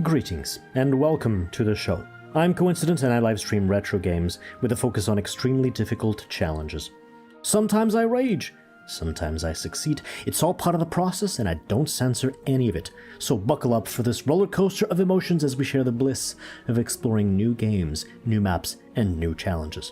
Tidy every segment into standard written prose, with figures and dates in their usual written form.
Greetings, and welcome to the show. I'm Coincident and I livestream retro games with a focus on extremely difficult challenges. Sometimes I rage, sometimes I succeed. It's all part of the process and I don't censor any of it. So buckle up for this roller coaster of emotions as we share the bliss of exploring new games, new maps, and new challenges.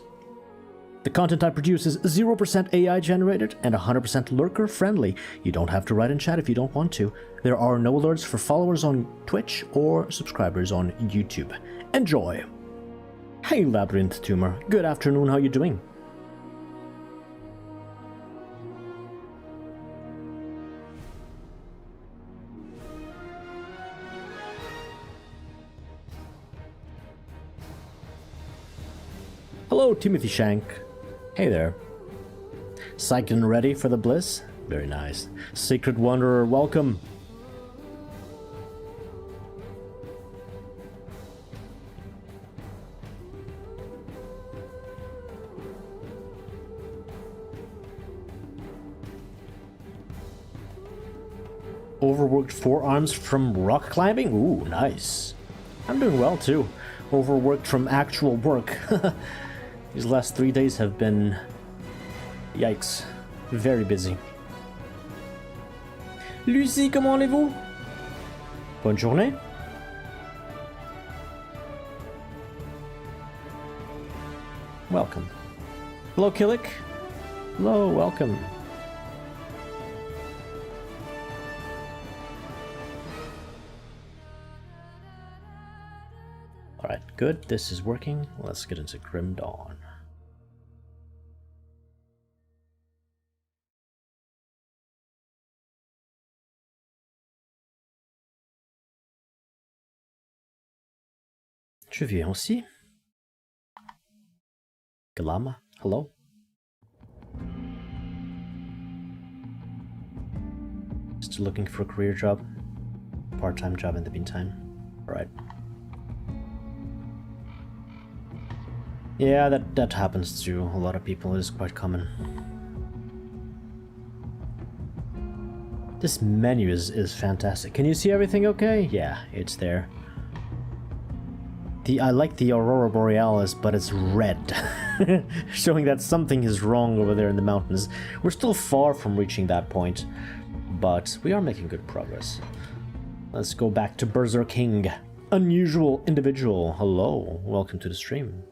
The content I produce is 0% AI generated and 100% lurker friendly. You don't have to write in chat if you don't want to. There are no alerts for followers on Twitch or subscribers on YouTube. Enjoy! Hey Labyrinth Tumor, good afternoon, how you doing? Hello Timothy Shank. Hey there. Psyched and ready for the bliss? Very nice. Secret Wanderer, welcome. Overworked forearms from rock climbing? Ooh, nice. I'm doing well too. Overworked from actual work. These last 3 days have been... yikes. Very busy. Lucie, comment allez-vous? Bonne journée. Welcome. Hello, Killick. Hello, welcome. Alright, good. This is working. Let's get into Grim Dawn. Je viens aussi. Galama, hello. Still looking for a career job. Part-time job in the meantime. Alright. Yeah, that happens to a lot of people. It is quite common. This menu is fantastic. Can you see everything okay? Yeah, it's there. I like the Aurora Borealis, but it's red. Showing that something is wrong over there in the mountains. We're still far from reaching that point, but we are making good progress. Let's go back to Berserk King. Unusual individual. Hello, welcome to the stream.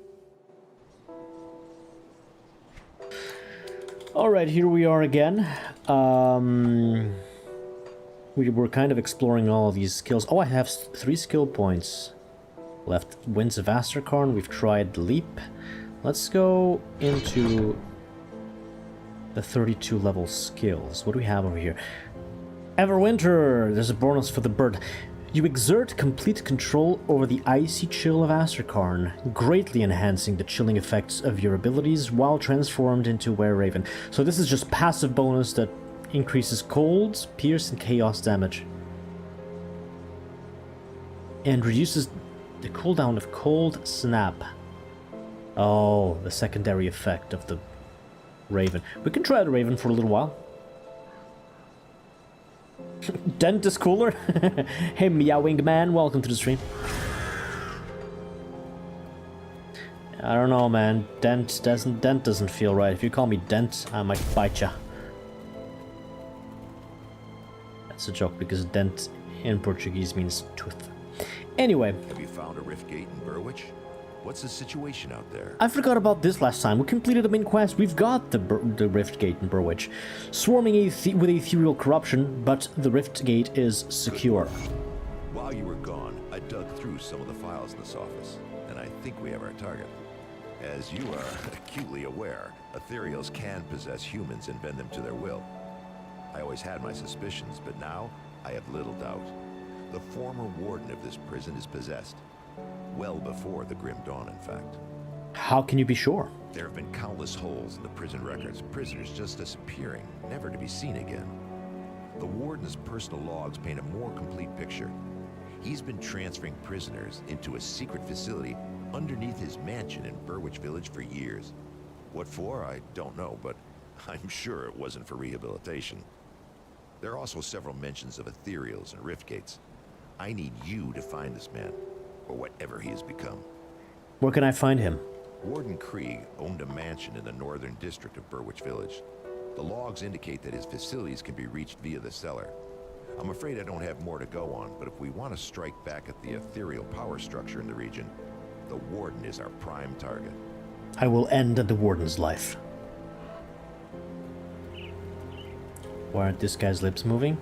Alright, here we are again. We were kind of exploring all of these skills. Oh, I have 3 skill points left. Winds of Astrakarn, we've tried Leap. Let's go into the 32 level skills. What do we have over here? Everwinter! There's a bonus for the bird. You exert complete control over the icy chill of Astrakarn, greatly enhancing the chilling effects of your abilities while transformed into Were-Raven. So this is just passive bonus that increases cold, pierce, and chaos damage. And reduces the cooldown of Cold Snap. Oh, the secondary effect of the Raven. We can try the Raven for a little while. Dent is cooler. Hey, meowing man, welcome to the stream. I don't know, man. Dent doesn't feel right. If you call me Dent, I might bite ya. That's a joke because Dent in Portuguese means tooth. Anyway. Have you found a rift gate in Burwich? What's the situation out there? I forgot about this last time. We completed the main quest. We've got the rift gate in Burwich. Swarming with ethereal corruption, but the rift gate is secure. While you were gone, I dug through some of the files in this office, and I think we have our target. As you are acutely aware, ethereals can possess humans and bend them to their will. I always had my suspicions, but now I have little doubt. The former warden of this prison is possessed. Well before the Grim Dawn, in fact. How can you be sure? There have been countless holes in the prison records, prisoners just disappearing, never to be seen again. The warden's personal logs paint a more complete picture. He's been transferring prisoners into a secret facility underneath his mansion in Burwich Village for years. What for, I don't know, but I'm sure it wasn't for rehabilitation. There are also several mentions of ethereals and rift gates. I need you to find this man, or whatever he has become. Where can I find him? Warden Krieg owned a mansion in the northern district of Burwich Village. The logs indicate that his facilities can be reached via the cellar. I'm afraid I don't have more to go on, but if we want to strike back at the ethereal power structure in the region, the Warden is our prime target. I will end the Warden's life. Why aren't this guy's lips moving?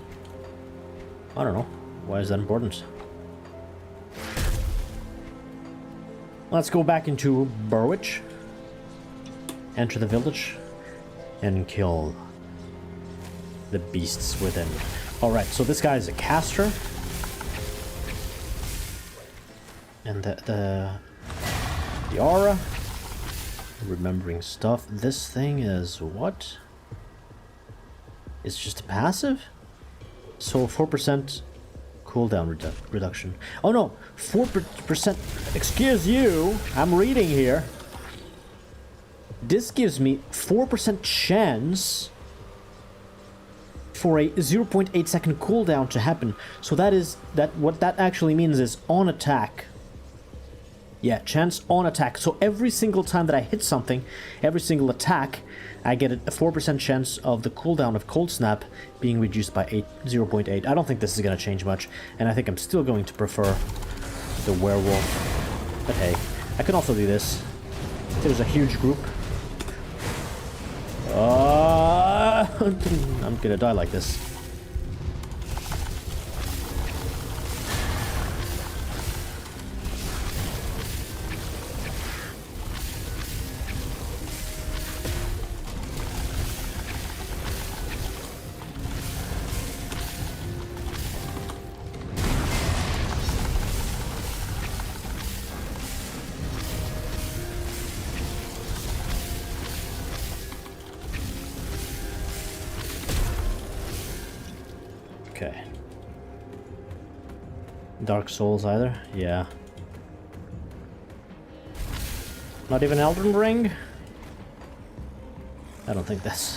I don't know. Why is that important? Let's go back into Burwich. Enter the village. And kill the beasts within. Alright, so this guy is a caster. And the aura. Remembering stuff. This thing is what? It's just a passive? So 4% cooldown reduction. Oh no, 4%. Excuse you, I'm reading here. This gives me 4% chance for a 0.8 second cooldown to happen. So that is what that actually means is on attack. Yeah, chance on attack. So every single time that I hit something, every single attack, I get a 4% chance of the cooldown of Cold Snap being reduced by 0.8. I don't think this is going to change much, and I think I'm still going to prefer the werewolf. But hey, I can also do this. There's a huge group. I'm gonna die like this. Okay. Dark Souls either? Yeah. Not even Elden Ring? I don't think that's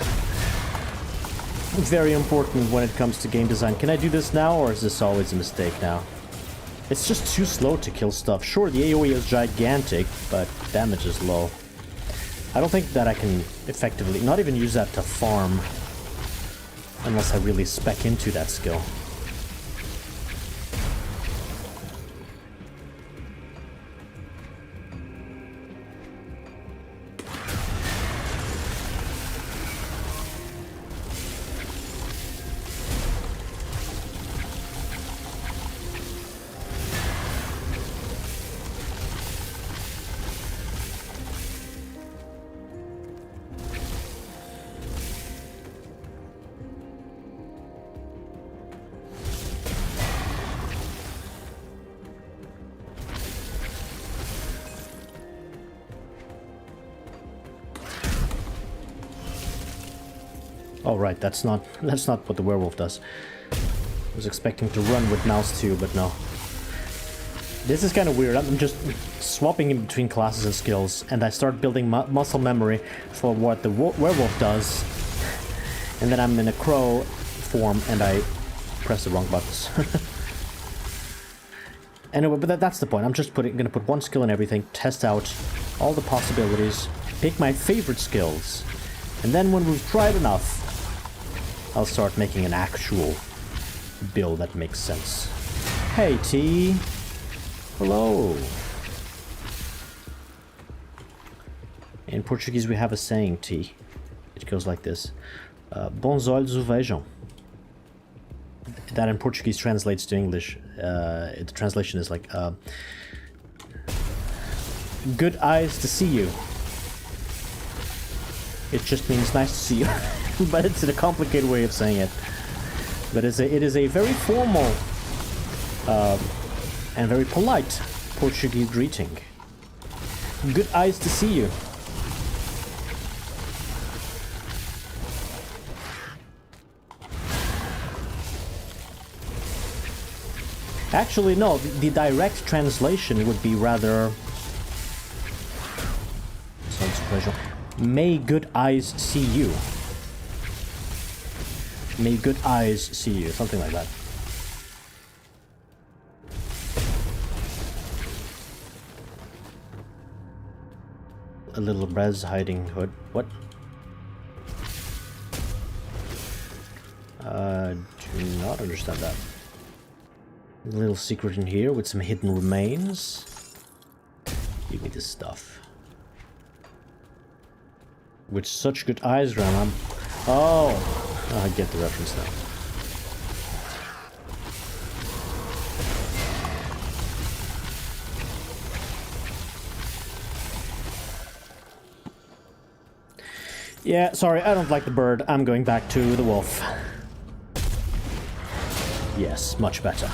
very important when it comes to game design. Can I do this now, or is this always a mistake now? It's just too slow to kill stuff. Sure, the AoE is gigantic, but damage is low. I don't think that I can effectively, not even use that to farm. Unless I really spec into that skill. Oh right, that's not what the werewolf does. I was expecting to run with mouse too, but no. This is kind of weird. I'm just swapping in between classes and skills, and I start building muscle memory for what the werewolf does, and then I'm in a crow form and I press the wrong buttons. Anyway, but that's the point. I'm just gonna put one skill in everything, test out all the possibilities, pick my favorite skills, and then when we've tried enough, I'll start making an actual build that makes sense. Hey, T. Hello. In Portuguese, we have a saying, T. It goes like this. Bons olhos o vejam. That in Portuguese translates to English. The translation is like, good eyes to see you. It just means nice to see you. But it's a complicated way of saying it. But it is a very formal and very polite Portuguese greeting. Good eyes to see you. Actually, no, the direct translation would be rather... May good eyes see you. May good eyes see you, something like that. A little res hiding hood. What? Do not understand that. A little secret in here with some hidden remains. Give me this stuff. With such good eyes, Grandma. Oh, I get the reference now. Yeah, sorry, I don't like the bird. I'm going back to the wolf. Yes, much better.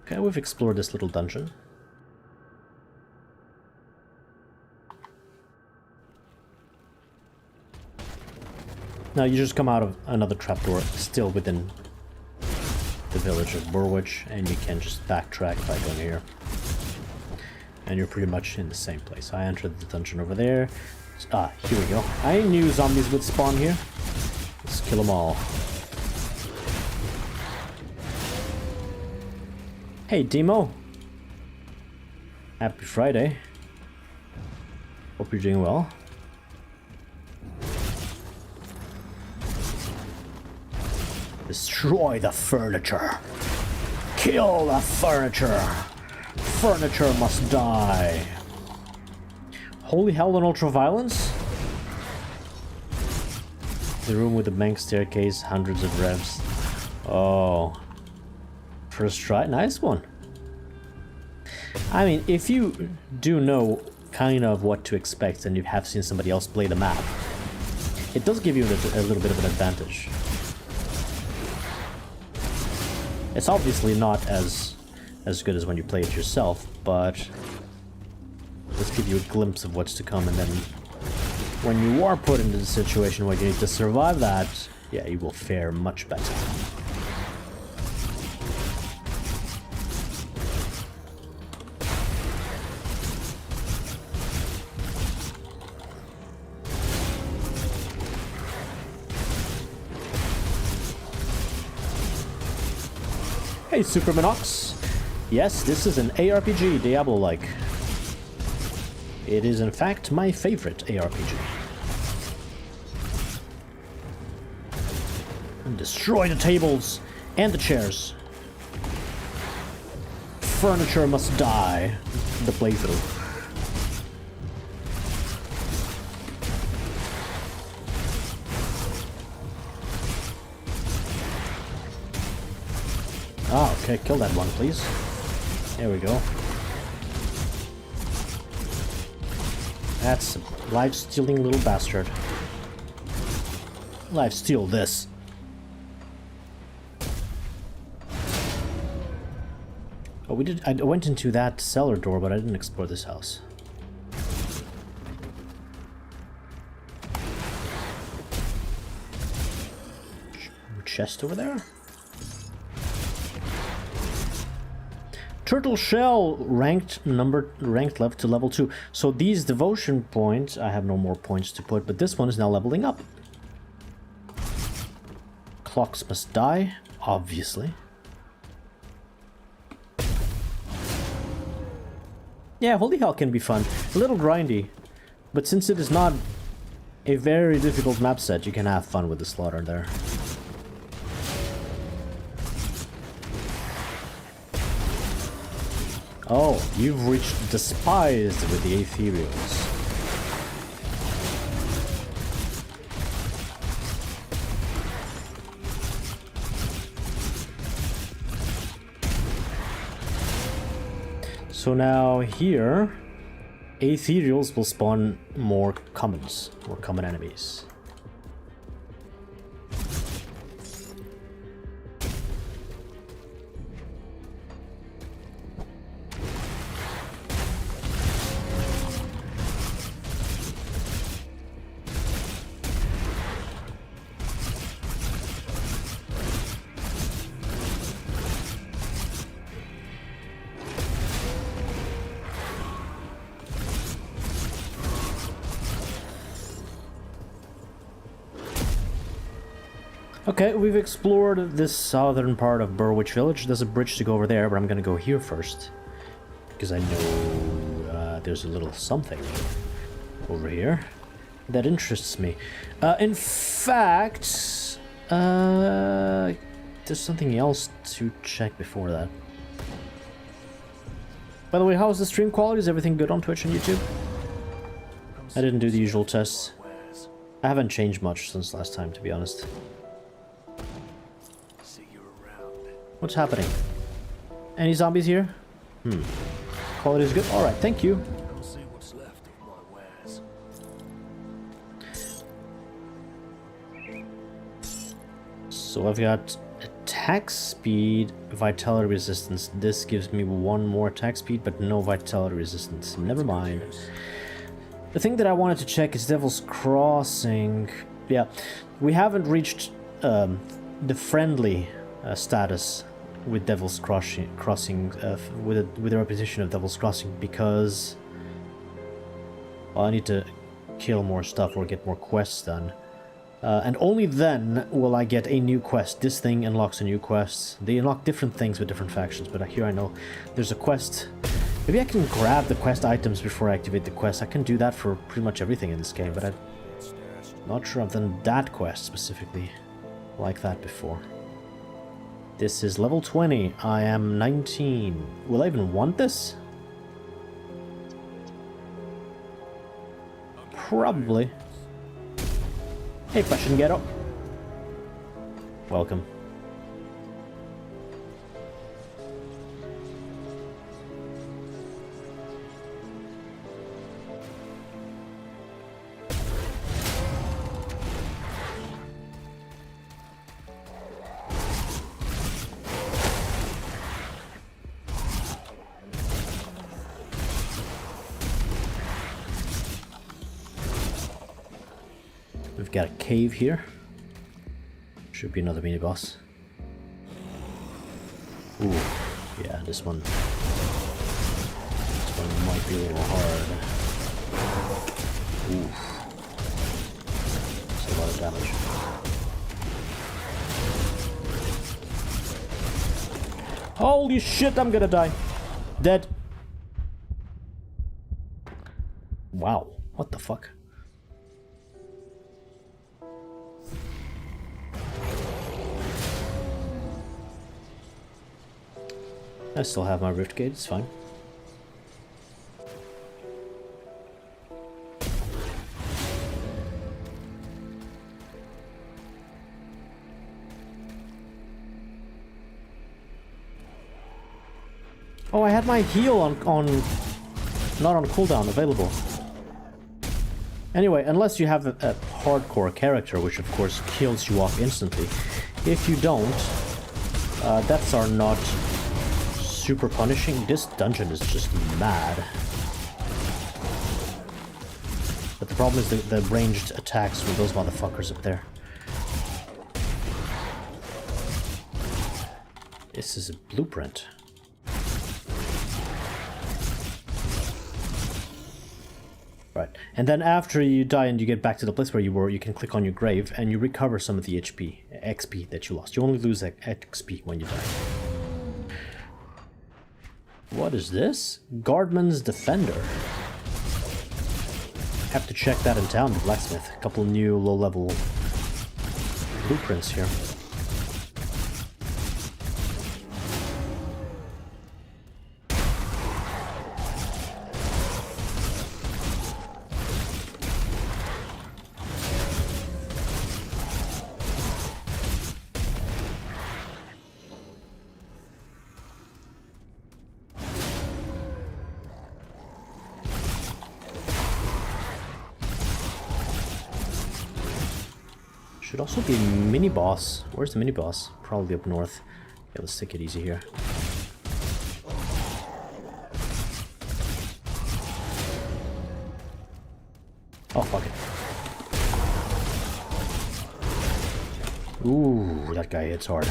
Okay, we've explored this little dungeon. Now you just come out of another trapdoor, still within the village of Burwich, and you can just backtrack by going here. And you're pretty much in the same place. I entered the dungeon over there. Ah, here we go. I knew zombies would spawn here. Let's kill them all. Hey, Demo. Happy Friday. Hope you're doing well. Destroy the furniture. Kill the furniture. Furniture must die. Holy hell and ultraviolence? The room with the bank staircase, hundreds of revs. Oh. First try, nice one. I mean, if you do know kind of what to expect and you have seen somebody else play the map, it does give you a little bit of an advantage. It's obviously not as good as when you play it yourself, but let's give you a glimpse of what's to come, and then when you are put into the situation where you need to survive that, yeah, you will fare much better. Hey, Supermanox! Yes, this is an ARPG, Diablo-like. It is, in fact, my favorite ARPG. And destroy the tables and the chairs. Furniture must die. The playthrough. Oh, okay, kill that one, please. There we go. That's a life-stealing little bastard. Life-steal this. Oh, we did. I went into that cellar door, but I didn't explore this house. Chest over there? Turtle shell ranked left to level 2. So these devotion points, I have no more points to put, but this one is now leveling up. Clocks must die, obviously. Yeah, holy hell can be fun. A little grindy, but since it is not a very difficult map set, you can have fun with the slaughter there. Oh, you've reached despised with the ethereals. So now here, ethereals will spawn more common enemies. Okay, we've explored this southern part of Burwich Village. There's a bridge to go over there, but I'm gonna go here first. Because I know there's a little something over here that interests me. In fact, there's something else to check before that. By the way, how's the stream quality? Is everything good on Twitch and YouTube? I didn't do the usual tests. I haven't changed much since last time, to be honest. What's happening? Any zombies here? Quality is good? Alright, thank you. So I've got attack speed, vitality resistance. This gives me one more attack speed, but no vitality resistance. Never mind. The thing that I wanted to check is Devil's Crossing. Yeah, we haven't reached the friendly status with Devil's Crossing, with the repetition of Devil's Crossing, because I need to kill more stuff or get more quests done. And only then will I get a new quest. This thing unlocks a new quest. They unlock different things with different factions, but here I know there's a quest. Maybe I can grab the quest items before I activate the quest. I can do that for pretty much everything in this game, but I'm not sure I've done that quest specifically like that before. This is level 20. I am 19. Will I even want this? Probably. Hey, Passion Ghetto. Welcome. We've got a cave here. Should be another mini boss. Ooh, yeah, this one might be a little hard. Ooh, that's a lot of damage. Holy shit, I'm gonna die. Dead. Wow, what the fuck? I still have my rift gate, it's fine. Oh, I had my heal on not on cooldown available. Anyway, unless you have a hardcore character, which of course kills you off instantly. If you don't, deaths are not super punishing. This dungeon is just mad. But the problem is the ranged attacks with those motherfuckers up there. This is a blueprint. Right, and then after you die and you get back to the place where you were, you can click on your grave and you recover some of the XP that you lost. You only lose XP when you die. What is this? Guardman's Defender. Have to check that in town, the blacksmith. A couple new low-level blueprints here. Should also be a mini boss. Where's the mini boss? Probably up north. Yeah, let's take it easy here. Oh, fuck it. Ooh, that guy hits hard.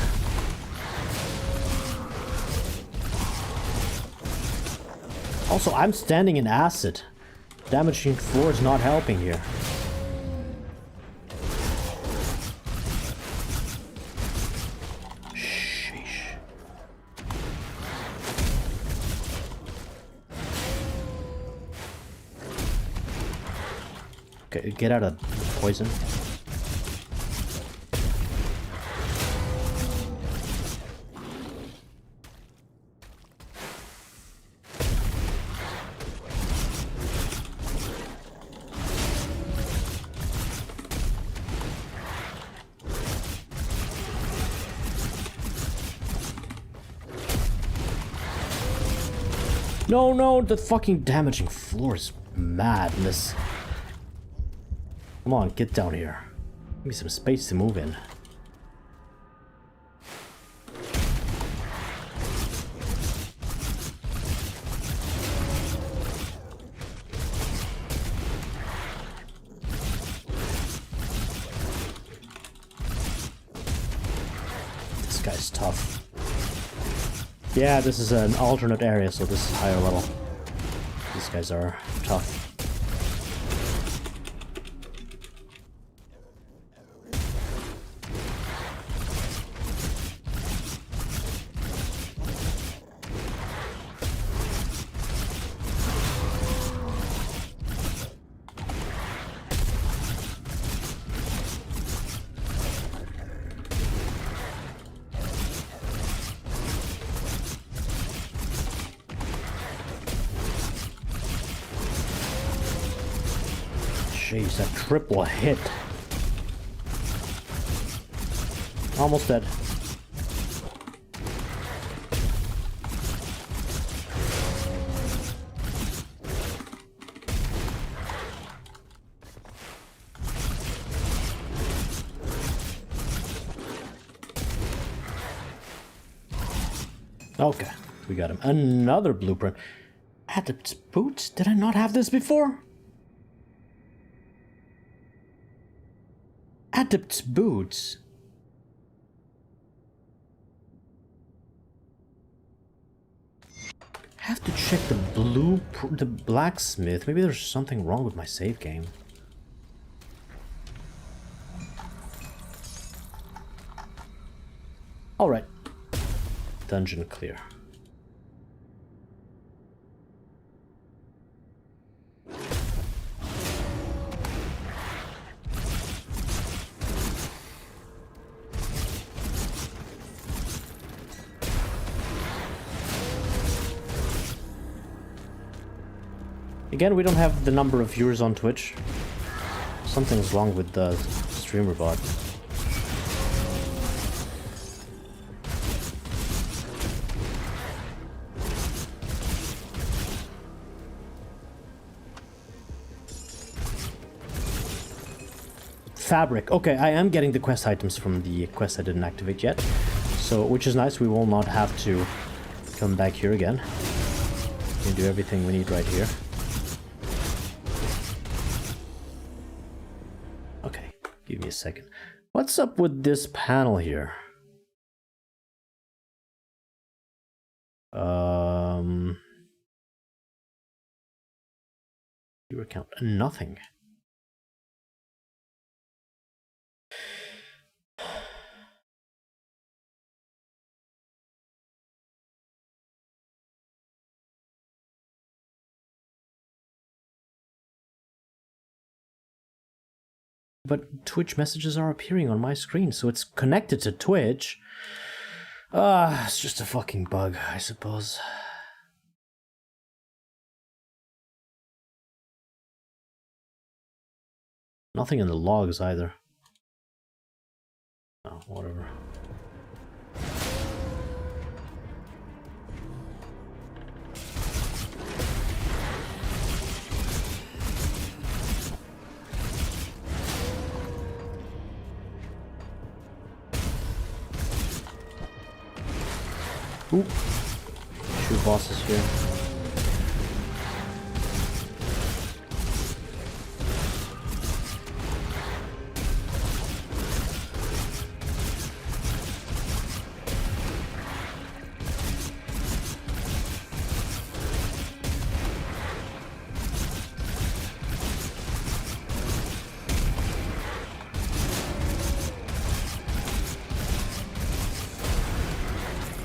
Also, I'm standing in acid. Damaging floor is not helping here. Okay, get out of poison. No, no, the fucking damaging floor is madness. Come on, get down here. Give me some space to move in. This guy's tough. Yeah, this is an alternate area, so this is higher level. These guys are tough. Jeez, that triple hit. Almost dead. Okay, we got him. Another blueprint. Adept's boots? Did I not have this before? Adept's boots. Have to check the blacksmith. Maybe there's something wrong with my save game. All right. Dungeon clear. Again, we don't have the number of viewers on Twitch. Something's wrong with the streamer bot. Fabric. Okay, I am getting the quest items from the quest I didn't activate yet. So, which is nice. We will not have to come back here again. We can do everything we need right here. Give me a second. What's up with this panel here? Your account. Nothing. But Twitch messages are appearing on my screen, so it's connected to Twitch. It's just a fucking bug, I suppose. Nothing in the logs either. Oh, whatever. Ooh. Shoot bosses here.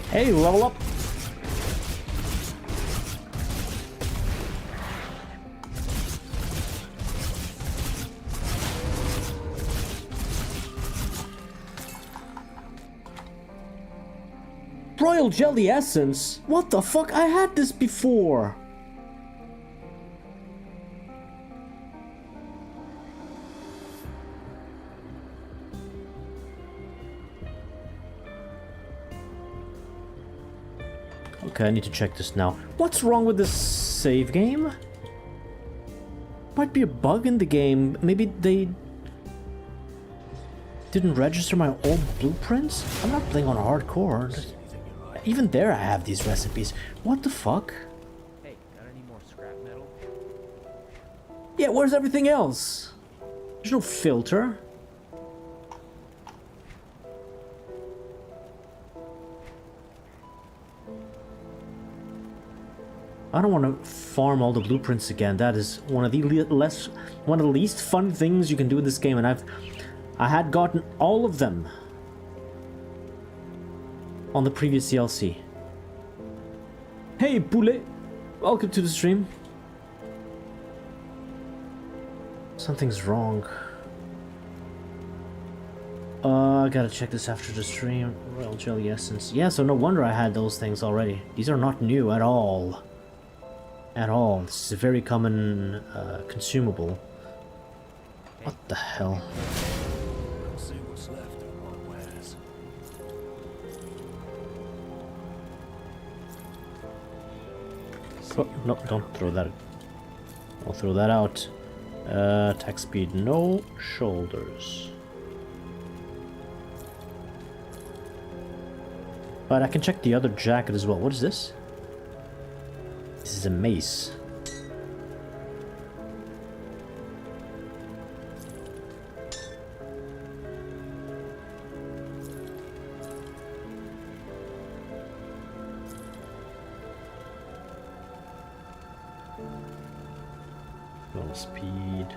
Hey, level up! Royal jelly essence? What the fuck? I had this before. Okay, I need to check this now. What's wrong with this save game? Might be a bug in the game. Maybe they didn't register my old blueprints? I'm not playing on hardcore. Even there I have these recipes. What the fuck? Hey, got any more scrap metal? Yeah, where's everything else? There's no filter. I don't want to farm all the blueprints again. That is one of the least fun things you can do in this game, and I had gotten all of them on the previous DLC. Hey, Poulet! Welcome to the stream. Something's wrong. I gotta check this after the stream. Royal Jelly Essence. Yeah, so no wonder I had those things already. These are not new at all. At all. This is a very common consumable. What the hell? See what's left of my wares. Oh, no, don't throw that. I'll throw that out. Attack speed, no shoulders. But I can check the other jacket as well. What is this? This is a mace. Low speed.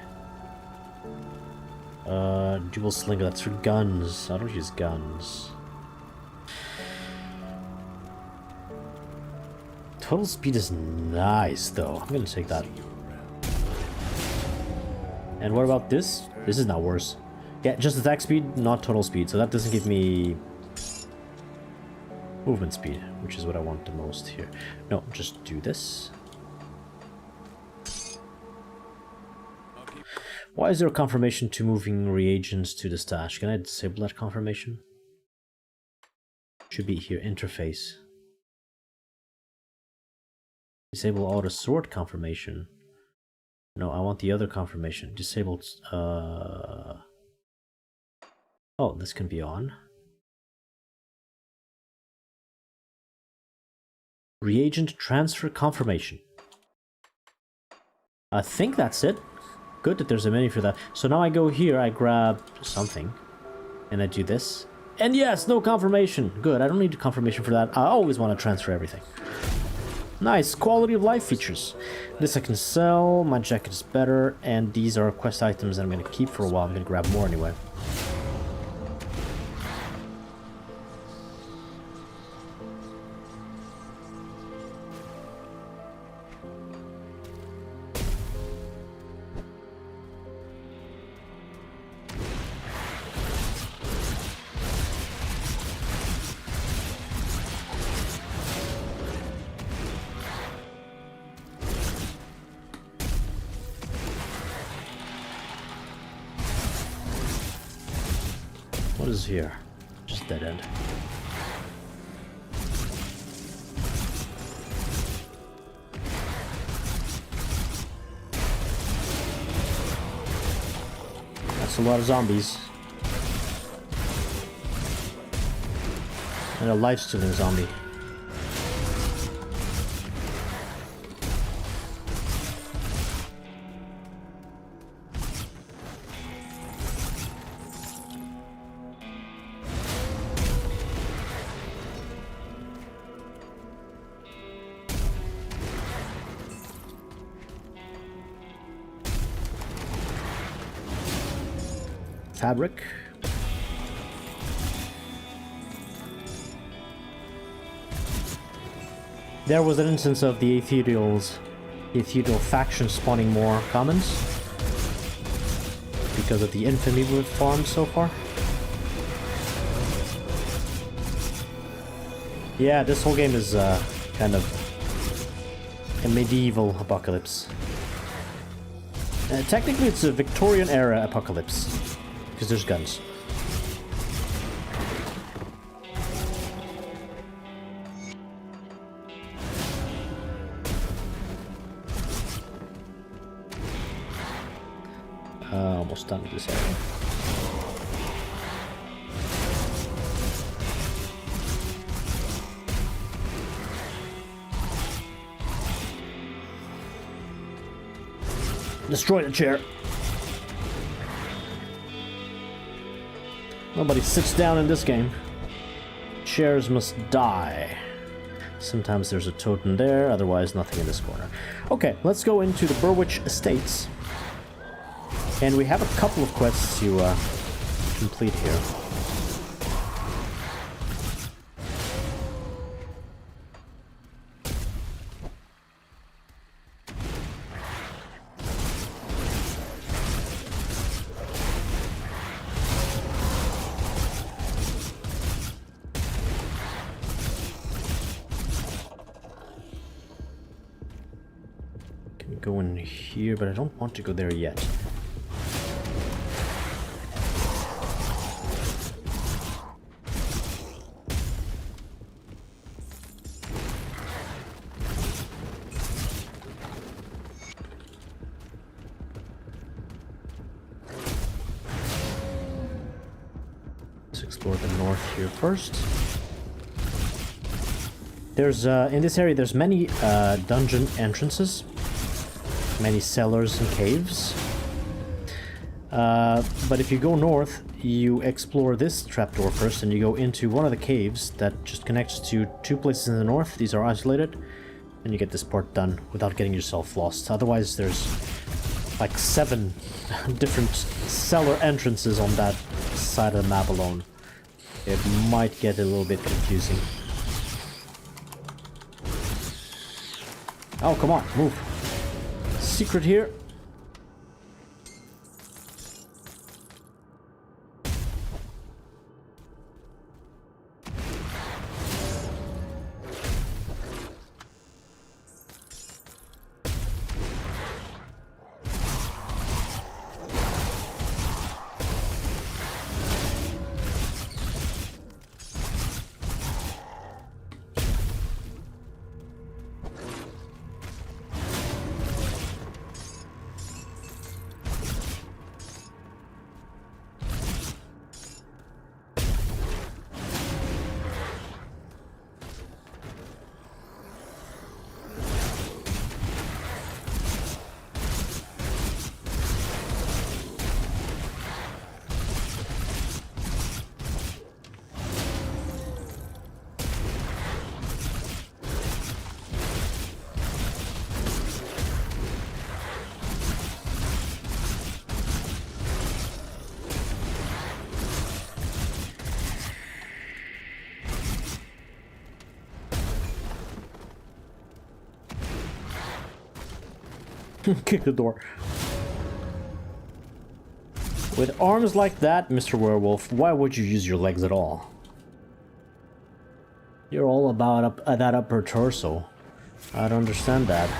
Dual slinger, that's for guns. I don't use guns. Total speed is nice, though. I'm gonna take that. And what about this? This is not worse. Yeah, just attack speed, not total speed. So that doesn't give me movement speed, which is what I want the most here. No, just do this. Why is there a confirmation to moving reagents to the stash? Can I disable that confirmation? Should be here, interface. Disable auto sort confirmation. No, I want the other confirmation. Disabled. Oh, this can be on. Reagent transfer confirmation. I think that's it. Good that there's a menu for that. So now I go here, I grab something, and I do this. And yes, no confirmation. Good, I don't need a confirmation for that. I always want to transfer everything. Nice, quality of life features. This I can sell, my jacket is better, and these are quest items that I'm going to keep for a while. I'm going to grab more anyway. What is here? Just dead end. That's a lot of zombies. And a life-stealing zombie. Fabric. There was an instance of the ethereal faction spawning more commons because of the infamy we've farmed so far. Yeah, this whole game is kind of a medieval apocalypse. Technically, it's a Victorian era apocalypse because there's guns. Almost done with this area. Destroy the chair. Nobody sits down in this game. Chairs must die. Sometimes there's a totem there, otherwise nothing in this corner. Okay, let's go into the Burwich Estates. And we have a couple of quests to complete here. Can go in here, but I don't want to go there yet. Explore the north here first. There's in this area there's many dungeon entrances, many cellars and caves. But if you go north, you explore this trapdoor first, and you go into one of the caves that just connects to two places in the north. These are isolated, and you get this part done without getting yourself lost. Otherwise, there's like 7 different cellar entrances on that side of the map alone. It might get a little bit confusing. Oh, come on, move. Secret here. Kick the door. With arms like that, Mr. Werewolf, why would you use your legs at all? You're all about that upper torso. I don't understand that.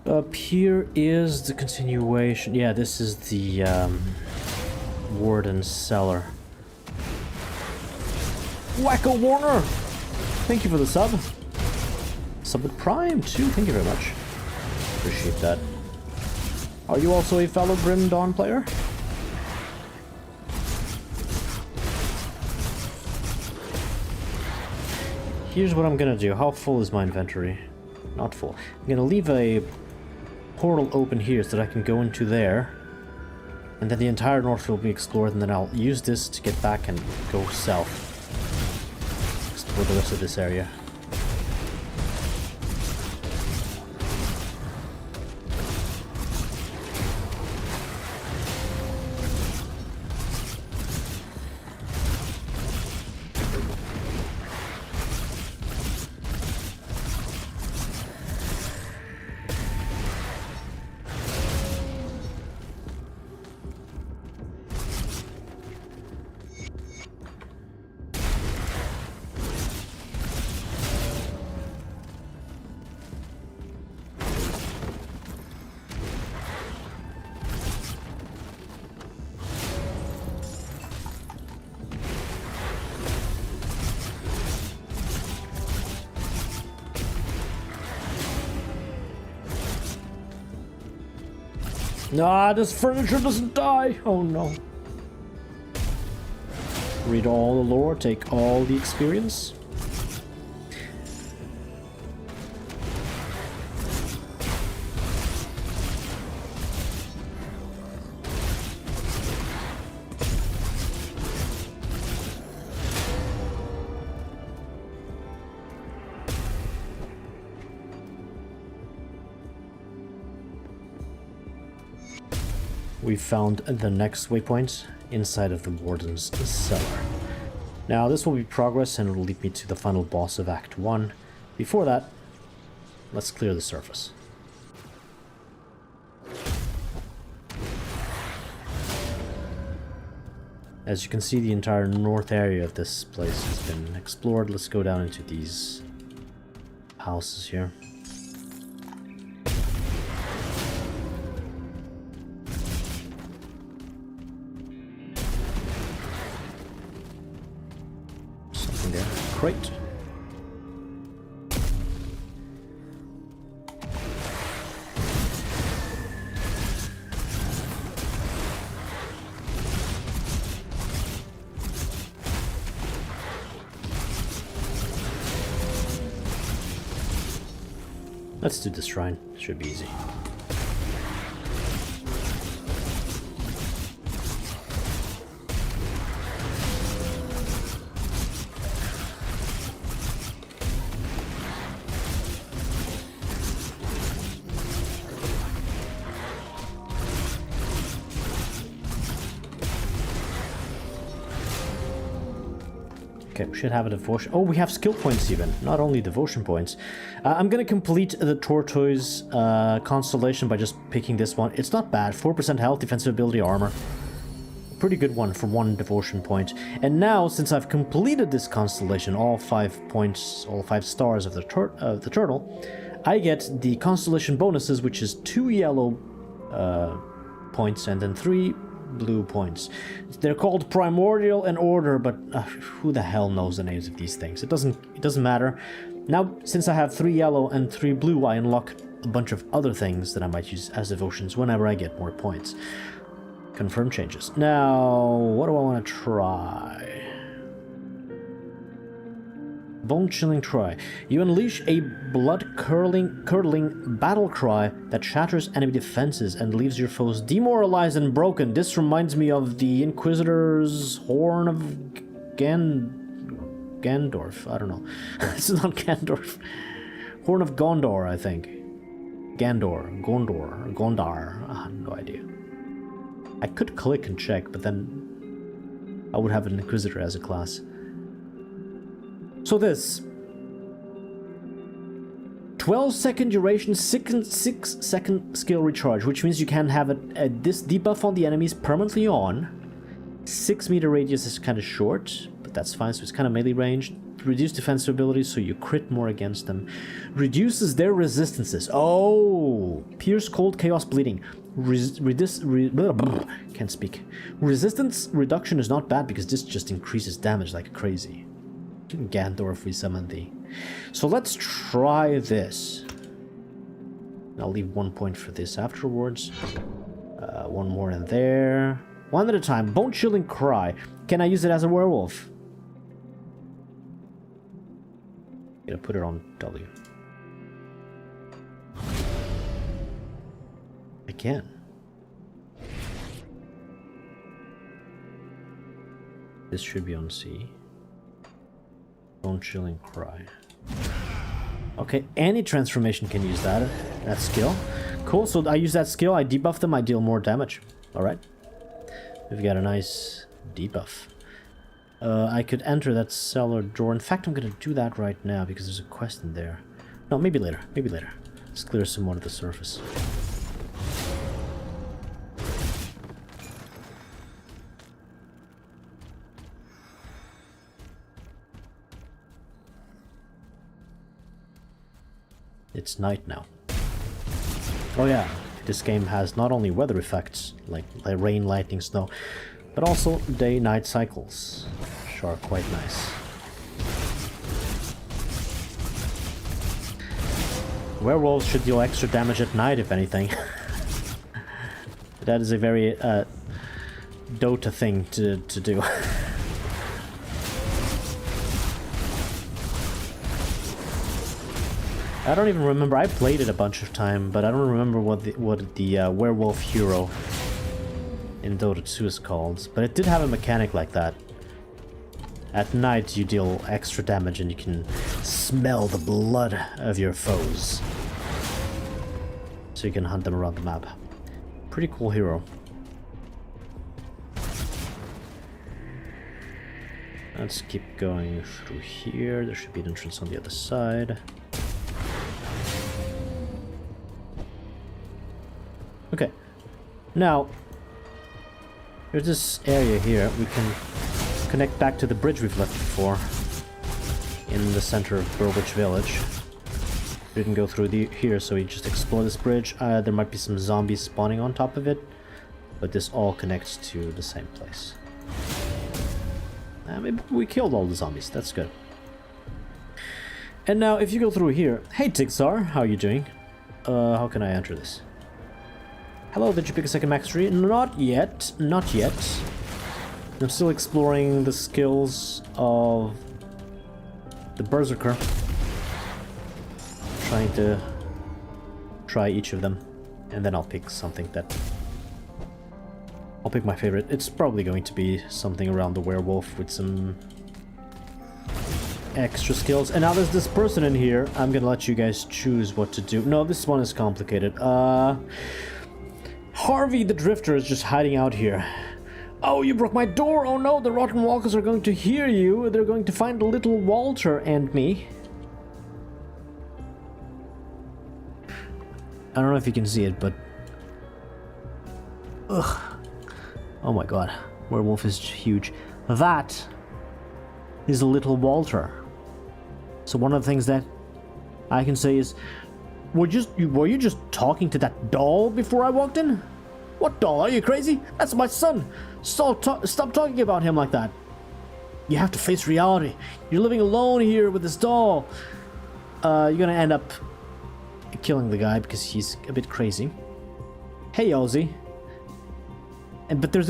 Up here is the continuation. Yeah, this is the Warden's cellar. Wacko Warner! Thank you for the sub. Sub with Prime too, thank you very much. Appreciate that. Are you also a fellow Grim Dawn player? Here's what I'm gonna do. How full is my inventory? Not full. I'm gonna leave a portal open here so that I can go into there. And then the entire north will be explored, and then I'll use this to get back and go south. Explore the rest of this area. Nah, this furniture doesn't die! Oh no. Read all the lore, take all the experience. We found the next waypoint inside of the Warden's cellar. Now this will be progress and it will lead me to the final boss of Act 1. Before that, let's clear the surface. As you can see, the entire north area of this place has been explored. Let's go down into these houses here. Crate. Let's do this shrine. Should be easy. Okay, we should have a devotion. Oh, we have skill points even, not only devotion points. I'm gonna complete the Tortoise constellation by just picking this one. It's not bad. 4% health, defensive ability, armor. Pretty good one for one devotion point. And now, since I've completed this constellation, all 5 points, all 5 stars of the turtle, I get the constellation bonuses, which is 2 yellow points and then 3 blue points. They're called Primordial and Order, but who the hell knows the names of these things? It doesn't matter. Now, since I have 3 yellow and 3 blue, I unlock a bunch of other things that I might use as devotions whenever I get more points. Confirm changes. Now, what do I want to try? Bone-chilling cry. You unleash a blood-curdling battle cry that shatters enemy defenses and leaves your foes demoralized and broken. This reminds me of the Inquisitor's Horn of Gandorf. I don't know. It's not Gandorf. Horn of Gondor, I think. Gondar. I have no idea. I could click and check, but then I would have an Inquisitor as a class. So this 12-second duration, 6-second skill recharge, which means you can have this debuff on the enemies permanently on. 6-meter radius is kind of short, but that's fine, so it's kind of melee range. Reduce defensive ability, so you crit more against them. Reduces their resistances. Oh! Pierce, cold, chaos, bleeding. Can't speak. Resistance reduction is not bad because this just increases damage like crazy. Gandorf, we summon thee. So let's try this. I'll leave 1 point for this afterwards. One more in there. One at a time. Bone chilling cry. Can I use it as a werewolf? Gonna put it on W. I can. This should be on C. Bone chilling cry. Okay, any transformation can use that skill. Cool, so I use that skill, I debuff them, I deal more damage. Alright. We've got a nice debuff. I could enter that cellar door. In fact, I'm gonna do that right now because there's a quest in there. No, maybe later, maybe later. Let's clear some more of the surface. It's night now. Oh yeah, this game has not only weather effects, like rain, lightning, snow, but also day-night cycles, which are quite nice. Werewolves should deal extra damage at night, if anything. That is a very Dota thing to do. I don't even remember. I played it a bunch of time, but I don't remember what the werewolf hero in Dota 2 is called. But it did have a mechanic like that. At night, you deal extra damage, and you can smell the blood of your foes, so you can hunt them around the map. Pretty cool hero. Let's keep going through here. There should be an entrance on the other side. Okay, now there's this area here. We can connect back to the bridge we've left before in the center of Burwich Village. We didn't go through here, so we just explore this bridge. There might be some zombies spawning on top of it, but this all connects to the same place. Maybe we killed all the zombies. That's good. And now, if you go through here, hey Tixar, how are you doing? How can I enter this? Hello, did you pick a second max tree? Not yet, not yet. I'm still exploring the skills of the Berserker. Trying to try each of them, and then I'll pick something that... I'll pick my favorite. It's probably going to be something around the werewolf with some extra skills. And now there's this person in here. I'm gonna let you guys choose what to do. No, this one is complicated. Harvey the Drifter is just hiding out here. Oh, you broke my door! Oh no, the Rotten Walkers are going to hear you. They're going to find little Walter and me. I don't know if you can see it, but... Ugh. Oh my god. Werewolf is huge. That is a little Walter. So one of the things that I can say is... Were you just talking to that doll before I walked in? What doll? Are you crazy? That's my son! Stop talking about him like that. You have to face reality. You're living alone here with this doll. You're gonna end up killing the guy because he's a bit crazy. Hey, Ozzy. But there's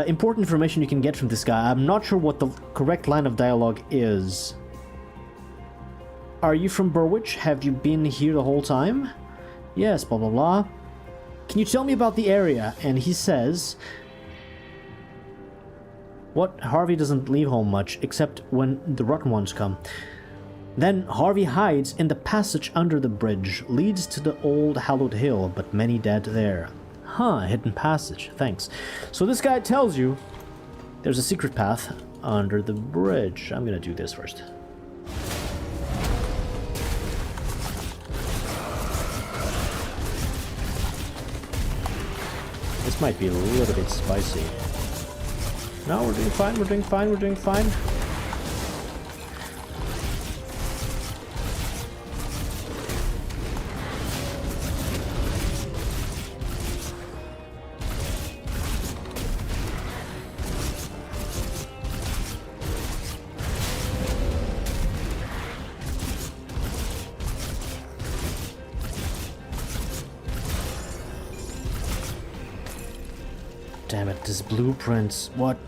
important information you can get from this guy. I'm not sure what the correct line of dialogue is. Are you from Burwich? Have you been here the whole time? Yes, blah blah blah. Can you tell me about the area? And he says... What? Harvey doesn't leave home much, except when the rotten ones come. Then Harvey hides in the passage under the bridge. Leads to the old hallowed hill, but many dead there. Huh, hidden passage. Thanks. So this guy tells you there's a secret path under the bridge. I'm gonna do this first. This might be a little bit spicy. No, we're doing fine, we're doing fine, we're doing fine. damn it, this blueprints. What?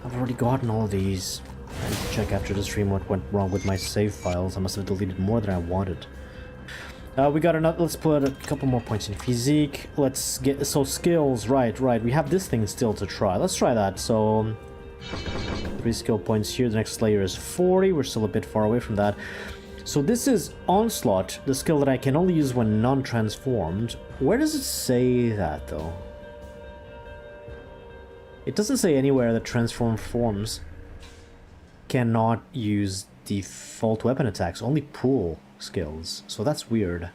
I've already gotten all these. I need to check after the stream what went wrong with my save files. I must have deleted more than I wanted. We got another. Let's put a couple more points in physique. Let's get skills. Right. We have this thing still to try. Let's try that. So 3 skill points here. The next layer is 40. We're still a bit far away from that. So this is Onslaught, the skill that I can only use when non-transformed. Where does it say that though? It doesn't say anywhere that transformed forms cannot use default weapon attacks, only pool skills. So that's weird.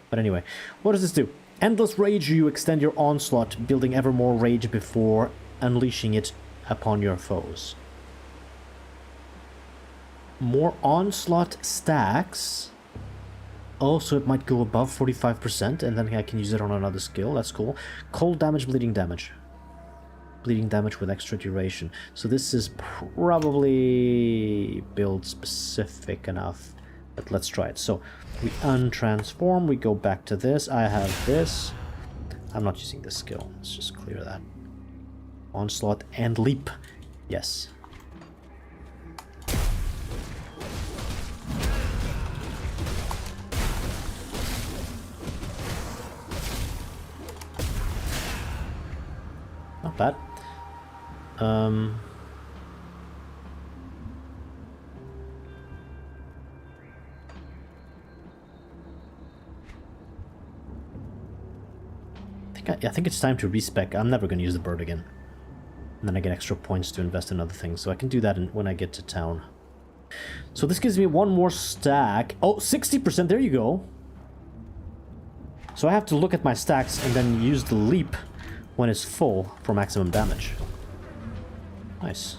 But anyway, what does this do? Endless rage, you extend your onslaught, building ever more rage before unleashing it upon your foes. More onslaught stacks. Oh, so it might go above 45%, and then I can use it on another skill. That's cool. Cold damage, bleeding damage. Bleeding damage with extra duration. So this is probably build specific enough. But let's try it. So we untransform, we go back to this. I have this. I'm not using this skill. Let's just clear that. Onslaught and leap. Yes. Not bad. I think it's time to respec. I'm never going to use the bird again. And then I get extra points to invest in other things. So I can do that when I get to town. So this gives me one more stack. Oh, 60%. There you go. So I have to look at my stacks and then use the leap when it's full for maximum damage. Nice.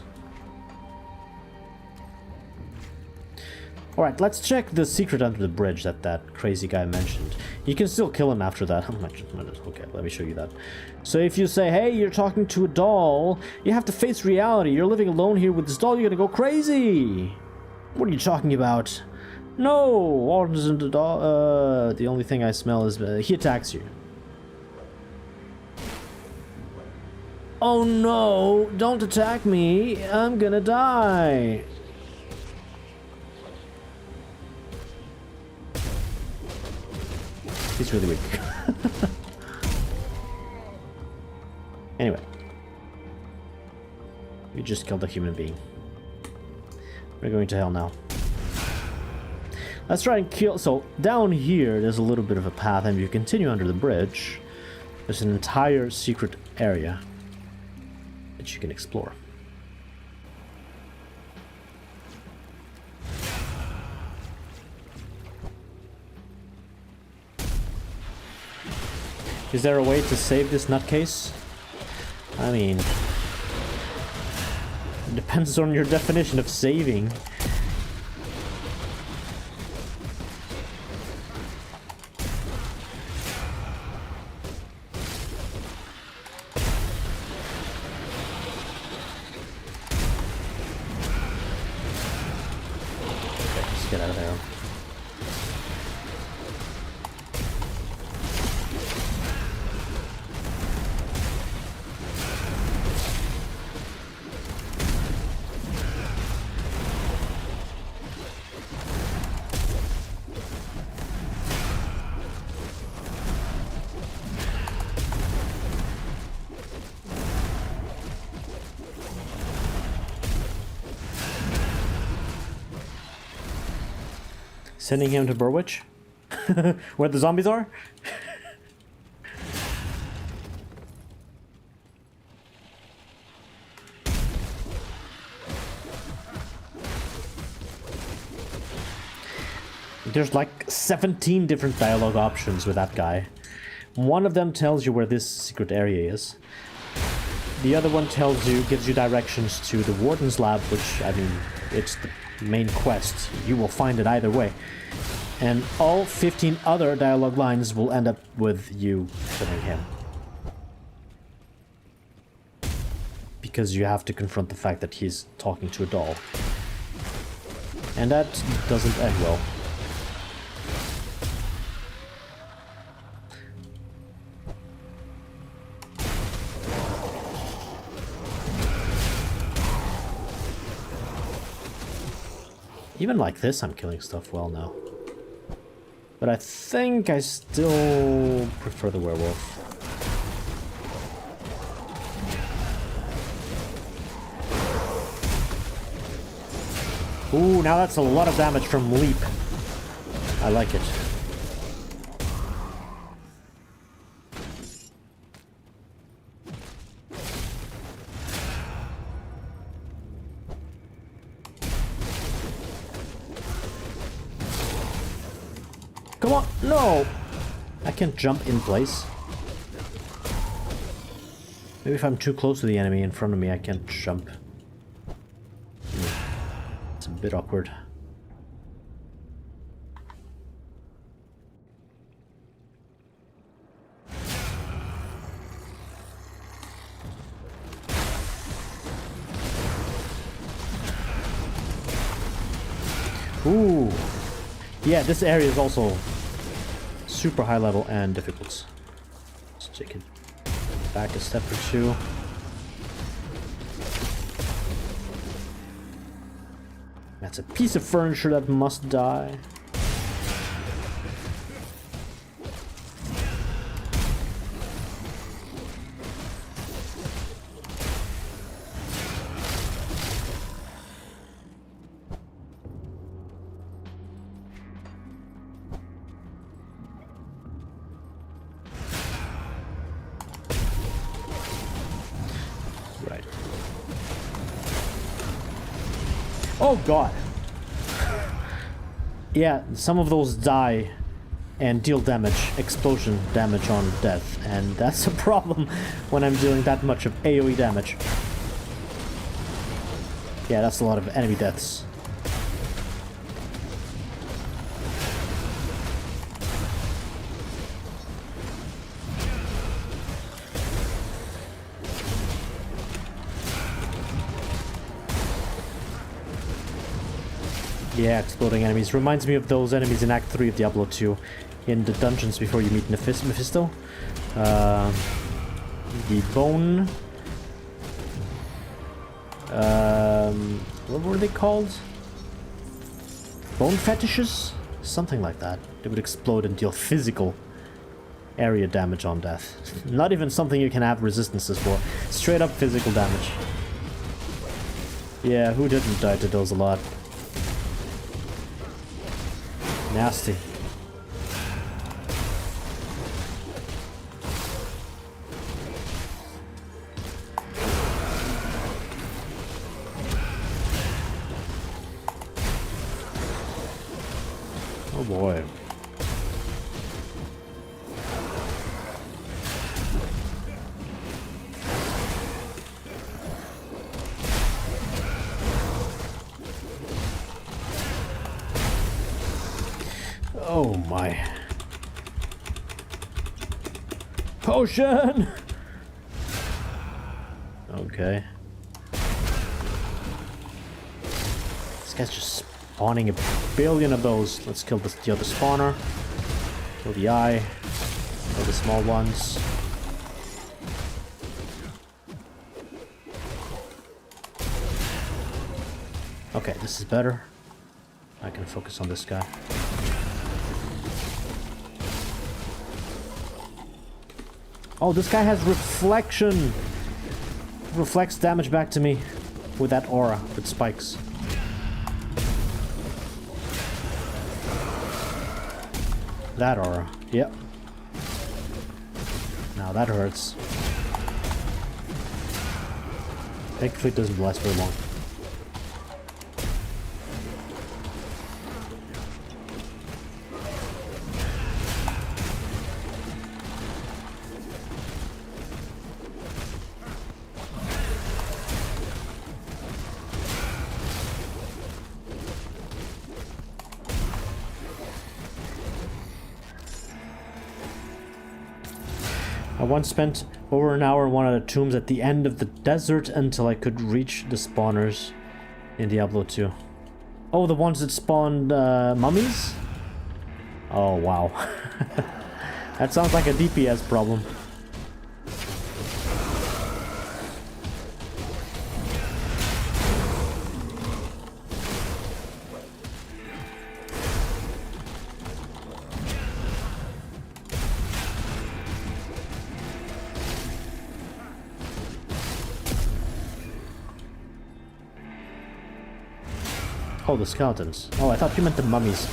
Alright, let's check the secret under the bridge that crazy guy mentioned. You can still kill him after that. Okay, let me show you that. So if you say, hey, you're talking to a doll, you have to face reality. You're living alone here with this doll, you're gonna go crazy. What are you talking about? No, Walden isn't a doll. The only thing I smell is he attacks you. Oh no, don't attack me. I'm gonna die. He's really weak. Anyway. We just killed a human being. We're going to hell now. Let's try and kill... So, down here, there's a little bit of a path, and if you continue under the bridge, there's an entire secret area that you can explore. Is there a way to save this nutcase? I mean... it depends on your definition of saving. Okay, let's get out of there. Sending him to Burwich? Where the zombies are? There's like 17 different dialogue options with that guy. One of them tells you where this secret area is. The other one gives you directions to the Warden's lab, which, I mean, it's the main quest. You will find it either way. And all 15 other dialogue lines will end up with you killing him. Because you have to confront the fact that he's talking to a doll. And that doesn't end well. Even like this, I'm killing stuff well now. But I think I still prefer the werewolf. Ooh, now that's a lot of damage from leap. I like it. Come on, no! I can't jump in place. Maybe if I'm too close to the enemy in front of me, I can't jump. It's a bit awkward. Ooh! Yeah, this area is also super high level and difficult. Let's take it back a step or two. That's a piece of furniture that must die. Oh god. Yeah, some of those die and deal damage, explosion damage on death, and that's a problem when I'm dealing that much of AoE damage. Yeah, that's a lot of enemy deaths. Yeah, exploding enemies. Reminds me of those enemies in Act 3 of Diablo 2. In the dungeons before you meet Mephisto. The bone... what were they called? Bone fetishes? Something like that. They would explode and deal physical area damage on death. Not even something you can have resistances for. Straight up physical damage. Yeah, who didn't die to those a lot? Nasty. Oh boy. Oh my. Potion! Okay. This guy's just spawning a billion of those. Let's kill the other spawner. Kill the eye. Kill the small ones. Okay, this is better. I can focus on this guy. Oh, this guy has reflection. Reflects damage back to me with that aura with spikes. That aura. Yep. Now that hurts. Thankfully it doesn't last very long. I once spent over an hour in one of the tombs at the end of the desert until I could reach the spawners in Diablo 2. Oh, the ones that spawned mummies? Oh, wow. That sounds like a DPS problem. Oh, the skeletons. Oh, I thought you meant the mummies.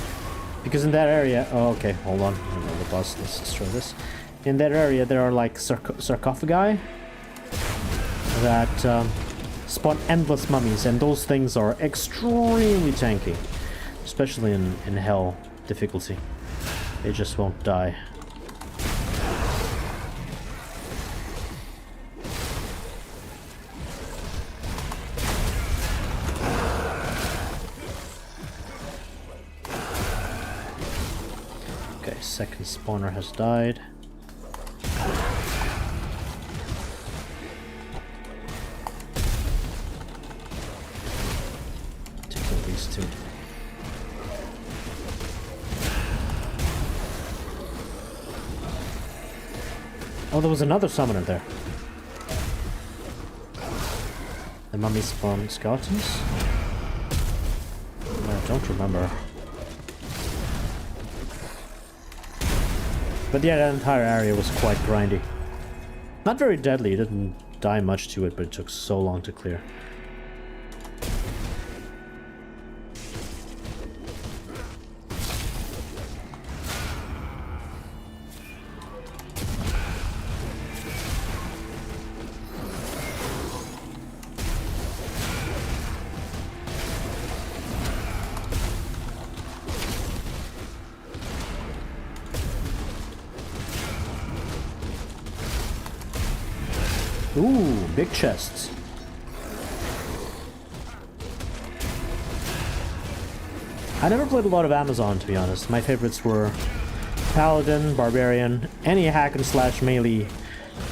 Because in that area... Oh, okay, hold on. I don't know the boss. Let's destroy this. In that area, there are like sarcophagi that spawn endless mummies, and those things are extremely tanky. Especially in hell difficulty. They just won't die. Okay, second spawner has died. To kill these two. Oh, there was another summoner there. The mummy spawned skeletons? I don't remember. But yeah, that entire area was quite grindy. Not very deadly, it didn't die much to it, but it took so long to clear. Ooh, big chests. I never played a lot of Amazon, to be honest. My favorites were Paladin, Barbarian, any hack and slash melee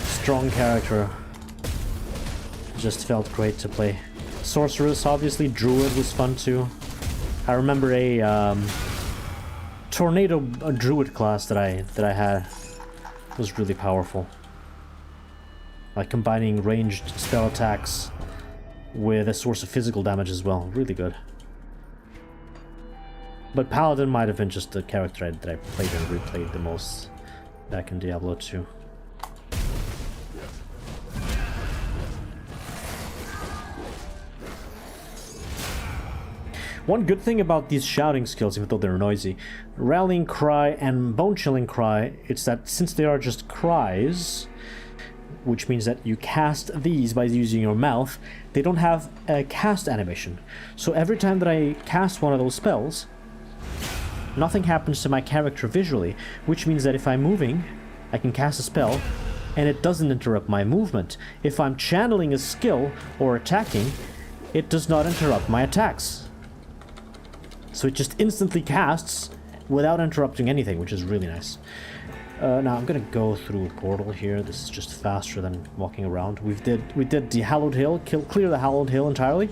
strong character. Just felt great to play. Sorceress, obviously. Druid was fun too. I remember a tornado druid class that I had was really powerful. Like combining ranged spell attacks with a source of physical damage as well. Really good. But Paladin might have been just the character that I played and replayed the most back in Diablo 2. One good thing about these shouting skills, even though they're noisy, Rallying Cry and Bone Chilling Cry, it's that since they are just cries, which means that you cast these by using your mouth, they don't have a cast animation. So every time that I cast one of those spells, nothing happens to my character visually, which means that if I'm moving, I can cast a spell, and it doesn't interrupt my movement. If I'm channeling a skill or attacking, it does not interrupt my attacks. So it just instantly casts without interrupting anything, which is really nice. Now I'm gonna go through a portal here. This is just faster than walking around. We did the Hallowed Hill, clear the Hallowed Hill entirely.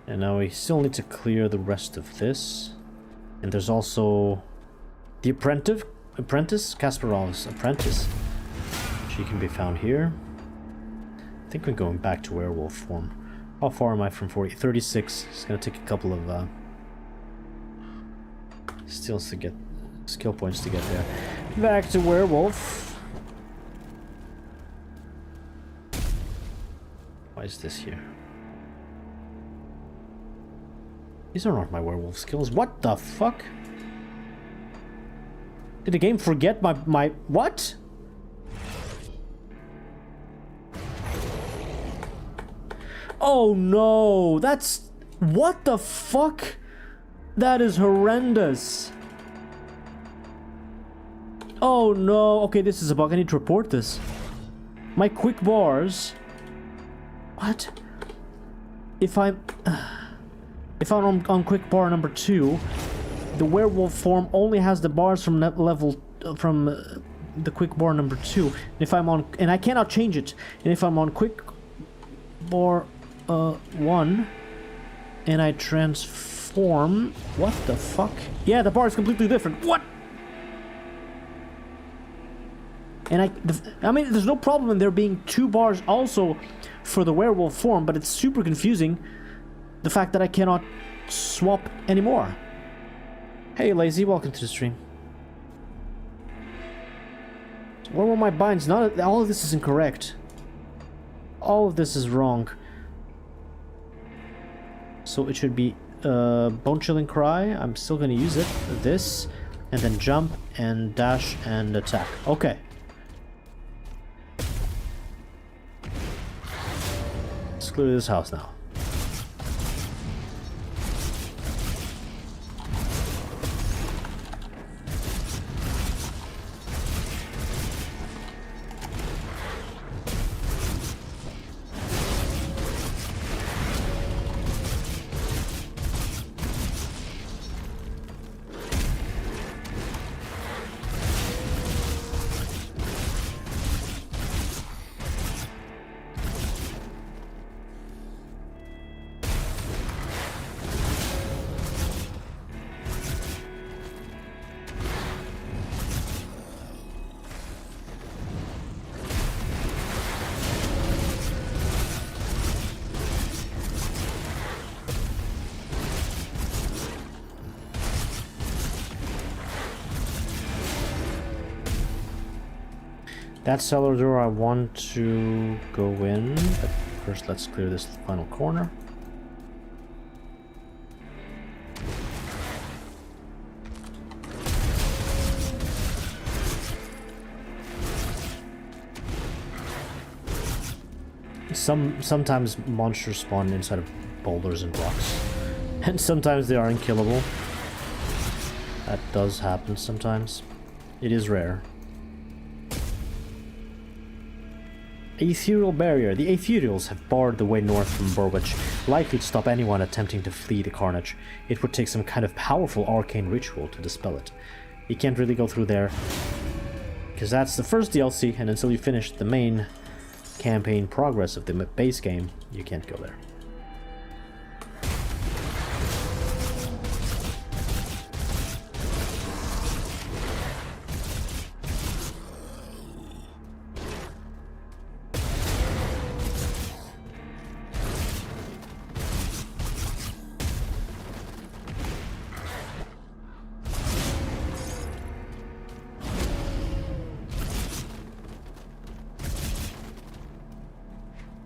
And now we still need to clear the rest of this. And there's also the apprentice, Kasparov's apprentice. She can be found here. I think we're going back to werewolf form. How far am I from 40? 36. It's gonna take a couple of skill points to get there. Back to werewolf. Why is this here? These are not my werewolf skills. What the fuck? Did the game forget my what? Oh no, that's... What the fuck? That is horrendous. Oh no, okay, this is a bug. I need to report this. My quick bars... What? If I'm on quick bar number 2, the werewolf form only has the bars from the quick bar number 2. And if I'm on... And I cannot change it. And if I'm on quick bar... 1 and I transform. What the fuck? Yeah, the bar is completely different. What? And I mean, there's no problem in there being 2 bars also for the werewolf form, but it's super confusing the fact that I cannot swap anymore. Hey, Lazy, welcome to the stream. Where were my binds? All of this is incorrect. All of this is wrong. So it should be Bone Chilling Cry. I'm still going to use it. This, and then jump and dash and attack. Okay. Let's clear this house now. That cellar door I want to go in, but first let's clear this final corner. Sometimes monsters spawn inside of boulders and rocks, and sometimes they are unkillable. That does happen sometimes. It is rare. Ethereal barrier. The ethereals have barred the way north from Burwich, likely to stop anyone attempting to flee the carnage. It would take some kind of powerful arcane ritual to dispel it. You can't really go through there, because that's the first DLC, and until you finish the main campaign progress of the base game, you can't go there.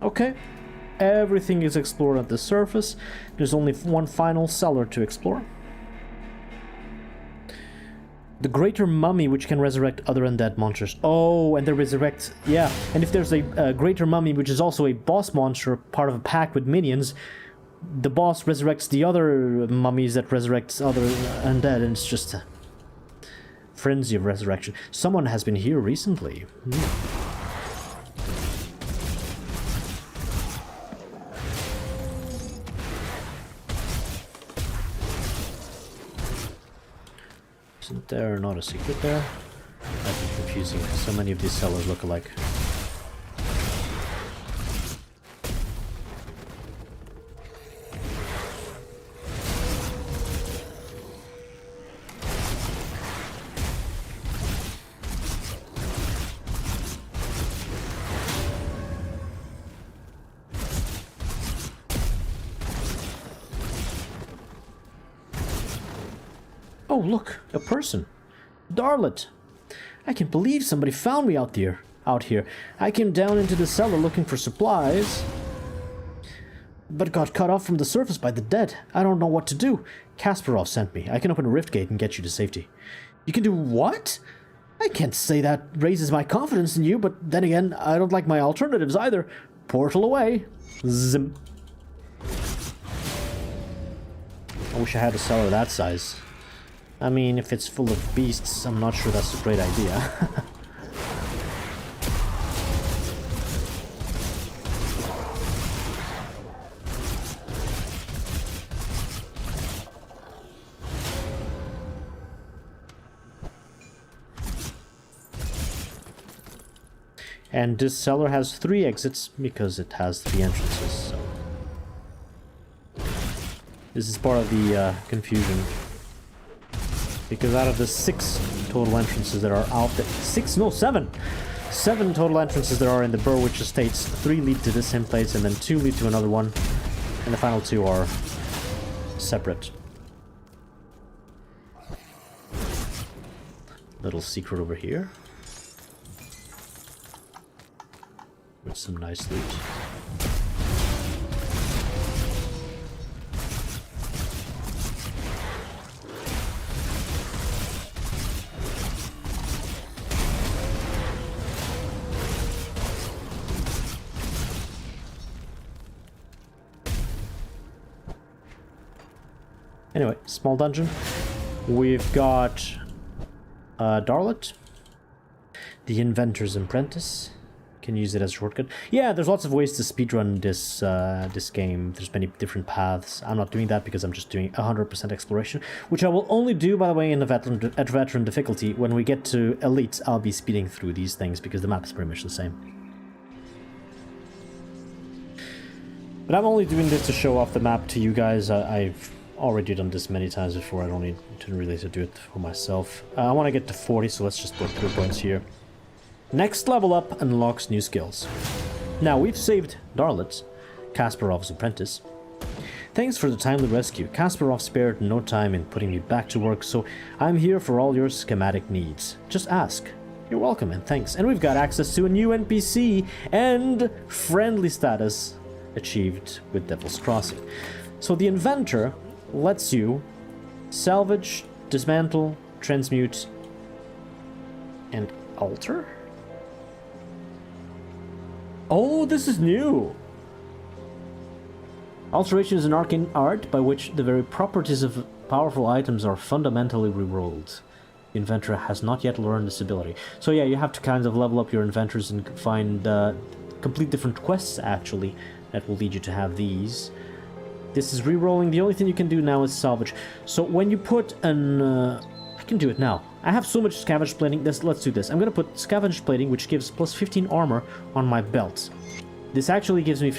Okay, everything is explored at the surface. There's only one final cellar to explore. The greater mummy, which can resurrect other undead monsters. Oh, and they resurrect... Yeah, and if there's a greater mummy, which is also a boss monster, part of a pack with minions, the boss resurrects the other mummies that resurrects other undead, and it's just a frenzy of resurrection. Someone has been here recently. Isn't there not a secret there? That'd be confusing. So many of these cellars look alike. Oh, look, a person. Darlet. I can't believe somebody found me out here. I came down into the cellar looking for supplies, but got cut off from the surface by the dead. I don't know what to do. Kasparov sent me. I can open a rift gate and get you to safety. You can do what? I can't say that raises my confidence in you, but then again, I don't like my alternatives either. Portal away. Zim. I wish I had a cellar that size. I mean, if it's full of beasts, I'm not sure that's a great idea. And this cellar has 3 exits because it has 3 entrances, so... This is part of the confusion. Because out of the 6 total entrances that are out there... 6? No, 7! 7 total entrances there are in the Burwich Estates. 3 lead to the same place, and then 2 lead to another one. And the final 2 are separate. Little secret over here. with some nice loot. Anyway, small dungeon. We've got Darlet, the Inventor's Apprentice. Can use it as a shortcut. Yeah, there's lots of ways to speedrun this this game. There's many different paths. I'm not doing that because I'm just doing 100% exploration, which I will only do, by the way, in the veteran difficulty. When we get to Elite, I'll be speeding through these things because the map is pretty much the same. But I'm only doing this to show off the map to you guys. I've already done this many times before. I don't need to really do it for myself. I want to get to 40, so let's just put 3 points here. Next level up unlocks new skills. Now, we've saved Darlet, Kasparov's apprentice. Thanks for the timely rescue. Kasparov spared no time in putting me back to work, so I'm here for all your schematic needs. Just ask. You're welcome, and thanks. And we've got access to a new NPC and friendly status achieved with Devil's Crossing. So the Inventor lets you salvage, dismantle, transmute, and alter? Oh, this is new! Alteration is an arcane art by which the very properties of powerful items are fundamentally rerolled. The Inventor has not yet learned this ability. So yeah, you have to kind of level up your Inventors and find complete different quests, actually, that will lead you to have these. This is rerolling. The only thing you can do now is salvage. So when you put an... I can do it now. I have so much scavenged plating. Let's do this. I'm going to put scavenged plating, which gives plus 15 armor on my belt. This actually gives me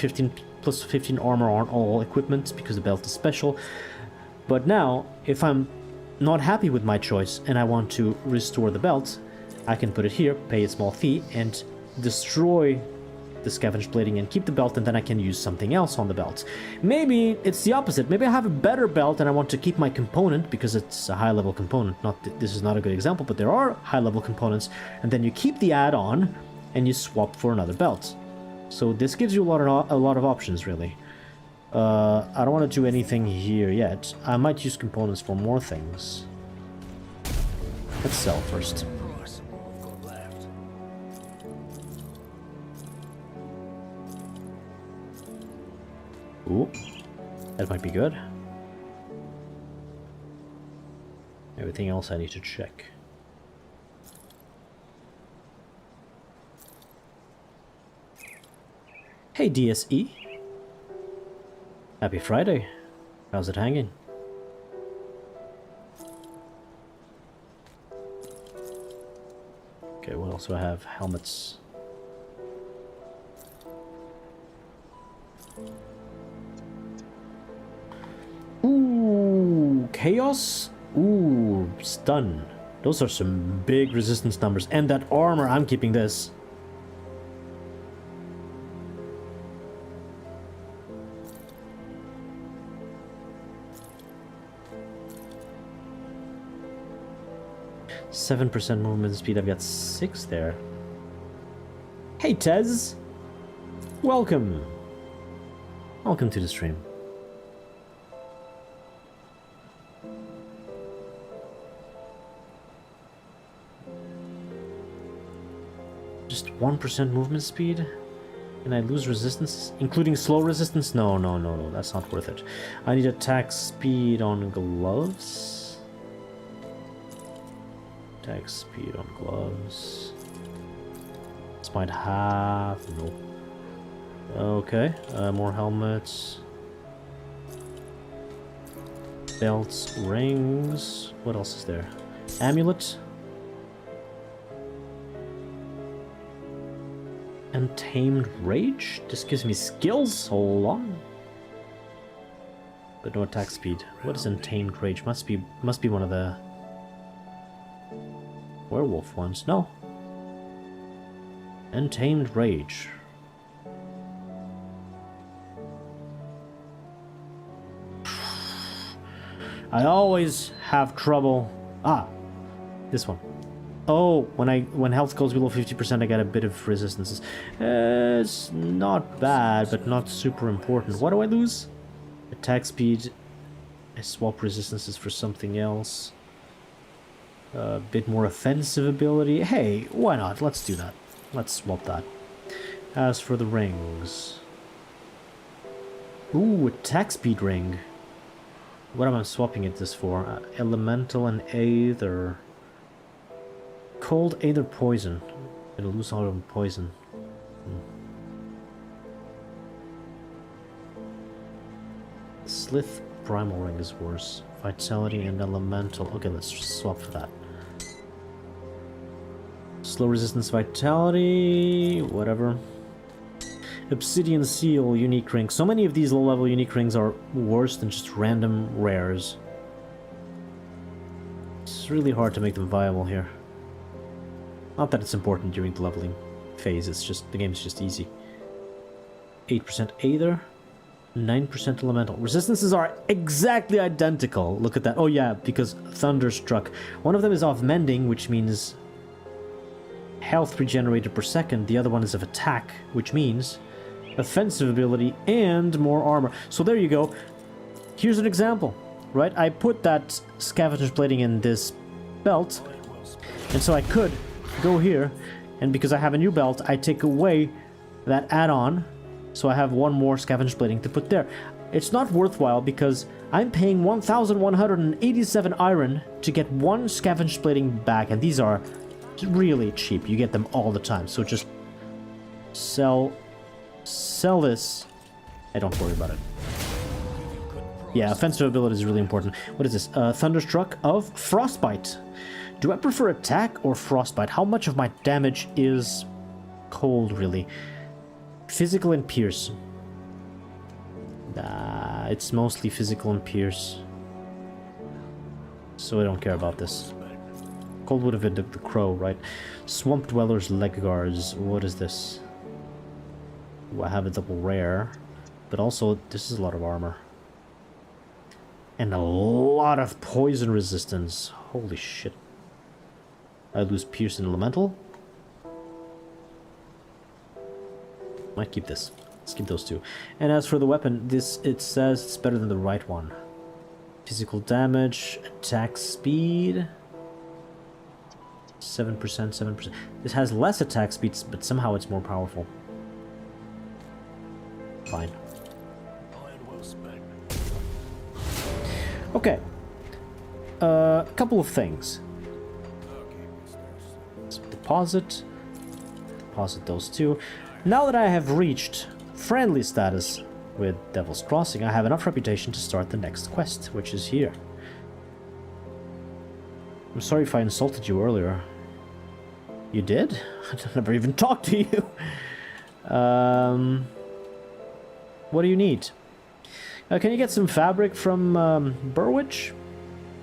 plus 15 armor on all equipment because the belt is special. But now, if I'm not happy with my choice and I want to restore the belt, I can put it here, pay a small fee, and destroy the scavenged plating and keep the belt, and then I can use something else on the belt. Maybe it's the opposite. Maybe I have a better belt and I want to keep my component because it's a high-level component. This is not a good example, but there are high-level components, and then you keep the add-on and you swap for another belt. So this gives you a lot of options, really. I don't want to do anything here yet. I might use components for more things. Let's sell first. Ooh, that might be good. Everything else I need to check. Hey DSE. Happy Friday. How's it hanging? Okay, what else do I have? Helmets. Ooh, chaos? Ooh, stun. Those are some big resistance numbers. And that armor, I'm keeping this. %7 movement speed, I've got 6 there. Hey Tez! Welcome! Welcome to the stream. Just 1% movement speed? And I lose resistance? Including slow resistance? No, that's not worth it. I need attack speed on gloves. Attack speed on gloves. This might have... no. Okay, more helmets. Belts, rings. What else is there? Amulet. Untamed Rage? This gives me skills? Hold on. But no attack speed. What is Untamed Rage? Must be one of the werewolf ones. No. Untamed Rage. I always have trouble. Ah, this one. Oh, when health goes below 50%, I get a bit of resistances. It's not bad, but not super important. What do I lose? Attack speed. I swap resistances for something else. A bit more offensive ability. Hey, why not? Let's do that. Let's swap that. As for the rings... Ooh, attack speed ring. What am I swapping it this for? Elemental and Aether. Cold, Aether, Poison. It'll lose all of poison. Slith Primal Ring is worse. Vitality and Elemental. Okay, let's swap for that. Slow Resistance, Vitality... whatever. Obsidian Seal, Unique Ring. So many of these low-level Unique Rings are worse than just random rares. It's really hard to make them viable here. Not that it's important during the leveling phase, it's just, the game's just easy. 8% Aether, 9% Elemental. Resistances are exactly identical. Look at that. Oh yeah, because Thunderstruck. One of them is off Mending, which means health regenerated per second. The other one is of Attack, which means offensive ability and more armor. So there you go. Here's an example, right? I put that Scavenger's Plating in this belt, and so I could go here, and because I have a new belt, I take away that add-on, so I have one more Scavenger's Plating to put there. It's not worthwhile because I'm paying 1,187 iron to get one Scavenger's Plating back, and these are really cheap. You get them all the time, so just sell this. Hey, don't worry about it. Yeah, offensive ability is really important. What is this? Thunderstruck of Frostbite. Do I prefer attack or frostbite? How much of my damage is cold, really? Physical and pierce. Nah, it's mostly physical and pierce. So I don't care about this. Cold would have been the crow, right? Swamp Dweller's Leg Guards. What is this? Ooh, I have a double rare. But also, this is a lot of armor. And a lot of poison resistance. Holy shit. I lose Pierce and Elemental. Might keep this. Let's keep those two. And as for the weapon, this, it says it's better than the right one. Physical damage, attack speed. 7%, 7%. This has less attack speed, but somehow it's more powerful. Fine. Okay. A couple of things. Let's deposit those two. Now that I have reached friendly status with Devil's Crossing, I have enough reputation to start the next quest, which is here. I'm sorry if I insulted you earlier. You did? I never even talked to you. What do you need? Can you get some fabric from Burwich?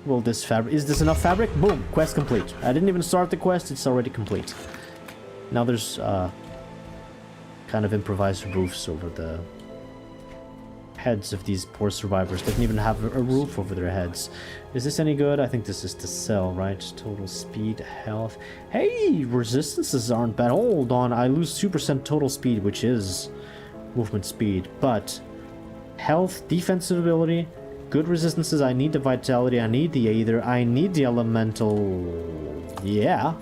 Well, this fabric... Is this enough fabric? Boom! Quest complete. I didn't even start the quest, it's already complete. Now there's kind of improvised roofs over the heads of these poor survivors. They didn't even have a roof over their heads. Is this any good? I think this is to sell, right? Total speed, health. Hey! Resistances aren't bad. Hold on, I lose 2% total speed, which is movement speed, but... Health, defensive ability, good resistances. I need the vitality, I need the Aether, I need the elemental. Yeah.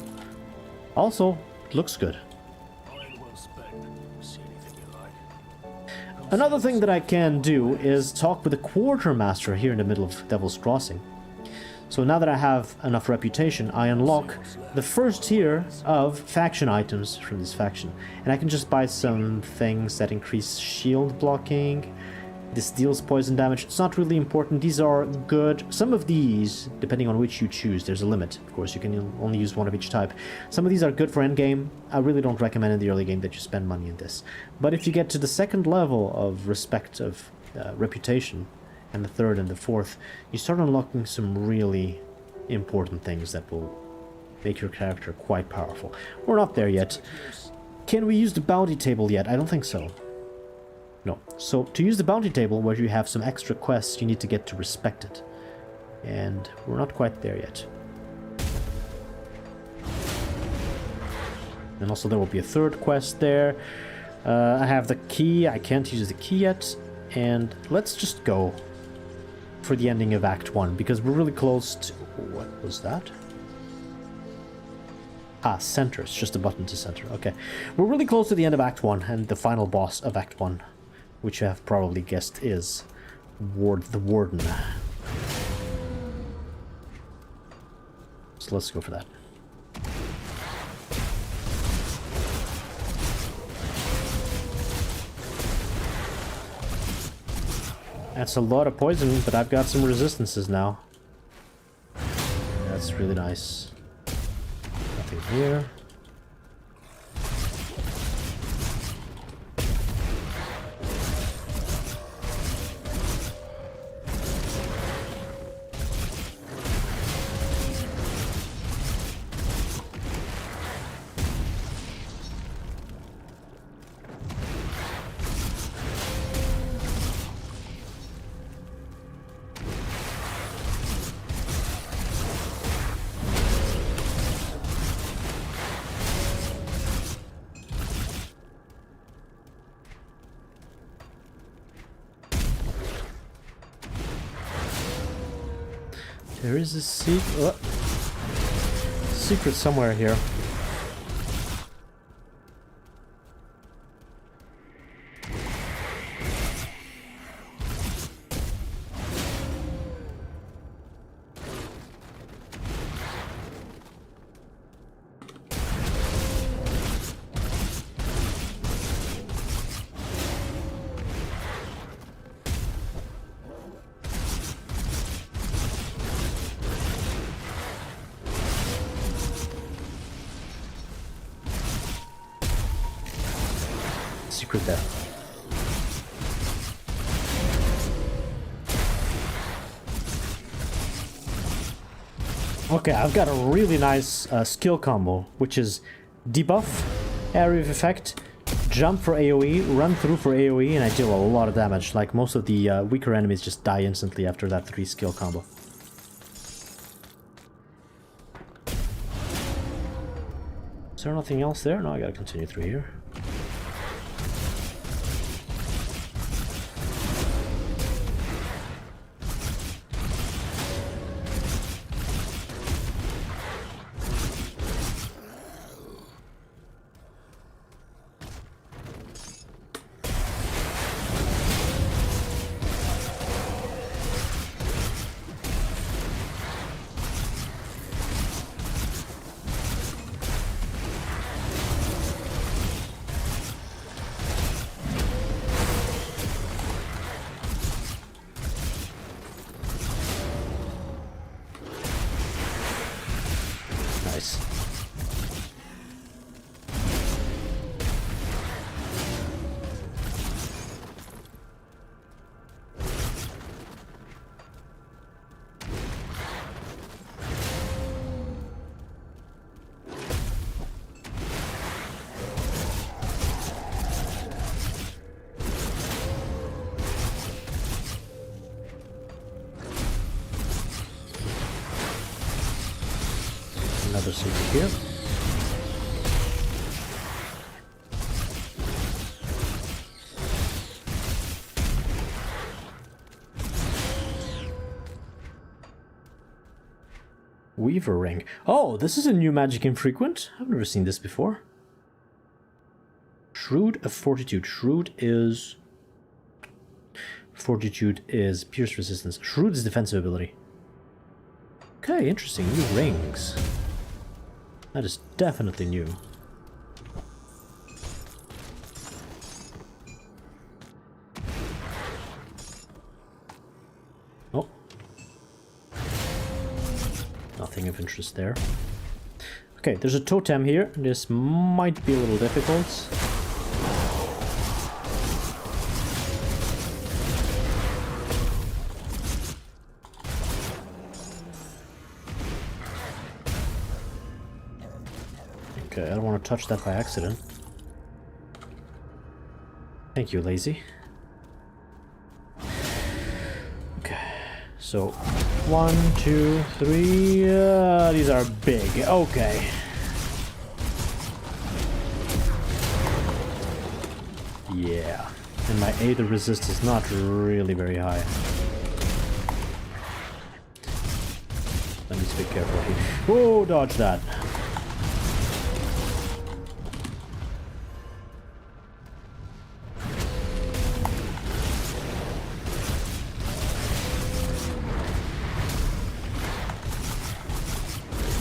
Also, looks good. Another thing that I can do is talk with the quartermaster here in the middle of Devil's Crossing. So now that I have enough reputation, I unlock the first tier of faction items from this faction. And I can just buy some things that increase shield blocking. This deals poison damage. It's not really important. These are good. Some of these, depending on which you choose, there's a limit. Of course, you can only use one of each type. Some of these are good for endgame. I really don't recommend in the early game that you spend money in this. But if you get to the second level of respect of reputation, and the third and the fourth, you start unlocking some really important things that will make your character quite powerful. We're not there yet. Can we use the bounty table yet? I don't think so. No. So, to use the bounty table, where you have some extra quests, you need to get to respect it. And we're not quite there yet. And also there will be a third quest there. I have the key. I can't use the key yet. And let's just go for the ending of Act 1, because we're really close to... What was that? Ah, center. It's just a button to center. Okay. We're really close to the end of Act 1 and the final boss of Act 1, which you have probably guessed is the Warden. So let's go for that. That's a lot of poison, but I've got some resistances now. That's really nice. Nothing here. There is a secret somewhere here. Secret there. Okay, I've got a really nice skill combo, which is debuff, area of effect, jump for AoE, run through for AoE, and I deal a lot of damage. Like most of the weaker enemies just die instantly after that 3 skill combo. Is there nothing else there? No, I gotta continue through here. Another secret here. Weaver ring. Oh, this is a new magic infrequent. I've never seen this before. Shrewd of Fortitude. Fortitude is pierce resistance. Shrewd is defensive ability. Okay, interesting. New rings. That is definitely new. Oh. Nothing of interest there. Okay, there's a totem here. This might be a little difficult. Okay, I don't want to touch that by accident. Thank you, lazy. Okay, so 1, 2, 3. These are big. Okay. Yeah. And my AIDA resist is not really very high. I need to be careful here. Oh, dodge that.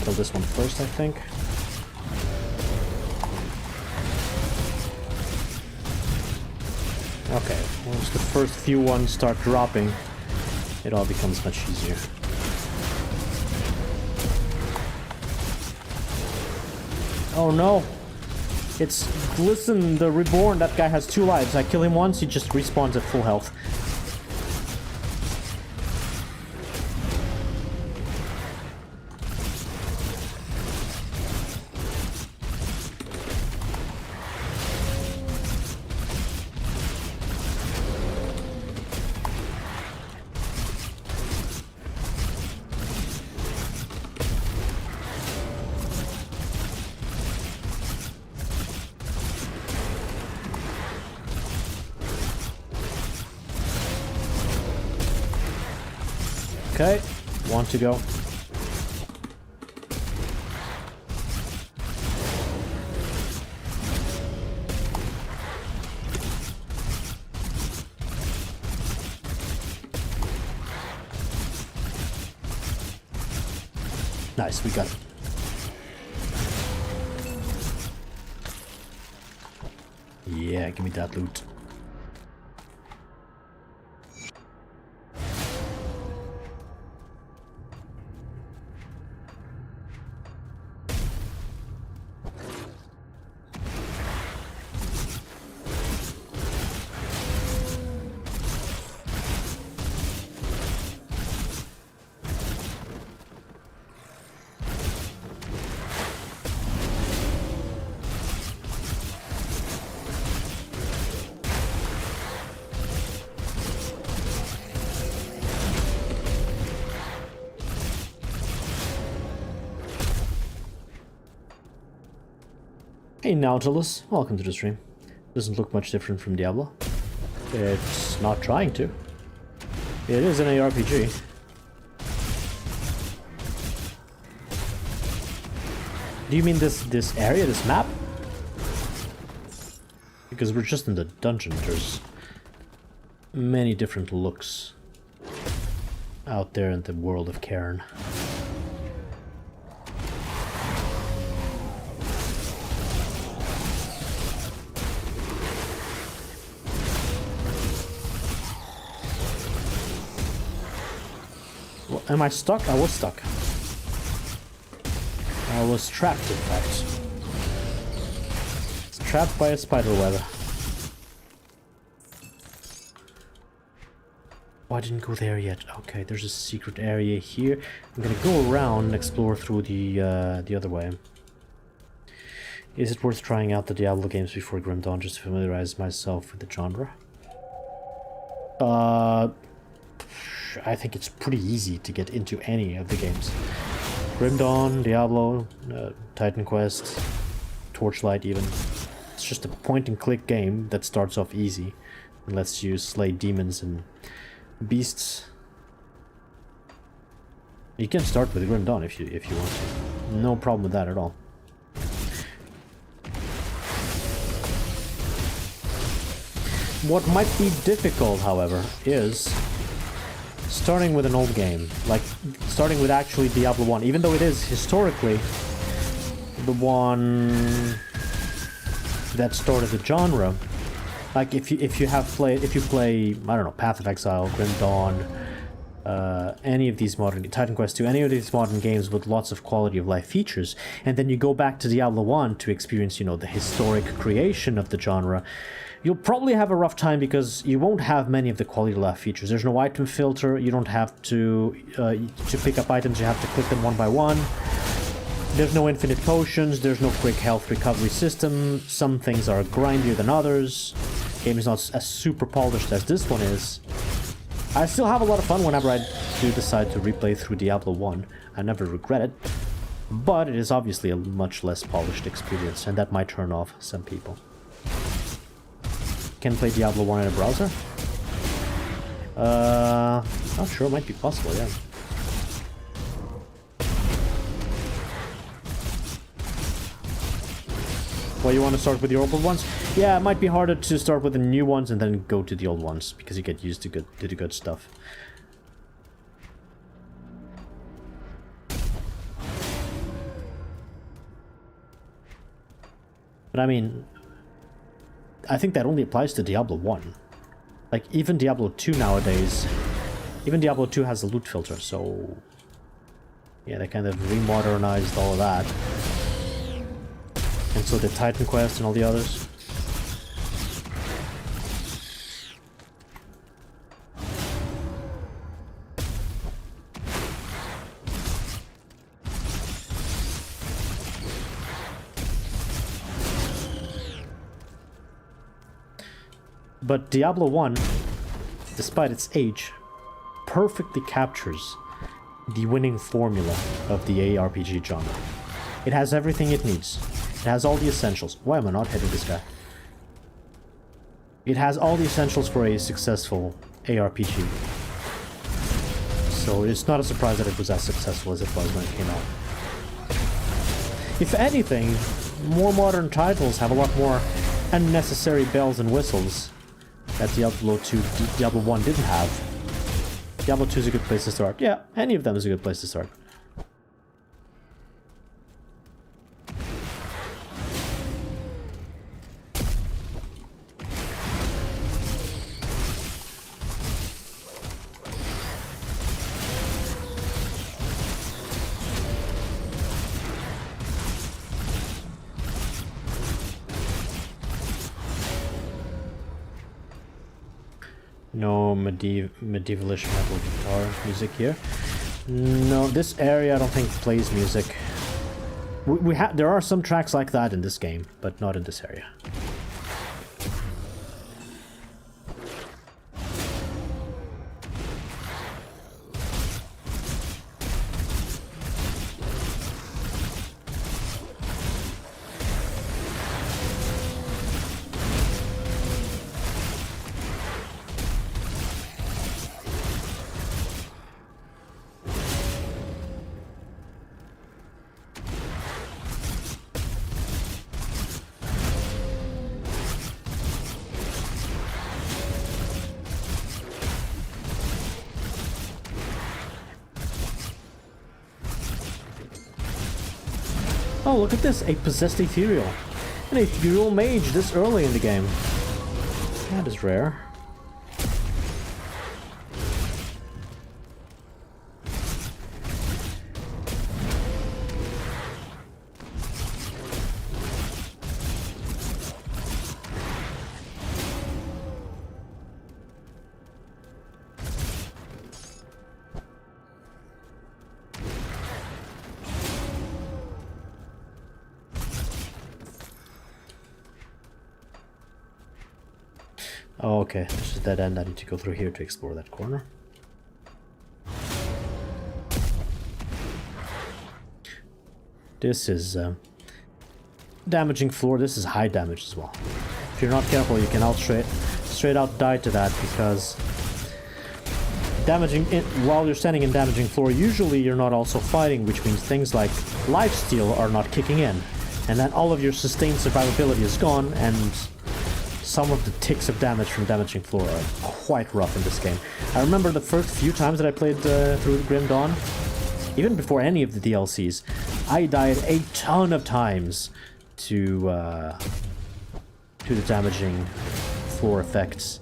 Kill this one first, I think. Okay, once the first few ones start dropping, it all becomes much easier. Oh no! It's Glisten, the Reborn. That guy has 2 lives. I kill him once, he just respawns at full health. Okay, 1 to go. Nice, we got it. Yeah, give me that loot. Hey Nautilus, welcome to the stream. Doesn't look much different from Diablo. It's not trying to. It is an ARPG. Do you mean this area, this map? Because we're just in the dungeon, there's many different looks out there in the world of Cairn. Am I stuck? I was stuck. I was trapped, in fact. It's trapped by a spider web. Oh, I didn't go there yet. Okay, there's a secret area here. I'm gonna go around and explore through the other way. Is it worth trying out the Diablo games before Grim Dawn just to familiarize myself with the genre? I think it's pretty easy to get into any of the games. Grim Dawn, Diablo, Titan Quest, Torchlight even. It's just a point-and-click game that starts off easy and lets you slay demons and beasts. You can start with Grim Dawn if you want to. No problem with that at all. What might be difficult, however, is starting with an old game, like starting with actually Diablo 1, even though it is historically the one that started the genre. Like if you play, I don't know, Path of Exile, Grim Dawn, any of these modern, Titan Quest 2, any of these modern games with lots of quality of life features, and then you go back to Diablo 1 to experience, you know, the historic creation of the genre, you'll probably have a rough time because you won't have many of the quality of life features. There's no item filter, you don't have to pick up items, you have to click them one by one. There's no infinite potions, there's no quick health recovery system, some things are grindier than others. The game is not as super polished as this one is. I still have a lot of fun whenever I do decide to replay through Diablo 1. I never regret it, but it is obviously a much less polished experience, and that might turn off some people. can play Diablo 1 in a browser? Not sure, might be possible, yeah. Well, you want to start with the old ones? Yeah, it might be harder to start with the new ones and then go to the old ones, because you get used to the good stuff. But I mean, I think that only applies to Diablo 1. Like, even Diablo 2 nowadays, even Diablo 2 has a loot filter, so... yeah, they kind of remodernized all of that. And so did Titan Quest and all the others. But Diablo 1, despite its age, perfectly captures the winning formula of the ARPG genre. It has everything it needs. It has all the essentials. Why am I not hitting this guy? It has all the essentials for a successful ARPG. So it's not a surprise that it was as successful as it was when it came out. If anything, more modern titles have a lot more unnecessary bells and whistles that Diablo 1 didn't have. Diablo 2 is a good place to start. Yeah, any of them is a good place to start. No medievalish metal guitar music here. No, this area I don't think plays music. There are some tracks like that in this game, but not in this area. Oh, look at this! A possessed ethereal. An ethereal mage this early in the game. That is rare. Oh, okay, this is dead end. I need to go through here to explore that corner. This is damaging floor. This is high damage as well. If you're not careful, you can straight out die to that, because damaging it while you're standing in damaging floor, usually you're not also fighting, which means things like lifesteal are not kicking in, and then all of your sustained survivability is gone, and some of the ticks of damage from damaging floor are quite rough in this game. I remember the first few times that I played through Grim Dawn, even before any of the DLCs, I died a ton of times to the damaging floor effects.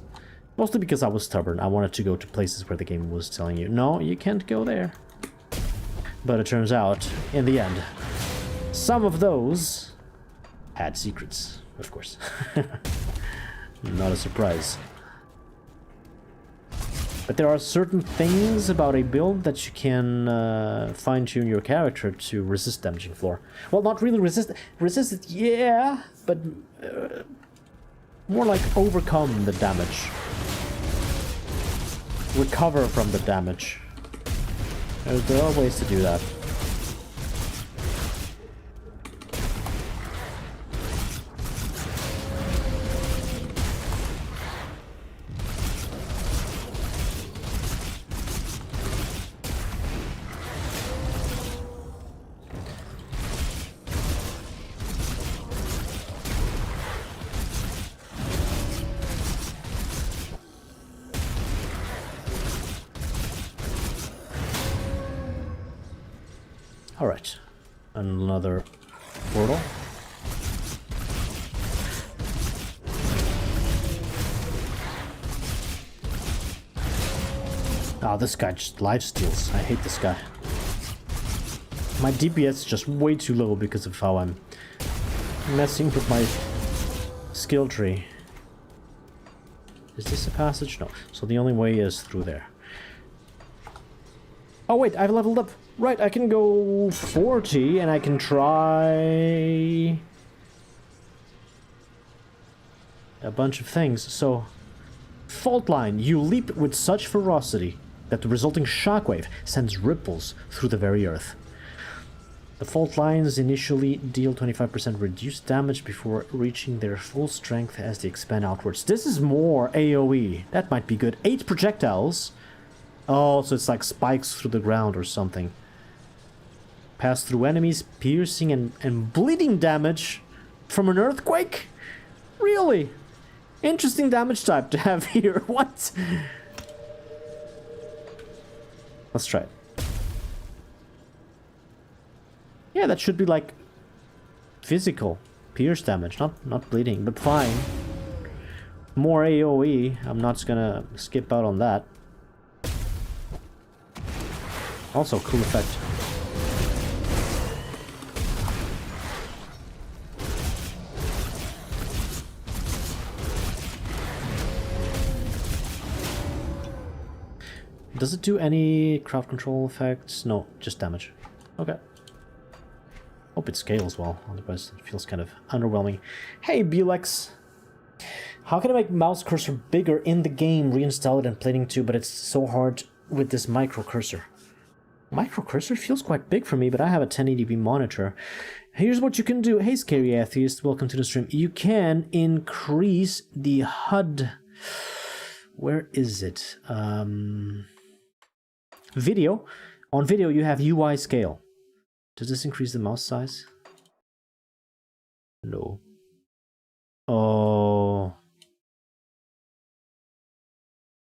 Mostly because I was stubborn. I wanted to go to places where the game was telling you, no, you can't go there. But it turns out, in the end, some of those had secrets, of course. Not a surprise. But there are certain things about a build that you can fine-tune your character to resist damaging floor. Well, not really resist it, yeah, but more like overcome the damage. Recover from the damage. There are ways to do that. Alright. Another portal. Oh, this guy just lifesteals. I hate this guy. My DPS is just way too low because of how I'm messing with my skill tree. Is this a passage? No. So the only way is through there. Oh wait, I've leveled up. Right, I can go 40 and I can try a bunch of things. So, fault line. You leap with such ferocity that the resulting shockwave sends ripples through the very earth. The fault lines initially deal 25% reduced damage before reaching their full strength as they expand outwards. This is more AoE. That might be good. 8 projectiles. Oh, so it's like spikes through the ground or something. Pass through enemies, piercing and bleeding damage from an earthquake? Really? Interesting damage type to have here. What? Let's try it. Yeah, that should be like physical pierce damage, not bleeding, but fine. More AoE. I'm not just gonna skip out on that. Also, cool effect. Does it do any crowd control effects? No, just damage. Okay. Hope it scales well, otherwise it feels kind of underwhelming. Hey, Bulex! How can I make mouse cursor bigger in the game? Reinstall it and plating too, but it's so hard with this micro cursor. Micro cursor feels quite big for me, but I have a 1080p monitor. Here's what you can do. Hey, Scary Atheist, welcome to the stream. You can increase the HUD. Where is it? Video. On video, you have UI scale. Does this increase the mouse size? No. Oh.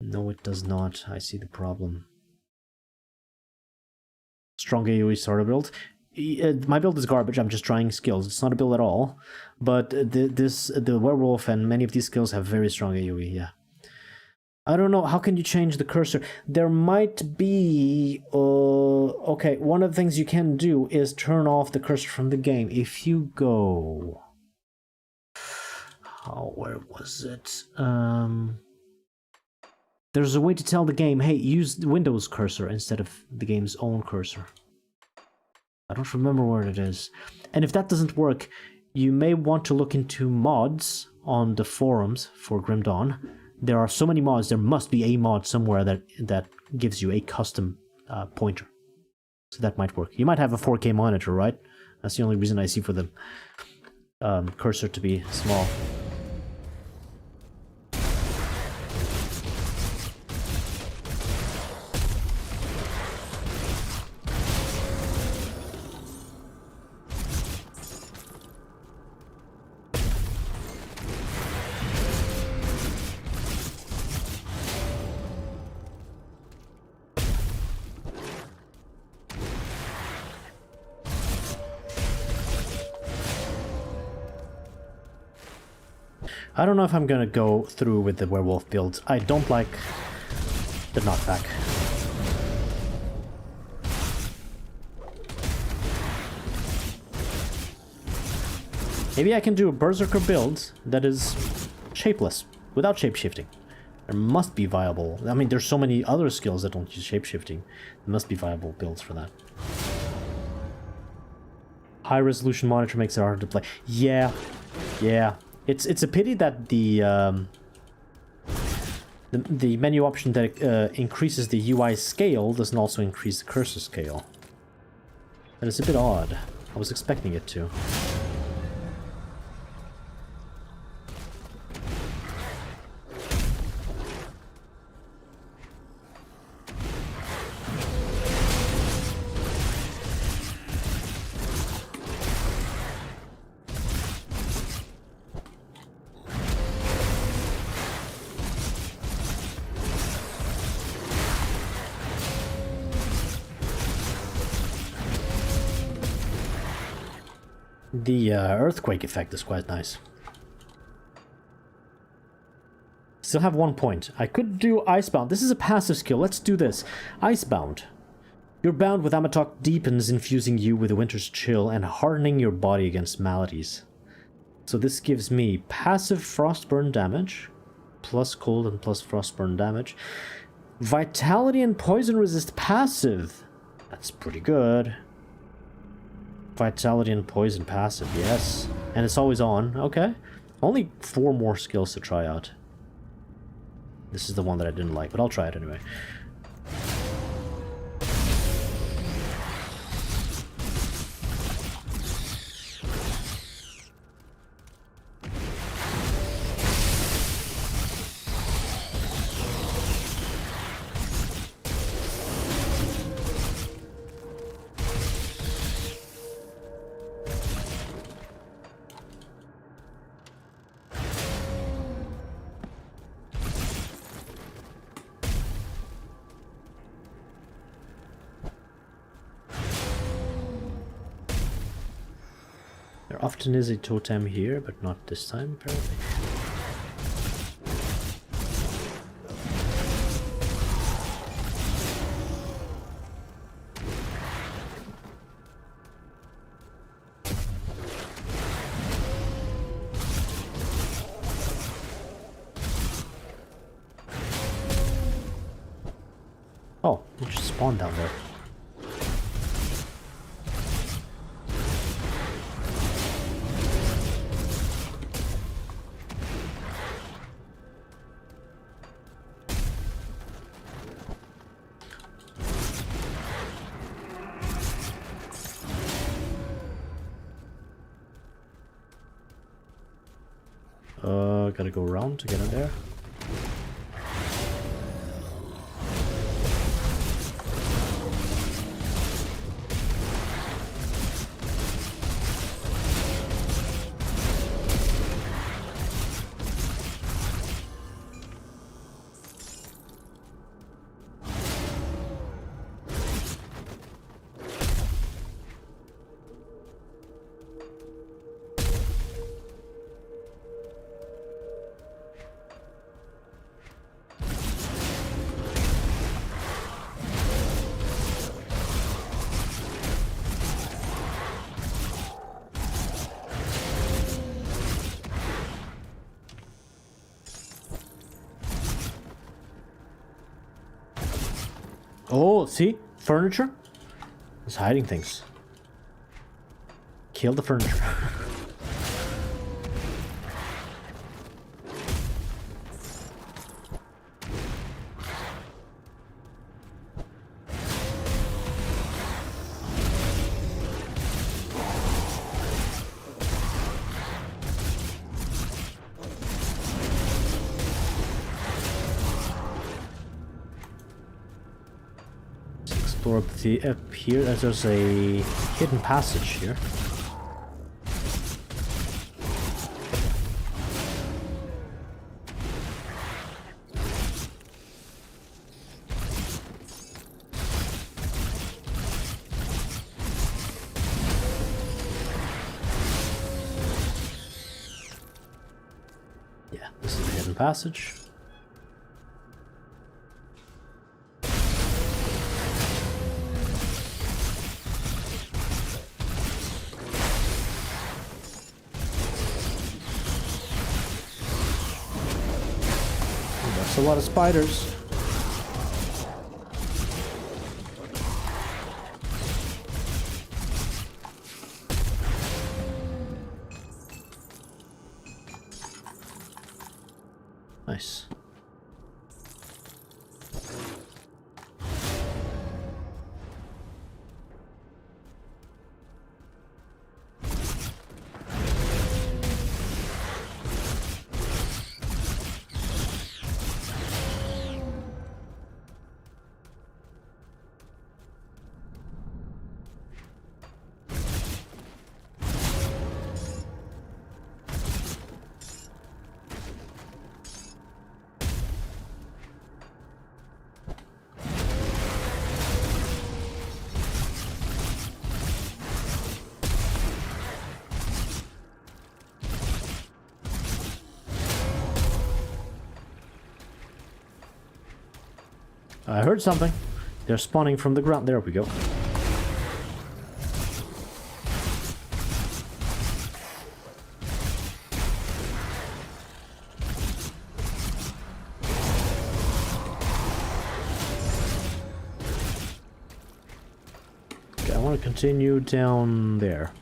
No, it does not. I see the problem. Strong AoE starter build. My build is garbage. I'm just trying skills. It's not a build at all. But the werewolf and many of these skills have very strong AoE, yeah. I don't know, how can you change the cursor? There might be... okay, one of the things you can do is turn off the cursor from the game. If you go... Oh, where was it? There's a way to tell the game, hey, use the Windows cursor instead of the game's own cursor. I don't remember where it is. And if that doesn't work, you may want to look into mods on the forums for Grim Dawn. There are so many mods, there must be a mod somewhere that gives you a custom pointer. So that might work. You might have a 4K monitor, right? That's the only reason I see for the cursor to be small. I don't know if I'm gonna go through with the werewolf build. I don't like the knockback. Maybe I can do a berserker build that is shapeless, without shapeshifting. There must be viable... I mean, there's so many other skills that don't use shapeshifting. There must be viable builds for that. High resolution monitor makes it harder to play. Yeah. It's a pity that the menu option that increases the UI scale doesn't also increase the cursor scale. That is a bit odd. I was expecting it to. The earthquake effect is quite nice. Still have 1 point. I could do Icebound. This is a passive skill. Let's do this. Icebound. Your bound with Amatok deepens, infusing you with the winter's chill and hardening your body against maladies. So this gives me passive frostburn damage, plus cold and plus frostburn damage. Vitality and poison resist passive. That's pretty good. Vitality and poison passive, yes. And it's always on. Okay. Only 4 more skills to try out. This is the one that I didn't like, but I'll try it anyway. There often is a totem here, but not this time, apparently. Oh, it just spawned down there. Gotta go around to get in there. Oh, see? Furniture? It's hiding things. Kill the furniture. Up here, there's a hidden passage here. Yeah, this is the hidden passage. A lot of spiders. Nice. I heard something. They're spawning from the ground. There we go. Okay, I want to continue down there.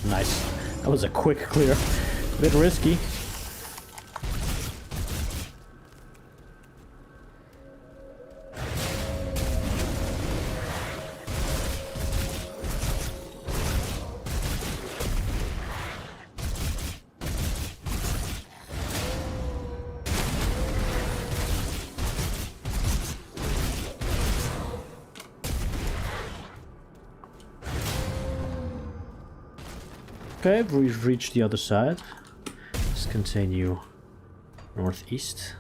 Nice. That was a quick clear. A bit risky. Okay, we've reached the other side. Let's continue northeast.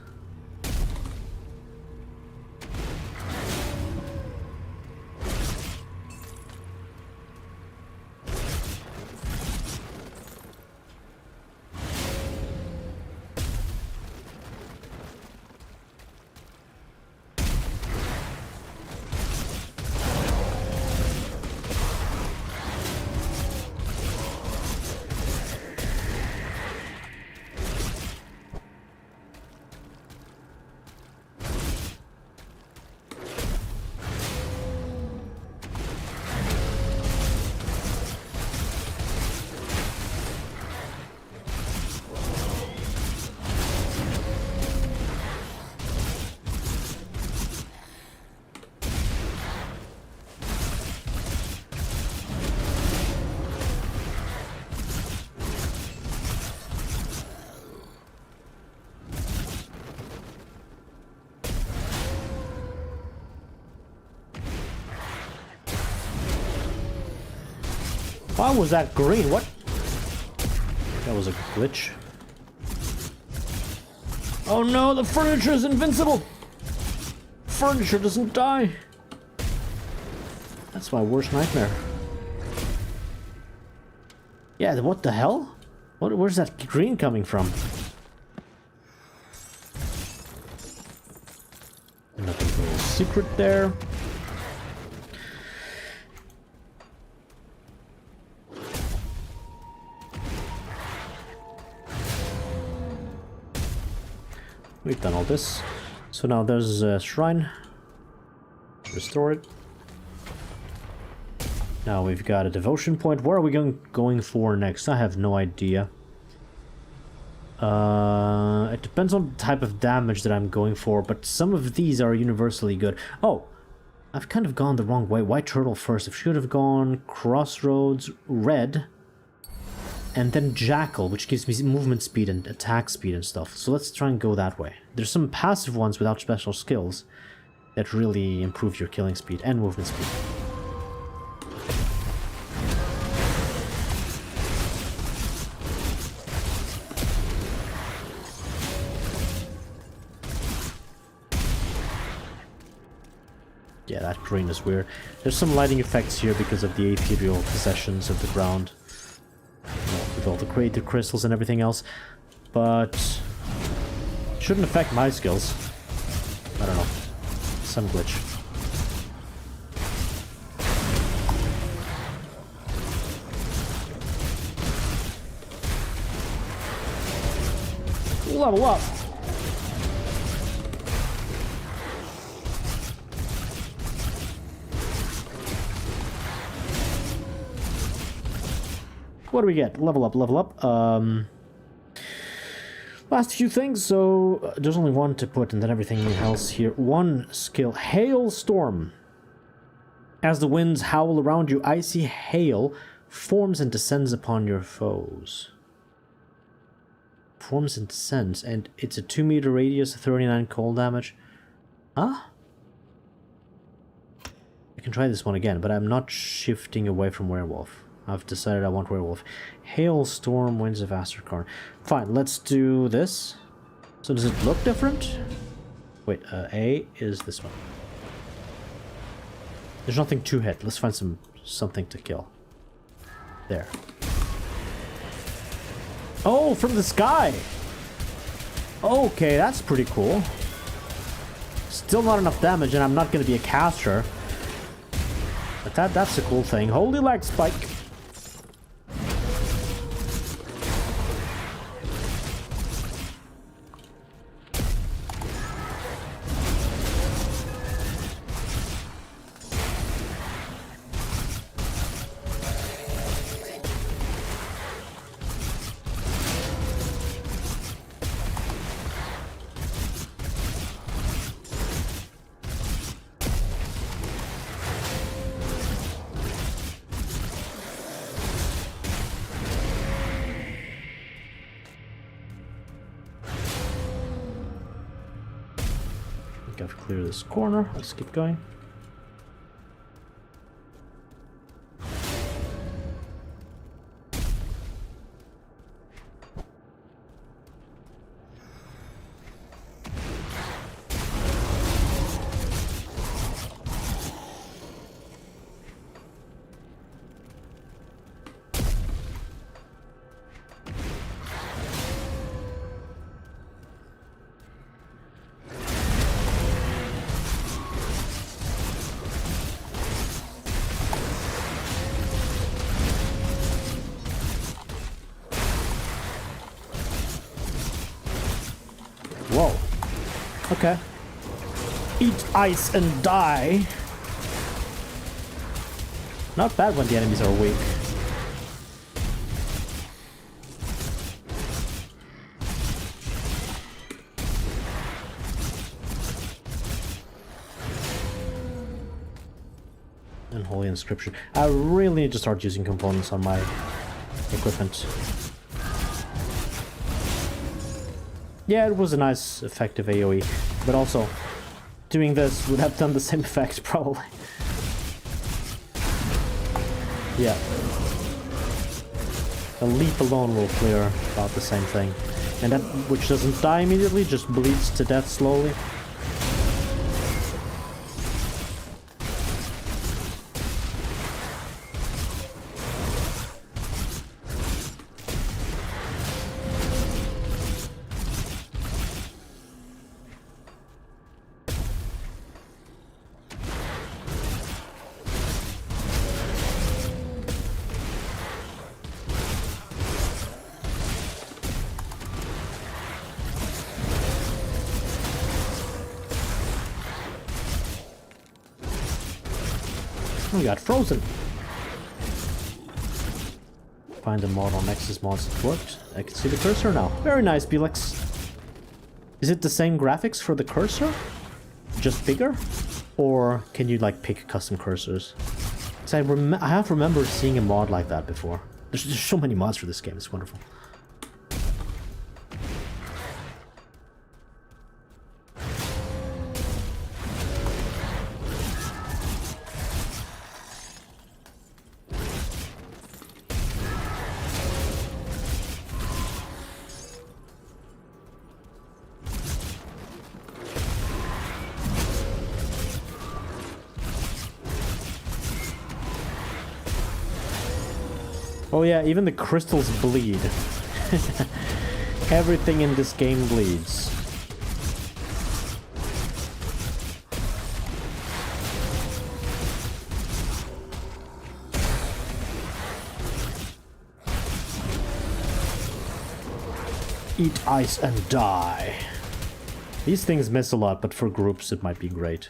Why was that green? What? That was a glitch. Oh no, the furniture is invincible! Furniture doesn't die! That's my worst nightmare. Yeah, what the hell? Where's that green coming from? Nothing little secret there. We've done all this. So now there's a shrine. Restore it. Now we've got a devotion point. Where are we going for next? I have no idea. It depends on the type of damage that I'm going for, but some of these are universally good. Oh, I've kind of gone the wrong way. White turtle first. I should have gone crossroads, red, and then jackal, which gives me movement speed and attack speed and stuff. So let's try and go that way. There's some passive ones without special skills that really improve your killing speed and movement speed. Yeah, that green is weird. There's some lighting effects here because of the aetherial possessions of the ground. With all the creative crystals and everything else. But shouldn't affect my skills. I don't know. Some glitch. Level up! What do we get? Level up, level up. Last few things, so there's only one to put and then everything else here. One skill, Hailstorm. As the winds howl around you, icy hail forms and descends upon your foes. Forms and descends, and it's a 2-meter radius, 39 cold damage. Huh? I can try this one again, but I'm not shifting away from werewolf. I've decided I want werewolf. Hailstorm, winds of Asterkarn. Fine, let's do this. So does it look different? Wait, A is this one. There's nothing to hit. Let's find some something to kill. There. Oh, from the sky! Okay, that's pretty cool. Still not enough damage, and I'm not going to be a caster. But that's a cool thing. Holy lag spike! I've cleared this corner. Let's keep going. Whoa. Okay. Eat ice and die. Not bad when the enemies are weak. Unholy inscription. I really need to start using components on my equipment. Yeah, it was a nice, effective AoE, but also doing this would have done the same effect, probably. Yeah. A leap alone will clear about the same thing. And that which doesn't die immediately, just bleeds to death slowly. We got frozen. Find a mod on Nexus mods that worked. I can see the cursor now. Very nice, Belix. Is it the same graphics for the cursor? Just bigger? Or can you like pick custom cursors? Because I have remembered seeing a mod like that before. There's so many mods for this game, it's wonderful. Oh yeah, even the crystals bleed. Everything in this game bleeds. Eat ice and die. These things miss a lot, but for groups it might be great.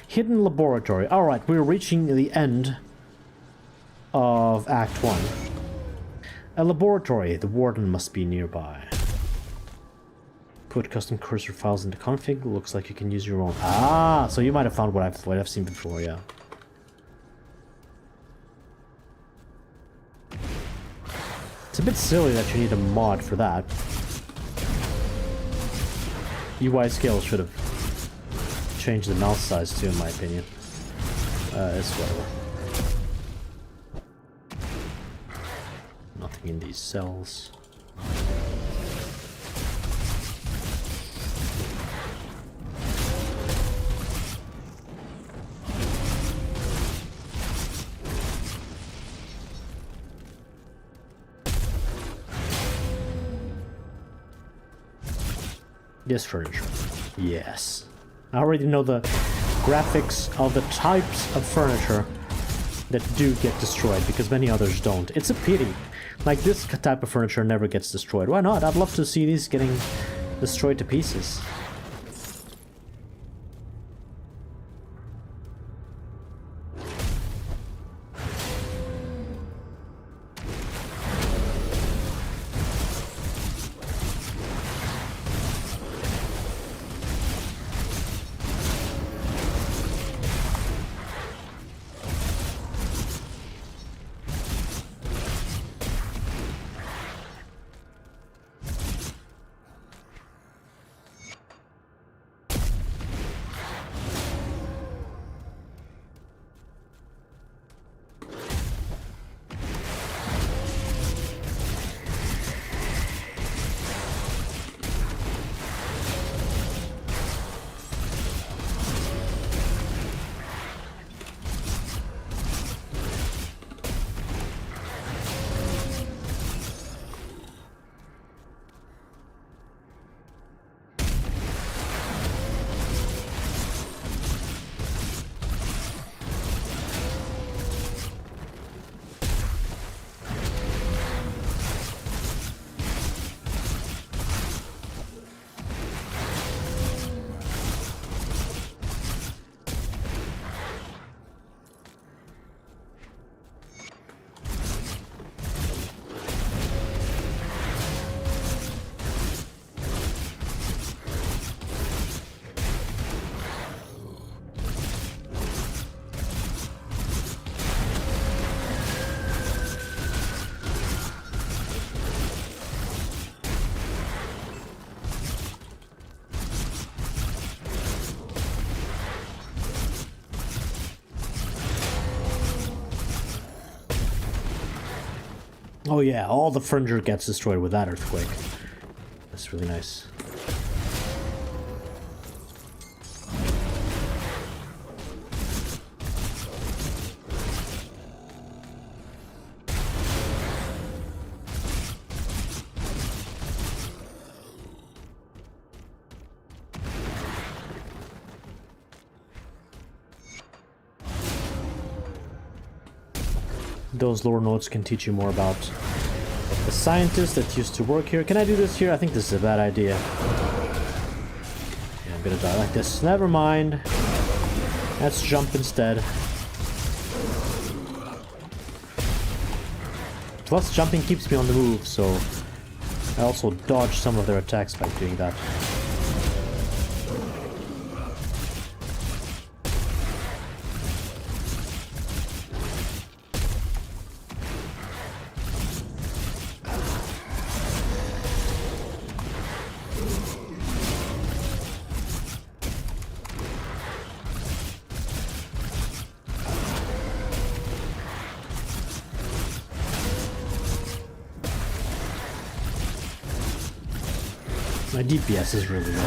Hidden laboratory. Alright, we're reaching the end of Act 1. A laboratory. The warden must be nearby. Put custom cursor files into config. Looks like you can use your own. Ah, so you might have found what I've seen before, yeah. It's a bit silly that you need a mod for that. UI scale should have changed the mouse size too, in my opinion. It's whatever. Nothing in these cells. This furniture. Yes. I already know the graphics of the types of furniture that do get destroyed, because many others don't. It's a pity. Like, this type of furniture never gets destroyed. Why not? I'd love to see these getting destroyed to pieces. Oh yeah, all the furniture gets destroyed with that earthquake. That's really nice. Those lore notes can teach you more about the scientists that used to work here. Can I do this here? I think this is a bad idea. Yeah, I'm gonna die like this. Never mind. Let's jump instead. Plus, jumping keeps me on the move, so I also dodge some of their attacks by doing that. My DPS is really low.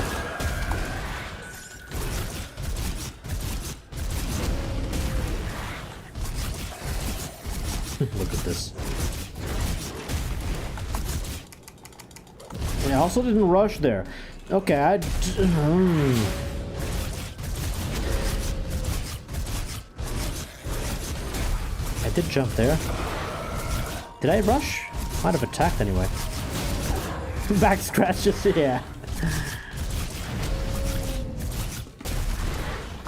Look at this. I also didn't rush there. Okay, I did jump there. Did I rush? Might have attacked anyway. Back scratches, yeah.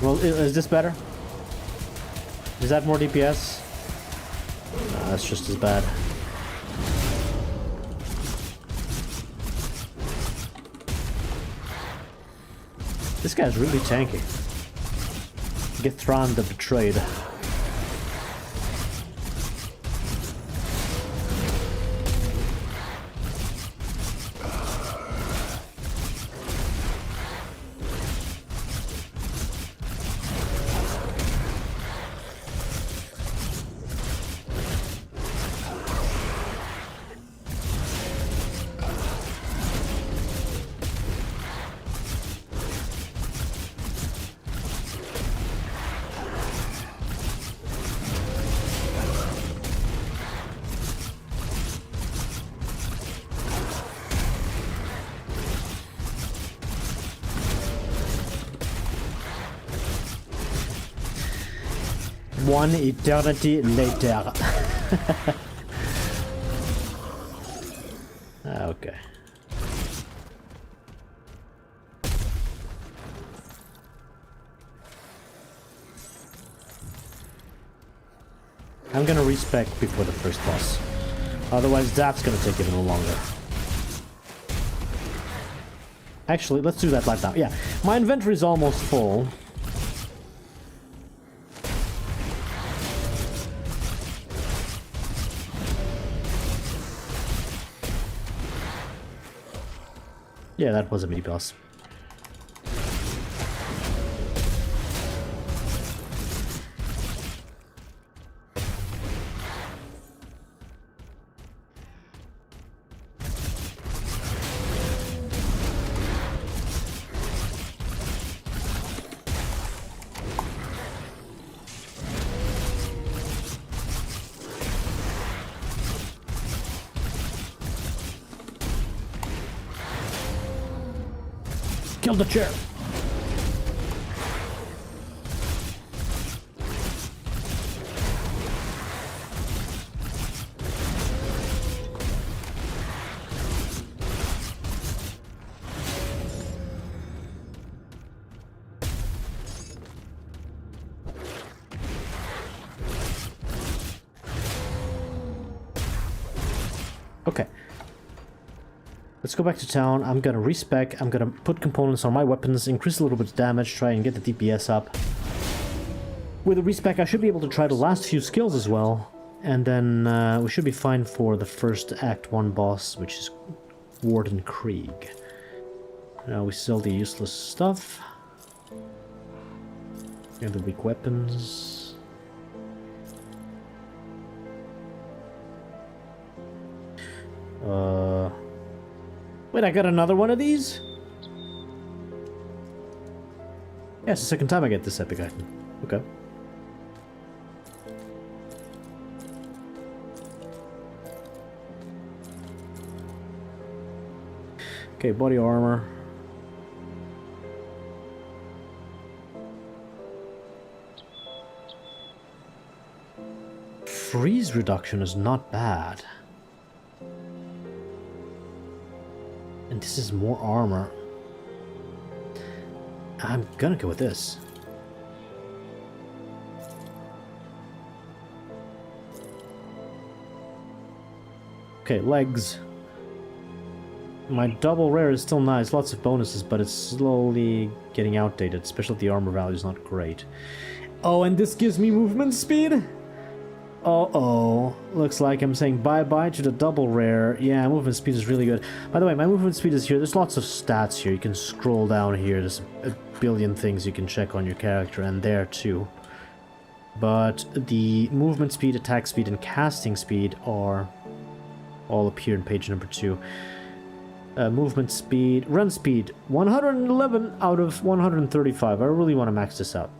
Well, is this better? Is that more DPS? No, that's just as bad. This guy's really tanky. Githran the Betrayed. One eternity later. Okay. I'm gonna respec before the first boss. Otherwise, that's gonna take even longer. Actually, let's do that right now. Yeah, my inventory is almost full. Yeah, that was a mini boss. Kill the chair. Okay. Let's go back to town. I'm gonna respec. I'm gonna put components on my weapons, increase a little bit of damage, try and get the DPS up. With a respec, I should be able to try the last few skills as well. And then we should be fine for the first Act 1 boss, which is Warden Krieg. Now we sell the useless stuff. And the weak weapons. Wait, I got another one of these? Yeah, it's the second time I get this epic item. Okay. Okay, body armor. Freeze reduction is not bad. And this is more armor. I'm gonna go with this. Okay, legs. My double rare is still nice, lots of bonuses, but it's slowly getting outdated, especially the armor value is not great. Oh, and this gives me movement speed? Uh-oh. Looks like I'm saying bye-bye to the double rare. Yeah, movement speed is really good. By the way, my movement speed is here. There's lots of stats here. You can scroll down here. There's a billion things you can check on your character, and there too. But the movement speed, attack speed, and casting speed are all up here in page number 2. Movement speed, run speed, 111 out of 135. I really want to max this out.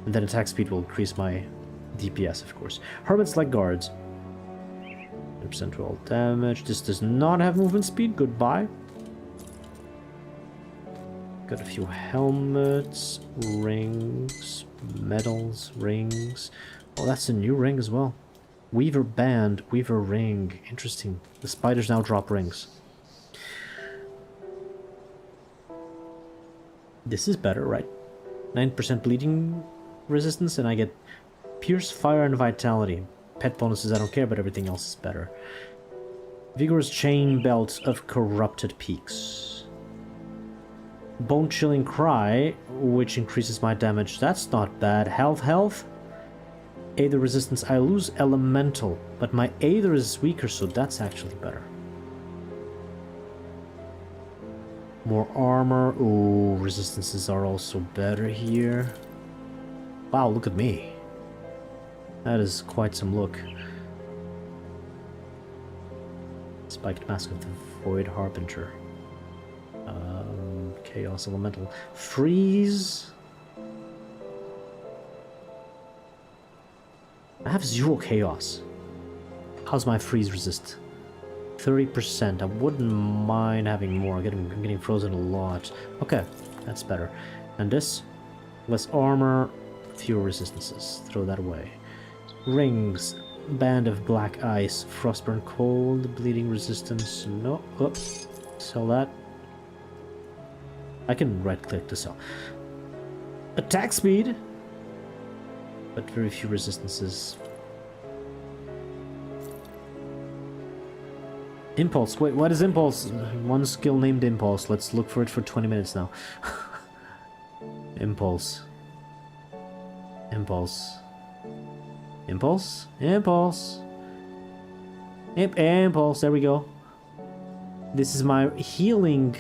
And then attack speed will increase my DPS, of course. Hermit's Leg Guards. 10% to all damage. This does not have movement speed. Goodbye. Got a few helmets, rings, medals, rings. Oh, that's a new ring as well. Weaver Band, Weaver Ring. Interesting. The spiders now drop rings. This is better, right? 9% bleeding resistance, and I get Pierce, Fire, and Vitality. Pet bonuses, I don't care, but everything else is better. Vigorous Chain Belt of Corrupted Peaks. Bone-Chilling Cry, which increases my damage. That's not bad. Health. Aether Resistance. I lose Elemental, but my Aether is weaker, so that's actually better. More armor. Ooh, resistances are also better here. Wow, look at me. That is quite some look. Spiked Mask of the Void Harbinger. Chaos Elemental. Freeze. I have 0 chaos. How's my freeze resist? 30%. I wouldn't mind having more. I'm getting frozen a lot. Okay, that's better. And this? Less armor. fewer resistances. Throw that away. Rings. Band of black ice. Frostburn cold. Bleeding resistance. No. Oh. Sell that. I can right click to sell. Attack speed. But very few resistances. Impulse. Wait, what is Impulse? One skill named Impulse. Let's look for it for 20 minutes now. Impulse. Impulse. Impulse? Impulse. Impulse. There we go. This is my healing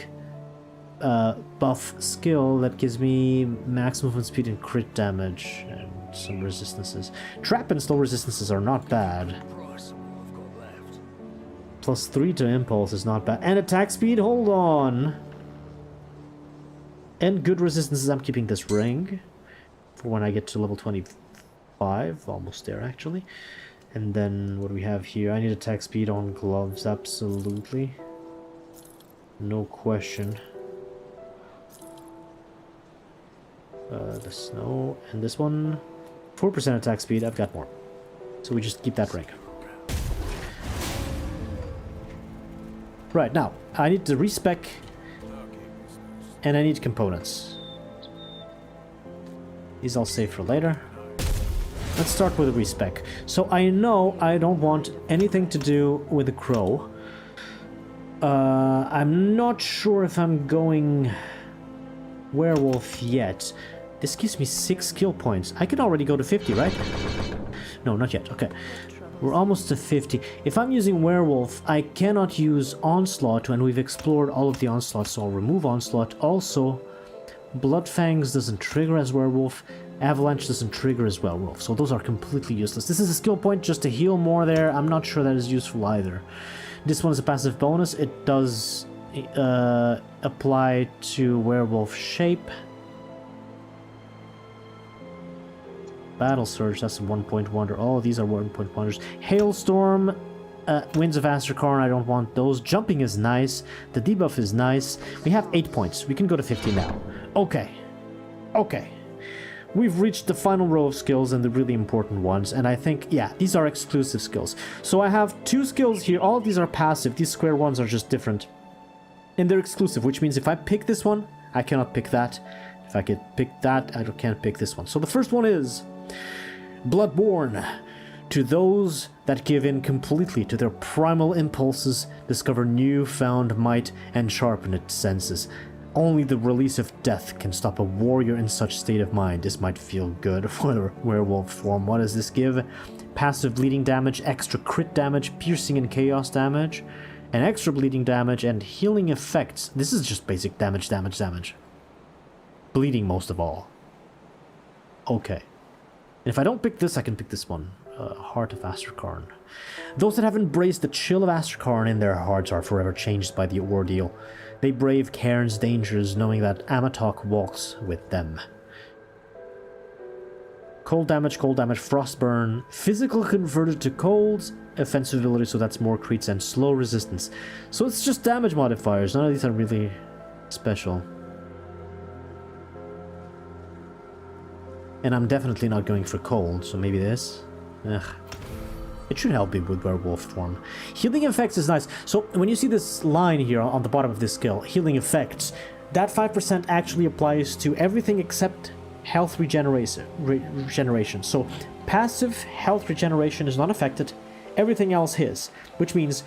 buff skill that gives me max movement speed and crit damage and some resistances. Trap and slow resistances are not bad. +3 to impulse is not bad. And attack speed, hold on. And good resistances, I'm keeping this ring for when I get to level 25. Almost there, actually. And then what do we have here? I need attack speed on gloves, absolutely. No question. The snow and this one. 4% attack speed, I've got more. So we just keep that ring. Right, now, I need the respec and I need components. These I'll save for later. Let's start with the respec. So I know I don't want anything to do with the crow. I'm not sure if I'm going werewolf yet. This gives me 6 skill points. I can already go to 50, right? No, not yet. Okay. We're almost to 50. If I'm using werewolf, I cannot use onslaught, and we've explored all of the onslaught, so I'll remove onslaught. Also, Bloodfangs doesn't trigger as werewolf. Avalanche doesn't trigger as werewolf, so those are completely useless. This is a skill point just to heal more there. I'm not sure that is useful either. This one is a passive bonus. It does apply to werewolf shape. Battle Surge, that's a 1-point wonder. All of these are 1-point wonders. Hailstorm, Winds of Astrakarn, I don't want those. Jumping is nice. The debuff is nice. We have 8 points. We can go to 50 now. Okay. Okay. We've reached the final row of skills and the really important ones. And I think, yeah, these are exclusive skills. So I have 2 skills here. All of these are passive. These square ones are just different. And they're exclusive, which means if I pick this one, I cannot pick that. If I could pick that, I can't pick this one. So the first one is Bloodborne. To those that give in completely to their primal impulses, discover newfound might and sharpen its senses. Only the release of death can stop a warrior in such state of mind. This might feel good for the werewolf form. What does this give? Passive bleeding damage, extra crit damage, piercing and chaos damage, and extra bleeding damage and healing effects. This is just basic damage. Bleeding most of all. Okay. And if I don't pick this, I can pick this one. Heart of Astrakarn. Those that have embraced the chill of Astrakarn in their hearts are forever changed by the ordeal. They brave Cairn's dangers, knowing that Amatok walks with them. Cold damage, frostburn. Physical converted to cold. Offensive ability, so that's more crits and slow resistance. So it's just damage modifiers. None of these are really special. And I'm definitely not going for cold, so maybe this. Ugh. It should help me with werewolf form. Healing effects is nice. So when you see this line here on the bottom of this skill, healing effects, that 5% actually applies to everything except health regeneration. So passive health regeneration is not affected. Everything else is, which means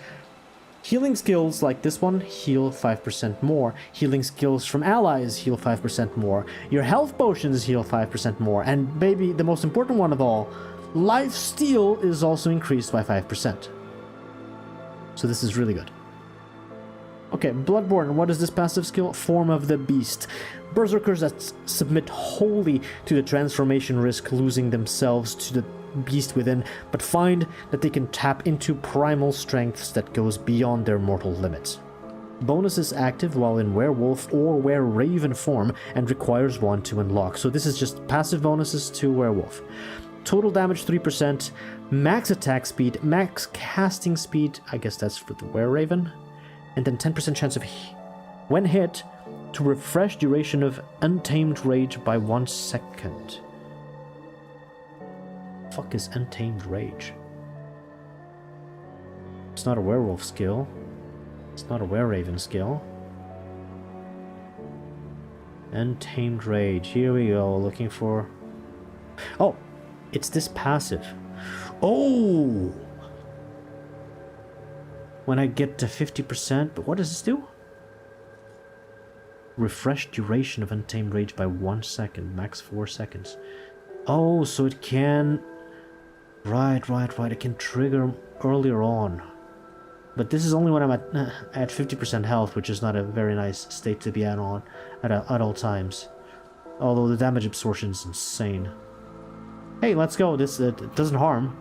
healing skills like this one heal 5% more. Healing skills from allies heal 5% more. Your health potions heal 5% more. And maybe the most important one of all, life steal is also increased by 5%. So this is really good. Okay, Bloodborne, what is this passive skill? Form of the Beast. Berserkers that submit wholly to the transformation risk losing themselves to the beast within, but find that they can tap into primal strengths that goes beyond their mortal limits. Bonus is active while in werewolf or were-raven form and requires one to unlock. So this is just passive bonuses to werewolf. Total damage 3%, max attack speed, max casting speed, I guess that's for the were-raven, and then 10% chance of, when hit, to refresh duration of Untamed Rage by 1 second. Fuck is Untamed Rage? It's not a werewolf skill. It's not a were-raven skill. Untamed Rage. Here we go. Looking for... Oh! It's this passive. Oh! When I get to 50%... But what does this do? Refresh duration of Untamed Rage by 1 second. Max 4 seconds. Oh, so it can... Right. It can trigger earlier on. But this is only when I'm at 50% health, which is not a very nice state to be at all times. Although the damage absorption is insane. Hey, let's go. This doesn't harm.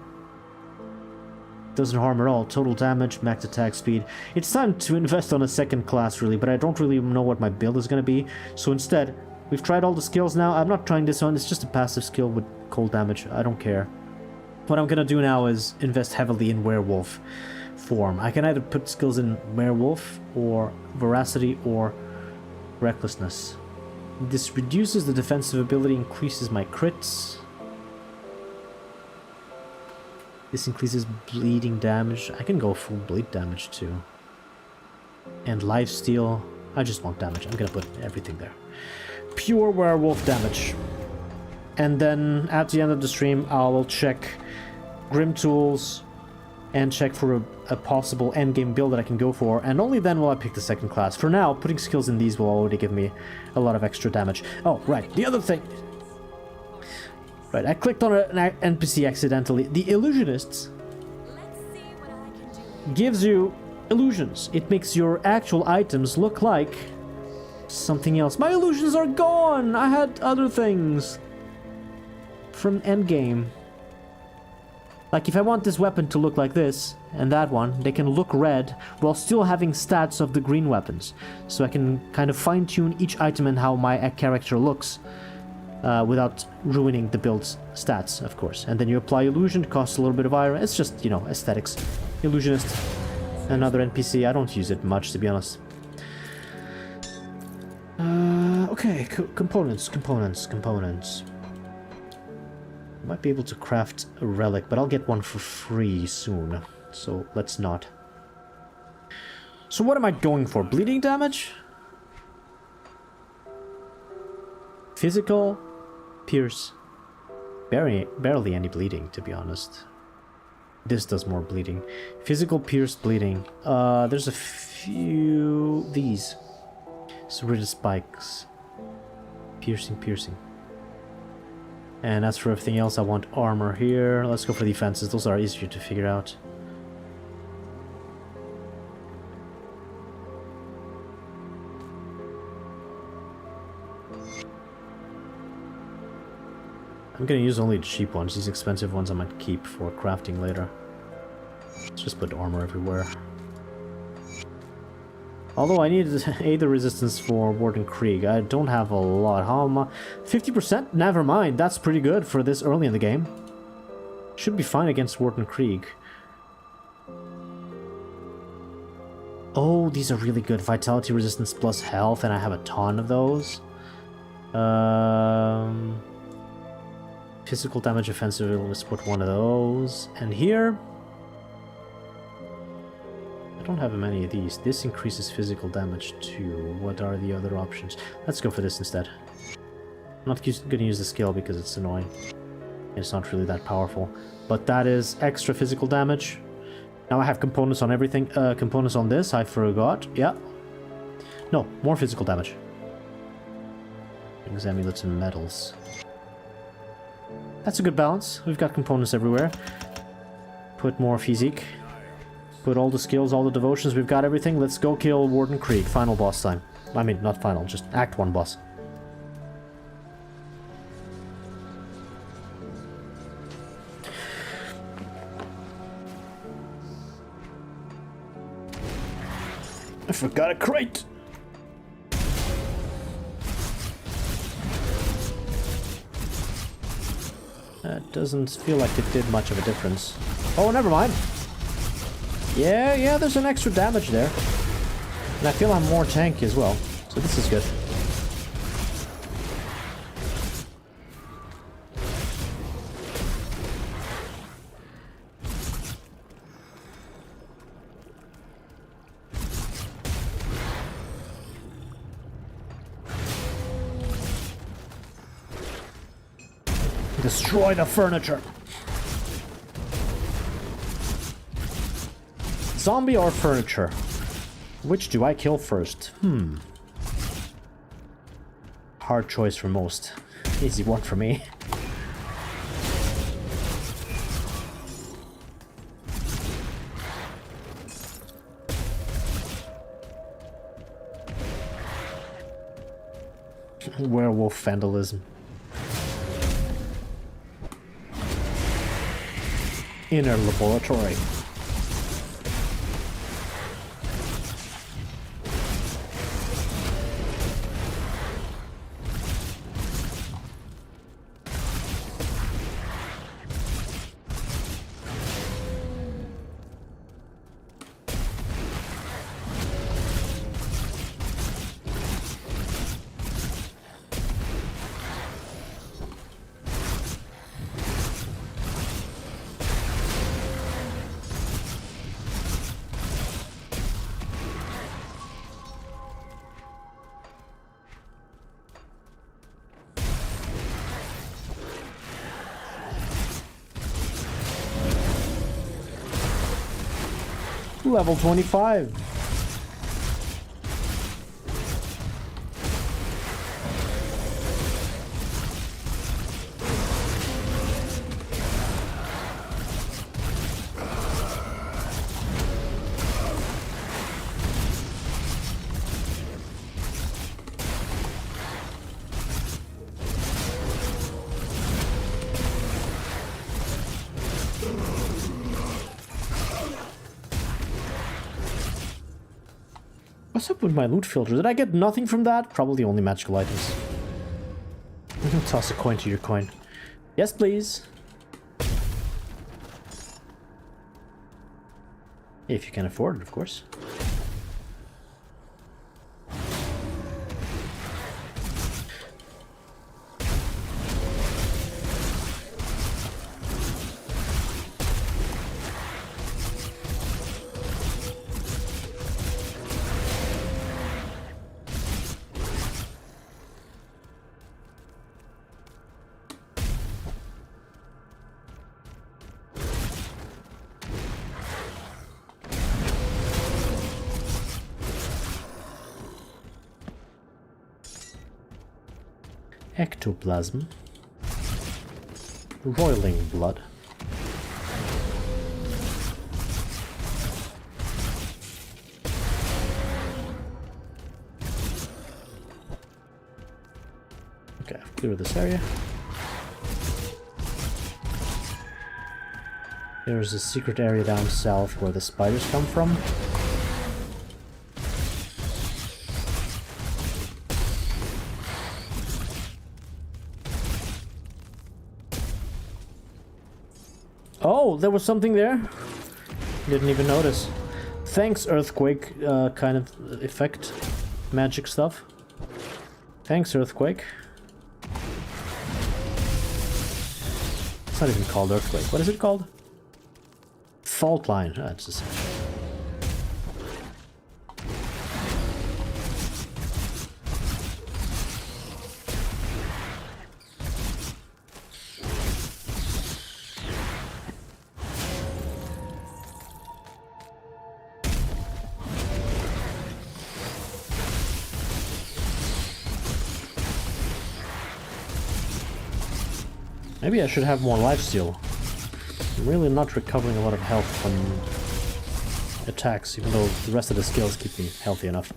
Doesn't harm at all. Total damage, max attack speed. It's time to invest on a second class, really, but I don't really know what my build is going to be. So instead, we've tried all the skills now. I'm not trying this one. It's just a passive skill with cold damage. I don't care. What I'm going to do now is invest heavily in werewolf form. I can either put skills in werewolf or veracity or recklessness. This reduces the defensive ability, increases my crits. This increases bleeding damage. I can go full bleed damage too. And lifesteal. I just want damage. I'm gonna put everything there. Pure werewolf damage. And then at the end of the stream I will check Grim Tools and check for a possible endgame build that I can go for, and only then will I pick the second class. For now, putting skills in these will already give me a lot of extra damage. Oh, right, the other thing. Right, I clicked on an NPC accidentally. The Illusionists gives you illusions. It makes your actual items look like something else. My illusions are gone! I had other things from endgame. Like, if I want this weapon to look like this, and that one, they can look red, while still having stats of the green weapons. So I can kind of fine-tune each item and how my character looks, without ruining the build's stats, of course. And then you apply illusion, it costs a little bit of iron. It's just, you know, aesthetics. Illusionist, another NPC. I don't use it much, to be honest. Okay, components. Might be able to craft a relic, but I'll get one for free soon, so let's not. So what am I going for? Bleeding damage? Physical? Pierce? Barely any bleeding, to be honest. This does more bleeding. Physical, pierce, bleeding. There's a few... These. Serrated spikes. Piercing. And as for everything else, I want armor here. Let's go for defenses. Those are easier to figure out. I'm gonna use only the cheap ones. These expensive ones I might keep for crafting later. Let's just put armor everywhere. Although I need Aether resistance for Warden Krieg. I don't have a lot. How am I? 50%? Never mind. That's pretty good for this early in the game. Should be fine against Warden Krieg. Oh, these are really good. Vitality resistance plus health, and I have a ton of those. Physical damage offensive, let's put one of those. And here... I don't have many of these. This increases physical damage too. What are the other options? Let's go for this instead. I'm not gonna use the skill because it's annoying. It's not really that powerful. But that is extra physical damage. Now I have components on everything. Components on this, I forgot. Yeah. No, more physical damage. Things, amulets, and medals. That's a good balance. We've got components everywhere. Put more physique. Put all the skills, all the devotions, we've got everything. Let's go kill Warden Krieg. Final boss time. I mean, not final, just Act 1 boss. I forgot a crate! That doesn't feel like it did much of a difference. Oh, never mind. Yeah, there's an extra damage there. And I feel I'm more tanky as well. So this is good. Destroy the furniture! Zombie or furniture? Which do I kill first? Hard choice for most. Easy one for me. Werewolf vandalism. Inner laboratory. Level 25. What's up with my loot filter? Did I get nothing from that? Probably only magical items. Toss a coin to your coin. Yes, please. If you can afford it, of course. Ectoplasm. Roiling blood. Okay, I've cleared this area. There's a secret area down south where the spiders come from. Oh, there was something there? Didn't even notice. Thanks, earthquake kind of effect. Magic stuff. Thanks, earthquake. It's not even called earthquake. What is it called? Fault line. Ah, it's the same. Maybe I should have more lifesteal. I'm really not recovering a lot of health from attacks, even though the rest of the skills keep me healthy enough.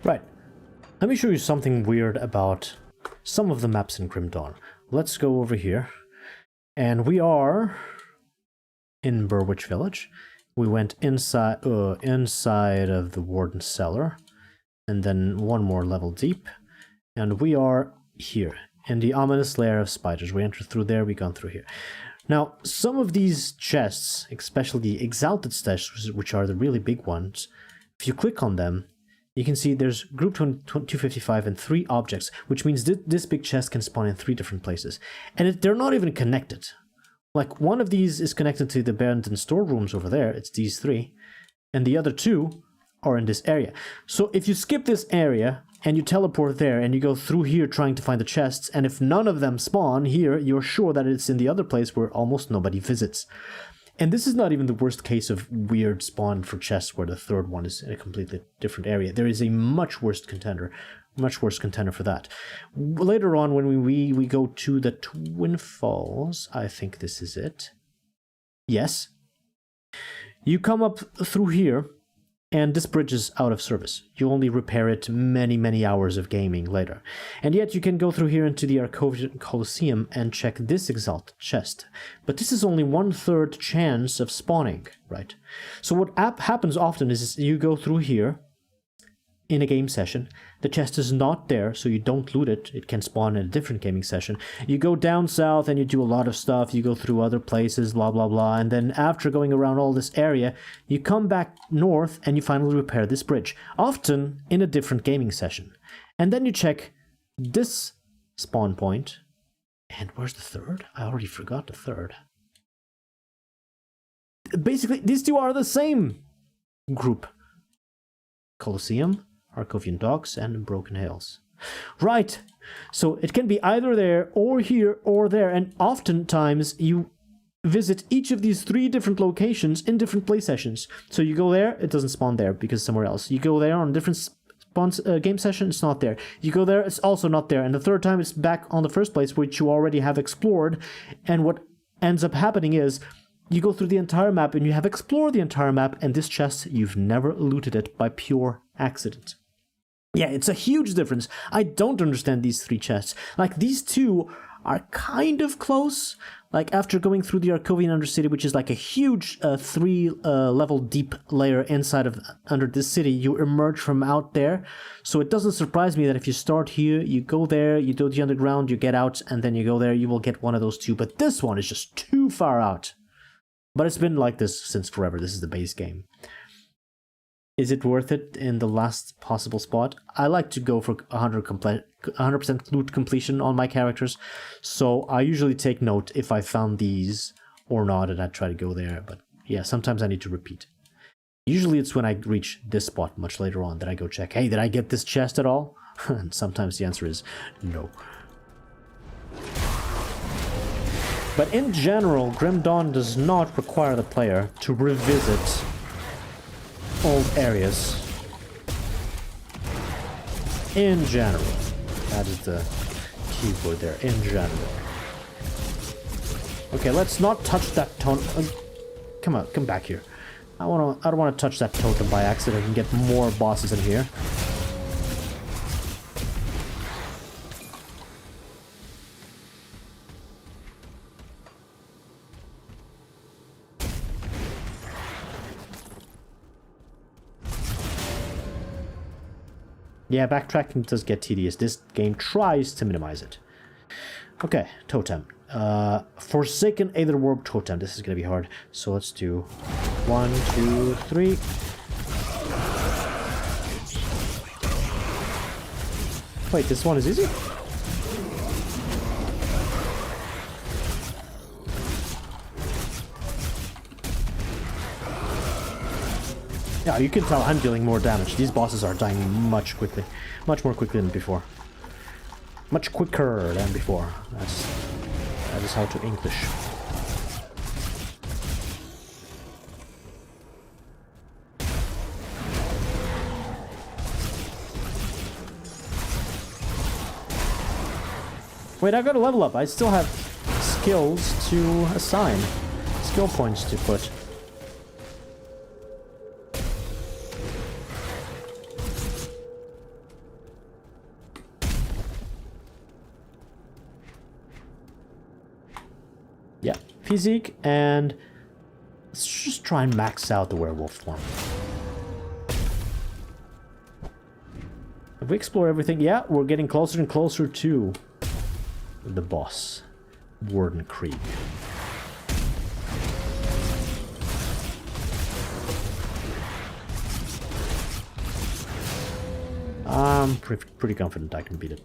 Right, let me show you something weird about some of the maps in Grim Dawn. Let's go over here, and we are in Burwich Village, We went inside of the warden's cellar, and then one more level deep, and we are here in the ominous lair of spiders. We entered through there, we gone through here. Now, some of these chests, especially the exalted chests, which are the really big ones, if you click on them, you can see there's group 255 and 3 objects, which means this big chest can spawn in 3 different places. And they're not even connected. Like, one of these is connected to the abandoned storerooms over there, it's these 3, and the other 2 are in this area. So if you skip this area, and you teleport there, and you go through here trying to find the chests, and if none of them spawn here, you're sure that it's in the other place where almost nobody visits. And this is not even the worst case of weird spawn for chests where the third one is in a completely different area. There is a much worse contender for that. Later on, when we go to the Twin Falls, I think this is it. Yes. You come up through here, and this bridge is out of service. You only repair it many hours of gaming later. And yet you can go through here into the Arcovian Colosseum and check this exalted chest. But this is only 1/3 chance of spawning, right? So what happens often is you go through here in a game session. The chest is not there, so you don't loot it. It can spawn in a different gaming session. You go down south and you do a lot of stuff. You go through other places, blah, blah, blah. And then after going around all this area, you come back north and you finally repair this bridge, often in a different gaming session. And then you check this spawn point. And where's the third? I already forgot the third. Basically, these two are the same group. Colosseum, Arcovian Docks, and Broken Hills. Right, so it can be either there, or here, or there, and oftentimes you visit each of these 3 different locations in different play sessions. So you go there, it doesn't spawn there because it's somewhere else. You go there on a different game session, it's not there. You go there, it's also not there. And the third time it's back on the first place, which you already have explored. And what ends up happening is you go through the entire map and you have explored the entire map, and this chest, you've never looted it by pure accident. Yeah, it's a huge difference. I don't understand these 3 chests. Like, these 2 are kind of close. Like, after going through the Arcovian Undercity, which is like a huge 3 level deep layer inside of under this city, you emerge from out there. So it doesn't surprise me that if you start here, you go there, you do the underground, you get out, and then you go there, you will get one of those 2. But this one is just too far out. But it's been like this since forever. This is the base game. Is it worth it in the last possible spot? I like to go for 100% loot completion on my characters, so I usually take note if I found these or not, and I try to go there. But yeah, sometimes I need to repeat. Usually it's when I reach this spot much later on that I go check, hey, did I get this chest at all? And sometimes the answer is no. But in general, Grim Dawn does not require the player to revisit old areas. In general. That is the keyword there, in general. Okay, let's not touch that totem. Come on, come back here. I don't want to touch that totem by accident and get more bosses in here. Yeah, backtracking does get tedious. This game tries to minimize it. Okay, totem. Forsaken Aetherworm totem. This is gonna be hard. So let's do 1, 2, 3. Wait, this one is easy? Yeah, you can tell I'm dealing more damage. These bosses are dying much more quickly than before. Much quicker than before. That is how to English. Wait, I gotta level up. I still have skills to assign. Skill points to put. Yeah, physique and Let's just try and max out the werewolf form. If we explore everything, yeah, we're getting closer and closer to the boss, Warden Krieg. I'm pretty confident I can beat it.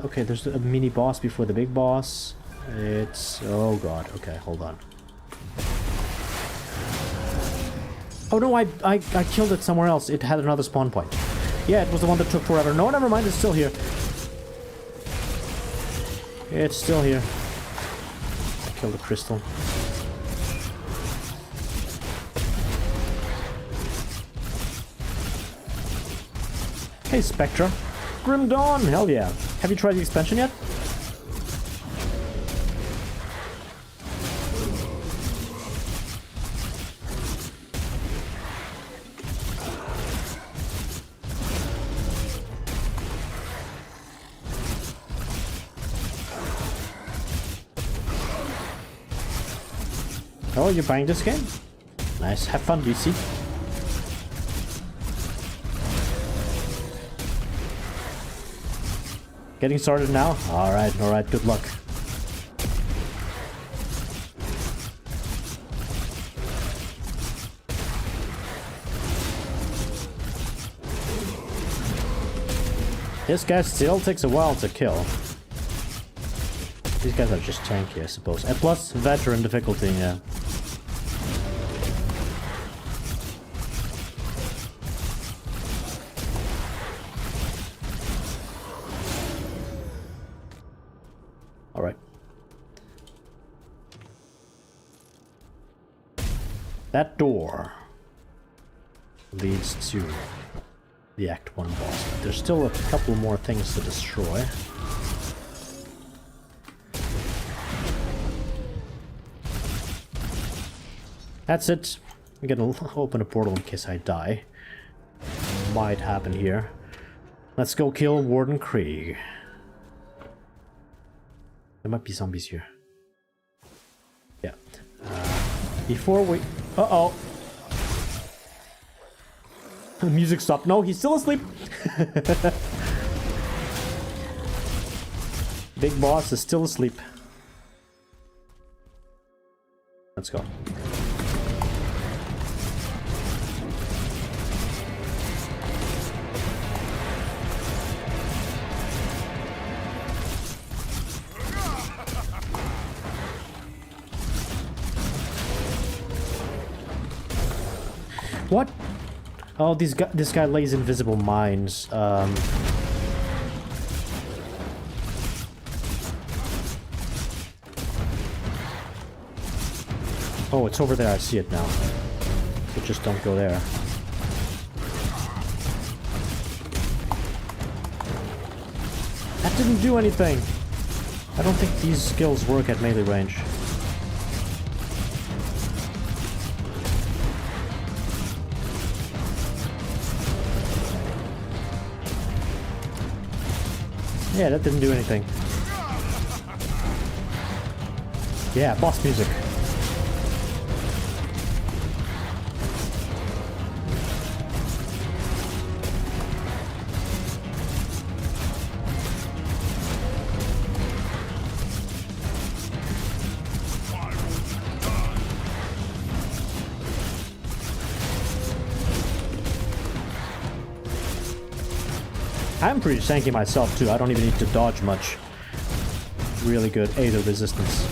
Okay, there's a mini boss before the big boss. It's... oh god, okay, hold on. Oh no, I killed it somewhere else. It had another spawn point. Yeah, it was the one that took forever. No, never mind, it's still here. It's still here. I killed the crystal. Hey, Spectre. Grim Dawn, hell yeah. Have you tried the expansion yet? Oh, you're buying this game? Nice, have fun, DC. Getting started now? Alright, good luck. This guy still takes a while to kill. These guys are just tanky, I suppose. And plus, veteran difficulty, yeah. Alright. That door leads to the Act 1 boss. There's still a couple more things to destroy. That's it. I'm gonna open a portal in case I die. Might happen here. Let's go kill Warden Krieg. There might be zombies here. Yeah. Before we... Uh-oh. The music stopped. No, he's still asleep. Big boss is still asleep. Let's go. What? Oh, this guy lays invisible mines. Oh, it's over there. I see it now. So just don't go there. That didn't do anything. I don't think these skills work at melee range. Yeah, that didn't do anything. Yeah, boss music. I'm pretty tanky myself too. I don't even need to dodge much. Really good AIDA resistance.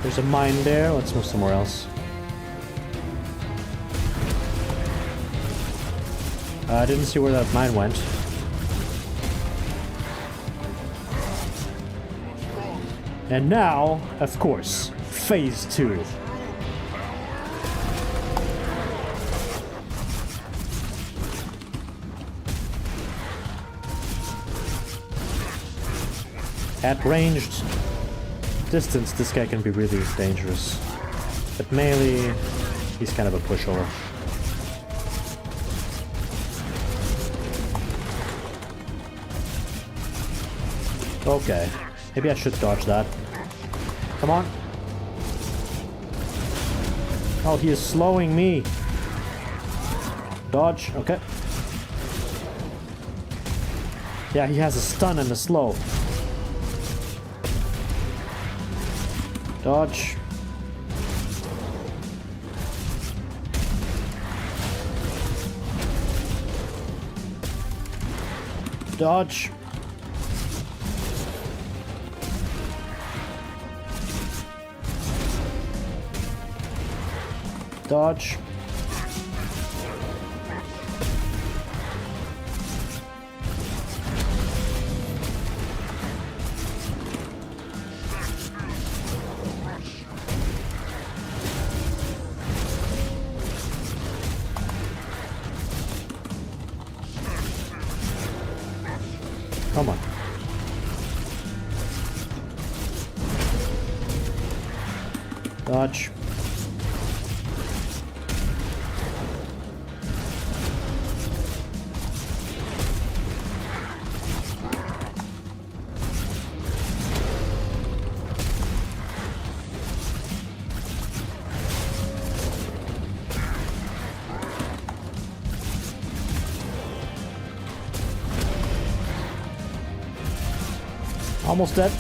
There's a mine there. Let's move somewhere else. I didn't see where that mine went. And now, of course, phase 2. At ranged distance, this guy can be really dangerous. At melee, he's kind of a pushover. Okay, maybe I should dodge that. Come on. Oh, he is slowing me. Dodge, okay. Yeah, he has a stun and a slow. Dodge. Dodge. Dodge. Come on. Dodge. Almost dead.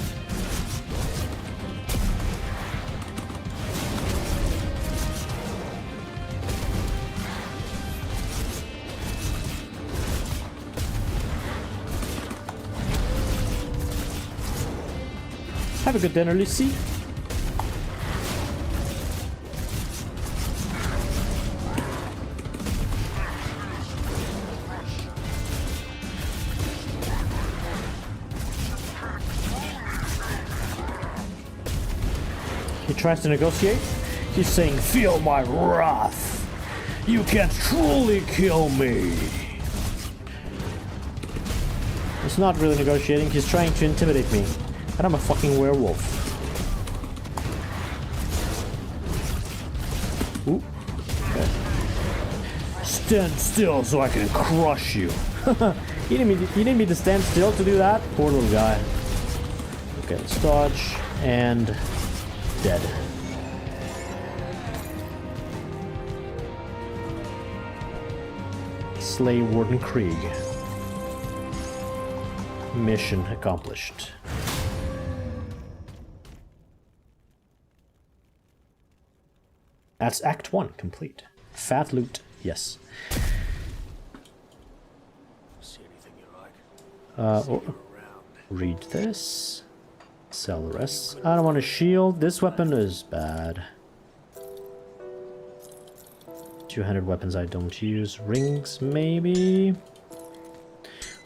Have a good dinner, Lucy. He tries to negotiate. He's saying, "Feel my wrath. You can't truly kill me." He's not really negotiating. He's trying to intimidate me. And I'm a fucking werewolf. Ooh. Okay. Stand still so I can crush you. You need me to stand still to do that? Poor little guy. Okay, let's dodge. And... dead. Slay Warden Krieg. Mission accomplished. That's Act 1 complete. Fat loot, yes. See anything you like? Read this. Sell the rest. I don't want a shield. This weapon is bad. 200 weapons I don't use. Rings, maybe?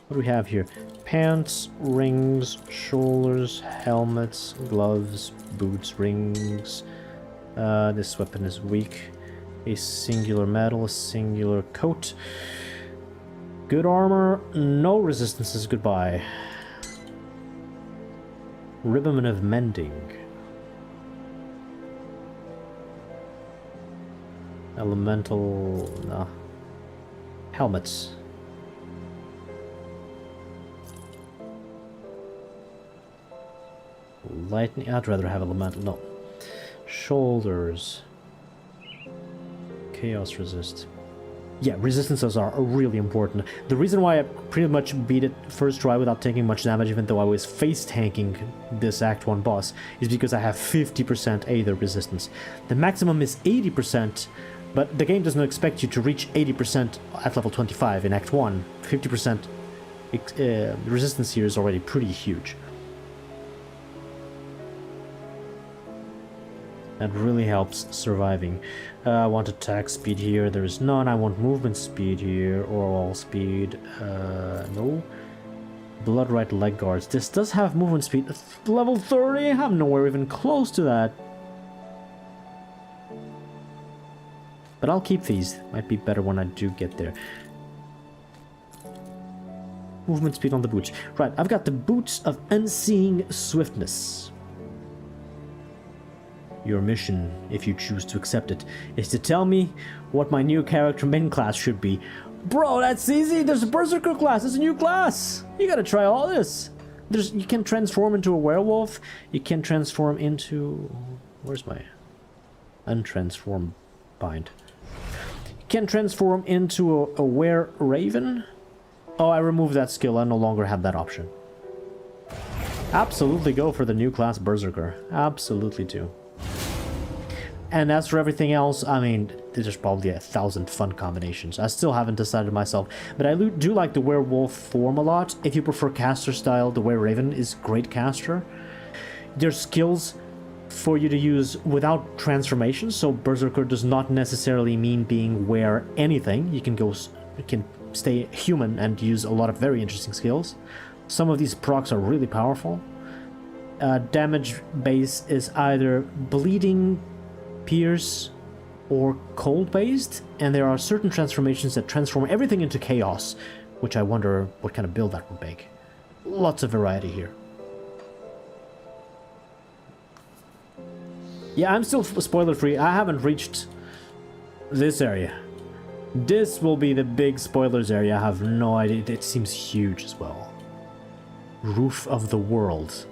What do we have here? Pants, rings, shoulders, helmets, gloves, boots, rings. This weapon is weak. A singular medal, a singular coat. Good armor, no resistances, goodbye. Ribbon of Mending. Elemental... no. Helmets. Lightning... I'd rather have elemental... no. Shoulders. Chaos resist. Yeah, resistances are really important. The reason why I pretty much beat it first try without taking much damage, even though I was face tanking this Act 1 boss, is because I have 50% Aether resistance. The maximum is 80%, but the game doesn't expect you to reach 80% at level 25 in Act 1. 50% resistance here is already pretty huge. That really helps surviving. I want attack speed here. There is none. I want movement speed here, or all speed. No. Blood right leg guards. This does have movement speed. Level 30? I'm nowhere even close to that. But I'll keep these. Might be better when I do get there. Movement speed on the boots. Right, I've got the boots of unseeing swiftness. Your mission, if you choose to accept it, is to tell me what my new character main class should be. Bro, that's easy! There's a Berserker class! It's a new class! You gotta try all this! You can transform into a werewolf. You can transform into... Where's my... Untransform bind. You can transform into a were-raven. Oh, I removed that skill. I no longer have that option. Absolutely go for the new class Berserker. Absolutely do. And as for everything else, I mean, there's probably 1,000 fun combinations. I still haven't decided myself, but I do like the werewolf form a lot. If you prefer caster style, the were-raven is great caster. There's skills for you to use without transformation, so Berserker does not necessarily mean being were anything. You can stay human and use a lot of very interesting skills. Some of these procs are really powerful. Damage base is either bleeding, pierce, or cold based, and there are certain transformations that transform everything into chaos, which I wonder what kind of build that would make. Lots of variety here. Yeah, I'm still spoiler free. I haven't reached this area. This will be the big spoilers area. I have no idea. It seems huge as well. Roof of the world.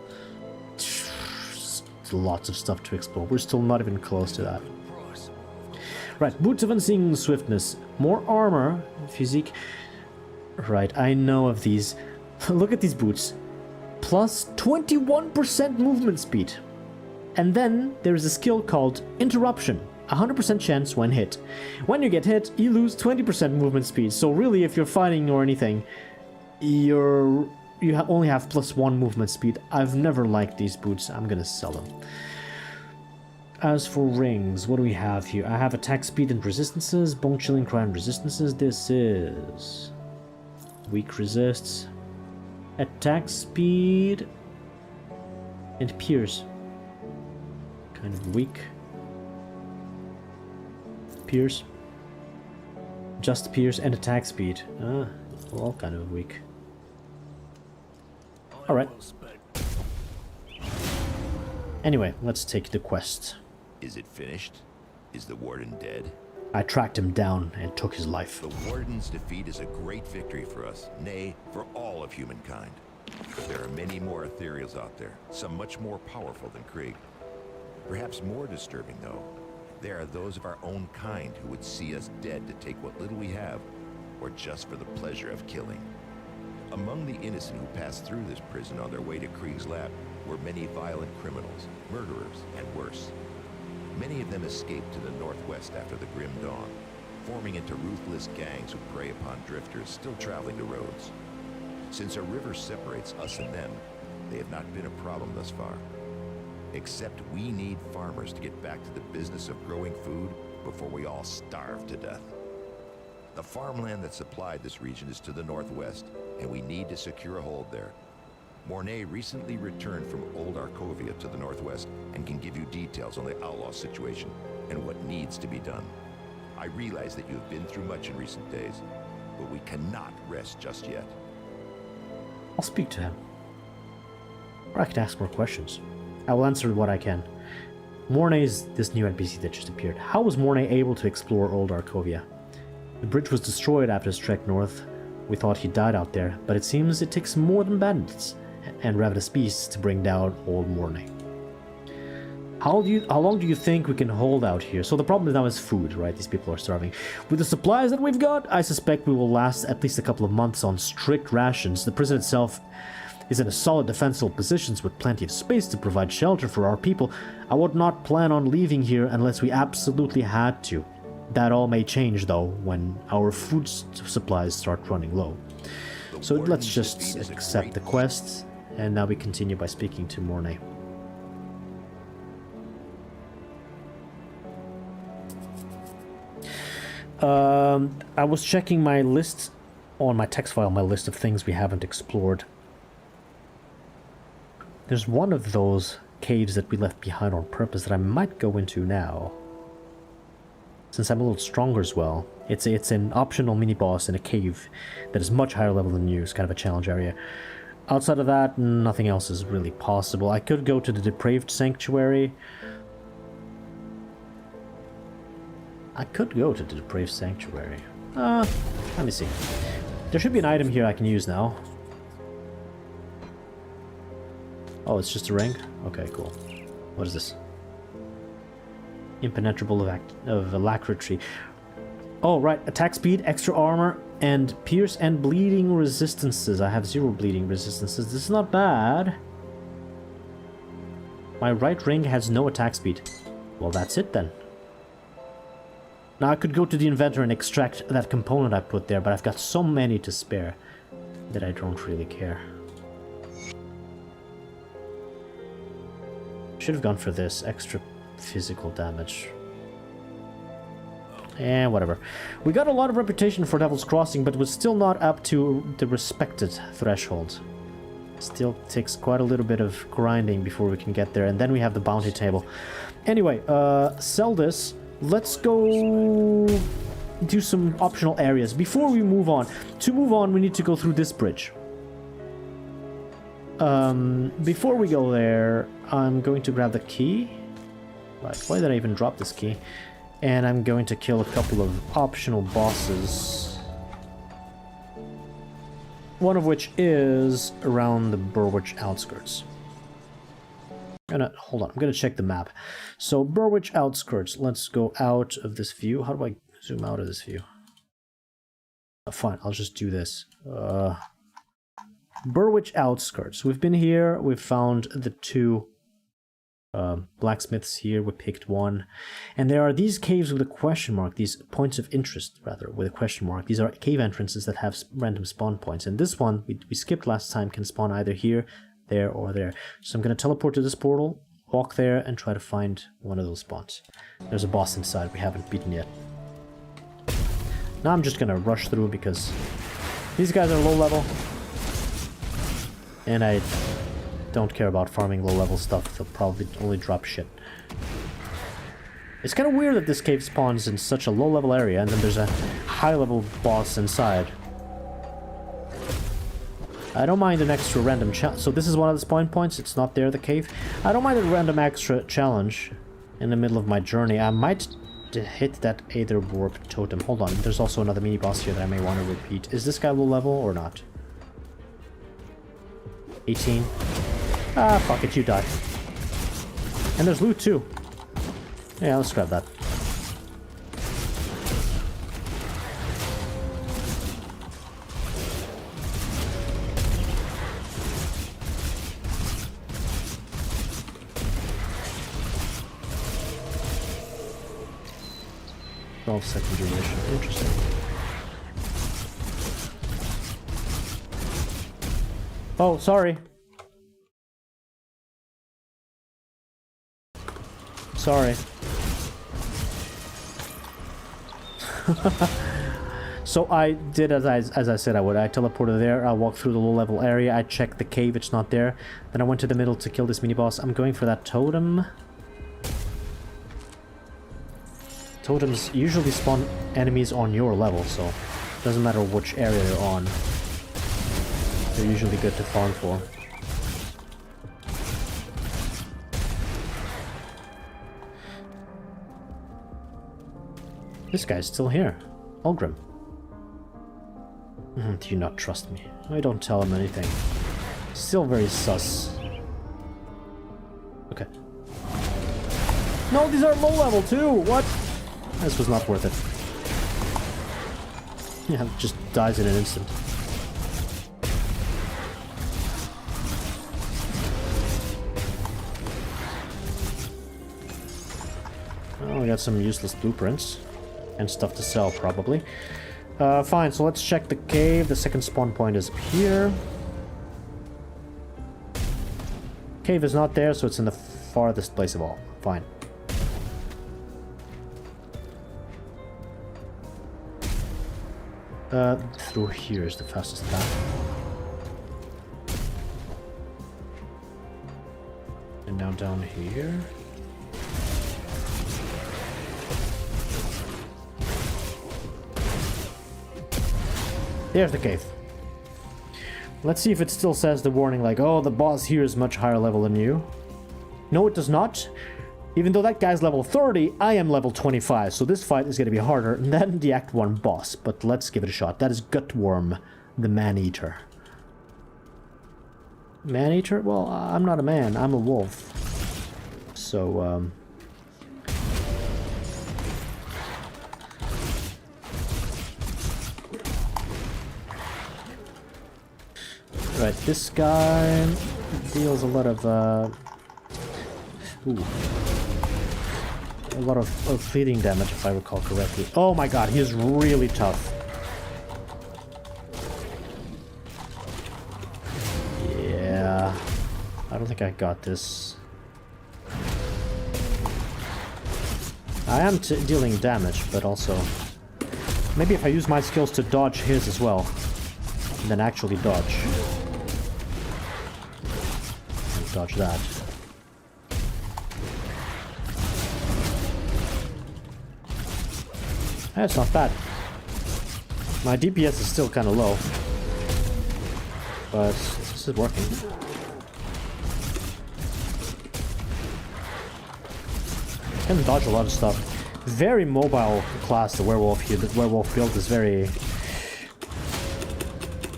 Lots of stuff to explore. We're still not even close to that. Right, boots of unseeing swiftness. More armor. Physique. Right, I know of these. Look at these boots. Plus 21% movement speed. And then there's a skill called Interruption. 100% chance when hit. When you get hit, you lose 20% movement speed. So really, if you're fighting or anything, you only have +1 movement speed. I've never liked these boots. I'm gonna sell them. As for rings, what do we have here? I have attack speed and resistances, bone chilling cry and resistances. This is weak resists, attack speed, and pierce. Kind of weak. Pierce. Just pierce and attack speed. All kind of weak. Alright. Anyway, let's take the quest. Is it finished? Is the Warden dead? I tracked him down and took his life. The Warden's defeat is a great victory for us, nay, for all of humankind. There are many more ethereals out there, some much more powerful than Krieg. Perhaps more disturbing, though, there are those of our own kind who would see us dead to take what little we have, or just for the pleasure of killing. Among the innocent who passed through this prison on their way to Krieg's lab were many violent criminals, murderers, and worse. Many of them escaped to the northwest after the Grim Dawn, forming into ruthless gangs who prey upon drifters still traveling the roads. Since a river separates us and them, they have not been a problem thus far. Except we need farmers to get back to the business of growing food before we all starve to death. The farmland that supplied this region is to the northwest, and we need to secure a hold there. Mornay recently returned from Old Arkovia to the northwest and can give you details on the outlaw situation and what needs to be done. I realize that you have been through much in recent days, but we cannot rest just yet. I'll speak to him. Or I can ask more questions. I will answer what I can. Mornay's this new NPC that just appeared. How was Mornay able to explore Old Arkovia? The bridge was destroyed after his trek north. We thought he died out there, but it seems it takes more than bandits and ravenous beasts to bring down old Mornay. How long do you think we can hold out here? So the problem now is food, right? These people are starving. With the supplies that we've got, I suspect we will last at least a couple of months on strict rations. The prison itself is in a solid defensible position with plenty of space to provide shelter for our people. I would not plan on leaving here unless we absolutely had to. That all may change, though, when our food supplies start running low. So let's just accept the quest, and now we continue by speaking to Mornay. I was checking my list on my text file, my list of things we haven't explored. There's one of those caves that we left behind on purpose that I might go into now. Since I'm a little stronger as well. It's an optional mini-boss in a cave that is much higher level than you. It's kind of a challenge area. Outside of that, nothing else is really possible. I could go to the Depraved Sanctuary. Let me see. There should be an item here I can use now. Oh, it's just a ring? Okay, cool. What is this? Impenetrable of alacrity. Oh, right. Attack speed, extra armor, and pierce and bleeding resistances. I have 0 bleeding resistances. This is not bad. My right ring has no attack speed. Well, that's it then. Now I could go to the inventor and extract that component I put there, but I've got so many to spare that I don't really care. Should have gone for this extra physical damage. And whatever. We got a lot of reputation for Devil's Crossing, but was still not up to the respected threshold. Still takes quite a little bit of grinding before we can get there, and then we have the bounty table. Anyway, sell this. Let's go do some optional areas. Before we move on, we need to go through this bridge. Before we go there, I'm going to grab the key. Right, why did I even drop this key? And I'm going to kill a couple of optional bosses. One of which is around the Burwich outskirts. Hold on, I'm gonna check the map. So, Burwich outskirts. Let's go out of this view. How do I zoom out of this view? Oh, fine, I'll just do this. Burwich outskirts. We've been here. We've found the 2 blacksmiths here. We picked one. And there are these caves with a question mark. These points of interest, rather, with a question mark. These are cave entrances that have random spawn points. And this one, we skipped last time, can spawn either here, there, or there. So I'm going to teleport to this portal, walk there, and try to find one of those spawns. There's a boss inside we haven't beaten yet. Now I'm just going to rush through because these guys are low level. And I don't care about farming low level stuff. They'll probably only drop shit. It's kind of weird that this cave spawns in such a low level area and then there's a high level boss inside. I don't mind an extra random challenge. So this is one of the spawn points. It's not there, the cave. I don't mind a random extra challenge in the middle of my journey. I might hit that Aether Warp Totem. Hold on. There's also another mini boss here that I may want to repeat. Is this guy low level or not? 18. Ah, fuck it. You die. And there's loot too. Yeah, let's grab that. Second duration. Interesting. Oh, sorry. Sorry. So I did as I said I would. I teleported there, I walked through the low level area, I checked the cave, it's not there. Then I went to the middle to kill this mini boss. I'm going for that totem. Totems usually spawn enemies on your level, so it doesn't matter which area you're on. They're usually good to farm for. This guy's still here. Ulgrim. Do you not trust me? I don't tell him anything. Still very sus. Okay. No, these are low level too! What? This was not worth it. Yeah, it just dies in an instant. Oh, we got some useless blueprints. And stuff to sell, probably. Fine, so let's check the cave. The second spawn point is up here. Cave is not there, so it's in the farthest place of all. Fine. Through here is the fastest path. And now down here. There's the cave. Let's see if it still says the warning like, oh, the boss here is much higher level than you. No, it does not. Even though that guy's level 30, I am level 25, so this fight is going to be harder than the Act 1 boss. But let's give it a shot. That is Gutworm, the Man-Eater. Man-Eater? Well, I'm not a man, I'm a wolf. So, right, this guy deals a lot of, a lot of bleeding damage, if I recall correctly. Oh my god, he is really tough. Yeah, I don't think I got this. I am dealing damage, but also... Maybe if I use my skills to dodge his as well, and then actually dodge. And dodge that. That's not bad. My DPS is still kind of low, but this is working. Can dodge a lot of stuff. Very mobile class, the werewolf here. The werewolf build is very...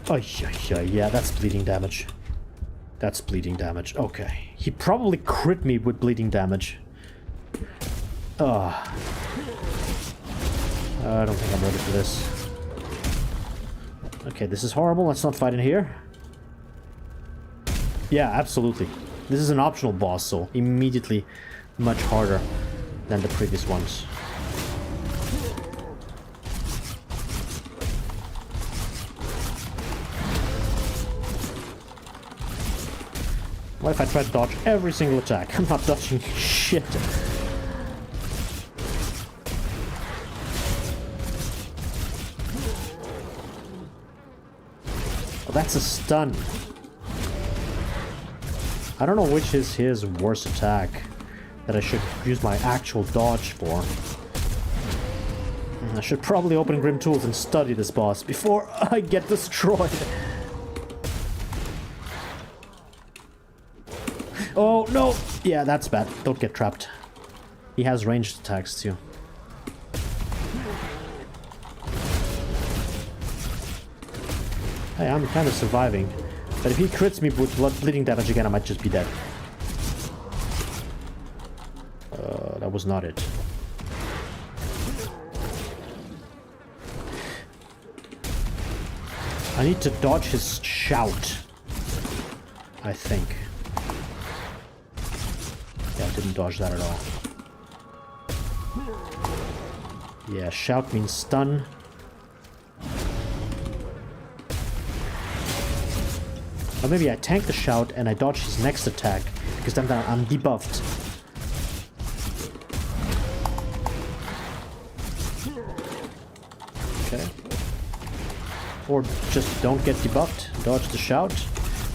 Oh, yeah, that's bleeding damage. That's bleeding damage. Okay. He probably crit me with bleeding damage. I don't think I'm ready for this. Okay, this is horrible. Let's not fight in here. Yeah, absolutely. This is an optional boss, so immediately much harder than the previous ones. What if I try to dodge every single attack? I'm not dodging shit. That's a stun. I don't know which is his worst attack that I should use my actual dodge for. I should probably open Grim Tools and study this boss before I get destroyed. Oh, no! Yeah, that's bad. Don't get trapped. He has ranged attacks too. Hey, I'm kind of surviving. But if he crits me with bleeding damage again, I might just be dead. That was not it. I need to dodge his shout. I think. Yeah, I didn't dodge that at all. Yeah, shout means stun. Or maybe I tank the shout and I dodge his next attack, because then I'm debuffed. Okay. Or just don't get debuffed, dodge the shout.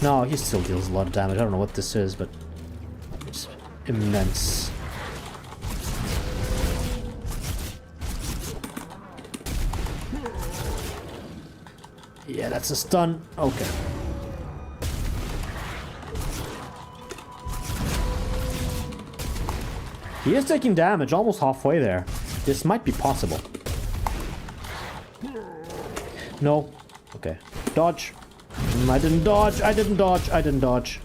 No, he still deals a lot of damage. I don't know what this is, but it's immense. Yeah, that's a stun. Okay. He is taking damage, almost halfway there. This might be possible. No. Okay. Dodge. I didn't dodge. I didn't dodge. I didn't dodge.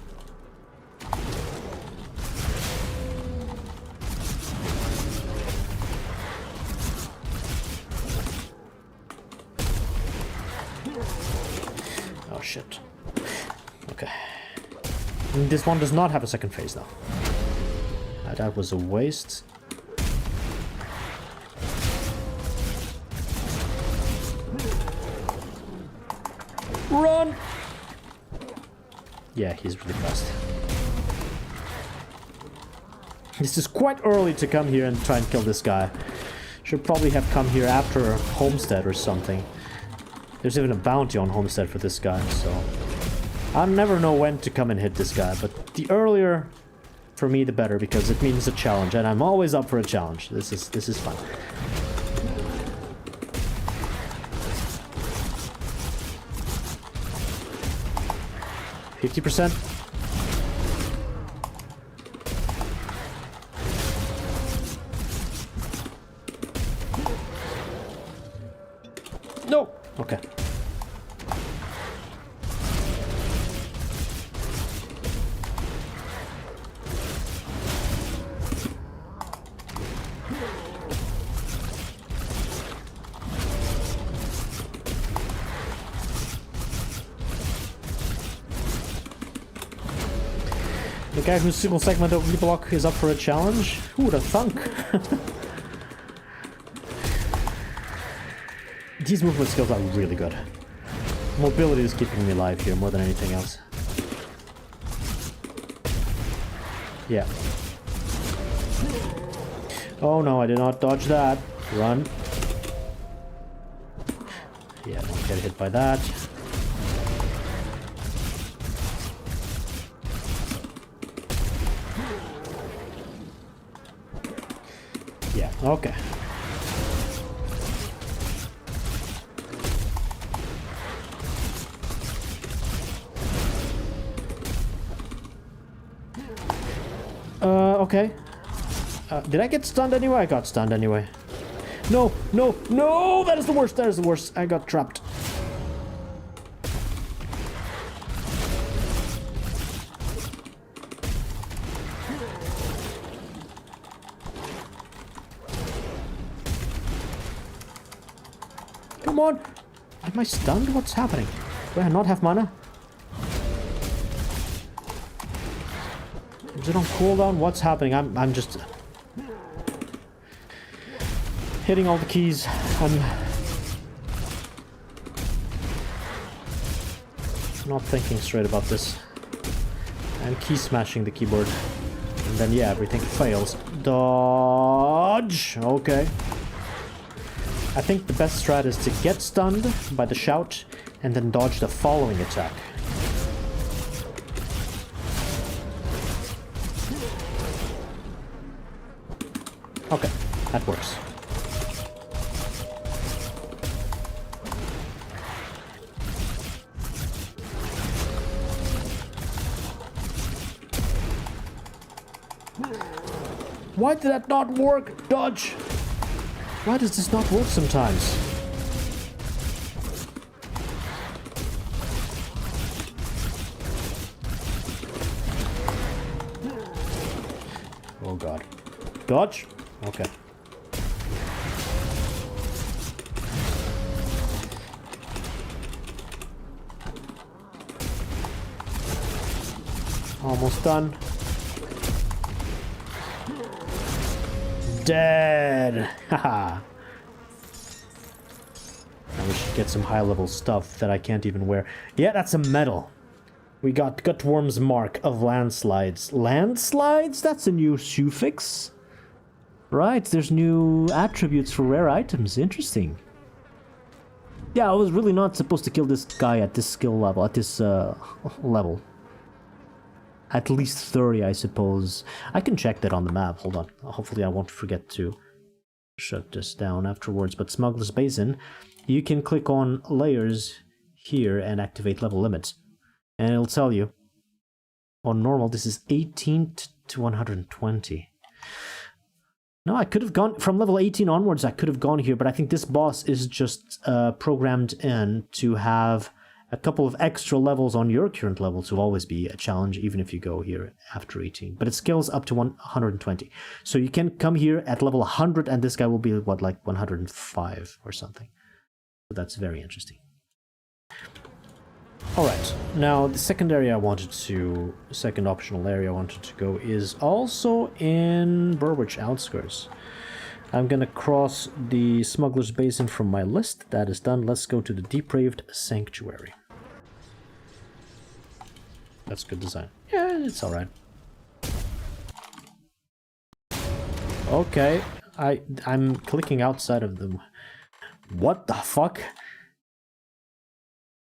Oh, shit. Okay. And this one does not have a second phase, though. That was a waste. Run! Yeah, he's really fast. This is quite early to come here and try and kill this guy. Should probably have come here after Homestead or something. There's even a bounty on Homestead for this guy, so... I never know when to come and hit this guy, but the earlier, for me, the better, because it means a challenge, and I'm always up for a challenge. This is fun. %. No! Okay. The guy whose single segment of the block is up for a challenge? Who would have thunk? These movement skills are really good. Mobility is keeping me alive here more than anything else. Yeah. Oh no, I did not dodge that. Run. Yeah, don't get hit by that. Yeah, okay. Okay. Did I get stunned anyway? I got stunned anyway. No, no, no! That is the worst, that is the worst. I got trapped. Come on! Am I stunned? What's happening? Do I not have mana? Is it on cooldown? What's happening? I'm just hitting all the keys. I'm not thinking straight about this. I'm key smashing the keyboard. And then yeah, everything fails. Dodge! Okay. I think the best strat is to get stunned by the shout and then dodge the following attack. Okay, that works. Why did that not work? Dodge! Why does this not work sometimes? Oh god. Dodge? Okay. Almost done. Dead! Haha. Now we should get some high-level stuff that I can't even wear. Yeah, that's a medal. We got Gutworm's Mark of Landslides. Landslides? That's a new suffix. Right, there's new attributes for rare items. Interesting. Yeah, I was really not supposed to kill this guy at this skill level, at this level. At least 30, I suppose. I can check that on the map. Hold on. Hopefully I won't forget to shut this down afterwards. But Smuggler's Basin, you can click on layers here and activate level limits. And it'll tell you, on normal, this is 18 to 120. No, I could have gone, from level 18 onwards, I could have gone here, but I think this boss is just programmed in to have a couple of extra levels on your current level to always be a challenge, even if you go here after 18. But it scales up to 120. So you can come here at level 100, and this guy will be, what, like 105 or something. So that's very interesting. Alright, now the second optional area I wanted to go is also in Burwich Outskirts. I'm gonna cross the Smuggler's Basin from my list. That is done. Let's go to the Depraved Sanctuary. That's good design. Yeah, it's alright. Okay, I'm clicking outside of them. What the fuck?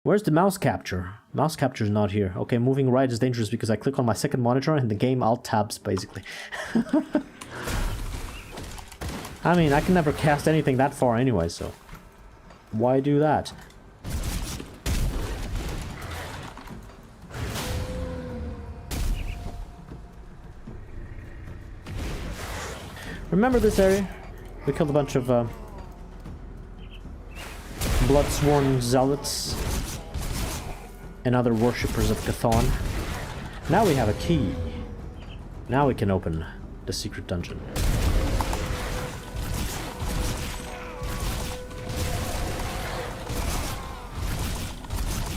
Where's the mouse capture? Mouse capture is not here. Okay, moving right is dangerous because I click on my second monitor and the game alt tabs, basically. I mean, I can never cast anything that far anyway, so... why do that? Remember this area? We killed a bunch of blood-sworn zealots and other worshippers of Chthon. Now we have a key. Now we can open the secret dungeon.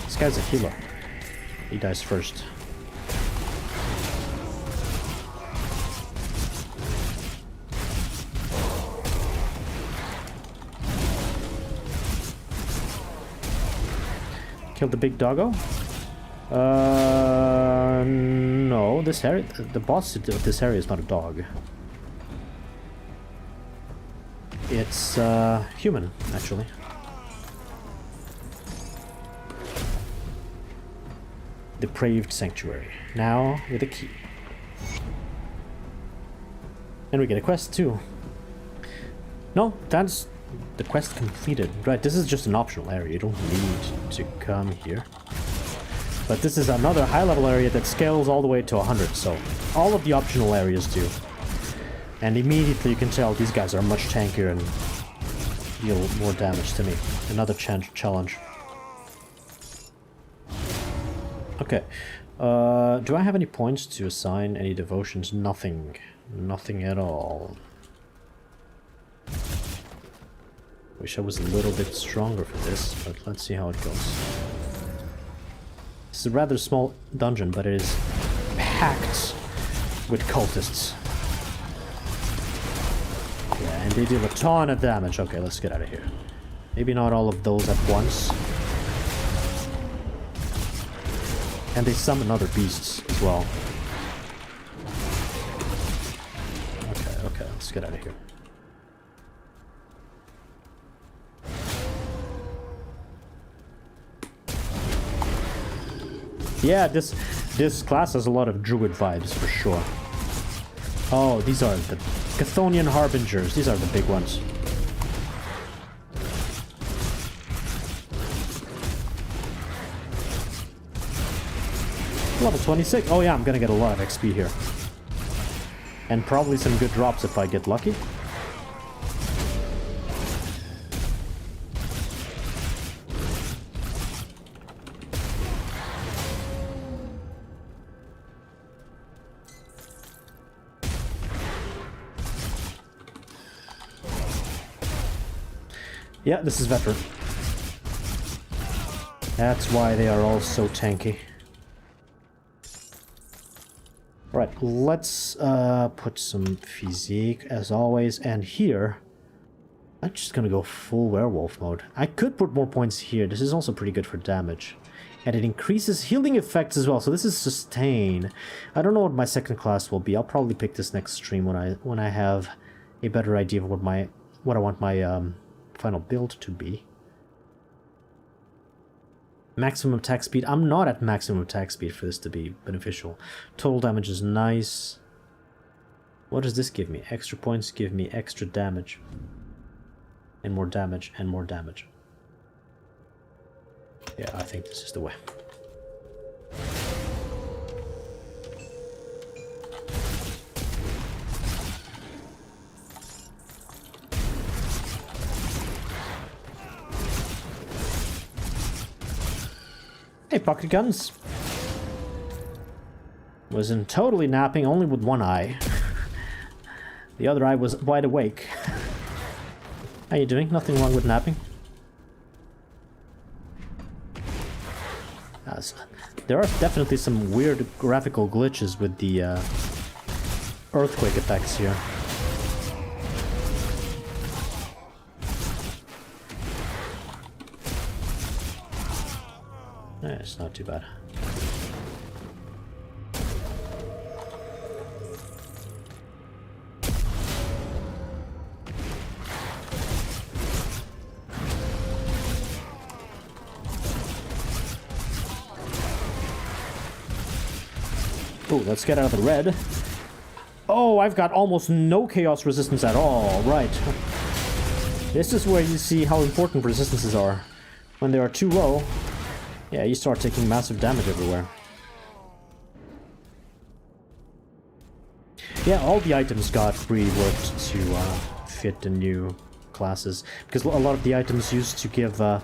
This guy's a healer. He dies first. Killed the big doggo? No, this area, the boss of this area is not a dog. It's, human, actually. Depraved Sanctuary. Now, with a key. And we get a quest, too. No, that's the quest completed. Right, this is just an optional area. You don't need to come here. But this is another high-level area that scales all the way to 100, so all of the optional areas do. And immediately you can tell these guys are much tankier and deal more damage to me. Another challenge. Okay. Do I have any points to assign? Any devotions? Nothing. Nothing at all. Wish I was a little bit stronger for this, but let's see how it goes. It's a rather small dungeon, but it is packed with cultists. Yeah, and they deal a ton of damage. Okay, let's get out of here. Maybe not all of those at once. And they summon other beasts as well. Okay, let's get out of here. Yeah, this class has a lot of druid vibes for sure. Oh, these are the Chthonian Harbingers. These are the big ones. Level 26. Oh yeah, I'm gonna get a lot of XP here. And probably some good drops if I get lucky. Yeah, this is veteran. That's why they are all so tanky. Right, let's put some physique as always, and here I'm just gonna go full werewolf mode. I could put more points here. This is also pretty good for damage. And it increases healing effects as well, so this is sustain. I don't know what my second class will be. I'll probably pick this next stream when I have a better idea of what I want my final build to be. Maximum attack speed. I'm not at maximum attack speed for this to be beneficial. Total damage is nice. What does this give me? Extra points give me extra damage. And more damage and more damage. Yeah, I think this is the way. Hey, pocket guns. Wasn't totally napping, only with one eye. The other eye was wide awake. How you doing? Nothing wrong with napping. There are definitely some weird graphical glitches with the earthquake effects here. It's not too bad. Oh, let's get out of the red. Oh, I've got almost no chaos resistance at all. Right. This is where you see how important resistances are. When they are too low, yeah, you start taking massive damage everywhere. Yeah, all the items got reworked to fit the new classes. Because a lot of the items used to give... I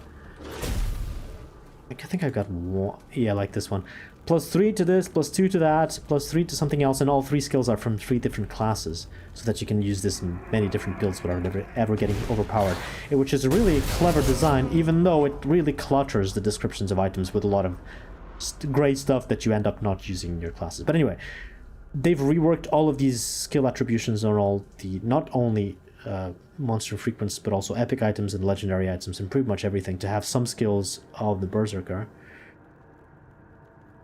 think I got one... Yeah, like this one. +3 to this, +2 to that, +3 to something else, and all 3 skills are from 3 different classes, so that you can use this in many different builds without ever getting overpowered. Which is a really clever design, even though it really clutters the descriptions of items with a lot of great stuff that you end up not using in your classes. But anyway, they've reworked all of these skill attributions on all the, not only monster frequency, but also epic items and legendary items, and pretty much everything, to have some skills of the Berserker.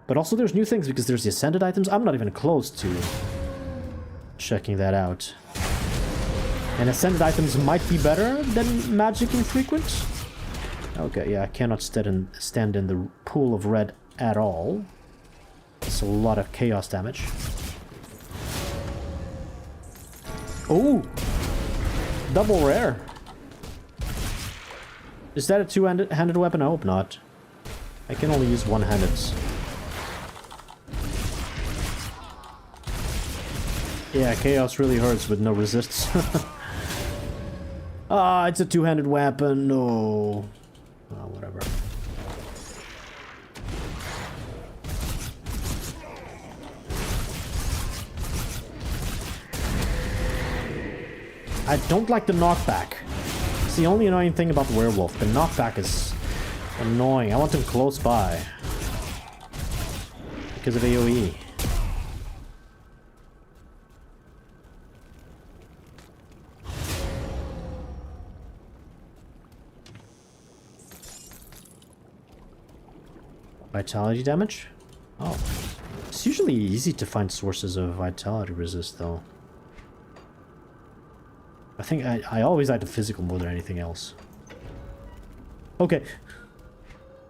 But also there's new things, because there's the Ascended items. I'm not even close to checking that out. And Ascended items might be better than magic infrequent. Okay, yeah, I cannot stand in the pool of red at all. It's a lot of chaos damage. Oh! Double rare. Is that a two-handed weapon? I hope not. I can only use one-handed. Yeah, chaos really hurts with no resists. Ah, it's a two-handed weapon. No. Oh, whatever. I don't like the knockback. It's the only annoying thing about the werewolf. The knockback is annoying. I want him close by. Because of AoE. Vitality damage? Oh. It's usually easy to find sources of vitality resist, though. I think I always like the physical more than anything else. Okay.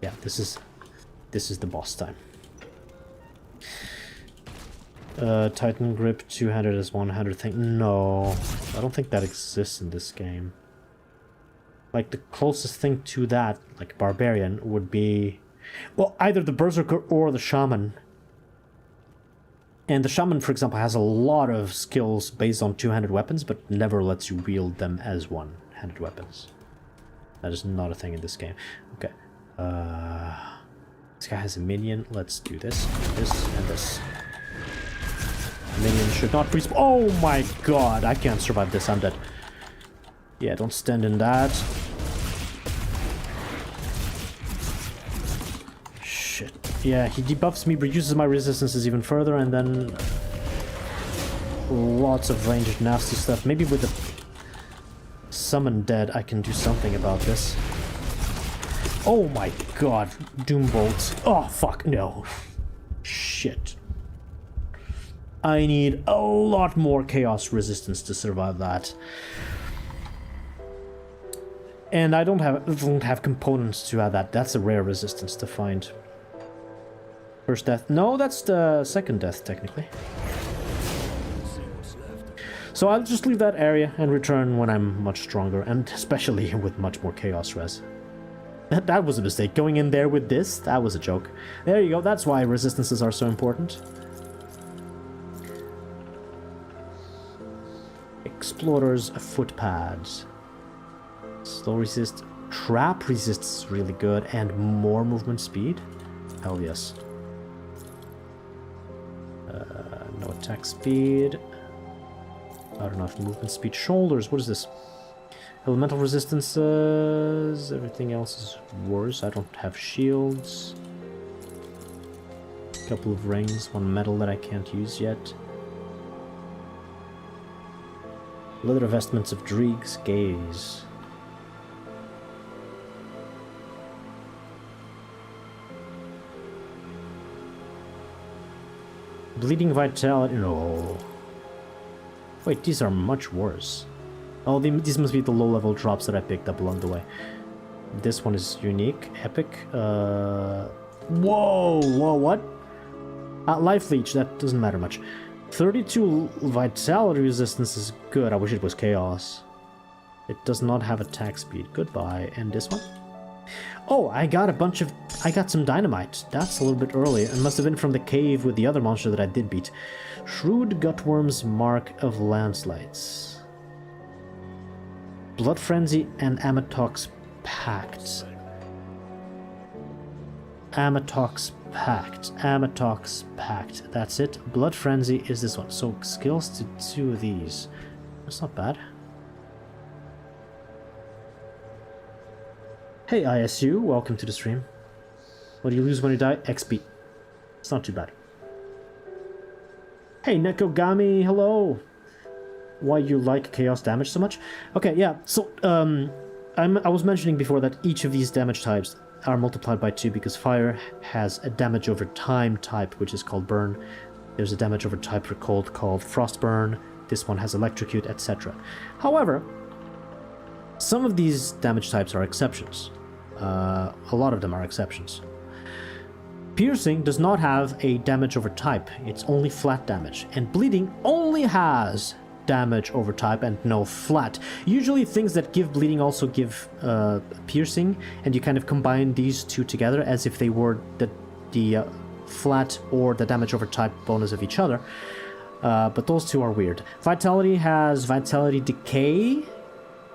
Yeah, this is the boss time. Titan grip, two-handed as one-handed thing. No, I don't think that exists in this game. Like, the closest thing to that, like Barbarian, would be... Well, either the Berserker or the Shaman. And the Shaman, for example, has a lot of skills based on two-handed weapons, but never lets you wield them as one-handed weapons. That is not a thing in this game. Okay. This guy has a minion. Let's do this, and this. Minion should not respawn. Oh my god, I can't survive this. I'm dead. Yeah, don't stand in that. Shit. Yeah, he debuffs me, reduces my resistances even further, and then lots of ranged nasty stuff. Maybe with the summon dead I can do something about this. Oh my god, Doom Bolts. Oh fuck, no. Shit. I need a lot more chaos resistance to survive that. And I don't have components to add that. That's a rare resistance to find. First death. No, that's the second death, technically. So I'll just leave that area and return when I'm much stronger, and especially with much more chaos res. That was a mistake. Going in there with this, that was a joke. There you go. That's why resistances are so important. Explorer's footpads. Slow resist. Trap resists really good, and more movement speed. Hell yes. No attack speed. Not enough movement speed. Shoulders. What is this? Elemental resistances. Everything else is worse. I don't have shields. A couple of rings. One metal that I can't use yet. Leather vestments of Dreeg's gaze. Bleeding vitality. No. Wait, these are much worse. Oh, these must be the low-level drops that I picked up along the way. This one is unique. Epic. Whoa! Whoa, what? Life leech, that doesn't matter much. 32 vitality resistance is good. I wish it was chaos. It does not have attack speed. Goodbye. And this one? Oh, I got some dynamite. That's a little bit early. It must have been from the cave with the other monster that I did beat. Shrewd Gutworm's Mark of Landslides. Blood Frenzy and Amatox Pact. Amatox Pact. Amatox Pact. That's it. Blood Frenzy is this one. So skills to 2 of these. That's not bad. Hey ISU, welcome to the stream. What do you lose when you die? XP. It's not too bad. Hey Nekogami, hello. Why you like chaos damage so much? Okay, yeah. So I was mentioning before that each of these damage types are multiplied by 2 because fire has a damage over time type, which is called burn. There's a damage over type for cold called frostburn. This one has electrocute, etc. However, some of these damage types are exceptions. A lot of them are exceptions. Piercing does not have a damage over type, it's only flat damage, and bleeding only has damage over type and no flat. Usually things that give bleeding also give piercing, and you kind of combine these two together as if they were the flat or the damage over type bonus of each other, but those two are weird. Vitality has Vitality Decay,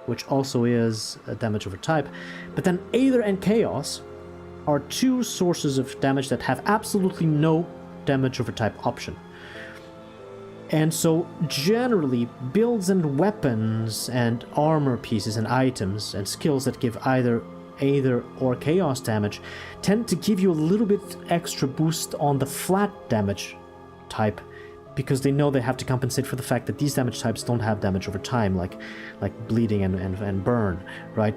which also is a damage over type, but then Aether and Chaos are 2 sources of damage that have absolutely no damage over type option. And so generally builds and weapons and armor pieces and items and skills that give either Aether or Chaos damage tend to give you a little bit extra boost on the flat damage type, because they know they have to compensate for the fact that these damage types don't have damage over time, like bleeding and burn, right?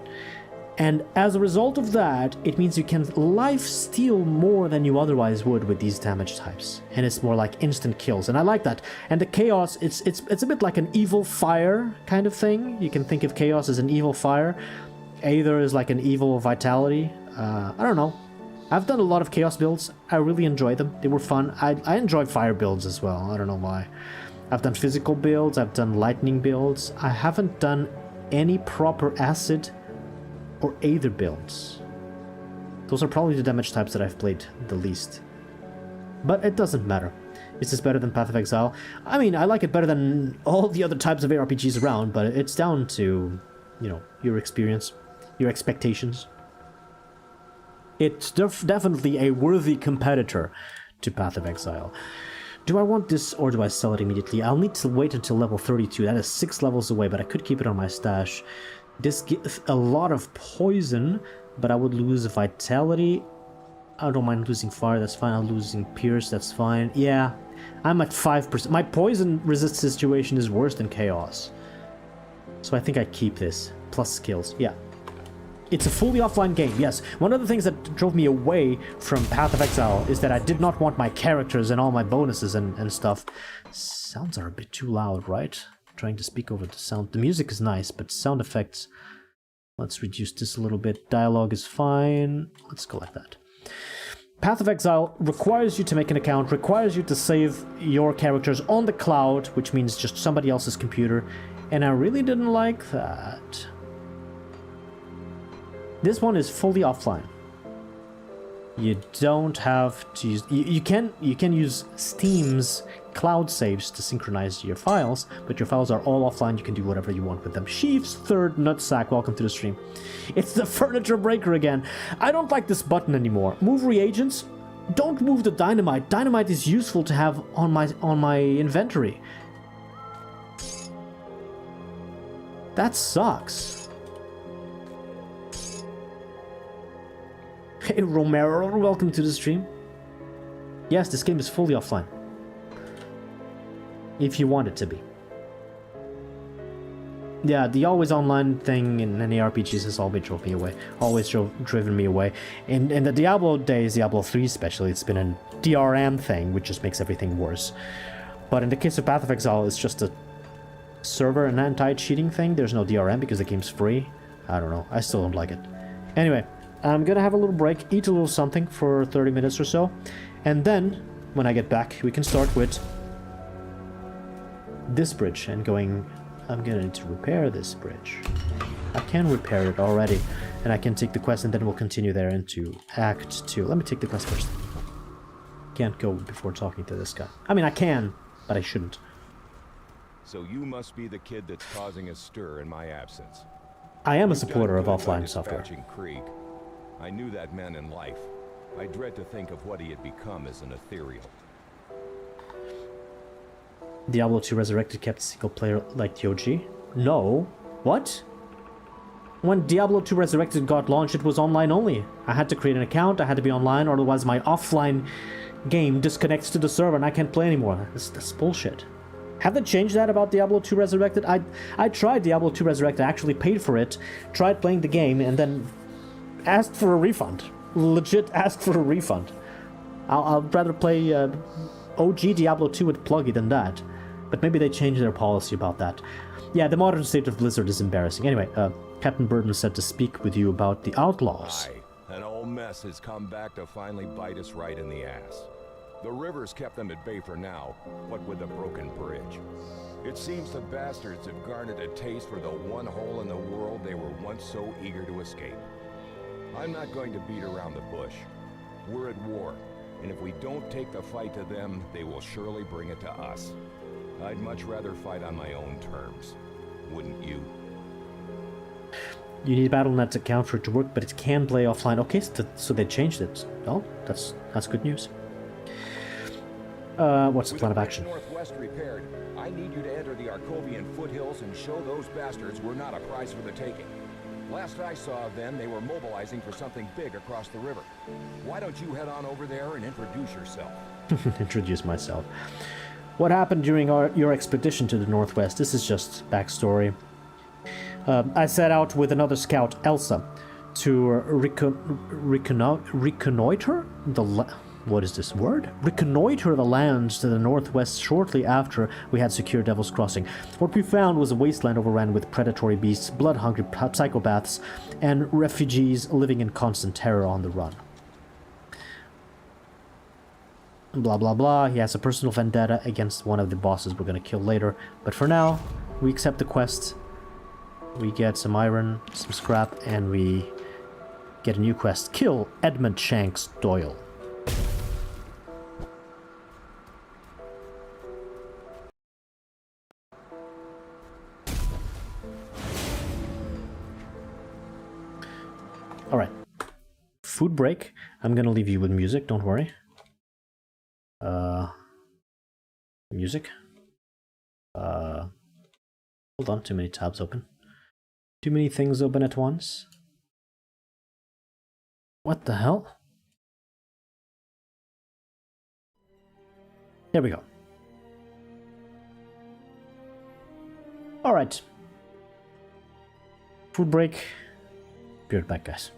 And as a result of that, it means you can life-steal more than you otherwise would with these damage types. And it's more like instant kills, and I like that. And the Chaos, it's a bit like an evil fire kind of thing. You can think of Chaos as an evil fire. Aether is like an evil vitality. I don't know. I've done a lot of Chaos builds. I really enjoyed them. They were fun. I enjoy fire builds as well. I don't know why. I've done physical builds. I've done lightning builds. I haven't done any proper acid or Aether builds. Those are probably the damage types that I've played the least. But it doesn't matter. Is this better than Path of Exile? I mean, I like it better than all the other types of ARPGs around, but it's down to, you know, your experience, your expectations. It's definitely a worthy competitor to Path of Exile. Do I want this or do I sell it immediately? I'll need to wait until level 32. That is 6 levels away, but I could keep it on my stash. This gives a lot of poison, but I would lose vitality. I don't mind losing fire, that's fine. I'm losing pierce, that's fine. Yeah, I'm at 5%. My poison resist situation is worse than chaos. So I think I keep this. Plus skills, yeah. It's a fully offline game, yes. One of the things that drove me away from Path of Exile is that I did not want my characters and all my bonuses and stuff. Sounds are a bit too loud, right? Trying to speak over the sound. The music is nice, but sound effects... Let's reduce this a little bit. Dialogue is fine. Let's go like that. Path of Exile requires you to make an account, requires you to save your characters on the cloud, which means just somebody else's computer, and I really didn't like that. This one is fully offline. You don't have to use... You can use Steam's cloud saves to synchronize your files, but your files are all offline. You can do whatever you want with them. Sheaf's third nutsack, welcome to the stream. It's the furniture breaker again. I don't like this button anymore. Move reagents. Don't move the dynamite. Dynamite is useful to have on my inventory. That sucks. Hey Romero, welcome to the stream. Yes, this game is fully offline. If you want it to be. Yeah, the always online thing in any RPGs has always drove me away. Always driven me away. In the Diablo days, Diablo 3 especially, it's been a DRM thing, which just makes everything worse. But in the case of Path of Exile, it's just a server and anti-cheating thing. There's no DRM because the game's free. I don't know. I still don't like it. Anyway, I'm gonna have a little break, eat a little something for 30 minutes or so, and then when I get back. We can start with this bridge and going... I'm gonna need to repair this bridge. I can repair it already, and I can take the quest and then we'll continue there into Act 2. Let me take the quest first. Can't go before talking to this guy. I mean, I can, but I shouldn't. So you must be the kid that's causing a stir in my absence. I am a You've supporter done of good by offline software. dispatching Krieg. I knew that man in life. I dread to think of what he had become as an ethereal. Diablo 2 Resurrected kept single player like the OG? No. What? When Diablo 2 Resurrected got launched, it was online only. I had to create an account, I had to be online, or otherwise my offline game disconnects to the server and I can't play anymore. That's bullshit. Have they changed that about Diablo 2 Resurrected? I tried Diablo 2 Resurrected, I actually paid for it, tried playing the game, and then asked for a refund. Legit asked for a refund. I'll rather play OG Diablo 2 with Pluggy than that. But maybe they changed their policy about that. Yeah, the modern state of Blizzard is embarrassing. Anyway, Captain Burton said to speak with you about the Outlaws. Aye, an old mess has come back to finally bite us right in the ass. The river's kept them at bay for now, what with a broken bridge. It seems the bastards have garnered a taste for the one hole in the world they were once so eager to escape. I'm not going to beat around the bush. We're at war, and if we don't take the fight to them, they will surely bring it to us. I'd much rather fight on my own terms. Wouldn't you? You need Battle.net's account for it to work, but it can play offline. Okay, so they changed it. Oh, that's good news. What's the plan of action? Northwest repaired, I need you to enter the Arkovian foothills and show those bastards we're not a prize for the taking. Last I saw of them, they were mobilizing for something big across the river. Why don't you head on over there and introduce yourself? Introduce myself. What happened during your expedition to the Northwest? This is just backstory. I set out with another scout, Elsa, to reconnoiter the what is this word? Reconnoiter the lands to the northwest shortly after we had secured Devil's Crossing. What we found was a wasteland overrun with predatory beasts, blood-hungry psychopaths, and refugees living in constant terror on the run. Blah blah blah, he has a personal vendetta against one of the bosses we're gonna kill later. But for now, we accept the quest. We get some iron, some scrap, and we get a new quest. Kill Edmund Shanks Doyle. Alright. Food break. I'm gonna leave you with music, don't worry. Music. Hold on, too many tabs open. Too many things open at once. What the hell? There we go. Alright. Food break. Be right back, guys.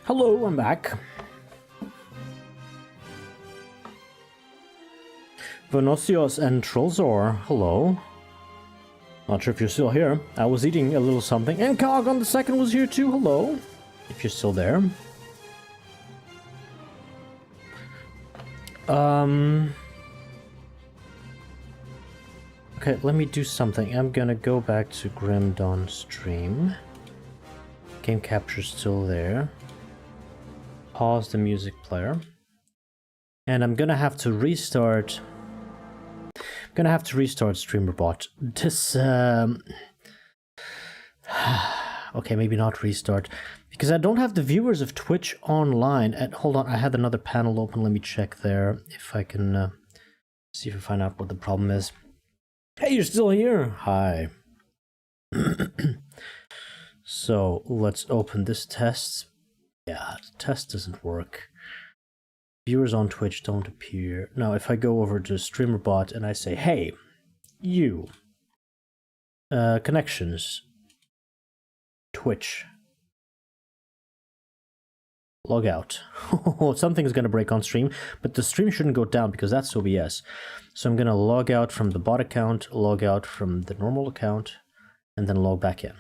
Hello, I'm back. Venosios and Trollzor, hello. Not sure if you're still here. I was eating a little something. And Cog the second was here too, hello. If you're still there. Okay, let me do something. I'm gonna go back to Grim Dawn stream. Game capture's still there. Pause the music player. And I'm gonna have to restart... StreamerBot. This, okay, maybe not restart. Because I don't have the viewers of Twitch online. And hold on, I had another panel open. Let me check there. If I can see if I find out what the problem is. Hey, you're still here. Hi. So, let's open this test. Yeah, the test doesn't work. Viewers on Twitch don't appear. Now, if I go over to StreamerBot and I say, hey, you, connections, Twitch, log out. Something's going to break on stream, but the stream shouldn't go down because that's OBS. So I'm going to log out from the bot account, log out from the normal account, and then log back in.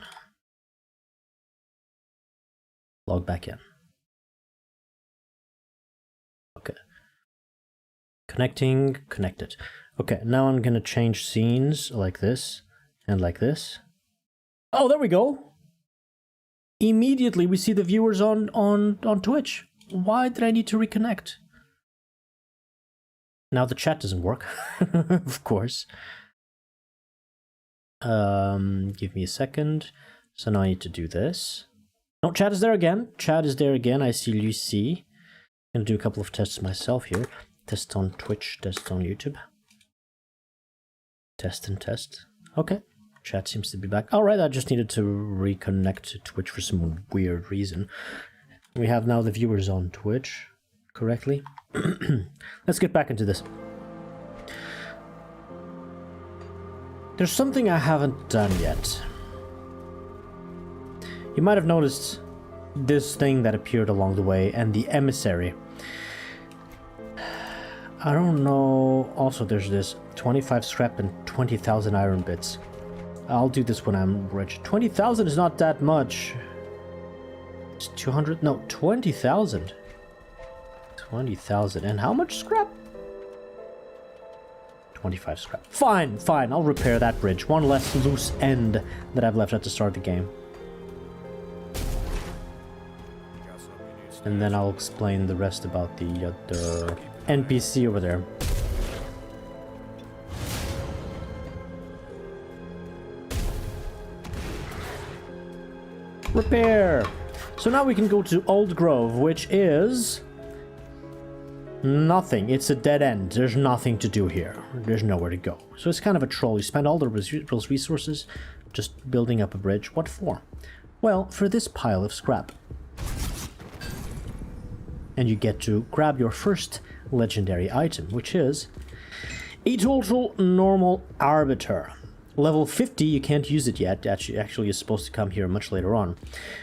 Log back in. Okay. Connecting, connected. Okay, now I'm gonna change scenes like this and like this. Oh, there we go. Immediately we see the viewers on Twitch. Why did I need to reconnect? Now the chat doesn't work, of course. Give me a second. So now I need to do this. No, chat is there again. Chat is there again. I see Lucy. I'm gonna do a couple of tests myself here. Test on Twitch, test on YouTube. Test and test. Okay, chat seems to be back. Alright, I just needed to reconnect to Twitch for some weird reason. We have now the viewers on Twitch correctly. Let's get back into this. There's something I haven't done yet. You might have noticed this thing that appeared along the way and the emissary. I don't know. Also, there's this 25 scrap and 20,000 iron bits. I'll do this when I'm rich. 20,000 is not that much. It's 200? No, 20,000. 20,000. And how much scrap? 25 scrap. Fine, fine. I'll repair that bridge. One less loose end that I've left at the start of the game. And then I'll explain the rest about the NPC over there. Repair! So now we can go to Old Grove, which is... nothing. It's a dead end. There's nothing to do here. There's nowhere to go. So it's kind of a troll. You spend all those resources just building up a bridge. What for? Well, for this pile of scrap. And you get to grab your first legendary item, which is a total normal arbiter. Level 50, you can't use it yet. Actually, it's supposed to come here much later on.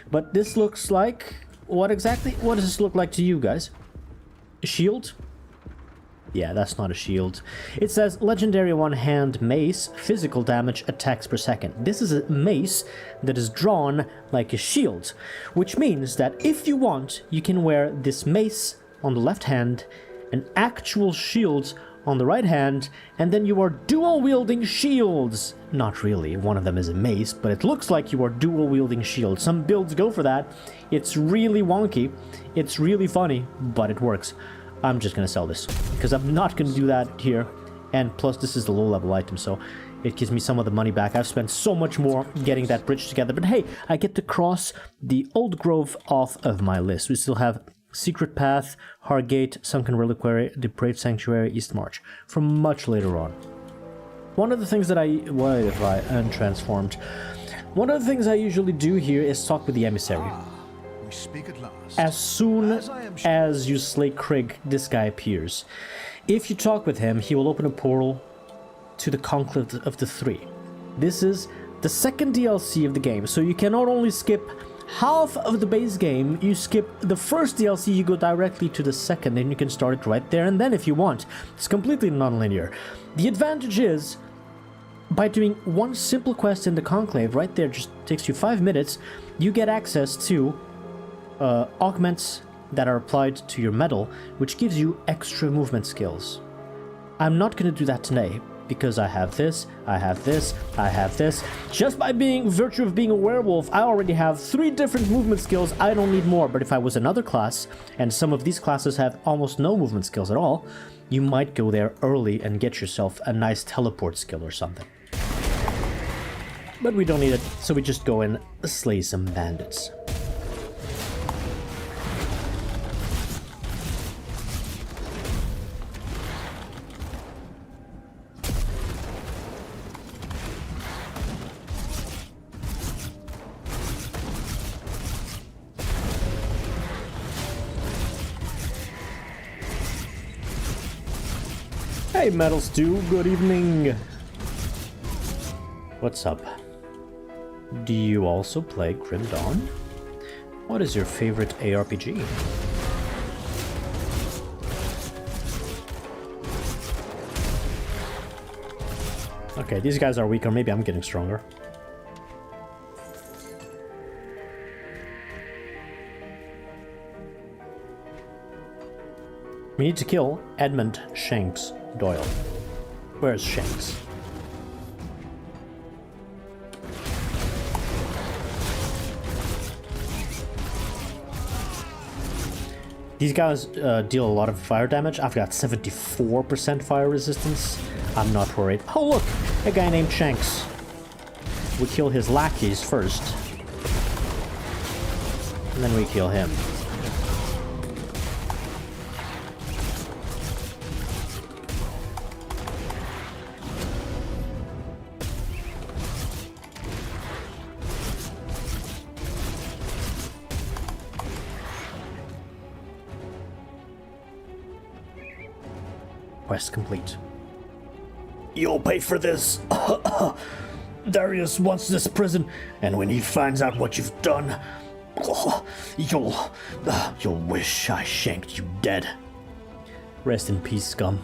But this looks like... what exactly? What does this look like to you guys? A shield? Yeah, that's not a shield. It says legendary one-hand mace, physical damage, attacks per second. This is a mace that is drawn like a shield, which means that if you want, you can wear this mace on the left hand, an actual shield on the right hand, and then you are dual-wielding shields. Not really, one of them is a mace, but it looks like you are dual-wielding shields. Some builds go for that. It's really wonky, it's really funny, but it works. I'm just gonna sell this, because I'm not gonna do that here. And plus, this is the low-level item, so it gives me some of the money back. I've spent so much more getting that bridge together, but hey, I get to cross the Old Grove off of my list. We still have Secret Path, Hargate, Sunken Reliquary, Depraved Sanctuary, East March, from much later on. One of the things that what if I untransformed? One of the things I usually do here is talk with the emissary. We speak at last. As soon as you slay Krieg, this guy appears. If you talk with him, he will open a portal to the Conclave of the Three. This is the second DLC of the game, so you can not only skip half of the base game, you skip the first DLC, you go directly to the second, and you can start it right there and then if you want. It's completely non-linear. The advantage is, by doing one simple quest in the Conclave, right there, just takes you 5 minutes, you get access to augments that are applied to your medal, which gives you extra movement skills. I'm not going to do that today, because I have this, I have this, I have this. Just by virtue of being a werewolf, I already have 3 different movement skills. I don't need more, but if I was another class, and some of these classes have almost no movement skills at all, you might go there early and get yourself a nice teleport skill or something. But we don't need it, so we just go and slay some bandits. Hey, Metal Stew, good evening. What's up? Do you also play Grim Dawn? What is your favorite ARPG? Okay, these guys are weaker. Maybe I'm getting stronger. We need to kill Edmund Shanks Doyle. Where's Shanks? These guys deal a lot of fire damage. I've got 74% fire resistance. I'm not worried. Oh look, a guy named Shanks. We kill his lackeys first. And then we kill him. Quest complete. You'll pay for this. Darius wants this prison, and when he finds out what you've done, you'll wish I shanked you dead. Rest in peace, scum.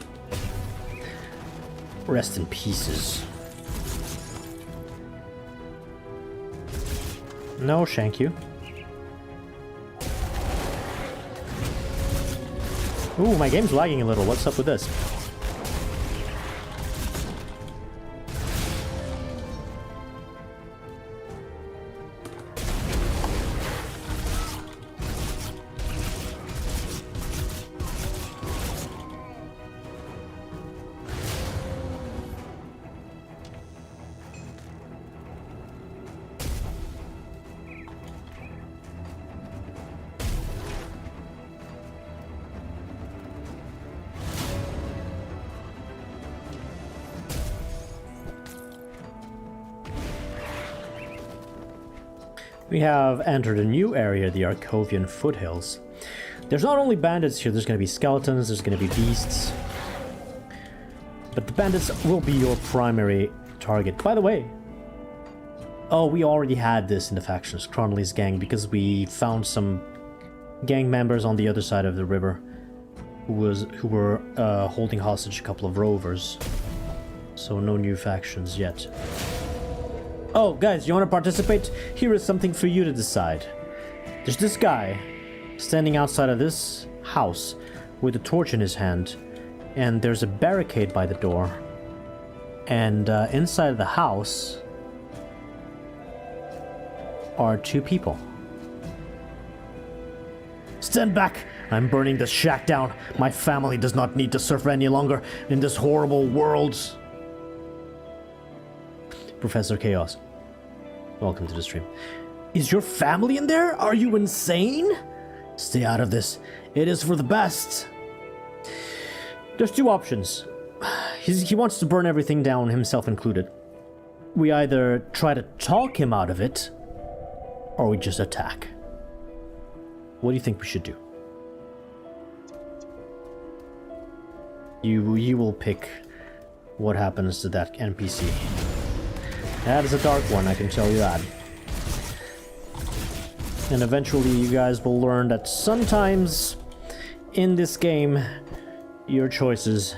Rest in pieces. No, shank you. Ooh, my game's lagging a little. What's up with this? We have entered a new area, the Arkovian foothills. There's not only bandits here, there's going to be skeletons, there's going to be beasts. But the bandits will be your primary target. By the way, oh, we already had this in the factions, Cronley's gang, because we found some gang members on the other side of the river who were holding hostage a couple of rovers. So no new factions yet. Oh, guys, you want to participate? Here is something for you to decide. There's this guy standing outside of this house with a torch in his hand, and there's a barricade by the door. And inside of the house are 2 people. Stand back! I'm burning this shack down. My family does not need to suffer any longer in this horrible world. Professor Chaos, welcome to the stream. Is your family in there? Are you insane? Stay out of this. It is for the best. There's 2 options. He wants to burn everything down, himself included. We either try to talk him out of it, or we just attack. What do you think we should do? You will pick what happens to that NPC. That is a dark one, I can tell you that. And eventually you guys will learn that sometimes in this game, your choices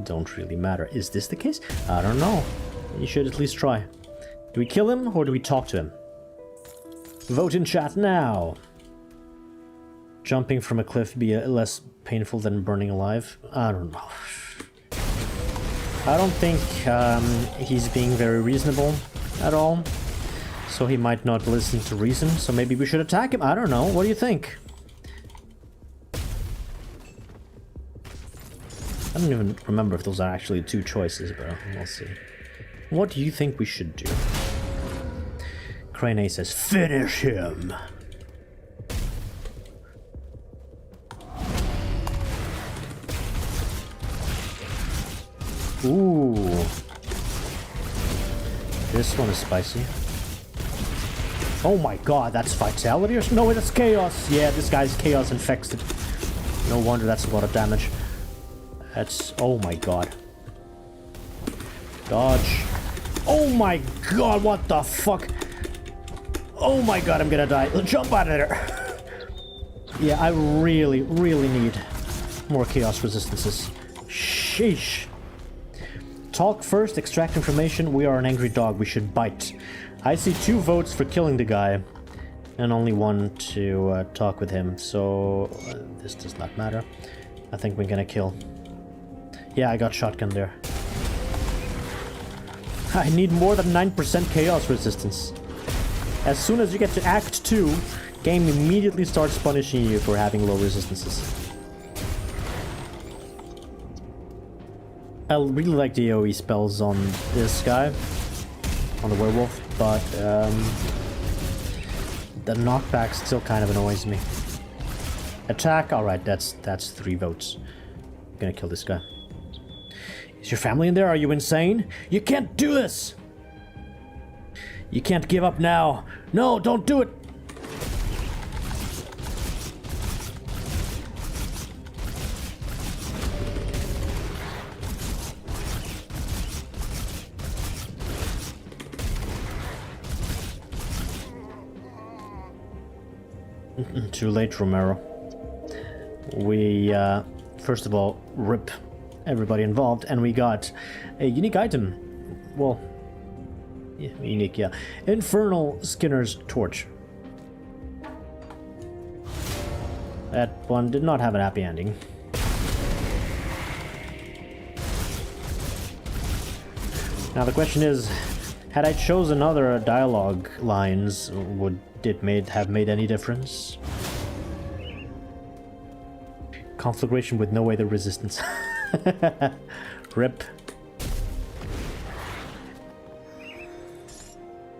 don't really matter. Is this the case? I don't know. You should at least try. Do we kill him or do we talk to him? Vote in chat now. Jumping from a cliff be less painful than burning alive? I don't know. I don't think he's being very reasonable at all. So he might not listen to reason. So maybe we should attack him? I don't know. What do you think? I don't even remember if those are actually two choices, but we'll see. What do you think we should do? Crane A says, finish him! Ooh. This one is spicy. Oh my god, that's vitality or no, that's chaos! Yeah, this guy's chaos infected. No wonder that's a lot of damage. That's... oh my god. Dodge. Oh my god, what the fuck? Oh my god, I'm gonna die. Jump out of there. Yeah, I really, really need more chaos resistances. Sheesh. Talk first, extract information. We are an angry dog, we should bite. I see 2 votes for killing the guy. And only 1 to talk with him, so this does not matter. I think we're gonna kill. Yeah, I got shotgun there. I need more than 9% chaos resistance. As soon as you get to Act 2, game immediately starts punishing you for having low resistances. I really like the AoE spells on this guy, on the werewolf, but the knockback still kind of annoys me. Attack, alright, that's 3 votes. I'm gonna kill this guy. Is your family in there? Are you insane? You can't do this! You can't give up now. No, don't do it! Too late, Romero. We, first of all, rip everybody involved, and we got a unique item. Well, yeah, unique, yeah. Infernal Skinner's Torch. That one did not have a happy ending. Now the question is, had I chosen other dialogue lines, would it have made any difference? Conflagration with no way the resistance. Rip.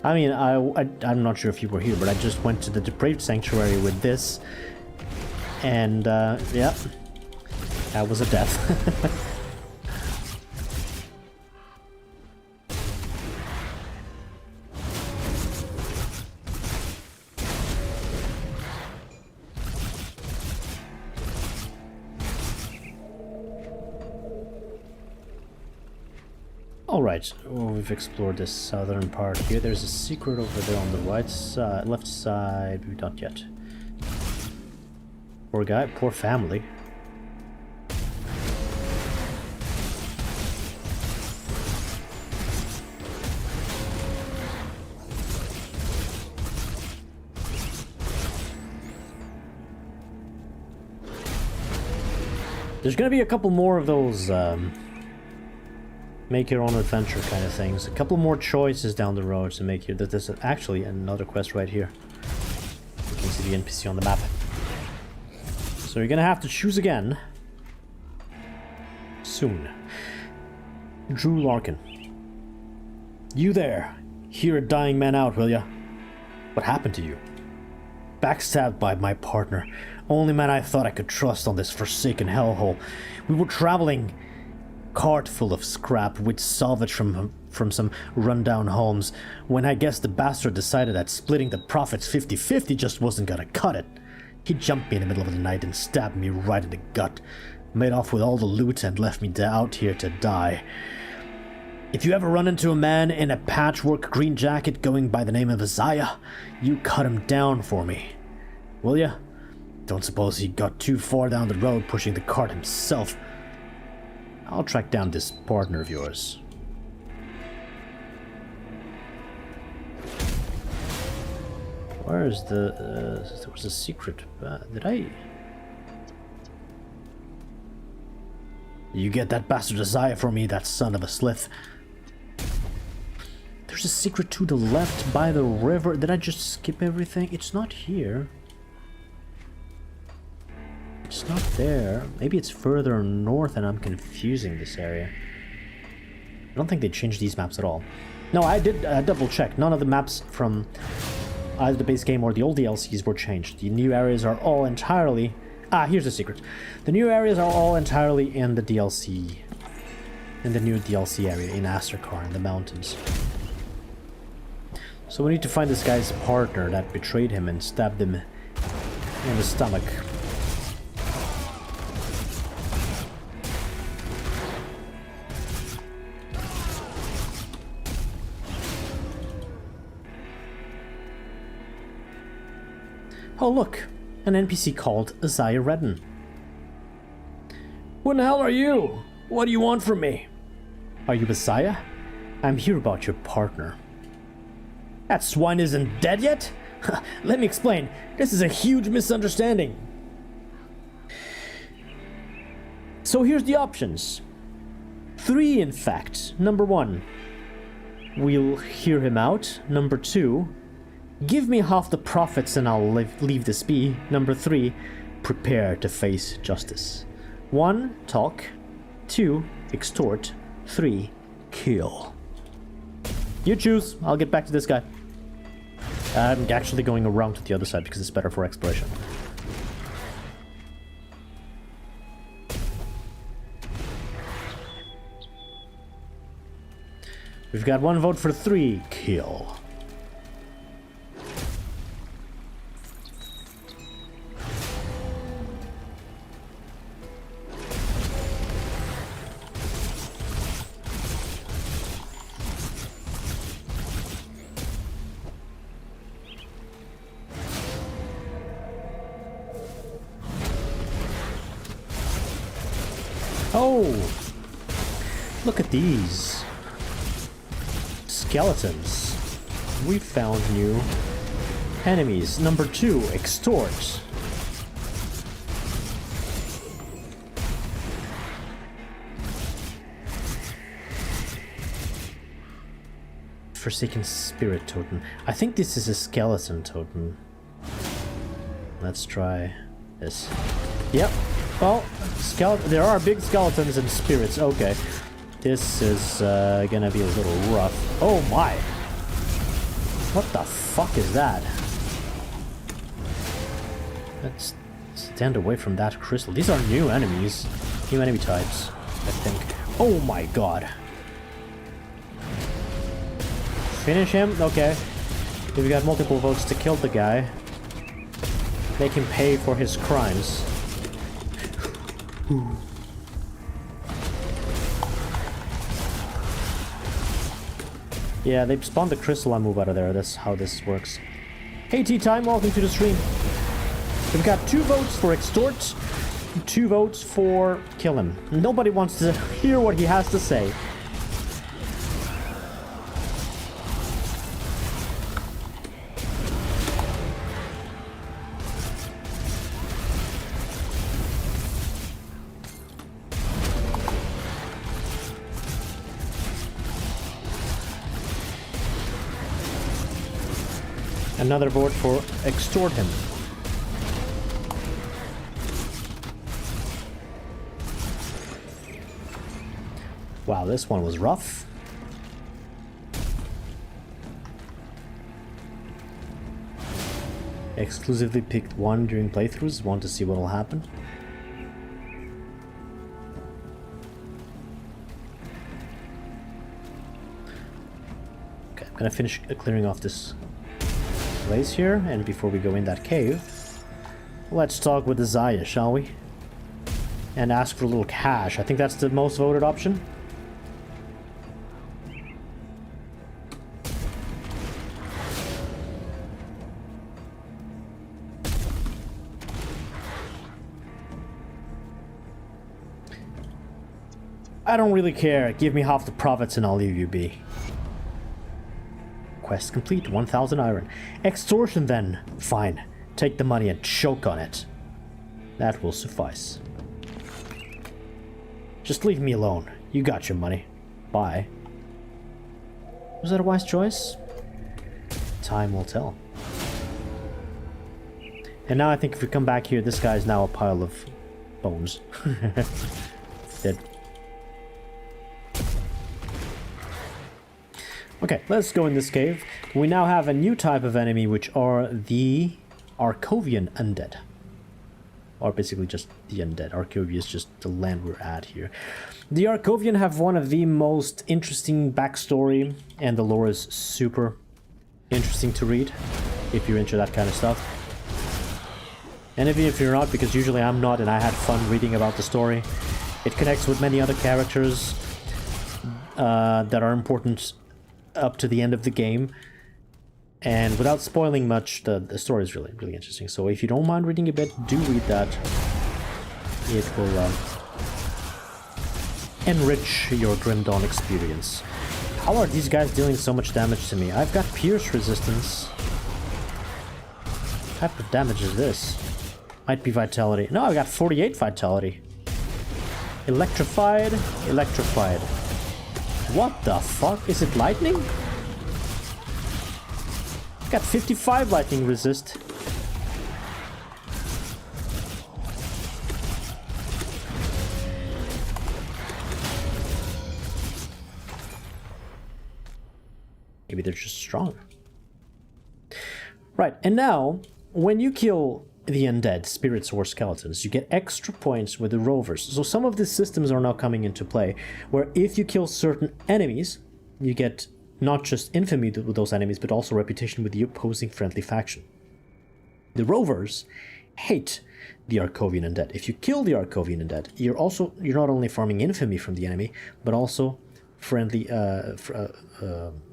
I mean, I'm not sure if you were here, but I just went to the Depraved Sanctuary with this. And, yeah. That was a death. Alright, we've explored this southern part here. There's a secret over there on the right side, left side, not yet. Poor guy, poor family. There's gonna be a couple more of those, make your own adventure kind of things. A couple more choices down the road to make you... There's actually another quest right here. You can see the NPC on the map. So you're gonna have to choose again. Soon. Drew Larkin. You there. Hear a dying man out, will ya? What happened to you? Backstabbed by my partner. Only man I thought I could trust on this forsaken hellhole. We were traveling... cart full of scrap with salvage from some rundown homes, when I guess the bastard decided that splitting the profits 50-50 just wasn't gonna cut it. He jumped me in the middle of the night and stabbed me right in the gut, made off with all the loot and left me out here to die. If you ever run into a man in a patchwork green jacket going by the name of Isaiah, you cut him down for me. will ya? Don't suppose he got too far down the road pushing the cart himself. I'll track down this partner of yours. Where is the... there was a secret... did I... You get that bastard Isaiah for me, that son of a slith. There's a secret to the left by the river. Did I just skip everything? It's not here. It's not there. Maybe it's further north and I'm confusing this area. I don't think they changed these maps at all. No, I did double check. None of the maps from either the base game or the old DLCs were changed. The new areas are all entirely... Ah, here's the secret. The new areas are all entirely in the DLC. In the new DLC area in Asterkar in the mountains. So we need to find this guy's partner that betrayed him and stabbed him in the stomach. Oh look, an NPC called hellridden. Who the hell are you? What do you want from me? Are you Messiah? I'm here about your partner. That swine isn't dead yet? Let me explain. This is a huge misunderstanding. So here's the options. 3, in fact. Number 1, we'll hear him out. Number 2, give me half the profits and I'll leave this be. Number 3, prepare to face justice. 1, talk. 2, extort. 3, kill. You choose. I'll get back to this guy. I'm actually going around to the other side because it's better for exploration. We've got 1 vote for 3, kill. Oh, look at these skeletons. We found new enemies. Number 2, extort. Forsaken spirit totem. I think this is a skeleton totem. Let's try this. Yep. Well, there are big skeletons and spirits. Okay. This is gonna be a little rough. Oh my! What the fuck is that? Let's stand away from that crystal. These are new enemies. New enemy types, I think. Oh my god. Finish him? Okay. We've got multiple votes to kill the guy. Make him pay for his crimes. Ooh. Yeah, they spawned the crystal. I move out of there. That's how this works. Hey, Tea Time, welcome to the stream. We've got 2 votes for extort, 2 votes for kill him. Nobody wants to hear what he has to say. Another vote for extort him. Wow, this one was rough. Exclusively picked 1 during playthroughs. Want to see what will happen. Okay, I'm gonna finish clearing off this place here, and before we go in that cave, let's talk with the Zaya, shall we? And ask for a little cash. I think that's the most voted option. I don't really care. Give me half the profits and I'll leave you be. Quest complete. 1,000 iron. Extortion then. Fine. Take the money and choke on it. That will suffice. Just leave me alone. You got your money. Bye. Was that a wise choice? Time will tell. And now I think if we come back here, this guy is now a pile of bones. Dead. Okay, let's go in this cave. We now have a new type of enemy, which are the Arcovian undead. Or basically just the undead. Arcovia is just the land we're at here. The Arcovian have one of the most interesting backstory, and the lore is super interesting to read, if you're into that kind of stuff. And even if you're not, because usually I'm not, and I had fun reading about the story. It connects with many other characters that are important up to the end of the game. And without spoiling much, the story is really, really interesting. So if you don't mind reading a bit, do read that. It will enrich your Grim Dawn experience. How are these guys dealing so much damage to me? I've got pierce resistance. What type of damage is this? Might be vitality. No, I've got 48 vitality. Electrified, electrified. What the fuck? Is it lightning? Got 55 lightning resist. Maybe they're just strong. Right, and now, when you kill the undead, spirits or skeletons, you get extra points with the rovers. So some of these systems are now coming into play, where if you kill certain enemies, you get not just infamy with those enemies, but also reputation with the opposing friendly faction. The rovers hate the Arcovian undead. If you kill the Arcovian undead, you're not only farming infamy from the enemy, but also friendly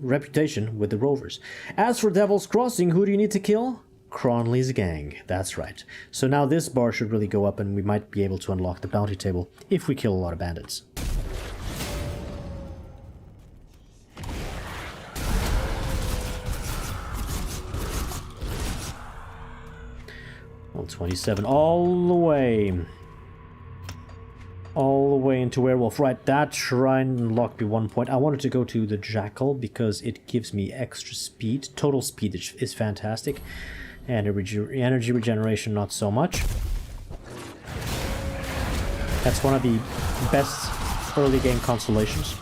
reputation with the rovers. As for Devil's Crossing, who do you need to kill? Cronley's gang. That's right. So now this bar should really go up, and we might be able to unlock the bounty table if we kill a lot of bandits. Well, 27 all the way into werewolf. Right, that shrine unlocked me 1 point. I wanted to go to the jackal because it gives me extra speed. Total speed is fantastic, and energy regeneration not so much. That's one of the best early game consolations.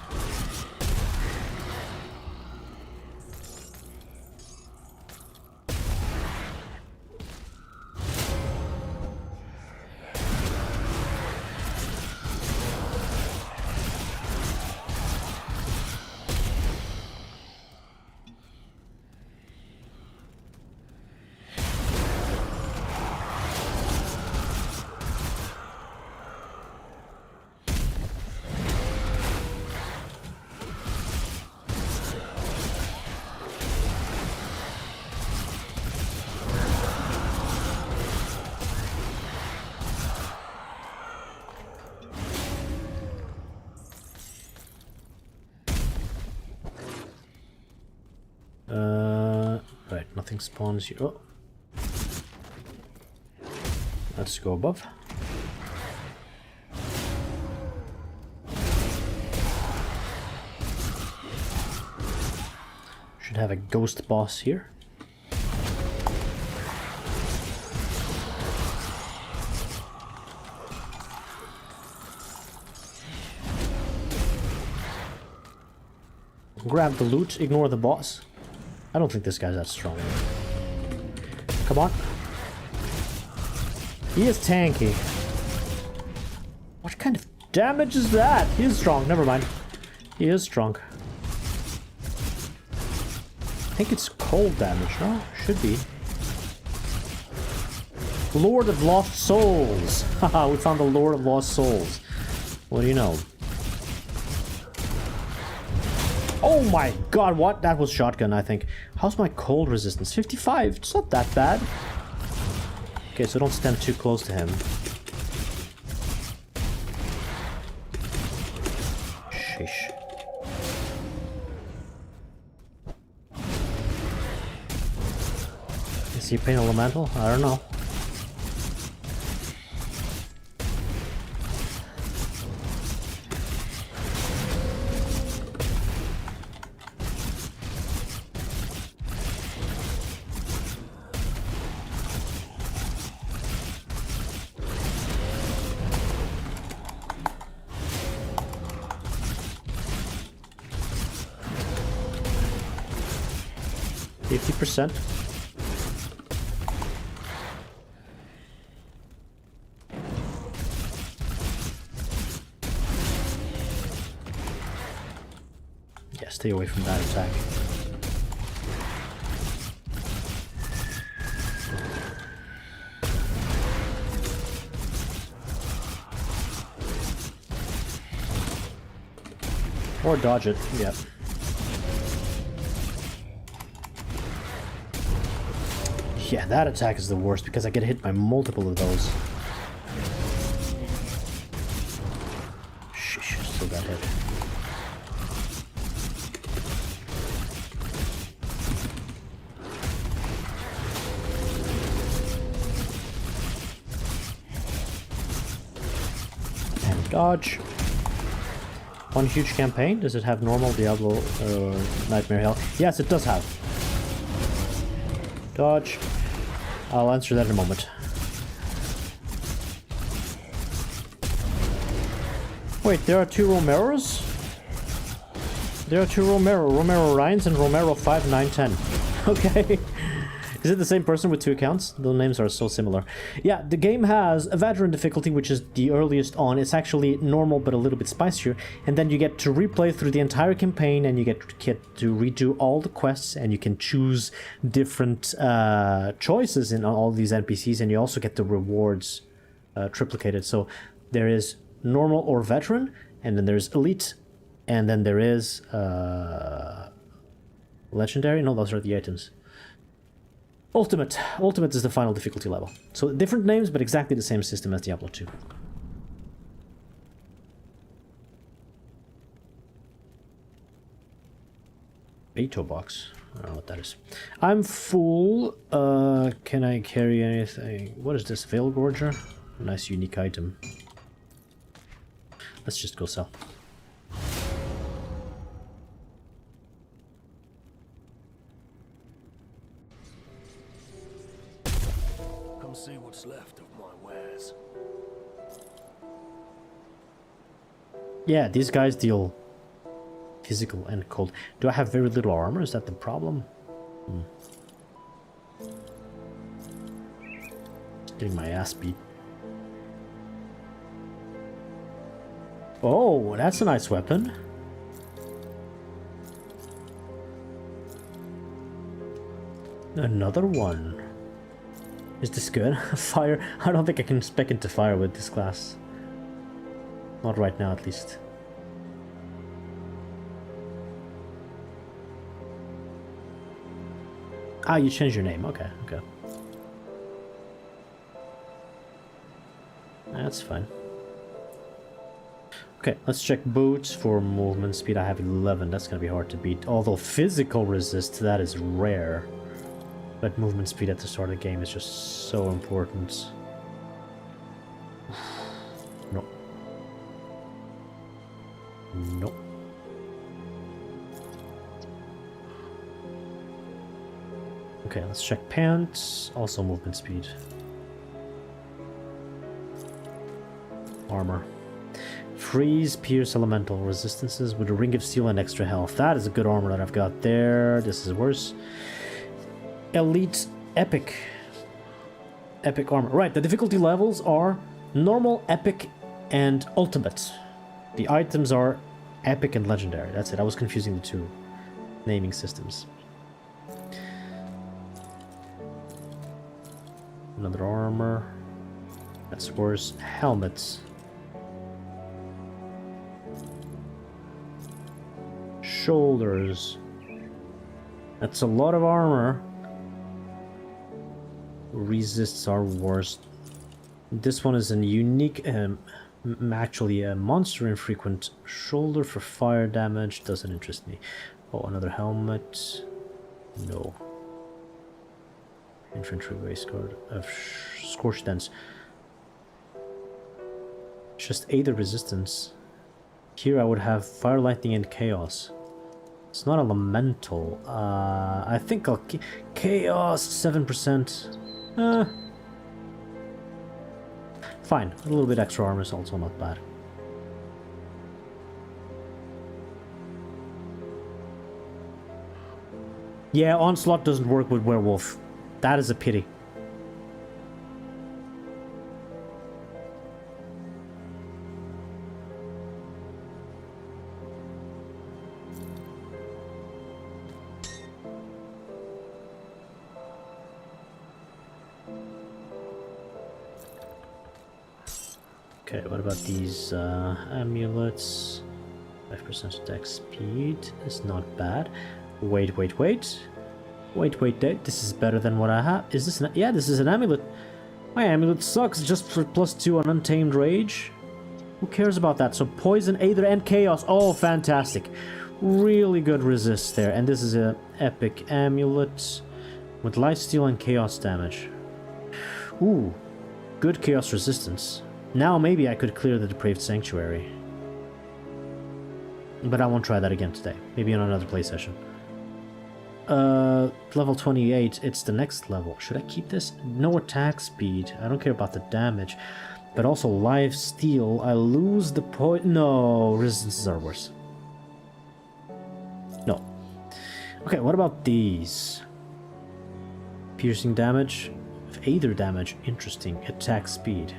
Right, nothing spawns here. Oh. Let's go above. Should have a ghost boss here. Grab the loot, ignore the boss. I don't think this guy's that strong. Come on. He is tanky. What kind of damage is that? He is strong, never mind. He is strong. I think it's cold damage, no? Should be. Lord of Lost Souls! Haha, we found the Lord of Lost Souls. What do you know? Oh my god, what? That was shotgun, I think. How's my cold resistance? 55? It's not that bad. Okay, so don't stand too close to him. Sheesh. Is he pain elemental? I don't know. %. Yeah, stay away from that attack. Or dodge it, yeah. Yeah, that attack is the worst because I get hit by multiple of those. Sheesh, still got hit. And dodge. One huge campaign. Does it have normal Diablo Nightmare Hell? Yes, it does have. Dodge. I'll answer that in a moment. Wait, there are two Romeros? There are two Romero Ryans and Romero 5, 9, 10. Okay. Is it the same person with two accounts? The names are so similar. Yeah, the game has a veteran difficulty, which is the earliest on. It's actually normal, but a little bit spicier. And then you get to replay through the entire campaign, and you get to redo all the quests, and you can choose different choices in all these NPCs, and you also get the rewards triplicated. So there is normal or veteran, and then there's elite, and then there is legendary. No, those are the items. Ultimate. Ultimate is the final difficulty level. So different names, but exactly the same system as Diablo 2. Beto box. I don't know what that is. I'm full. Can I carry anything? What is this? Veil Gorger? Nice unique item. Let's just go sell. See what's left of my wares. Yeah, these guys deal physical and cold. Do I have very little armor? Is that the problem? Getting my ass beat. Oh, that's a nice weapon. Another one. Is this good? Fire? I don't think I can spec into fire with this class. Not right now, at least. Ah, you changed your name. Okay, okay. That's fine. Okay, let's check boots for movement speed. I have 11. That's gonna be hard to beat. Although physical resist, that is rare. But movement speed at the start of the game is just so important. No. No. Okay, let's check pants. Also movement speed. Armor. Freeze, pierce, elemental resistances with a ring of steel and extra health. That is a good armor that I've got there. This is worse. Elite, epic. Epic armor. Right, the difficulty levels are normal, epic, and ultimate. The items are epic and legendary. That's it. I was confusing the two naming systems. Another armor. That's worse. Helmets. Shoulders. That's a lot of armor. Resists are worst. This one is a unique Actually, a monster infrequent shoulder for fire damage doesn't interest me. Oh, another helmet. No. Infantry waistcoat of scorched dents. Just either resistance. Here I would have fire, lightning, and chaos. It's not elemental. I think I'll chaos 7%. Fine. A little bit extra armor is also not bad. Yeah, onslaught doesn't work with werewolf. That is a pity. Okay, what about these amulets? 5% attack speed is not bad. Wait. This is better than what I have. Is this an... Yeah, this is an amulet. My amulet sucks just for +2 on Untamed Rage. Who cares about that? So poison, Aether, and chaos. Oh, fantastic. Really good resist there. And this is a epic amulet with lifesteal and chaos damage. Ooh, good chaos resistance. Now maybe I could clear the Depraved Sanctuary. But I won't try that again today. Maybe on another play session. Level 28, it's the next level. Should I keep this? No attack speed. I don't care about the damage. But also life steal. I lose the point. No, resistances are worse. No. Okay, what about these? Piercing damage. Aether damage. Interesting. Attack speed.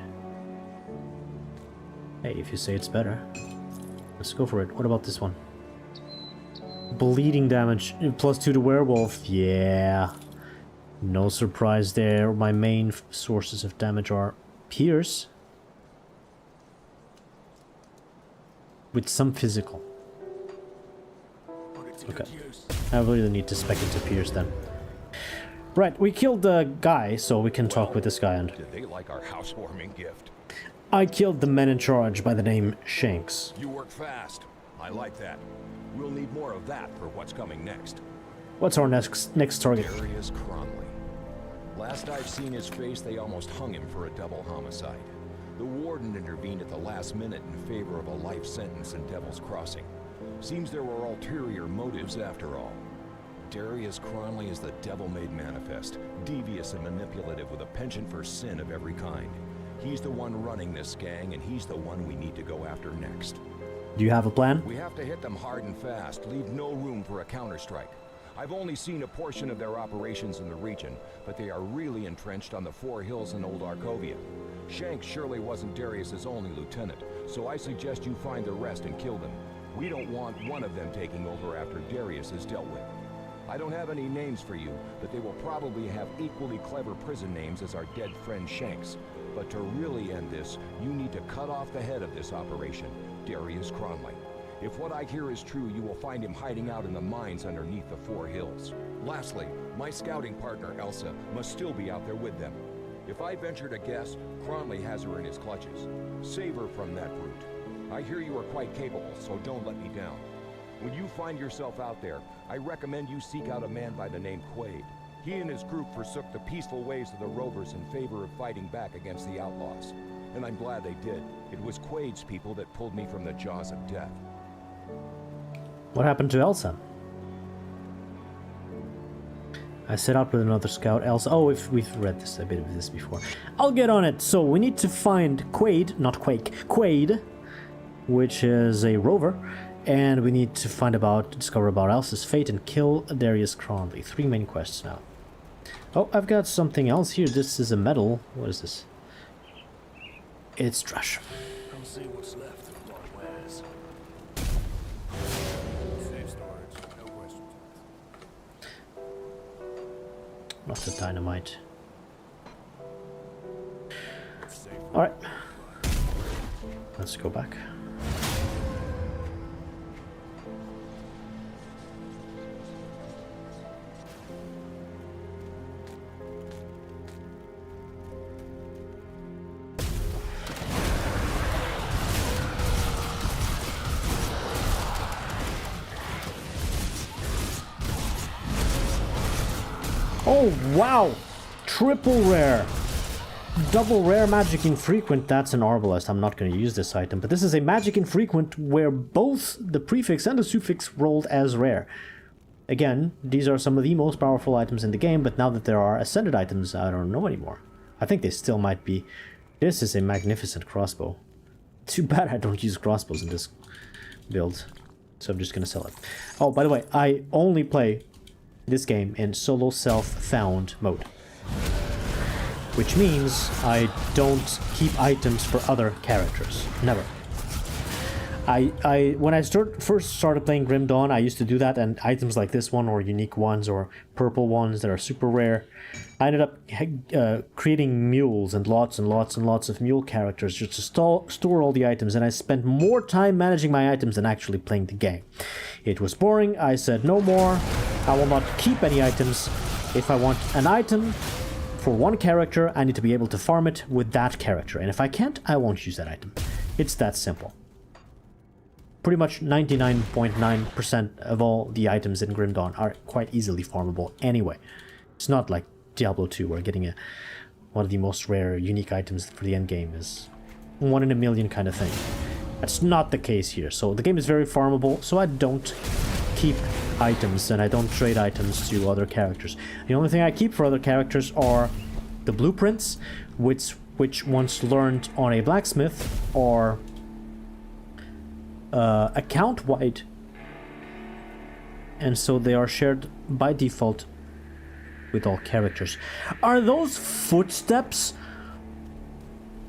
Hey, if you say it's better. Let's go for it. What about this one? Bleeding damage. +2 to werewolf. Yeah. No surprise there. My main sources of damage are pierce. With some physical. Okay. I really need to spec into pierce then. Right, we killed the guy, so we can talk with this guy. And did they like our housewarming gift? I killed the men in charge by the name Shanks. You work fast. I like that. We'll need more of that for what's coming next. What's our next target? Darius Cronley. Last I've seen his face, they almost hung him for a double homicide. The warden intervened at the last minute in favor of a life sentence in Devil's Crossing. Seems there were ulterior motives after all. Darius Cronley is the devil-made manifest, devious and manipulative with a penchant for sin of every kind. He's the one running this gang, and he's the one we need to go after next. Do you have a plan? We have to hit them hard and fast, leave no room for a counterstrike. I've only seen a portion of their operations in the region, but they are really entrenched on the 4 hills in Old Arkovia. Shanks surely wasn't Darius's only lieutenant, so I suggest you find the rest and kill them. We don't want one of them taking over after Darius is dealt with. I don't have any names for you, but they will probably have equally clever prison names as our dead friend Shanks. But to really end this, you need to cut off the head of this operation, Darius Cronley. If what I hear is true, you will find him hiding out in the mines underneath the 4 hills. Lastly, my scouting partner, Elsa, must still be out there with them. If I venture to guess, Cronley has her in his clutches. Save her from that brute. I hear you are quite capable, so don't let me down. When you find yourself out there, I recommend you seek out a man by the name Quaid. He and his group forsook the peaceful ways of the Rovers in favor of fighting back against the outlaws. And I'm glad they did. It was Quaid's people that pulled me from the jaws of death. What happened to Elsa? I set out with another scout, Elsa. Oh, if we've read this a bit of this before. I'll get on it. So we need to find Quaid, not Quake, Quaid, which is a rover, and we need to discover about Elsa's fate and kill Darius Cronley. 3 main quests now. Oh, I've got something else here. This is a medal. What is this? It's trash. Come see what's left of my wares. Safe storage, no questions. Not the dynamite. Alright. Let's go back. Oh, wow! Triple rare! Double rare magic infrequent. That's an arbalest. I'm not going to use this item, but this is a magic infrequent where both the prefix and the suffix rolled as rare. Again, these are some of the most powerful items in the game, but now that there are ascended items, I don't know anymore. I think they still might be. This is a magnificent crossbow. Too bad I don't use crossbows in this build, so I'm just going to sell it. Oh, by the way, I only play this game in solo self-found mode, which means I don't keep items for other characters. Never. When I first started playing Grim Dawn, I used to do that, and items like this one, or unique ones, or purple ones that are super rare, I ended up creating mules and lots of mule characters just to store all the items, and I spent more time managing my items than actually playing the game. It was boring. I said no more. I will not keep any items. If I want an item for one character, I need to be able to farm it with that character, and if I can't, I won't use that item. It's that simple. Pretty much 99.9% of all the items in Grim Dawn are quite easily farmable anyway. It's not like Diablo 2 where getting one of the most rare unique items for the end game is 1 in a million kind of thing. That's not the case here. So the game is very farmable, so I don't keep items and I don't trade items to other characters. The only thing I keep for other characters are the blueprints, which once learned on a blacksmith are account-wide, and so they are shared by default with all characters. Are those footsteps?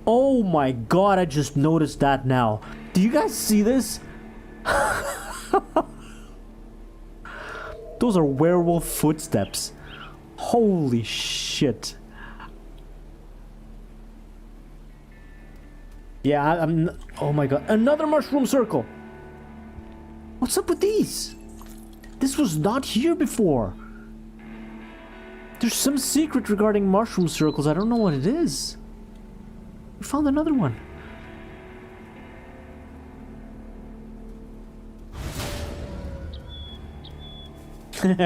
Oh my god, I just noticed that now. Do you guys see this? Those are werewolf footsteps. Holy shit. Yeah, I'm... Oh my god. Another mushroom circle! What's up with these? This was not here before. There's some secret regarding mushroom circles. I don't know what it is. We found another one.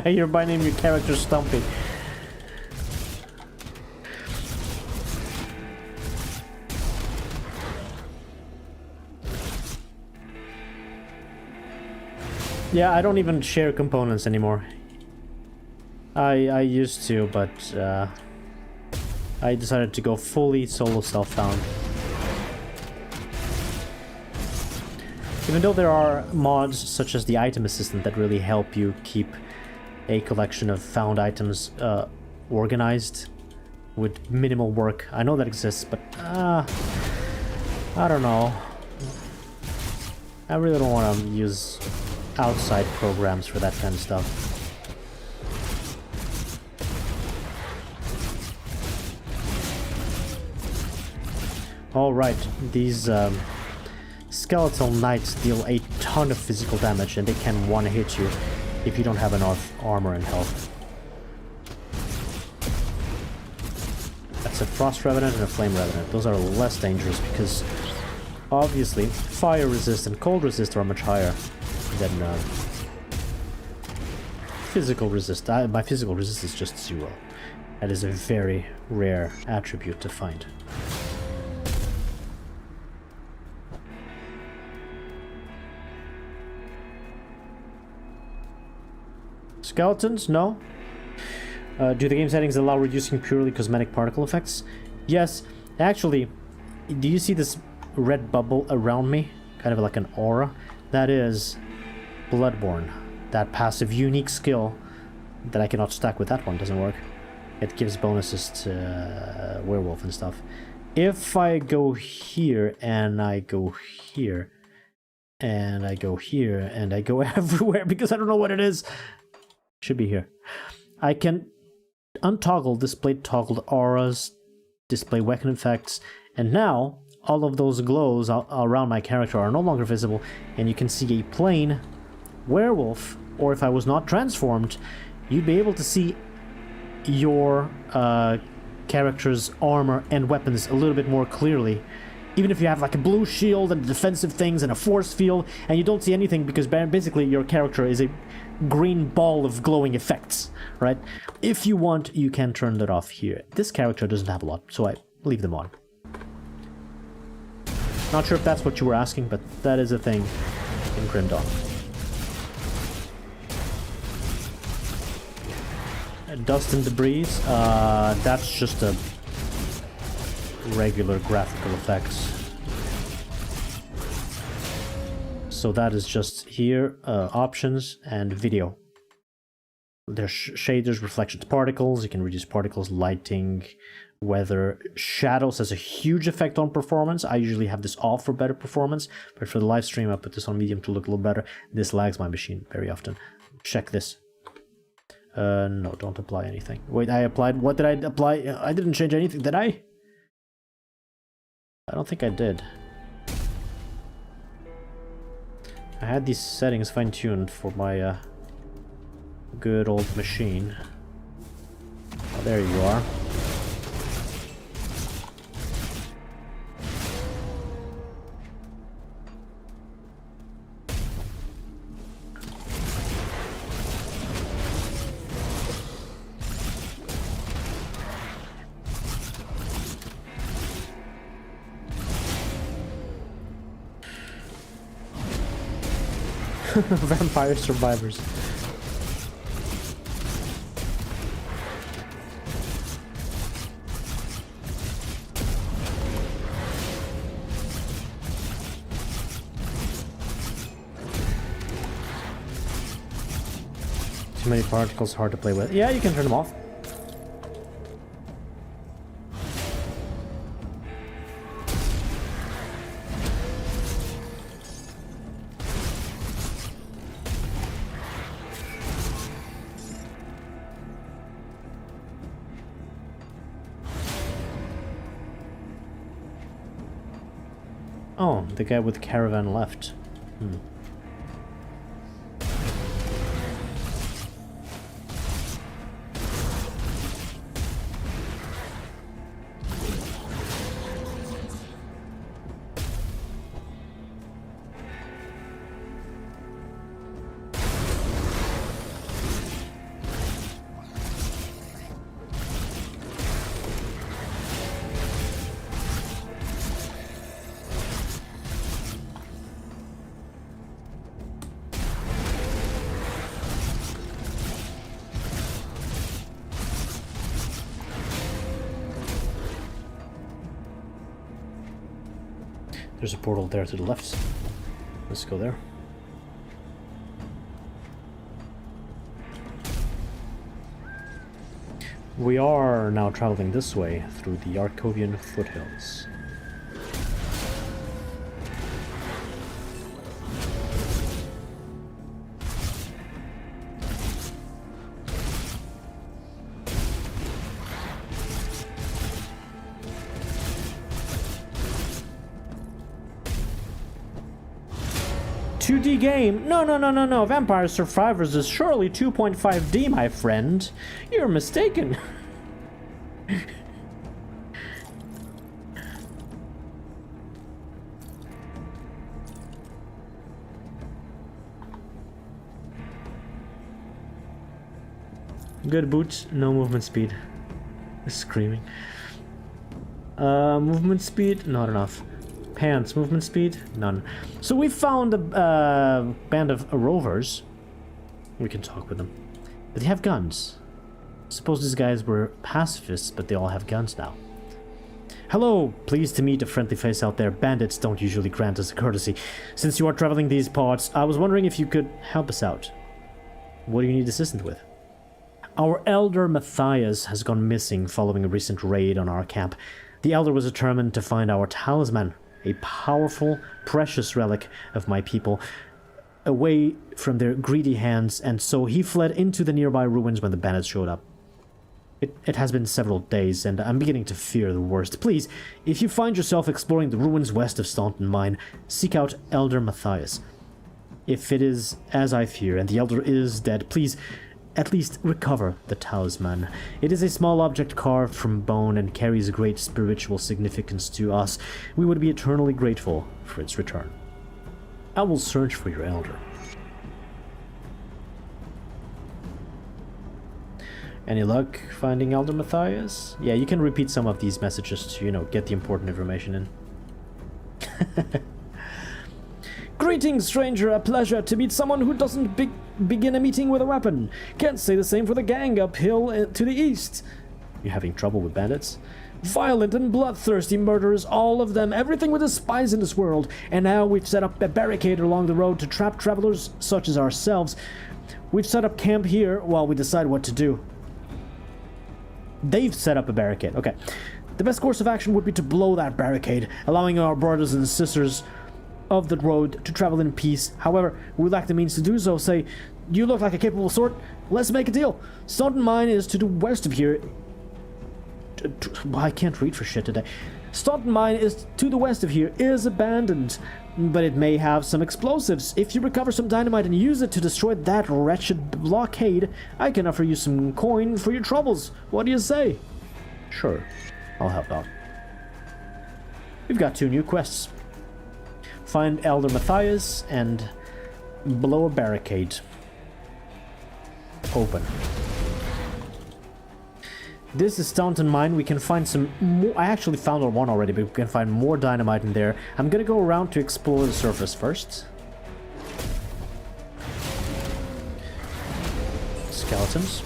You're by name your character Stumpy. Yeah, I don't even share components anymore. I used to, but I decided to go fully solo self-found. Even though there are mods such as the item assistant that really help you keep a collection of found items organized with minimal work. I know that exists, but I don't know. I really don't want to use outside programs for that kind of stuff. Alright, these skeletal knights deal a ton of physical damage, and they can one-hit you if you don't have enough armor and health. That's a frost revenant and a flame revenant. Those are less dangerous because obviously fire resist and cold resist are much higher than physical resist. My physical resist is just 0. That is a very rare attribute to find. Skeletons? No. Do the game settings allow reducing purely cosmetic particle effects? Yes. Actually, do you see this red bubble around me? Kind of like an aura? That is Bloodborne. That passive unique skill that I cannot stack with that one. Doesn't work. It gives bonuses to werewolf and stuff. If I go here, and I go here, and I go here, and I go everywhere because I don't know what it is. Should be here. I can untoggle display toggled auras, display weapon effects, and now all of those glows around my character are no longer visible, and you can see a plain werewolf, or if I was not transformed, you'd be able to see your character's armor and weapons a little bit more clearly. Even if you have like a blue shield and defensive things and a force field, and you don't see anything because basically your character is a green ball of glowing effects, right? If you want, you can turn that off here. This character doesn't have a lot, so I leave them on. Not sure if that's what you were asking, but that is a thing in Grim Dawn. Dust and debris, that's just a regular graphical effects. So that is just here, options and video. There's shaders, reflections, particles. You can reduce particles, lighting, weather. Shadows has a huge effect on performance. I usually have this off for better performance, but for the live stream I put this on medium to look a little better. This lags my machine very often. Check this. No, don't apply anything. Wait, I applied... What did I apply? I didn't change anything, did I? I don't think I did. I had these settings fine-tuned for my good old machine. Oh, there you are. Vampire survivors. Too many particles, hard to play with. Yeah, you can turn them off. Oh, the guy with the caravan left. There's a portal there to the left. Let's go there. We are now traveling this way through the Arkovian foothills. .2D game? No. Vampire Survivors is surely 2.5D, my friend. You're mistaken. Good boots, no movement speed. Screaming. Movement speed? Not enough. Pants, movement speed? None. So we found a band of rovers. We can talk with them. But they have guns. Suppose these guys were pacifists, but they all have guns now. Hello, pleased to meet a friendly face out there. Bandits don't usually grant us a courtesy. Since you are traveling these parts, I was wondering if you could help us out. What do you need assistance with? Our elder Matthias has gone missing following a recent raid on our camp. The elder was determined to find our talisman, a powerful, precious relic of my people, away from their greedy hands, and so he fled into the nearby ruins when the bandits showed up. It has been several days, and I'm beginning to fear the worst. Please, if you find yourself exploring the ruins west of Staunton Mine, seek out Elder Matthias. If it is as I fear, and the elder is dead, please at least recover the talisman. It is a small object carved from bone and carries great spiritual significance to us. We would be eternally grateful for its return. I will search for your elder. Any luck finding Elder Matthias? Yeah, you can repeat some of these messages to, you know, get the important information in. Greetings, stranger. A pleasure to meet someone who doesn't begin a meeting with a weapon. Can't say the same for the gang uphill to the east. You having trouble with bandits? Violent and bloodthirsty murderers, all of them, everything with the spies in this world. And now we've set up a barricade along the road to trap travelers such as ourselves. We've set up camp here while we decide what to do. They've set up a barricade. Okay. The best course of action would be to blow that barricade, allowing our brothers and sisters of the road to travel in peace. However, we lack the means to do so. Say, you look like a capable sort. Let's make a deal. Staunton Mine is to the west of here. I can't read for shit today. Staunton Mine is to the west of here, is abandoned, but it may have some explosives. If you recover some dynamite and use it to destroy that wretched blockade, I can offer you some coin for your troubles. What do you say? Sure, I'll help out. We've got 2 new quests. Find Elder Matthias and blow a barricade. Open. This is Staunton Mine. We can find some more. I actually found one already, but we can find more dynamite in there. I'm gonna go around to explore the surface first. Skeletons.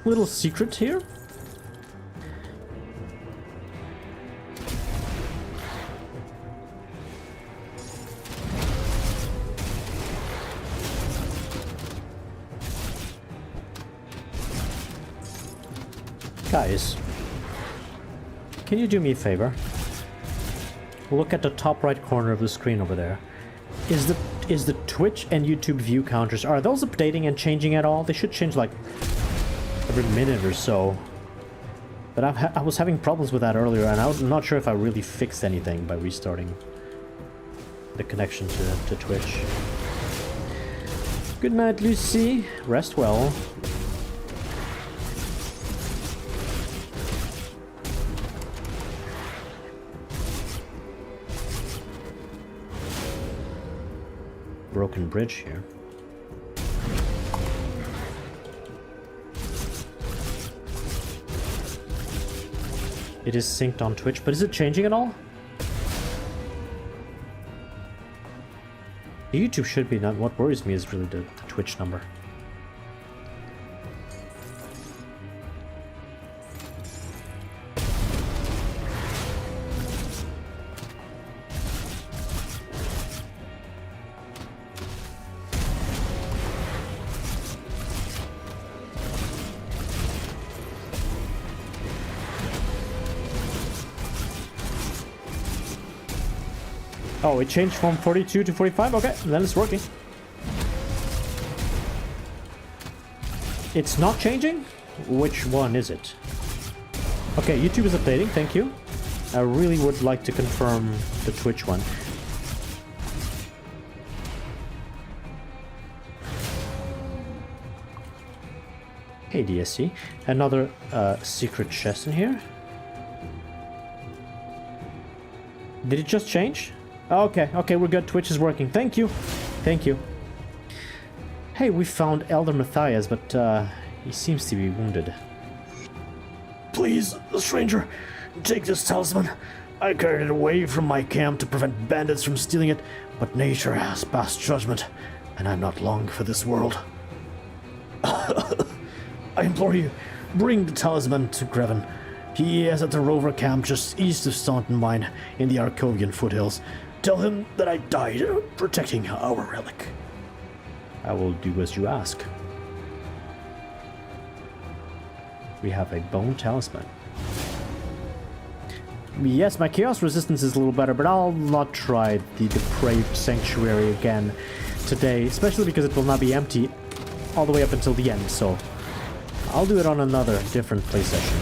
Little secret here. Guys, can you do me a favor? Look at the top right corner of the screen over there. Is the Twitch and YouTube view counters, are those updating and changing at all? They should change like every minute or so. But I was having problems with that earlier, and I'm not sure if I really fixed anything by restarting the connection to Twitch. Good night, Lucy. Rest well. Broken bridge here. It is synced on Twitch, but is it changing at all? The YouTube should be, not what worries me is really the Twitch number. Oh, it changed from 42 to 45? Okay, then it's working. It's not changing? Which one is it? Okay, YouTube is updating, thank you. I really would like to confirm the Twitch one. Hey DSC, another secret chest in here. Did it just change? Okay, okay, we're good. Twitch is working. Thank you. Thank you. Hey, we found Elder Matthias, but he seems to be wounded. Please, stranger, take this talisman. I carried it away from my camp to prevent bandits from stealing it, but nature has passed judgment, and I'm not long for this world. I implore you, bring the talisman to Greven. He is at the rover camp just east of Staunton Mine in the Arkovian foothills. Tell him that I died protecting our relic. I will do as you ask. We have a bone talisman. Yes, my chaos resistance is a little better, but I'll not try the depraved sanctuary again today, especially because it will not be empty all the way up until the end, so I'll do it on another different play session.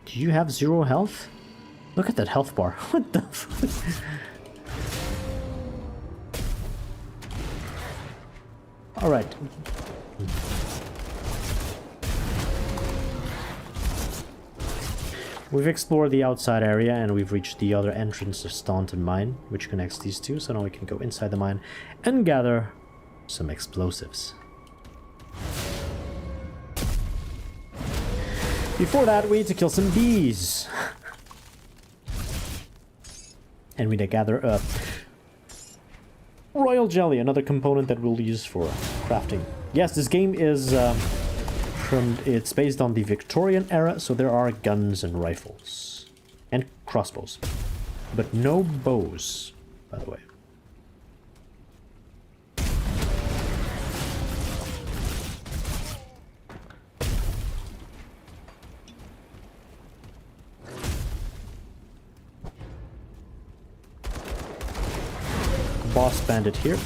Do you have 0 health? Look at that health bar. What the fuck? Alright. We've explored the outside area and we've reached the other entrance of Staunton Mine, which connects these two, so now we can go inside the mine and gather some explosives. Before that, we need to kill some bees. And we need to gather royal jelly, another component that we'll use for crafting. Yes, this game is it's based on the Victorian era, so there are guns and rifles. And crossbows. But no bows, by the way. Boss bandit here.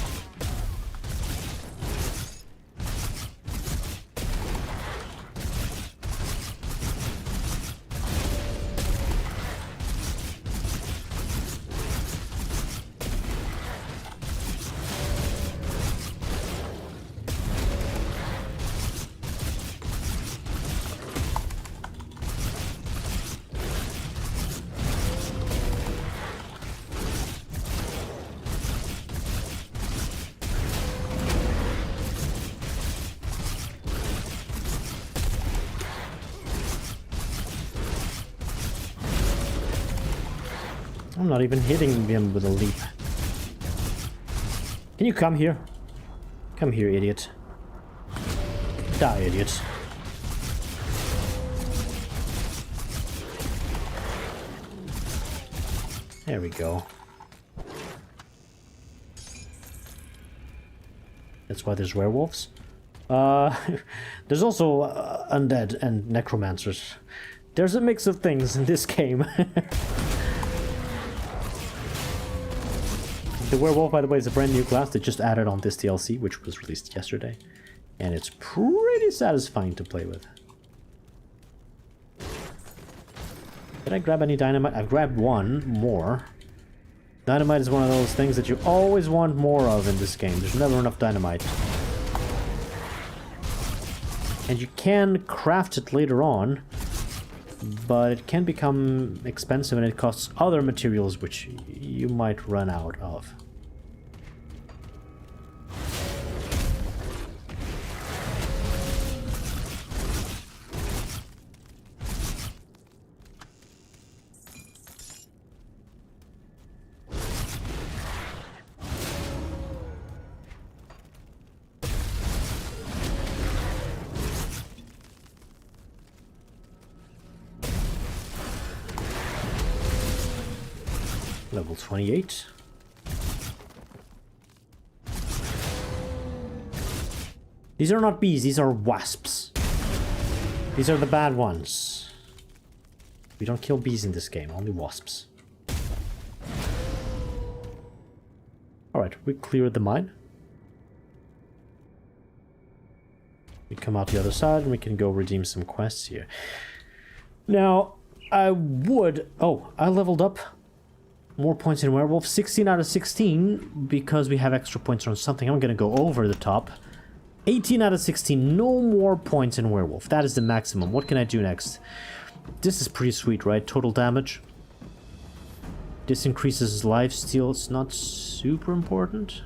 I'm not even hitting him with a leap. Can you come here? Come here, idiot. Die, idiot. There we go. That's why there's werewolves. There's also undead and necromancers. There's a mix of things in this game. The werewolf, by the way, is a brand new class that just added on this DLC, which was released yesterday. And it's pretty satisfying to play with. Did I grab any dynamite? I've grabbed one more. Dynamite is one of those things that you always want more of in this game. There's never enough dynamite. And you can craft it later on, but it can become expensive and it costs other materials which you might run out of. Level 28. These are not bees, these are wasps. These are the bad ones. We don't kill bees in this game, only wasps. Alright, we cleared the mine. We come out the other side and we can go redeem some quests here. Now, I would... Oh, I leveled up. More points in werewolf. 16 out of 16 because we have extra points on something. I'm gonna go over the top. 18 out of 16. No more points in werewolf. That is the maximum. What can I do next? This is pretty sweet, right? Total damage. This increases lifesteal. It's not super important.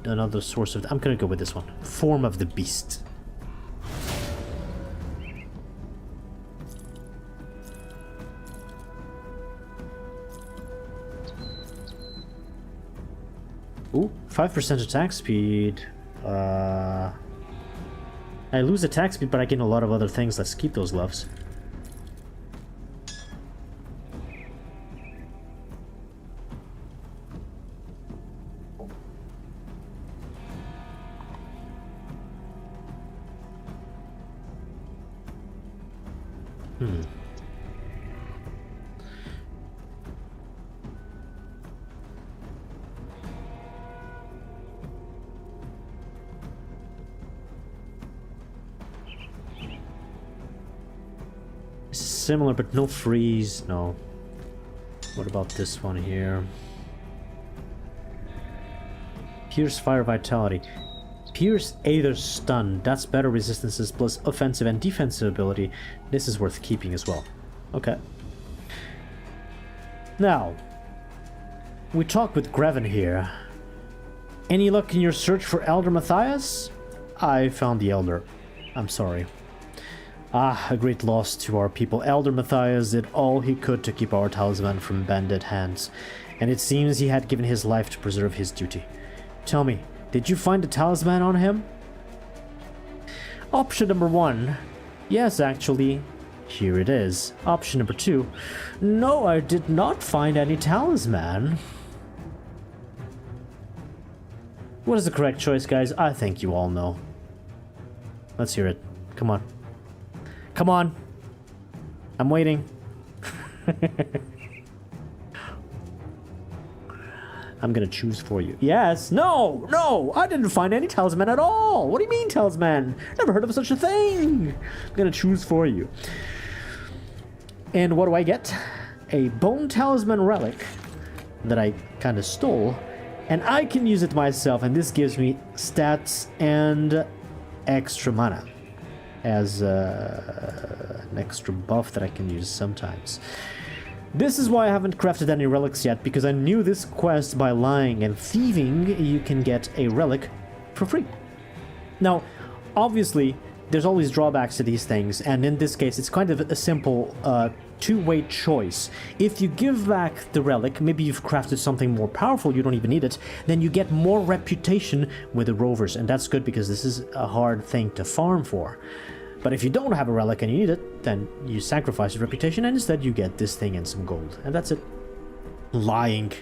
Another source of... I'm gonna go with this one. Form of the Beast. Ooh, 5% attack speed. I lose attack speed, but I gain a lot of other things. Let's keep those gloves. Similar, but no freeze. No. What about this one here? Pierce Fire Vitality. Pierce Aether Stun. That's better resistances plus offensive and defensive ability. This is worth keeping as well. Okay. Now, we talk with Greven here. Any luck in your search for Elder Matthias? I found the Elder. I'm sorry. Ah, a great loss to our people. Elder Matthias did all he could to keep our talisman from bandit hands, and it seems he had given his life to preserve his duty. Tell me, did you find the talisman on him? Option number 1. Yes, actually. Here it is. Option number 2. No, I did not find any talisman. What is the correct choice, guys? I think you all know. Let's hear it. Come on. Come on. I'm waiting. I'm gonna choose for you. Yes. No. No. I didn't find any talisman at all. What do you mean talisman? Never heard of such a thing. I'm gonna choose for you. And what do I get? A bone talisman relic that I kind of stole. And I can use it myself. And this gives me stats and extra mana. As an extra buff that I can use sometimes. This is why I haven't crafted any relics yet, because I knew this quest by lying and thieving, you can get a relic for free. Now, obviously, there's always drawbacks to these things, and in this case, it's kind of a simple two-way choice. If you give back the relic, maybe you've crafted something more powerful, you don't even need it, then you get more reputation with the rovers, and that's good because this is a hard thing to farm for. But if you don't have a relic and you need it, then you sacrifice your reputation and instead you get this thing and some gold. And that's it. Lying.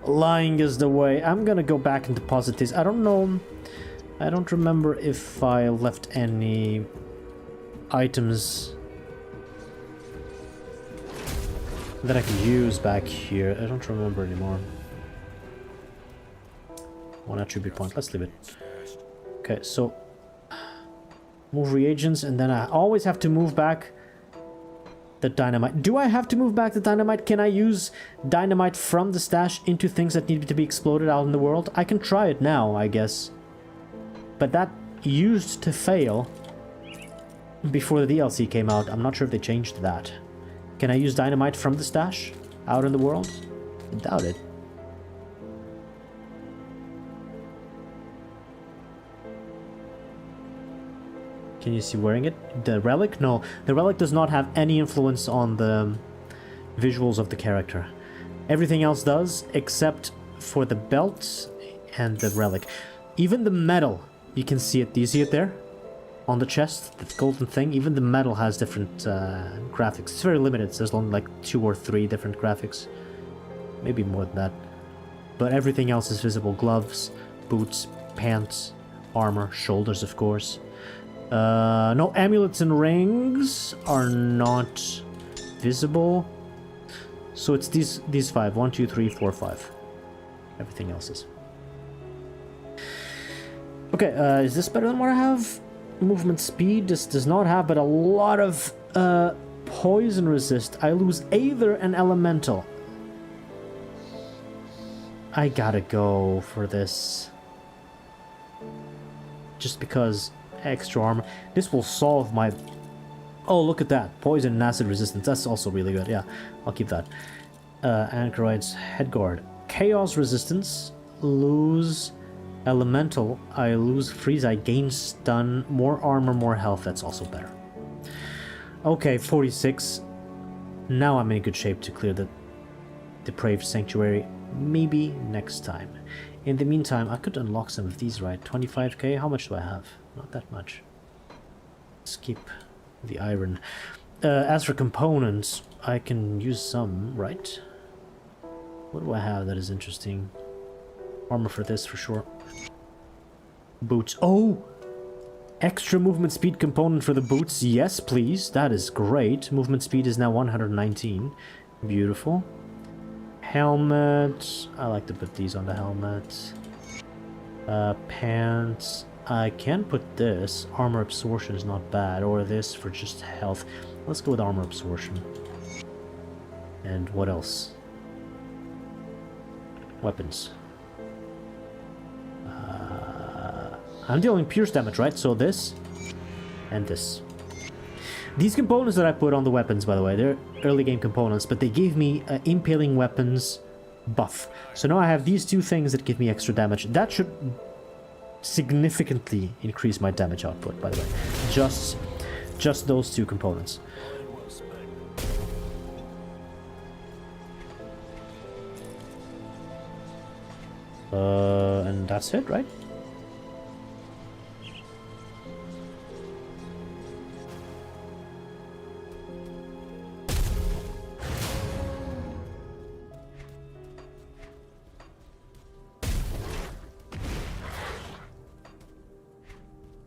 Lying is the way. I'm gonna go back and deposit this. I don't know. I don't remember if I left any items that I can use back here. I don't remember anymore. 1 attribute point. Let's leave it. Okay, so move reagents, and then I always have to move back the dynamite. Do I have to move back the dynamite? Can I use dynamite from the stash into things that need to be exploded out in the world? I can try it now, I guess. But that used to fail before the DLC came out. I'm not sure if they changed that. Can I use dynamite from the stash out in the world? I doubt it. Can you see wearing it? The relic? No, the relic does not have any influence on the visuals of the character. Everything else does, except for the belt and the relic. Even the metal, you can see it. Do you see it there? On the chest, the golden thing. Even the metal has different graphics. It's very limited, so there's only like 2 or 3 different graphics. Maybe more than that. But everything else is visible. Gloves, boots, pants, armor, shoulders, of course. No, amulets and rings are not visible. So it's these 5. 1, 2, 3, 4, 5. Everything else is. Okay, is this better than what I have? Movement speed, this does not have, but a lot of poison resist. I lose Aether and Elemental. I gotta go for this. Just because extra armor. This will solve my... Oh, look at that. Poison and acid resistance. That's also really good. Yeah, I'll keep that. Anchorites, Headguard. Chaos resistance. Lose Elemental. I lose freeze. I gain stun. More armor, more health. That's also better. Okay, 46. Now I'm in good shape to clear the Depraved Sanctuary. Maybe next time. In the meantime, I could unlock some of these, right? 25k? How much do I have? not that much. Skip the iron. As for components, I can use some, right? What do I have that is interesting? Armor for this, for sure. Boots. Oh! Extra movement speed component for the boots. Yes, please. That is great. Movement speed is now 119. Beautiful. Helmet. I like to put these on the helmet. Pants. I can put this. Armor absorption is not bad. Or this for just health. Let's go with armor absorption. And what else? Weapons. I'm dealing pierce damage, right? So this and this. These components that I put on the weapons, by the way, they're early game components, but they gave me impaling weapons buff. So now I have these two things that give me extra damage. That should significantly increase my damage output, by the way. Just those two components. And that's it, right?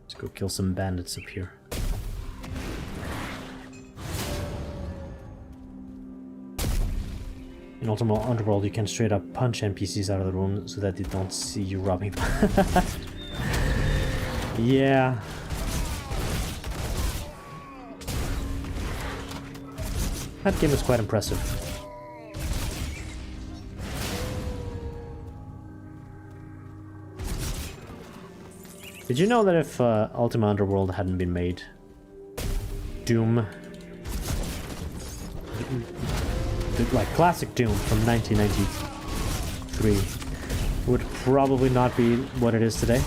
Let's go kill some bandits up here. In Ultimate Underworld, you can straight up punch NPCs out of the room so that they don't see you robbing them. Yeah. That game is quite impressive. Did you know that if Ultima Underworld hadn't been made, Doom, like classic Doom from 1993, would probably not be what it is today?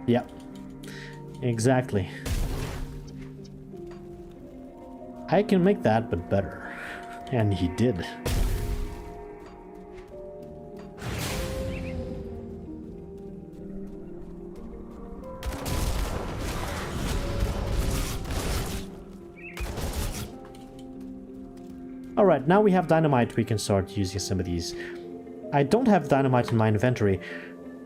Yep, exactly. I can make that, but better. And he did. Alright, now we have dynamite, we can start using some of these. I don't have dynamite in my inventory.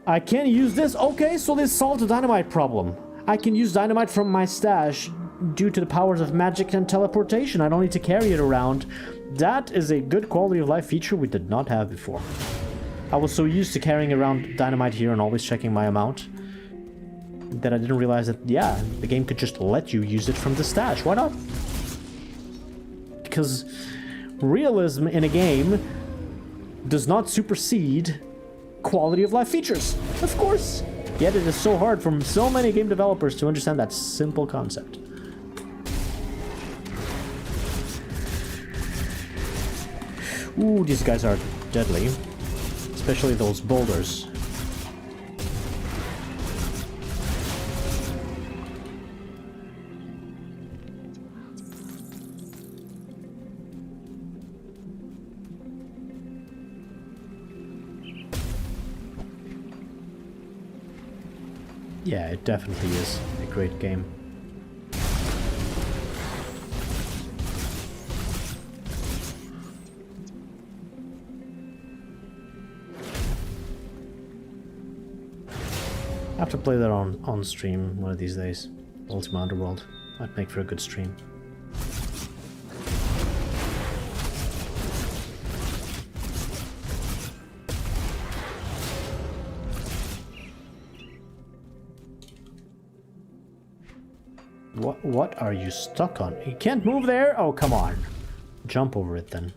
I can use this. Okay, so this solved the dynamite problem. I can use dynamite from my stash due to the powers of magic and teleportation. I don't need to carry it around. That is a good quality of life feature we did not have before. I was so used to carrying around dynamite here and always checking my amount that I didn't realize that, yeah, the game could just let you use it from the stash. Why not? Because realism in a game does not supersede quality of life features, of course. Yet it is so hard for so many game developers to understand that simple concept. Ooh, these guys are deadly. Especially those boulders. Yeah, it definitely is a great game. I have to play that on stream one of these days. Ultima Underworld. Might make for a good stream. What are you stuck on? You can't move there? Oh, come on. Jump over it then.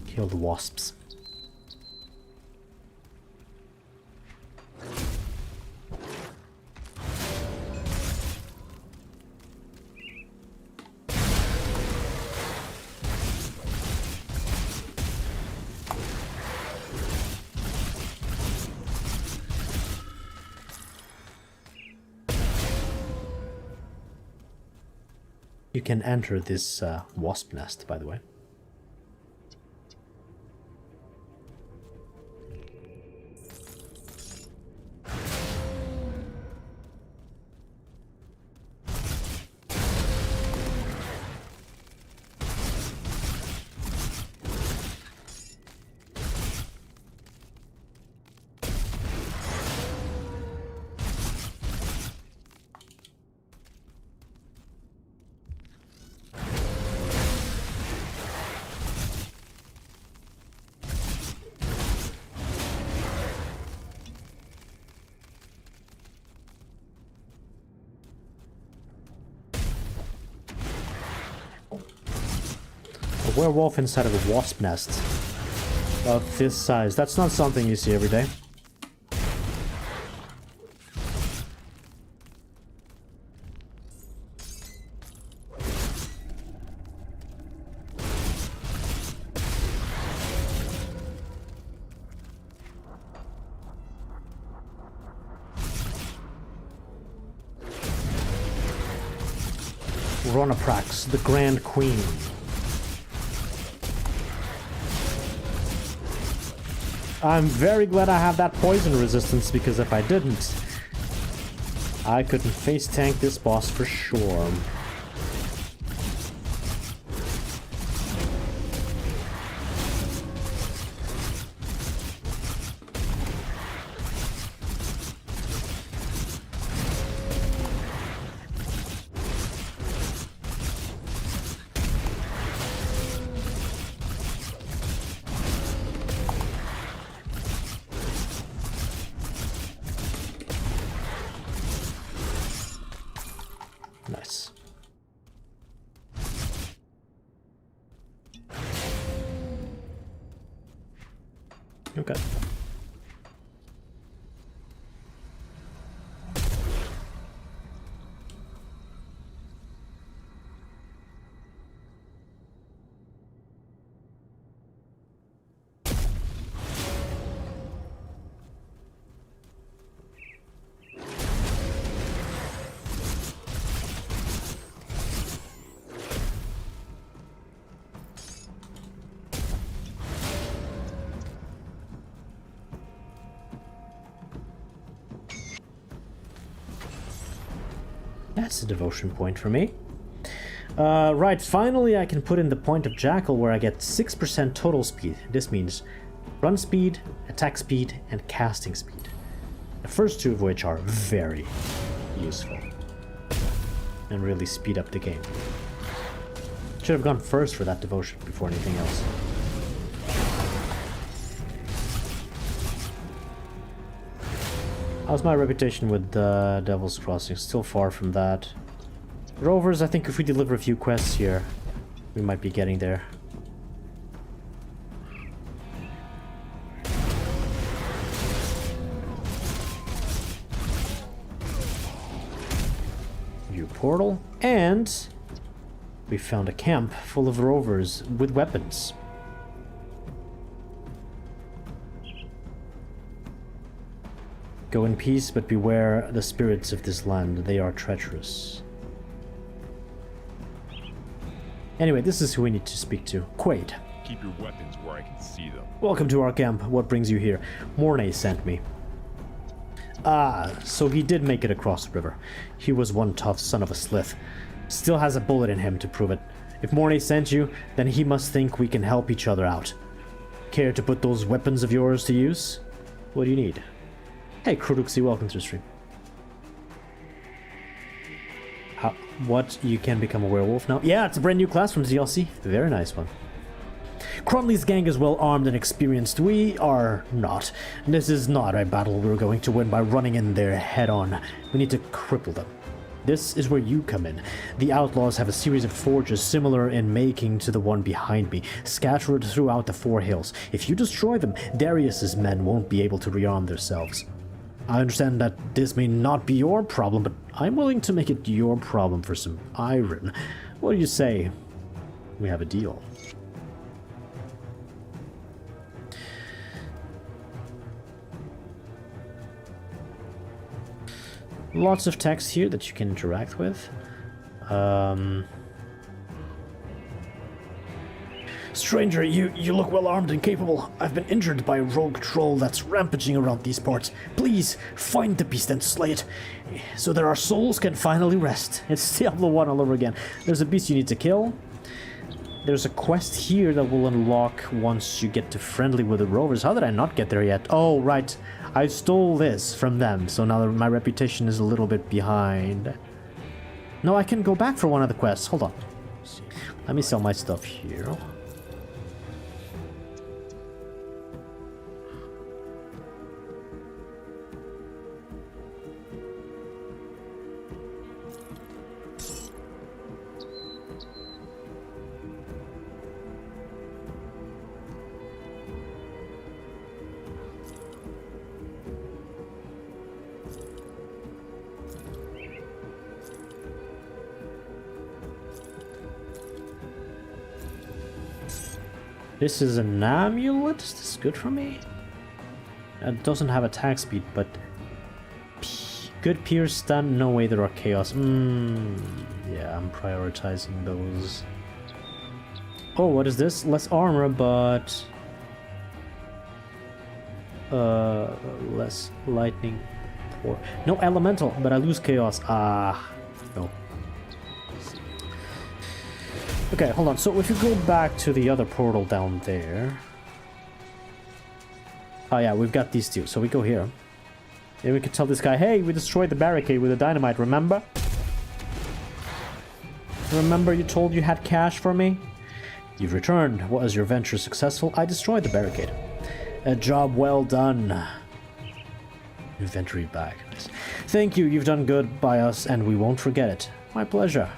Kill the wasps. You can enter this wasp nest, by the way. A werewolf inside of a wasp nest of this size. That's not something you see every day. Ronaprax, the Grand Queen. I'm very glad I have that poison resistance, because if I didn't, I couldn't face tank this boss for sure. Nice. Okay. That's a devotion point for me. Right, finally I can put in the point of Jackal where I get 6% total speed. This means run speed, attack speed, and casting speed. The first two of which are very useful and really speed up the game. Should have gone first for that devotion before anything else. How's my reputation with Devil's Crossing? Still far from that. Rovers, I think if we deliver a few quests here, we might be getting there. View portal, and we found a camp full of rovers with weapons. Go in peace, but beware the spirits of this land. They are treacherous. Anyway, this is who we need to speak to. Quaid. Keep your weapons where I can see them. Welcome to our camp. What brings you here? Mornay sent me. Ah, so he did make it across the river. He was one tough son of a slith. Still has a bullet in him to prove it. If Mornay sent you, then he must think we can help each other out. Care to put those weapons of yours to use? What do you need? Hey, Kruduxi, welcome to the stream. What? You can become a werewolf now? Yeah, it's a brand new class from DLC. Very nice one. Crumley's gang is well armed and experienced. We are not. This is not a battle we're going to win by running in there head on. We need to cripple them. This is where you come in. The outlaws have a series of forges similar in making to the one behind me, scattered throughout the four hills. If you destroy them, Darius's men won't be able to rearm themselves. I understand that this may not be your problem, but I'm willing to make it your problem for some iron. What do you say? We have a deal. Lots of text here that you can interact with. Stranger, you look well armed and capable. I've been injured by a rogue troll that's rampaging around these parts. Please, find the beast and slay it, so that our souls can finally rest. It's Diablo 1 all over again. There's a beast you need to kill. There's a quest here that will unlock once you get to friendly with the rovers. How did I not get there yet? Oh, right. I stole this from them, so now my reputation is a little bit behind. No, I can go back for one of the quests. Hold on. Let me sell my stuff here. This is an amulet? Is this good for me? It doesn't have attack speed, but... Good pierce, stun, no way there are chaos. Yeah, I'm prioritizing those. Oh, what is this? Less armor, but... less lightning. No elemental, but I lose chaos. No. Okay, hold on. So if you go back to the other portal down there... Oh yeah, we've got these two. So we go here. And we can tell this guy, hey, we destroyed the barricade with a dynamite, remember? Remember you told you had cash for me? You've returned. Was your venture successful? I destroyed the barricade. A job well done. Inventory bag. Thank you, you've done good by us, and we won't forget it. My pleasure.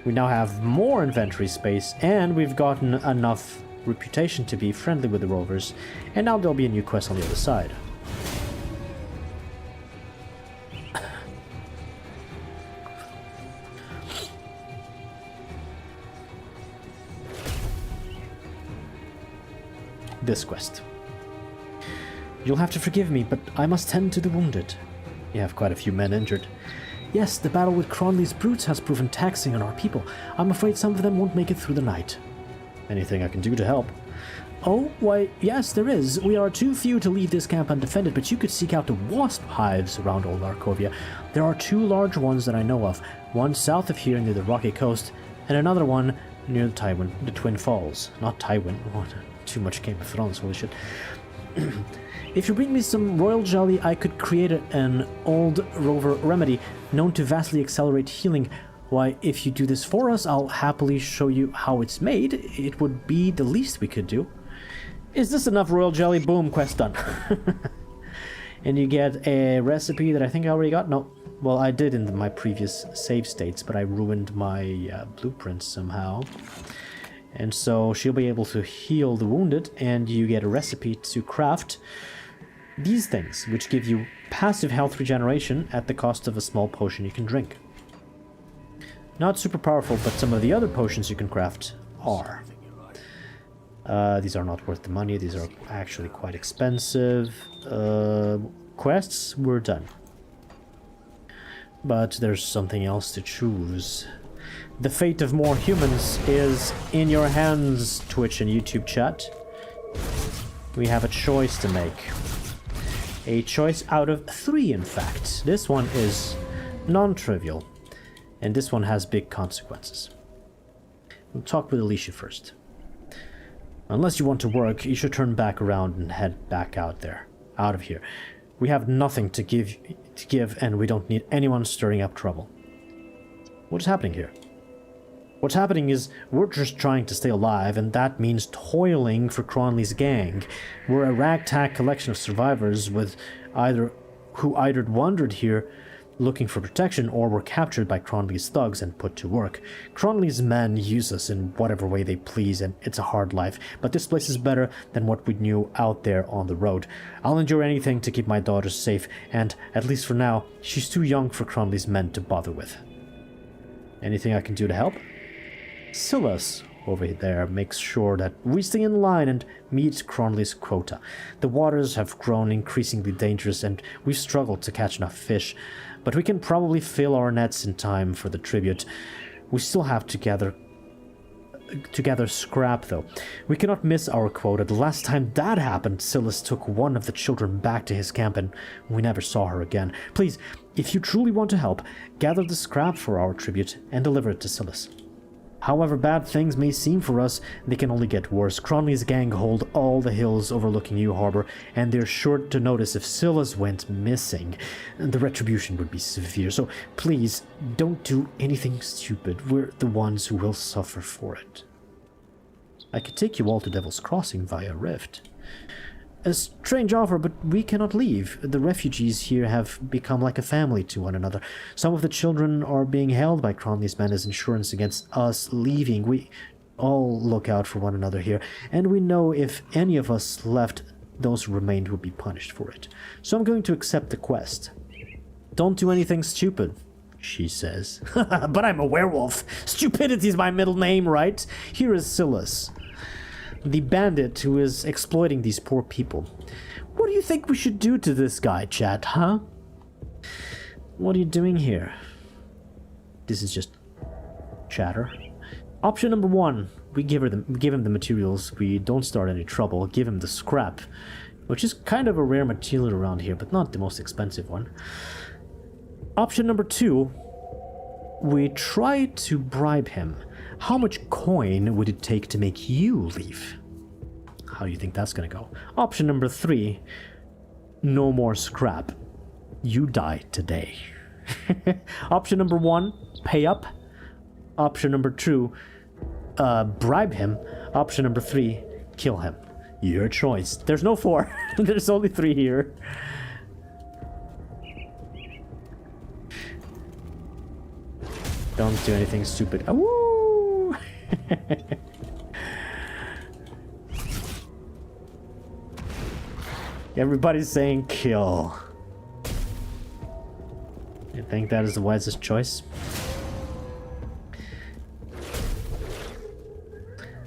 We now have more inventory space, and we've gotten enough reputation to be friendly with the rovers, and now there'll be a new quest on the other side. This quest. You'll have to forgive me, but I must tend to the wounded. You have quite a few men injured. Yes, the battle with Cronley's brutes has proven taxing on our people. I'm afraid some of them won't make it through the night. Anything I can do to help? Oh, why, yes, there is. We are too few to leave this camp undefended, but you could seek out the wasp hives around Old Arkovia. There are two large ones that I know of. One south of here near the rocky coast, and another one near the Twin Falls. Not Tywin. What? Too much Game of Thrones, holy shit. If you bring me some royal jelly, I could create an old rover remedy known to vastly accelerate healing. Why, if you do this for us, I'll happily show you how it's made. It would be the least we could do. Is this enough royal jelly? Boom, quest done. And you get a recipe that I think I already got. No, well, I did in my previous save states, but I ruined my blueprints somehow. And so she'll be able to heal the wounded, and you get a recipe to craft these things, which give you passive health regeneration at the cost of a small potion you can drink. Not super powerful, but some of the other potions you can craft are. These are not worth the money. These are actually quite expensive. Quests, we're done. But there's something else to choose. The fate of more humans is in your hands, Twitch and YouTube chat. We have a choice to make. A choice out of 3, in fact. This one is non-trivial, and this one has big consequences. We'll talk with Alicia first. Unless you want to work, you should turn back around and head back out there. Out of here. We have nothing to give, and we don't need anyone stirring up trouble. What is happening here? What's happening is we're just trying to stay alive, and that means toiling for Cronley's gang. We're a ragtag collection of survivors who either wandered here looking for protection or were captured by Cronley's thugs and put to work. Cronley's men use us in whatever way they please, and it's a hard life, but this place is better than what we knew out there on the road. I'll endure anything to keep my daughter safe, and, at least for now, she's too young for Cronley's men to bother with. Anything I can do to help? Silas over there makes sure that we stay in line and meet Cronley's quota. The waters have grown increasingly dangerous, and we've struggled to catch enough fish, but we can probably fill our nets in time for the tribute. We still have to gather to gather scrap, though. We cannot miss our quota. The last time that happened, Silas took one of the children back to his camp and we never saw her again. Please, if you truly want to help, gather the scrap for our tribute and deliver it to Silas. However bad things may seem for us, they can only get worse. Cronley's gang hold all the hills overlooking New Harbor, and they're sure to notice if Silas went missing. The retribution would be severe, so please, don't do anything stupid. We're the ones who will suffer for it. I could take you all to Devil's Crossing via Rift. A strange offer, but we cannot leave. The refugees here have become like a family to one another. Some of the children are being held by Cronley's men as insurance against us leaving. We all look out for one another here, and we know if any of us left, those who remained would be punished for it. So I'm going to accept the quest. Don't do anything stupid, she says. But I'm a werewolf. Stupidity's my middle name, right? Here is Silas, the bandit who is exploiting these poor people. What do you think we should do to this guy, chat, huh? What are you doing here? This is just chatter. Option number 1, we give him the materials, we don't start any trouble, give him the scrap, which is kind of a rare material around here, but not the most expensive one. Option number 2, we try to bribe him. How much coin would it take to make you leave? How do you think that's gonna go? Option number 3, no more scrap. You die today. Option number 1, pay up. Option number 2, bribe him. Option number 3, kill him. Your choice. There's no 4. There's only 3 here. Don't do anything stupid. Woo! Everybody's saying kill. You think that is the wisest choice?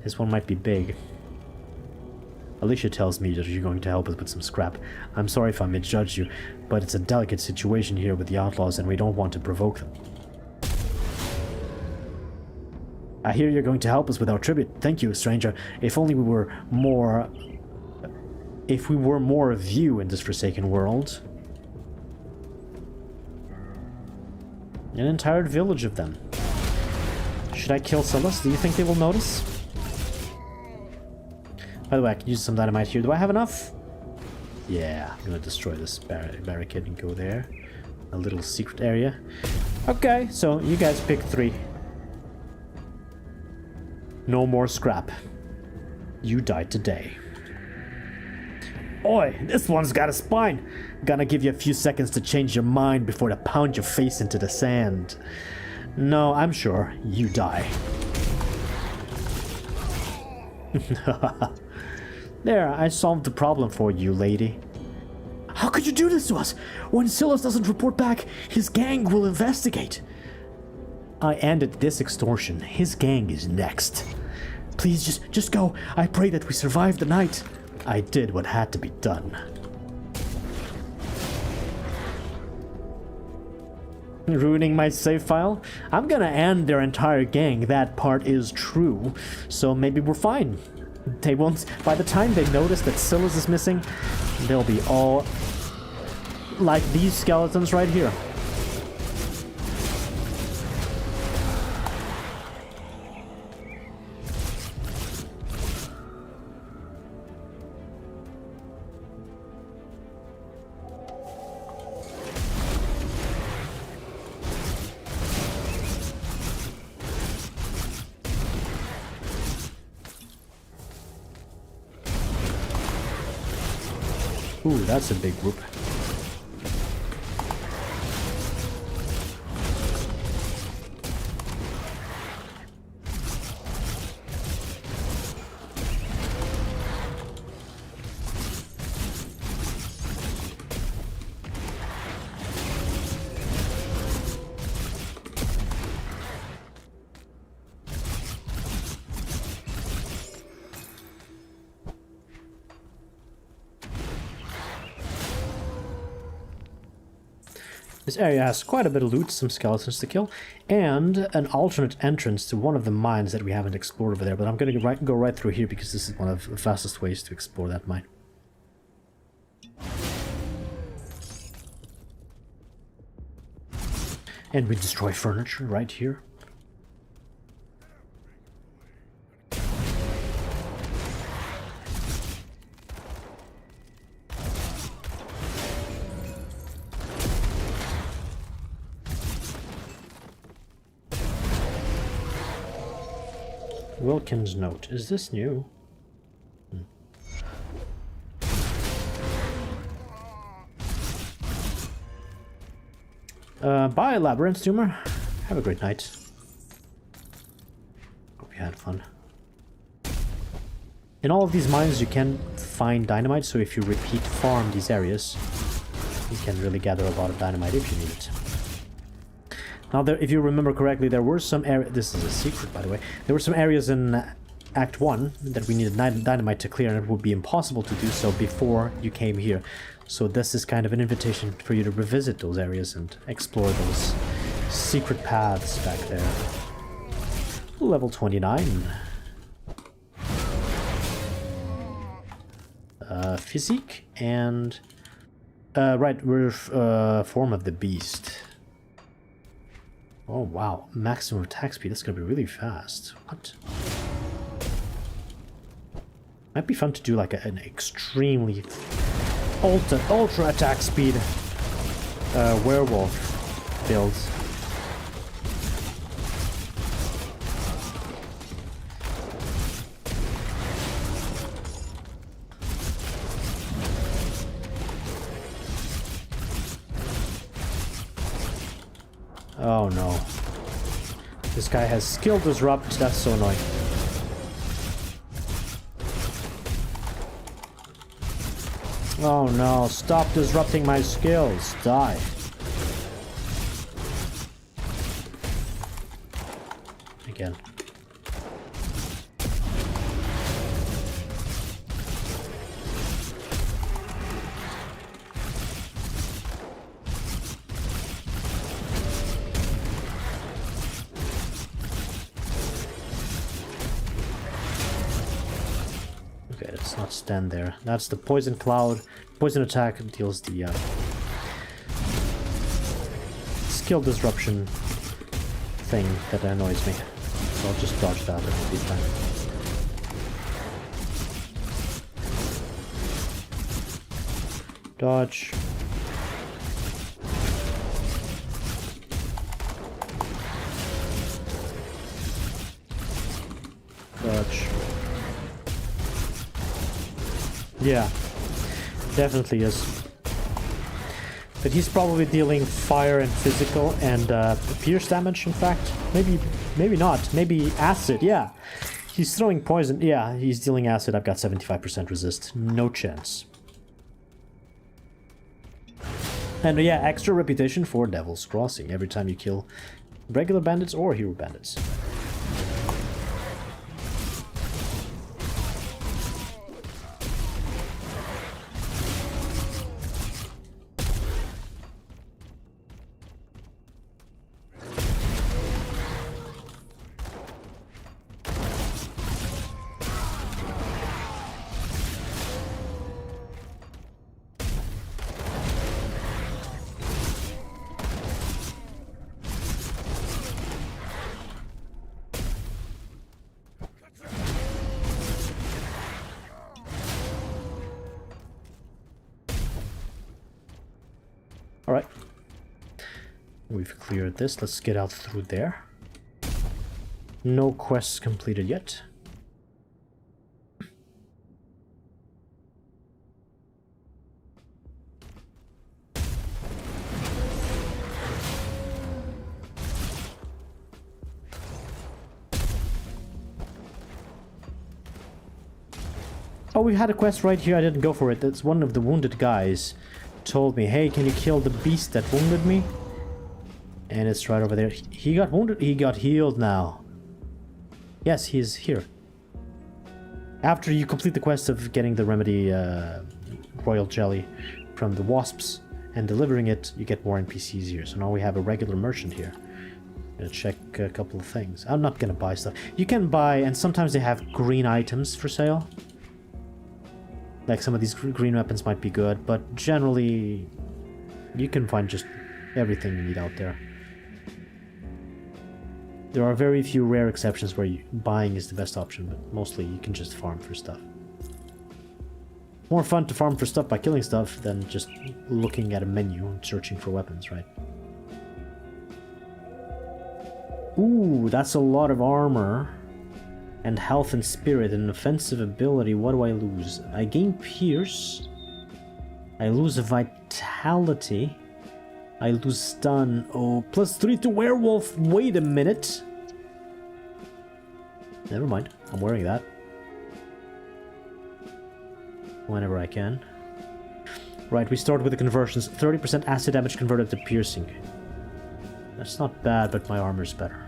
This one might be big. Alicia tells me that you're going to help us with some scrap. I'm sorry if I misjudged you, but it's a delicate situation here with the outlaws and we don't want to provoke them. I hear you're going to help us with our tribute. Thank you, stranger. If only we were more... If we were more of you in this forsaken world. An entire village of them. Should I kill Silas? Do you think they will notice? By the way, I can use some dynamite here. Do I have enough? Yeah, I'm gonna destroy this barricade and go there. A little secret area. Okay, so you guys pick 3. No more scrap. You died today. Oi, this one's got a spine. Gonna give you a few seconds to change your mind before I pound your face into the sand. No, I'm sure you die. There, I solved the problem for you, lady. How could you do this to us? When Silas doesn't report back, his gang will investigate. I ended this extortion. His gang is next. Please, just go. I pray that we survive the night. I did what had to be done. Ruining my save file? I'm gonna end their entire gang. That part is true. So maybe we're fine. They won't... By the time they notice that Silas is missing, they'll be all... like these skeletons right here. Ooh, that's a big group. This area has quite a bit of loot, some skeletons to kill, and an alternate entrance to one of the mines that we haven't explored over there. But I'm going to go right through here because this is one of the fastest ways to explore that mine. And we destroy furniture right here. Wilkins note. Is this new? Bye, Labyrinth Tumor. Have a great night. Hope you had fun. In all of these mines you can find dynamite, so if you repeat farm these areas, you can really gather a lot of dynamite if you need it. Now, there, if you remember correctly, there were some areas... This is a secret, by the way. There were some areas in Act 1 that we needed dynamite to clear, and it would be impossible to do so before you came here. So this is kind of an invitation for you to revisit those areas and explore those secret paths back there. Level 29. Physique and... right, we're form of the beast. Oh wow, maximum attack speed, that's gonna be really fast. What? Might be fun to do like an extremely ultra attack speed werewolf build. Oh no. This guy has skill disrupt, that's so annoying. Oh no, stop disrupting my skills. Die. Again. Not stand there. That's the poison cloud. Poison attack deals the skill disruption thing that annoys me. So I'll just dodge that every time. Dodge. Dodge. Yeah, definitely is. But he's probably dealing fire and physical and pierce damage, in fact. Maybe not. Maybe acid, yeah. He's throwing poison. Yeah, he's dealing acid. I've got 75% resist. No chance. And yeah, extra reputation for Devil's Crossing every time you kill regular bandits or hero bandits. Alright. We've cleared this. Let's get out through there. No quests completed yet. Oh, we had a quest right here. I didn't go for it. That's one of the wounded guys told me, hey, can you kill the beast that wounded me? And it's right over there. He got wounded. He got healed now. Yes, he's here. After you complete the quest of getting the remedy royal jelly from the wasps, and delivering it, you get more NPCs here. So now we have a regular merchant here. Gonna check a couple of things. I'm not gonna buy stuff. You can buy, and sometimes they have green items for sale. Like some of these green weapons might be good, but generally you can find just everything you need out there. There are very few rare exceptions where buying is the best option, but mostly you can just farm for stuff. More fun to farm for stuff by killing stuff than just looking at a menu and searching for weapons, right? Ooh, that's a lot of armor. And health and spirit and offensive ability. What do I lose? I gain pierce. I lose a vitality. I lose stun. Oh, +3 to werewolf. Wait a minute. Never mind. I'm wearing that. Whenever I can. Right, we start with the conversions. 30% acid damage converted to piercing. That's not bad, but my armor's better.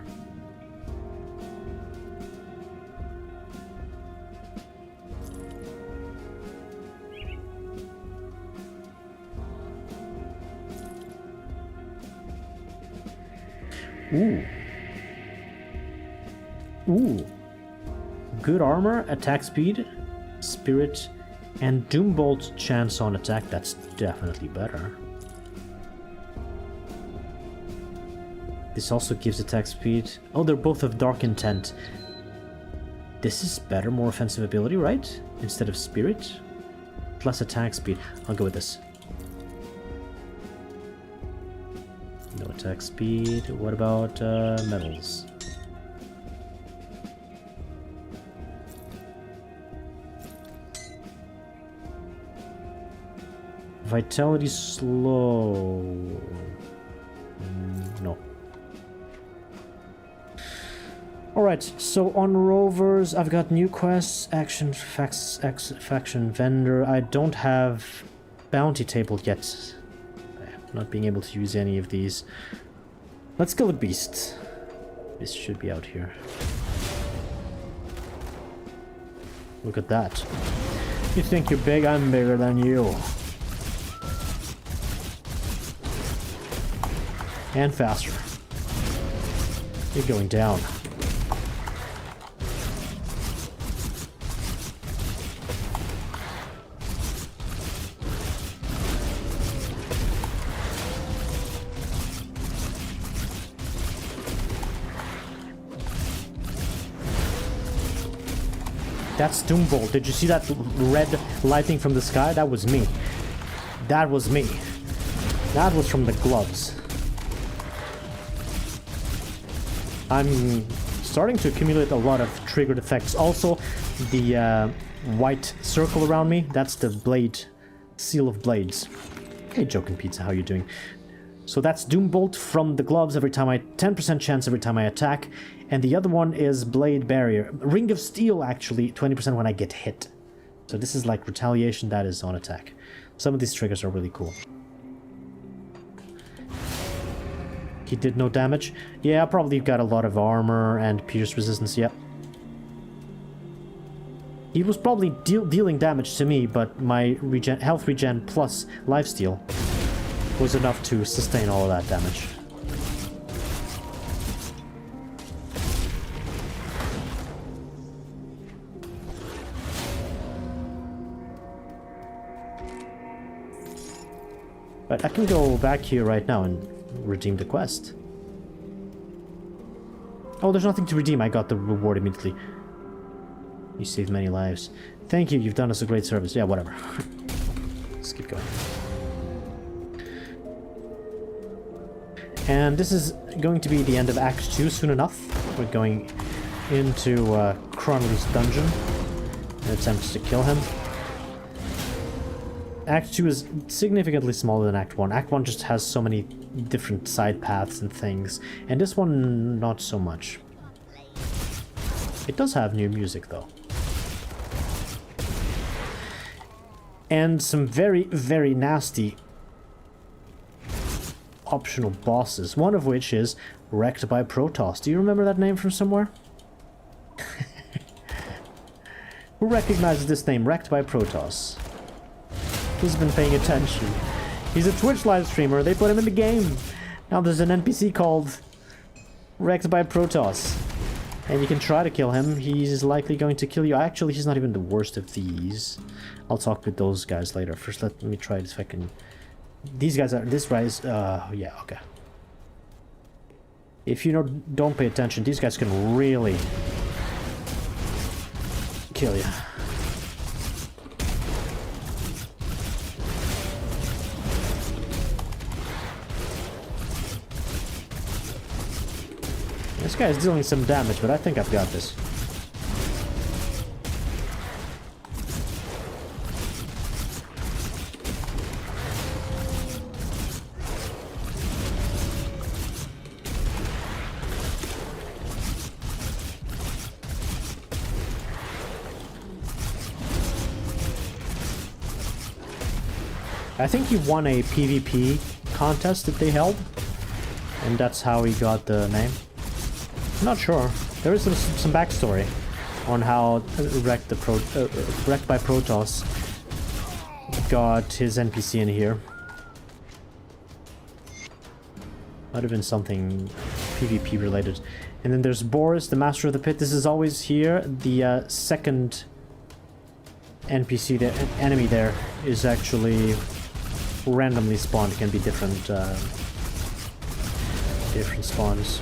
Ooh. Ooh. Good armor, attack speed, spirit, and Doombolt chance on attack. That's definitely better. This also gives attack speed. Oh, they're both of dark intent. This is better, more offensive ability, right? Instead of spirit. Plus attack speed. I'll go with this. No attack speed. What about metals? Vitality slow. No. Alright, so on rovers, I've got new quests, action, faction vendor. I don't have bounty table yet. Not being able to use any of these. Let's kill a beast. This should be out here. Look at that. You think you're big? I'm bigger than you. And faster. You're going down. That's Doombolt. Did you see that red lighting from the sky? That was me. That was me. That was from the gloves. I'm starting to accumulate a lot of triggered effects. Also, the white circle around me, that's the blade, seal of blades. Hey, Jokin Pizza, how you doing? So that's Doombolt from the gloves every time 10% chance every time I attack. And the other one is Blade Barrier. Ring of Steel, actually, 20% when I get hit. So this is like retaliation that is on attack. Some of these triggers are really cool. He did no damage. Yeah, probably got a lot of armor and pierce resistance, yep. He was probably dealing damage to me, but my health regen plus lifesteal was enough to sustain all of that damage. But I can go back here right now and redeem the quest. Oh, there's nothing to redeem. I got the reward immediately. You saved many lives. Thank you. You've done us a great service. Yeah, whatever. Let's keep going. And this is going to be the end of Act 2 soon enough. We're going into Cronry's dungeon and attempt to kill him. Act 2 is significantly smaller than Act 1. Act 1 just has so many different side paths and things, and this one not so much. It does have new music though. And some very, very nasty optional bosses, one of which is Wrecked by Protoss. Do you remember that name from somewhere? Who recognizes this name, Wrecked by Protoss? Who's been paying attention? He's a Twitch live streamer. They put him in the game. Now there's an NPC called Wrecked by Protoss. And you can try to kill him. He's likely going to kill you. Actually, he's not even the worst of these. I'll talk with those guys later. First, let me try this if I can... These guys are... This rise... yeah, okay. If you don't pay attention, these guys can really kill you. This guy is dealing some damage, but I think I've got this. I think he won a PvP contest that they held, and that's how he got the name. I'm not sure. There is some backstory on how Wrecked by Protoss got his NPC in here. Might have been something PvP related. And then there's Boris, the Master of the Pit. This is always here. The second NPC, the enemy there, is actually randomly spawned. It can be different spawns.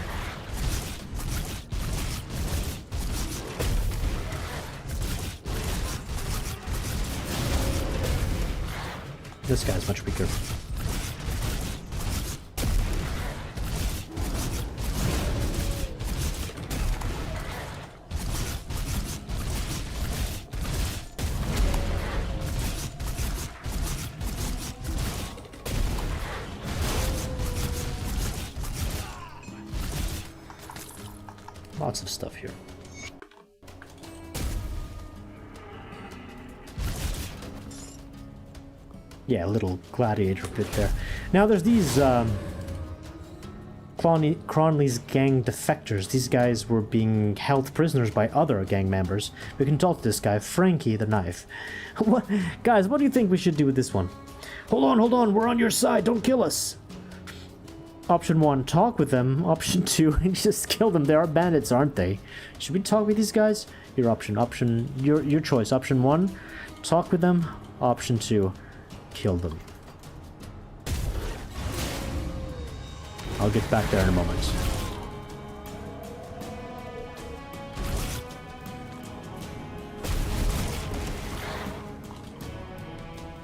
This guy's much weaker. Lots of stuff here. Yeah, a little gladiator pit there. Now there's these Cronley's gang defectors. These guys were being held prisoners by other gang members. We can talk to this guy, Frankie the Knife. What, guys, what do you think we should do with this one? Hold on, we're on your side, don't kill us. Option 1, talk with them. Option 2, just kill them. They are bandits, aren't they? Should we talk with these guys? Your choice. Option 1, talk with them. Option 2, kill them. I'll get back there in a moment.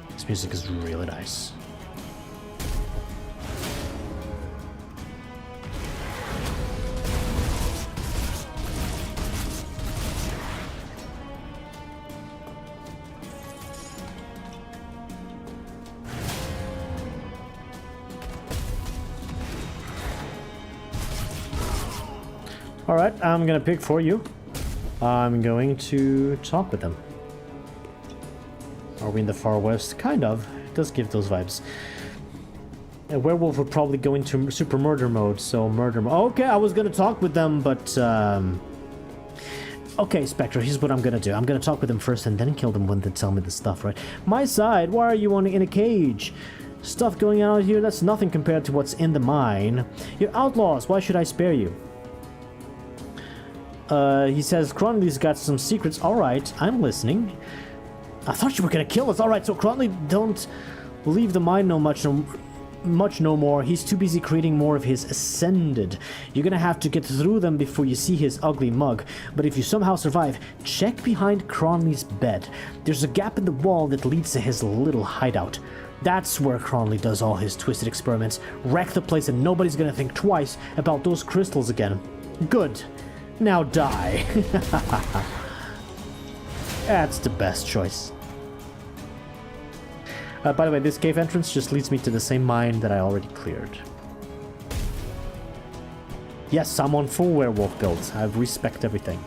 This music is really nice. Alright, I'm gonna pick for you. I'm going to talk with them. Are we in the Far West? Kind of. It does give those vibes. A werewolf would probably go into super murder mode, so murder mode. Okay, I was gonna talk with them, but okay, Spectre, here's what I'm gonna do. I'm gonna talk with them first and then kill them when they tell me the stuff, right? My side, why are you in a cage? Stuff going on out here, that's nothing compared to what's in the mine. You're outlaws, why should I spare you? He says, Cronley's got some secrets. Alright, I'm listening. I thought you were gonna kill us. Alright, so Cronley don't leave the mine much no more. He's too busy creating more of his Ascended. You're gonna have to get through them before you see his ugly mug. But if you somehow survive, check behind Cronley's bed. There's a gap in the wall that leads to his little hideout. That's where Cronley does all his twisted experiments. Wreck the place and nobody's gonna think twice about those crystals again. Good. Now die. That's the best choice. By the way, this cave entrance just leads me to the same mine that I already cleared. Yes, I'm on full werewolf build. I respect everything.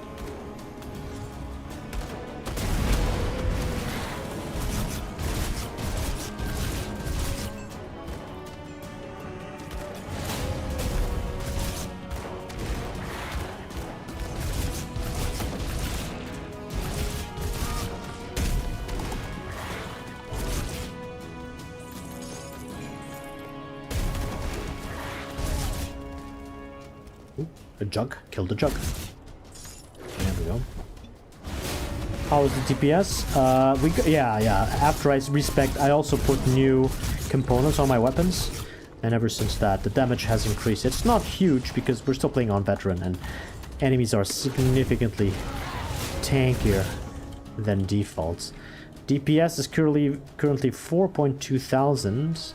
Ooh, a jug. Killed a jug. There we go. How is the DPS? Yeah. After I respec, I also put new components on my weapons. And ever since that, the damage has increased. It's not huge because we're still playing on veteran and enemies are significantly tankier than defaults. DPS is currently 4.2 thousand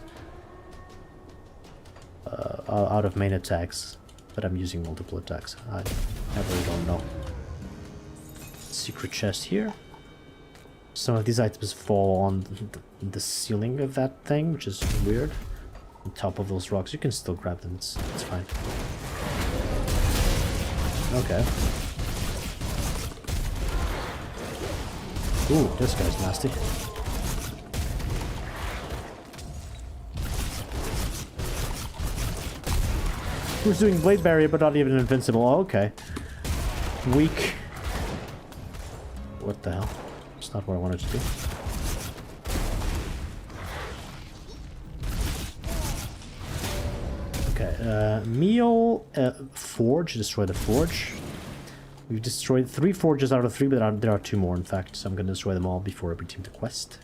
out of main attacks, but I'm using multiple attacks. I really don't know. Secret chest here. Some of these items fall on the ceiling of that thing, which is weird. On top of those rocks, you can still grab them. It's fine. Okay. Ooh, this guy's nasty. Who's doing blade barrier but not even invincible? Oh, okay. Weak. What the hell? It's not what I wanted to do. Okay, meal, forge, destroy the forge. We've destroyed 3 forges out of 3, but there are 2 more in fact, so I'm gonna destroy them all before I redeem the quest.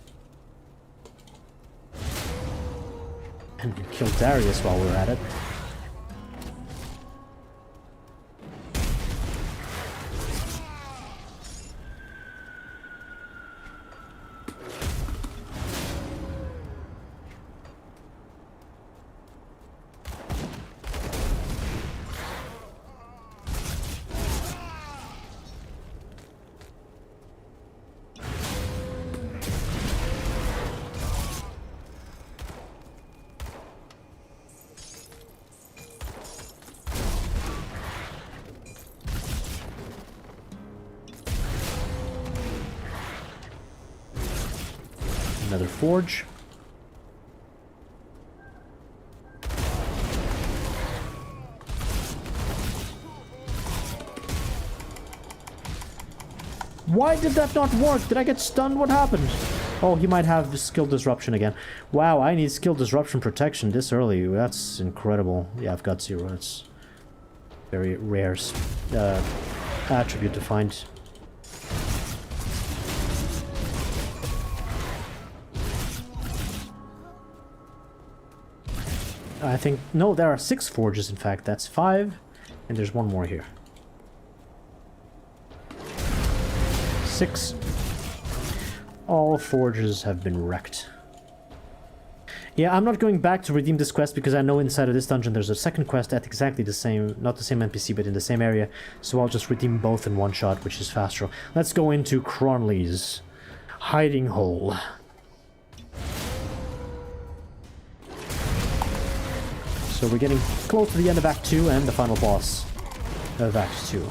And kill Darius while we're at it. Another forge. Why did that not work? Did I get stunned? What happened? Oh, he might have skill disruption again. Wow, I need skill disruption protection this early. That's incredible. Yeah, I've got 0. It's very rare attribute to find. I think... No, there are 6 forges, in fact. That's 5. And there's 1 more here. 6. All forges have been wrecked. Yeah, I'm not going back to redeem this quest because I know inside of this dungeon there's a second quest at exactly the same... Not the same NPC, but in the same area. So I'll just redeem both in one shot, which is faster. Let's go into Cronley's hiding hole. So we're getting close to the end of Act 2 and the final boss of Act 2.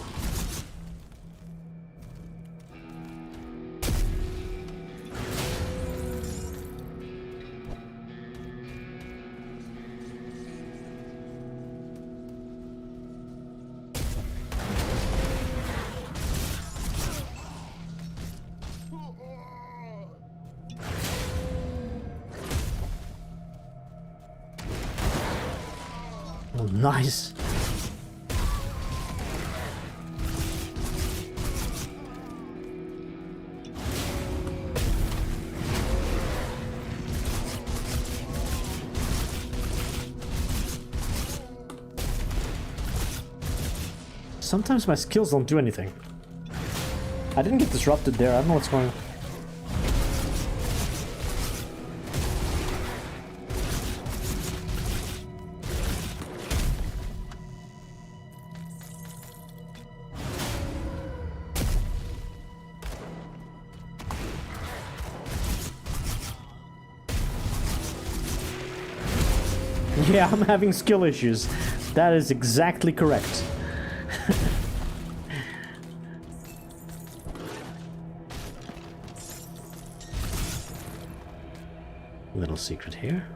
Oh, nice. Sometimes my skills don't do anything. I didn't get disrupted there. I don't know what's going on. Yeah, I'm having skill issues. That is exactly correct. Little secret here.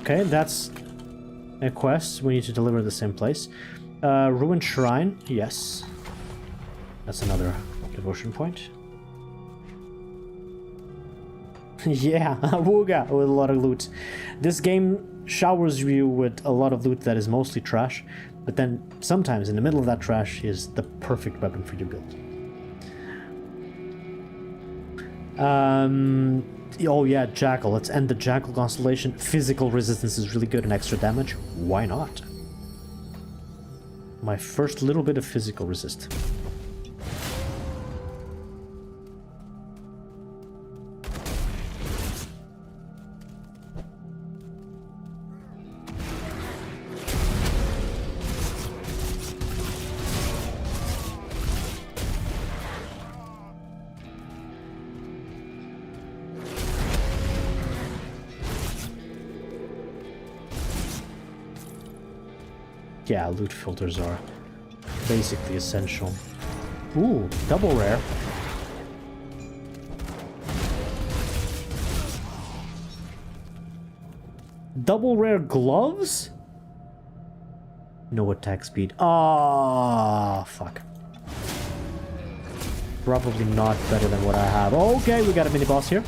Okay, that's a quest. We need to deliver the same place. Ruined Shrine, yes. That's another devotion point. Yeah, Wooga with a lot of loot. This game showers you with a lot of loot that is mostly trash, but then sometimes in the middle of that trash is the perfect weapon for you to build. Oh yeah, Jackal. Let's end the Jackal constellation. Physical resistance is really good and extra damage. Why not? My first little bit of physical resist. Yeah, loot filters are basically essential. Ooh, double rare. Double rare gloves? No attack speed. Ah, fuck. Probably not better than what I have. Okay, we got a mini boss here.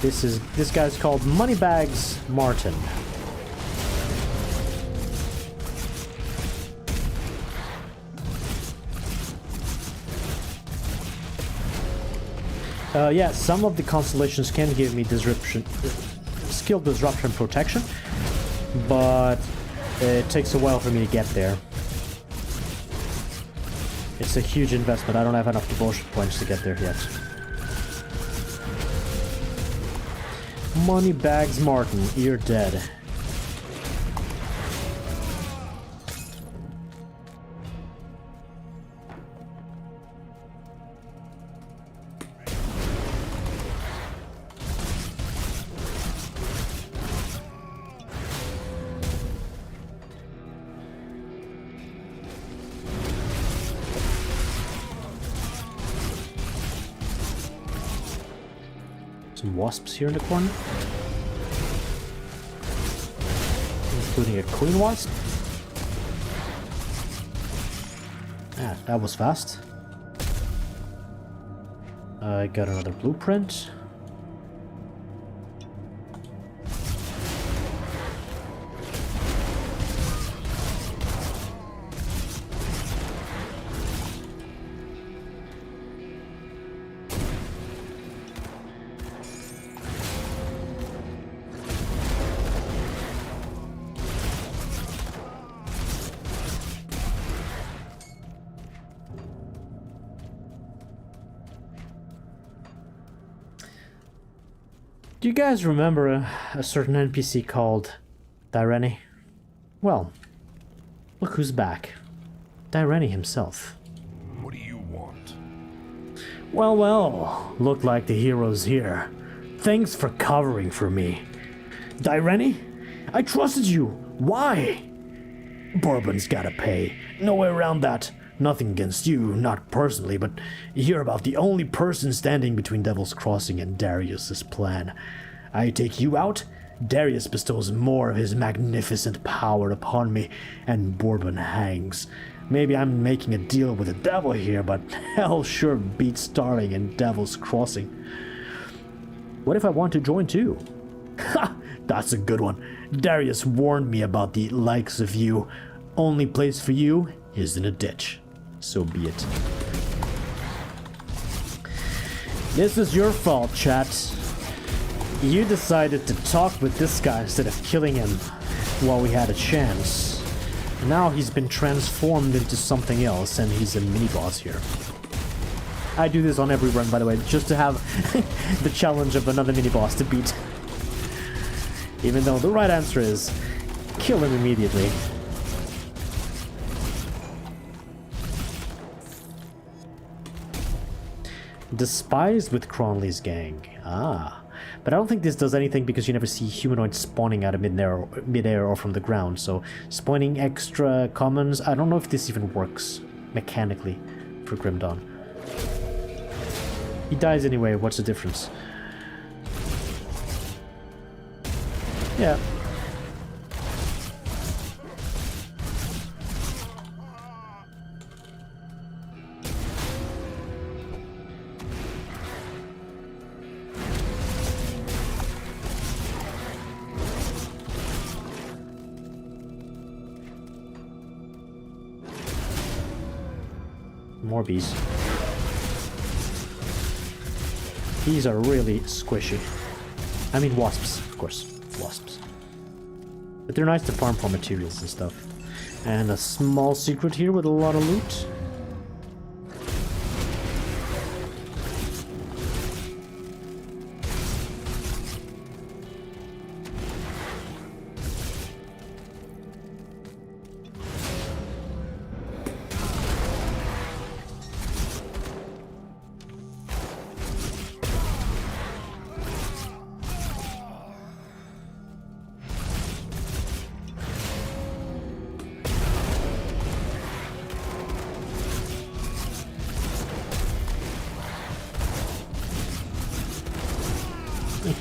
This guy's called Moneybags Martin. Yeah, some of the constellations can give me skill disruption protection, but it takes a while for me to get there. It's a huge investment. I don't have enough devotion points to get there yet. Moneybags Martin, you're dead. Some wasps here in the corner, including a queen wasp. Ah, that was fast. I got another blueprint. Do you guys remember a certain NPC called Dyreni? Well, look who's back. Dyreni himself. What do you want? Well, well, look like the hero's here. Thanks for covering for me. Dyreni, I trusted you. Why? Bourbon's gotta pay. No way around that. Nothing against you, not personally, but you're about the only person standing between Devil's Crossing and Darius's plan. I take you out, Darius bestows more of his magnificent power upon me, and Bourbon hangs. Maybe I'm making a deal with the devil here, but hell sure beats starving in Devil's Crossing. What if I want to join too? Ha! That's a good one. Darius warned me about the likes of you. Only place for you is in a ditch. So be it. This is your fault, chat. You decided to talk with this guy instead of killing him while we had a chance. Now he's been transformed into something else and he's a mini-boss here. I do this on every run, by the way, just to have the challenge of another mini-boss to beat. Even though the right answer is kill him immediately. Despised with Cronley's gang. Ah. But I don't think this does anything because you never see humanoids spawning out of mid-air or from the ground, so spawning extra commons, I don't know if this even works mechanically for Grim Dawn. He dies anyway, what's the difference? Yeah. More bees. These are really squishy. I mean wasps, of course. Wasps. But they're nice to farm for materials and stuff. And a small secret here with a lot of loot.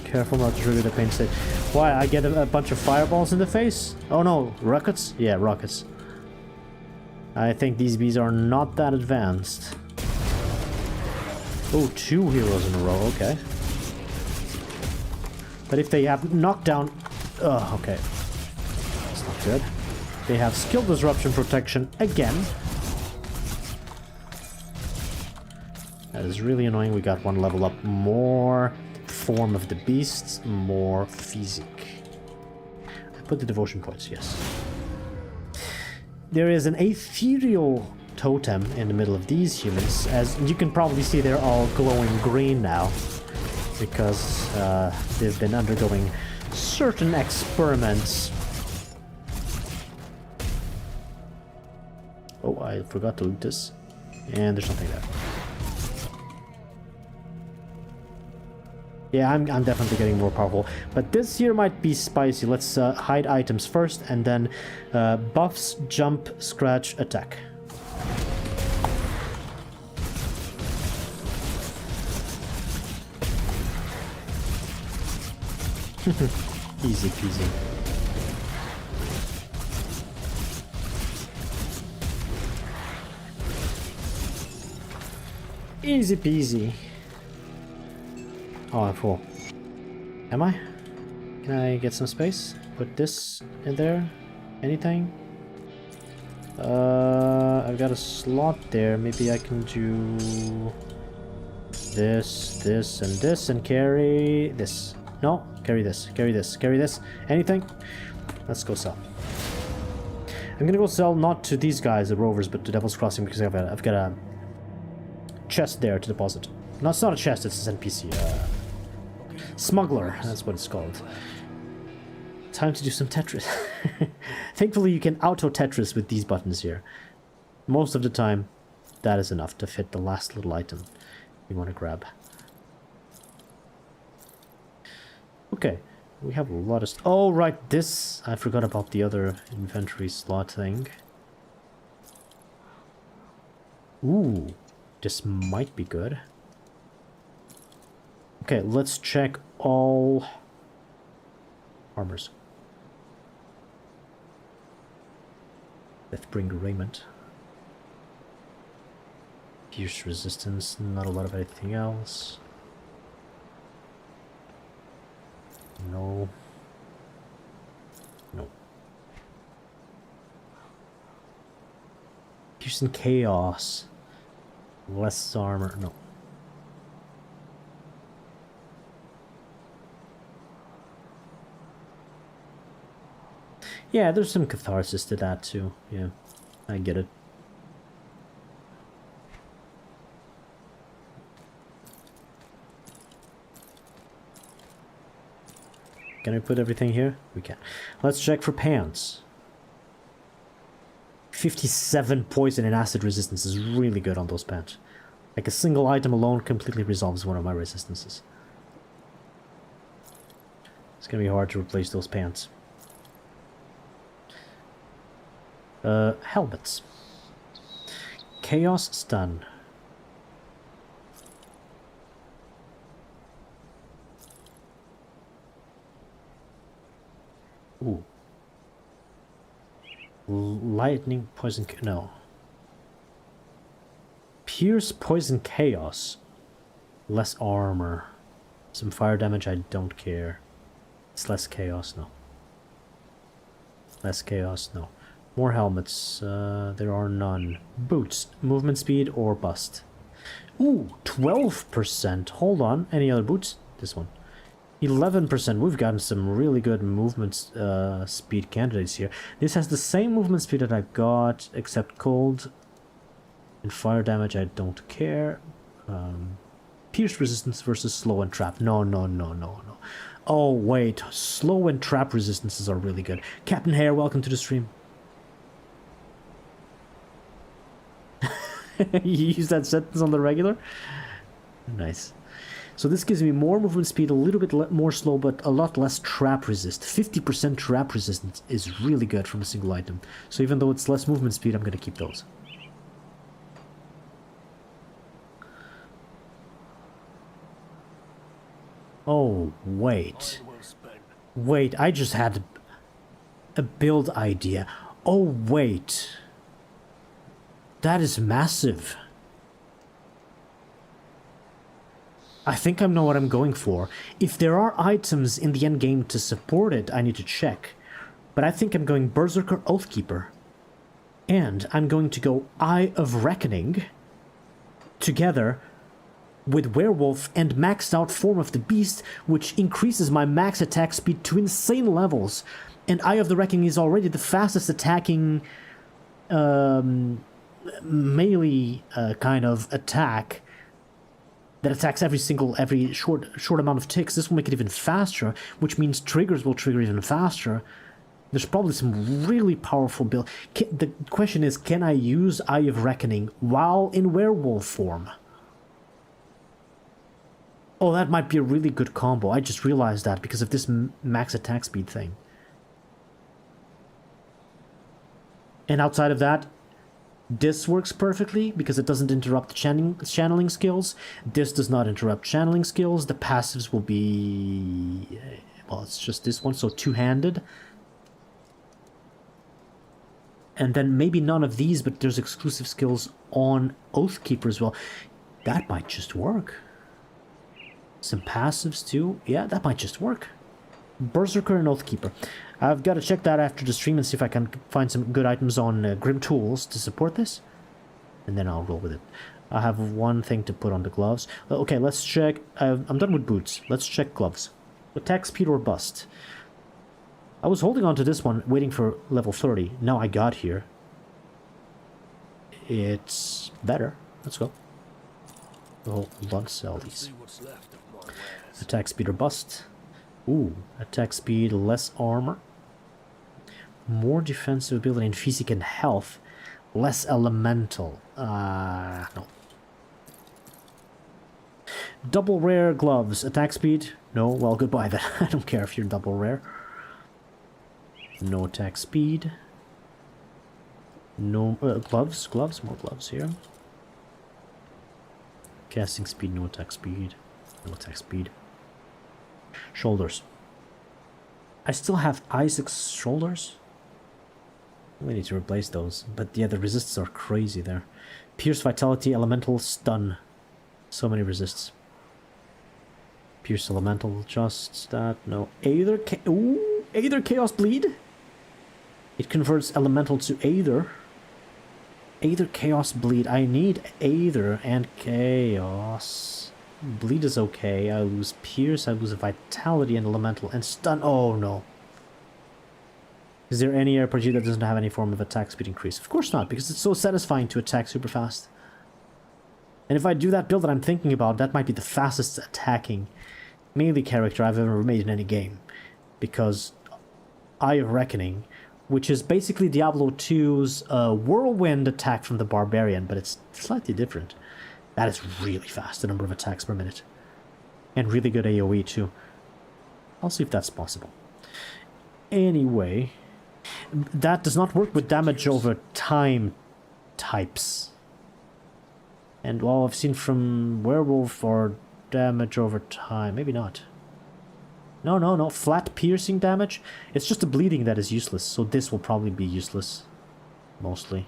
Careful not to trigger the pain state. Why? I get a bunch of fireballs in the face? Oh no, rockets? Yeah, rockets. I think these bees are not that advanced. Oh, 2 heroes in a row, okay. But if they have knockdown... Oh, okay. That's not good. They have skill disruption protection again. That is really annoying. We got 1 level up more. Form of the beasts, more physique. I put the devotion points, yes. There is an ethereal totem in the middle of these humans. As you can probably see, they're all glowing green now because they've been undergoing certain experiments. Oh, I forgot to loot this. And there's nothing there. Yeah, I'm definitely getting more powerful. But this here might be spicy. Let's hide items first and then buffs, jump, scratch, attack. Easy peasy. Easy peasy. Oh, I'm full. Am I? Can I get some space? Put this in there? Anything? I've got a slot there. Maybe I can do this, this, and this, and carry this. No, carry this, carry this, carry this. Anything? Let's go sell. I'm gonna go sell not to these guys, the rovers, but to Devil's Crossing because I've got a chest there to deposit. No, it's not a chest, it's an NPC. Smuggler, that's what it's called. Time to do some Tetris. Thankfully you can auto Tetris with these buttons here. Most of the time that is enough to fit the last little item you want to grab. Okay, we have a lot of... Oh right, this... I forgot about the other inventory slot thing. Ooh, this might be good. Okay, let's check all armors. Let's bring raiment. Pierce resistance, not a lot of anything else. No. No. Piercing chaos. Less armor, no. Yeah, there's some catharsis to that too. Yeah, I get it. Can I put everything here? We can. Let's check for pants. 57 poison and acid resistance is really good on those pants. Like a single item alone completely resolves one of my resistances. It's gonna be hard to replace those pants. Helmets. Chaos stun. Ooh. Lightning, poison, no. Pierce, poison, chaos. Less armor. Some fire damage, I don't care. It's less chaos, no. Less chaos, no. More helmets, there are none. Boots, movement speed or bust. Ooh, 12%. Hold on, any other boots? This one. 11%. We've gotten some really good movement speed candidates here. This has the same movement speed that I got, except cold. And fire damage, I don't care. Pierce resistance versus slow and trap. No, no, no, no, no. Oh, wait. Slow and trap resistances are really good. Captain Hare, welcome to the stream. You use that sentence on the regular? Nice. So this gives me more movement speed, a little bit more slow, but a lot less trap resist. 50% trap resistance is really good from a single item. So even though it's less movement speed, I'm going to keep those. Oh, wait. Wait, I just had a build idea. Oh, wait. That is massive. I think I know what I'm going for. If there are items in the endgame to support it, I need to check. But I think I'm going Berserker Oathkeeper. And I'm going to go Eye of Reckoning together with Werewolf and maxed out Form of the Beast, which increases my max attack speed to insane levels. And Eye of the Reckoning is already the fastest attacking melee kind of attack that attacks every short amount of ticks. This will make it even faster, which means triggers will trigger even faster. There's probably some really powerful build. The question is, can I use Eye of Reckoning while in werewolf form? Oh, that might be a really good combo. I just realized that because of this max attack speed thing. And outside of that, this works perfectly because it doesn't interrupt channeling skills. This does not interrupt channeling skills. The passives will be... well, it's just this one, so two-handed. And then maybe none of these, but there's exclusive skills on Oathkeeper as well. That might just work. Some passives too. Yeah, that might just work. Berserker and Oathkeeper. I've got to check that after the stream and see if I can find some good items on Grim Tools to support this. And then I'll roll with it. I have one thing to put on the gloves. Okay, let's check. I'm done with boots. Let's check gloves. Attack speed or bust. I was holding on to this one, waiting for level 30. Now I got here. It's better. Let's go. Oh, let's sell these. Attack speed or bust. Ooh, attack speed, less armor. More defensive ability in physique and health. Less elemental. No. Double rare gloves. Attack speed? No, well, goodbye then. I don't care if you're double rare. No attack speed. No, gloves, more gloves here. Casting speed, no attack speed. No attack speed. Shoulders. I still have Isaac's shoulders. We need to replace those. But yeah, the resists are crazy there. Pierce, Vitality, Elemental, Stun. So many resists. Pierce, Elemental, just that. No. Aether, Aether Chaos Bleed. It converts Elemental to Aether. Aether Chaos Bleed. I need Aether and Chaos. Bleed is okay. I lose Pierce, I lose Vitality and Elemental and Stun. Oh no. Is there any RPG that doesn't have any form of attack speed increase? Of course not, because it's so satisfying to attack super fast. And if I do that build that I'm thinking about, that might be the fastest attacking melee character I've ever made in any game. Because Eye of Reckoning, which is basically Diablo 2's whirlwind attack from the Barbarian, but it's slightly different. That is really fast, the number of attacks per minute. And really good AoE too. I'll see if that's possible. Anyway, that does not work with damage over time types. And well, I've seen from Werewolf or damage over time. Maybe not. No, no, no. Flat piercing damage. It's just the bleeding that is useless. So this will probably be useless. Mostly.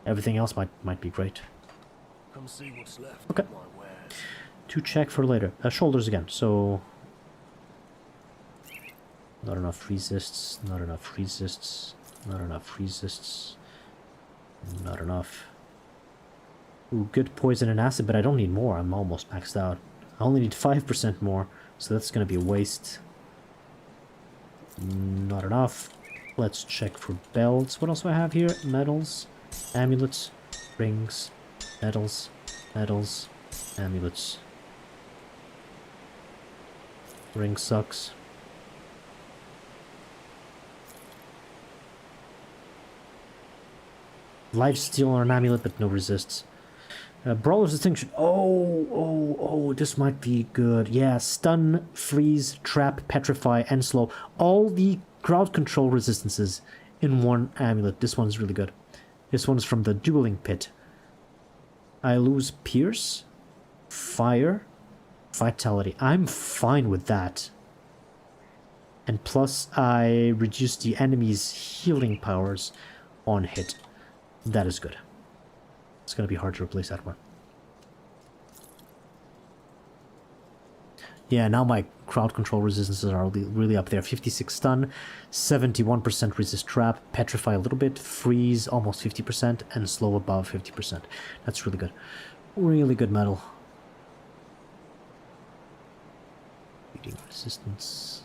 Everything else might be great. Come see what's left Okay. of my wares. To check for later. Shoulders again. So... Not enough resists. Not enough resists. Not enough resists. Not enough. Ooh, good poison and acid, but I don't need more. I'm almost maxed out. I only need 5% more, so that's gonna be a waste. Not enough. Let's check for belts. What else do I have here? Medals, amulets, rings, medals, medals, amulets. Ring sucks. Lifesteal or an amulet, but no resists. Brawler's Distinction. Oh, this might be good. Yeah, stun, freeze, trap, petrify, and slow. All the crowd control resistances in one amulet. This one's really good. This one's from the Dueling Pit. I lose Pierce, Fire, Vitality. I'm fine with that. And plus, I reduce the enemy's healing powers on hit. That is good. It's going to be hard to replace that one. Yeah, now my crowd control resistances are really up there. 56 stun, 71% resist trap, petrify a little bit, freeze almost 50%, and slow above 50%. That's really good. Really good metal. Reading resistance.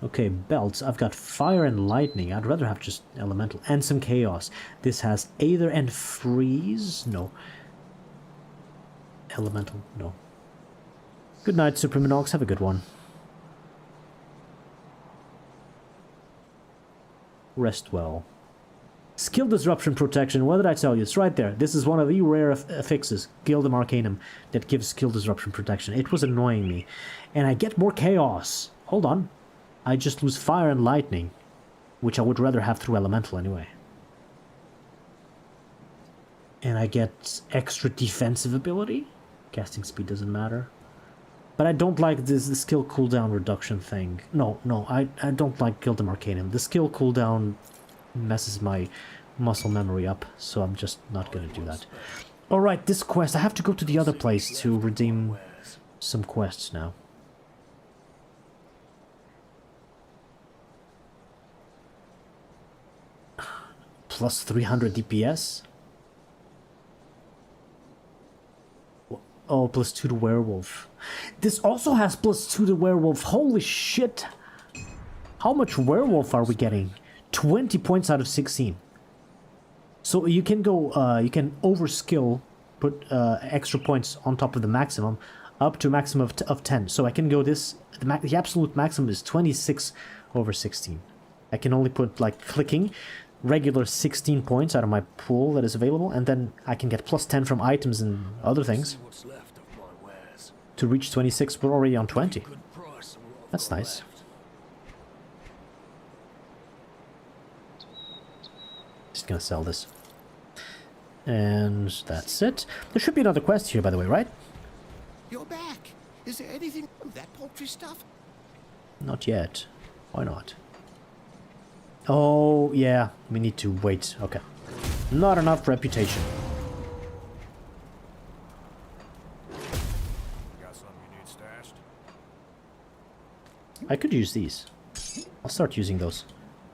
Okay, belts. I've got fire and lightning. I'd rather have just elemental. And some chaos. This has Aether and freeze. No. Elemental. No. Good night, Supreminox. Have a good one. Rest well. Skill Disruption Protection. What did I tell you? It's right there. This is one of the rare fixes. Gildem Arcanum. That gives Skill Disruption Protection. It was annoying me. And I get more chaos. Hold on. I just lose fire and lightning, which I would rather have through elemental anyway. And I get extra defensive ability. Casting speed doesn't matter. But I don't like the skill cooldown reduction thing. No, I don't like Gildem Arcanum. The skill cooldown messes my muscle memory up, so I'm just not going to do that. Alright, this quest. I have to go to the other place to redeem some quests now. Plus 300 DPS? Oh, plus 2 to werewolf. This also has plus 2 to werewolf. Holy shit! How much werewolf are we getting? 20 points out of 16. So you can go, you can overskill, put extra points on top of the maximum, up to a maximum of 10. So I can go this, the absolute maximum is 26 over 16. I can only put, like, clicking regular 16 points out of my pool that is available, and then I can get plus 10 from items and other things. To reach 26, we're already on 20. That's nice. Just gonna sell this. And that's it. There should be another quest here, by the way, right? You're back. Is there anything of that poultry stuff? Not yet. Why not? Oh, yeah. We need to wait. Okay. Not enough reputation. Got something you need stashed? I could use these. I'll start using those.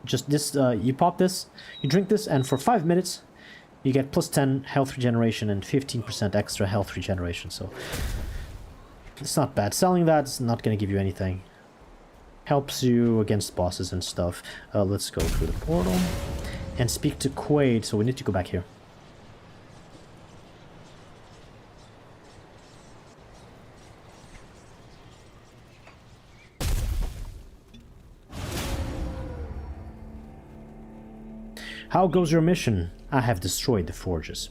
Just this, you pop this, you drink this, and for 5 minutes, you get plus 10 health regeneration and 15% extra health regeneration, so... It's not bad. Selling that's not gonna give you anything. Helps you against bosses and stuff. Let's go through the portal and speak to Quaid. So we need to go back here. How goes your mission? I have destroyed the forges.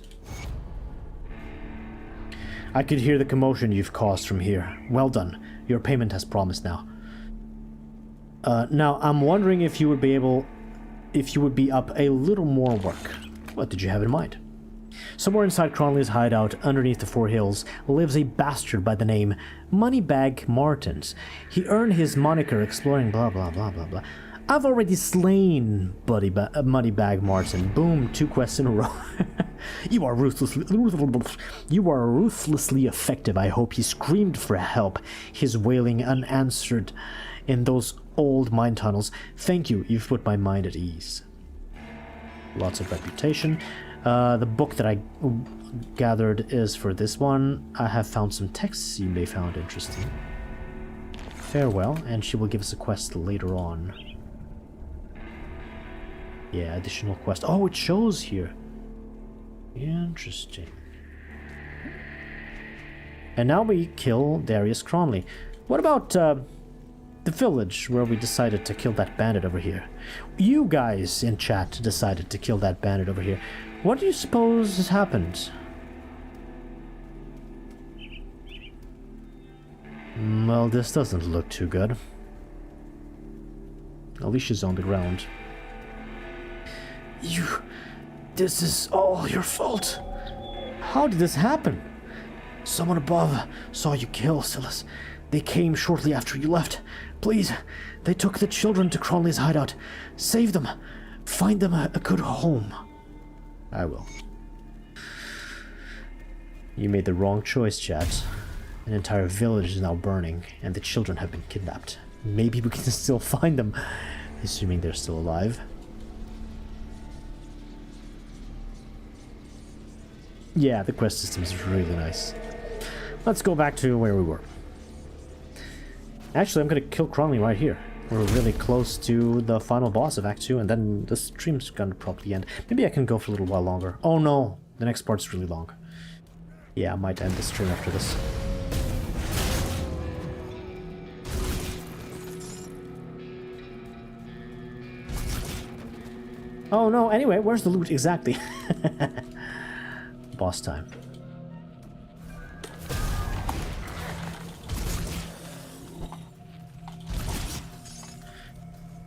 I could hear the commotion you've caused from here. Well done. Your payment has promised now. Now, I'm wondering if you would be up a little more work. What did you have in mind? Somewhere inside Cronley's hideout, underneath the Four Hills, lives a bastard by the name Moneybag Martins. He earned his moniker exploring blah blah blah blah blah. I've already slain Moneybag Martin. Boom, 2 quests in a row. You are ruthlessly effective. I hope he screamed for help, his wailing unanswered in those old mine tunnels. Thank you, you've put my mind at ease. Lots of reputation. The book that I gathered is for this one. I have found some texts you may find interesting. Farewell, and she will give us a quest later on. Yeah, additional quest. Oh, it shows here. Interesting. And now we kill Darius Cronley. What about the village where we decided to kill that bandit over here? You guys in chat decided to kill that bandit over here. What do you suppose has happened? Well, this doesn't look too good. Alicia's on the ground. This is all your fault. How did this happen? Someone above saw you kill Silas. They came shortly after you left. Please, they took the children to Cronley's hideout. Save them. Find them a good home. I will. You made the wrong choice, chat. An entire village is now burning, and the children have been kidnapped. Maybe we can still find them, assuming they're still alive. Yeah, the quest system is really nice. Let's go back to where we were. Actually, I'm gonna kill Cronley right here. We're really close to the final boss of Act 2, and then the stream's gonna probably end. Maybe I can go for a little while longer. Oh no, the next part's really long. Yeah, I might end the stream after this. Oh no, anyway, where's the loot exactly? Boss time.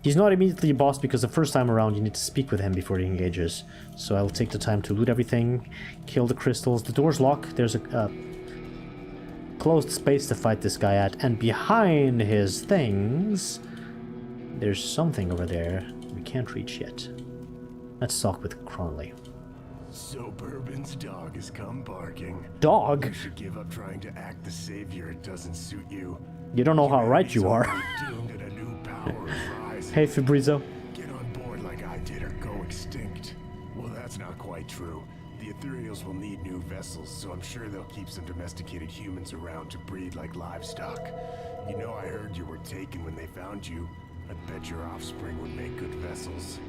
He's not immediately a boss because the first time around you need to speak with him before he engages. So I'll take the time to loot everything, kill the crystals. The door's locked. There's a closed space to fight this guy at, and behind his things there's something over there we can't reach yet. Let's talk with Cronley. So Bourbon's dog has come barking. Dog? You should give up trying to act the savior. It doesn't suit you. You don't know how right you are. Doomed and a new power is rising. Hey Fabrizio. Get on board like I did or go extinct. Well, that's not quite true. The Ethereals will need new vessels, so I'm sure they'll keep some domesticated humans around to breed like livestock. You know, I heard you were taken when they found you. I bet your offspring would make good vessels.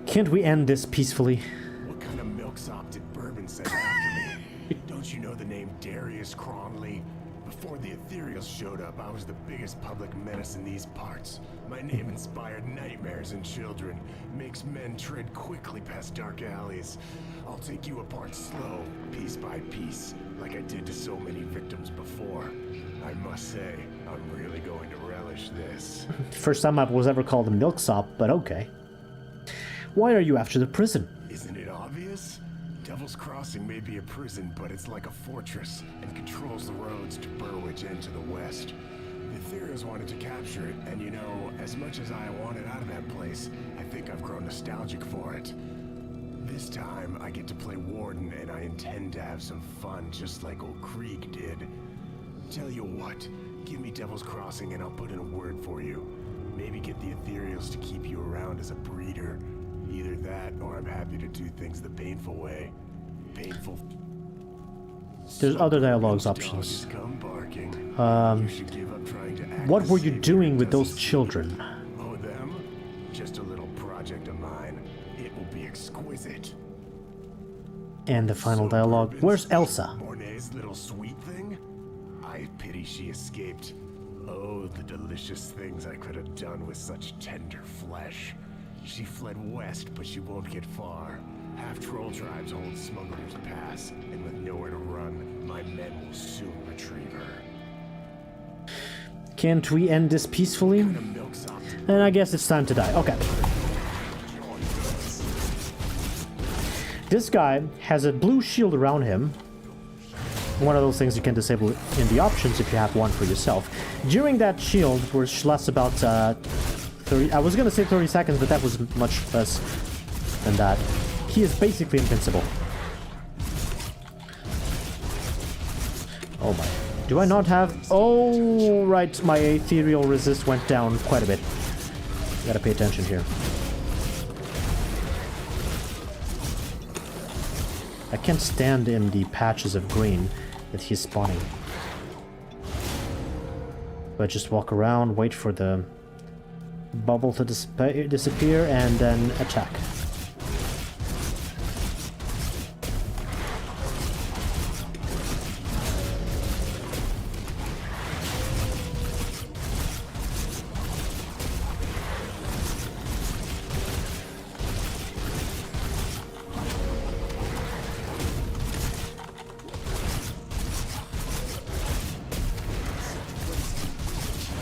Can't we end this peacefully? What kind of milksop did Bourbon send after me? Don't you know the name Darius Cronley? Before the Ethereals showed up, I was the biggest public menace in these parts. My name inspired nightmares in children, makes men tread quickly past dark alleys. I'll take you apart slow, piece by piece, like I did to so many victims before. I must say, I'm really going to relish this. First time I was ever called a milksop, but okay. Why are you after the prison? Isn't it obvious? Devil's Crossing may be a prison, but it's like a fortress and controls the roads to Burwich and to the west. The Ethereals wanted to capture it, and you know, as much as I wanted out of that place, I think I've grown nostalgic for it. This time, I get to play Warden, and I intend to have some fun, just like old Krieg did. Tell you what, give me Devil's Crossing and I'll put in a word for you. Maybe get the Ethereals to keep you around as a breeder. Either that, or I'm happy to do things the painful way. Painful. There's other dialogues options. What were you doing with those children? Oh, them? Just a little project of mine. It will be exquisite. And the final dialogue. Where's Elsa? Mornay's little sweet thing? I pity she escaped. Oh, the delicious things I could have done with such tender flesh. She fled west, but she won't get far. Half-troll tribes hold Smuggler's Pass, and with nowhere to run, my men will soon retrieve her. Can't we end this peacefully? And I guess it's time to die. Okay. This guy has a blue shield around him. One of those things you can disable in the options if you have one for yourself. During that shield, which lasts about 30... I was gonna say 30 seconds, but that was much less than that. He is basically invincible. Oh my... Do I not have... Oh, right, my ethereal resist went down quite a bit. Gotta pay attention here. I can't stand in the patches of green that he's spawning. But just walk around, wait for the bubble to disappear, and then attack.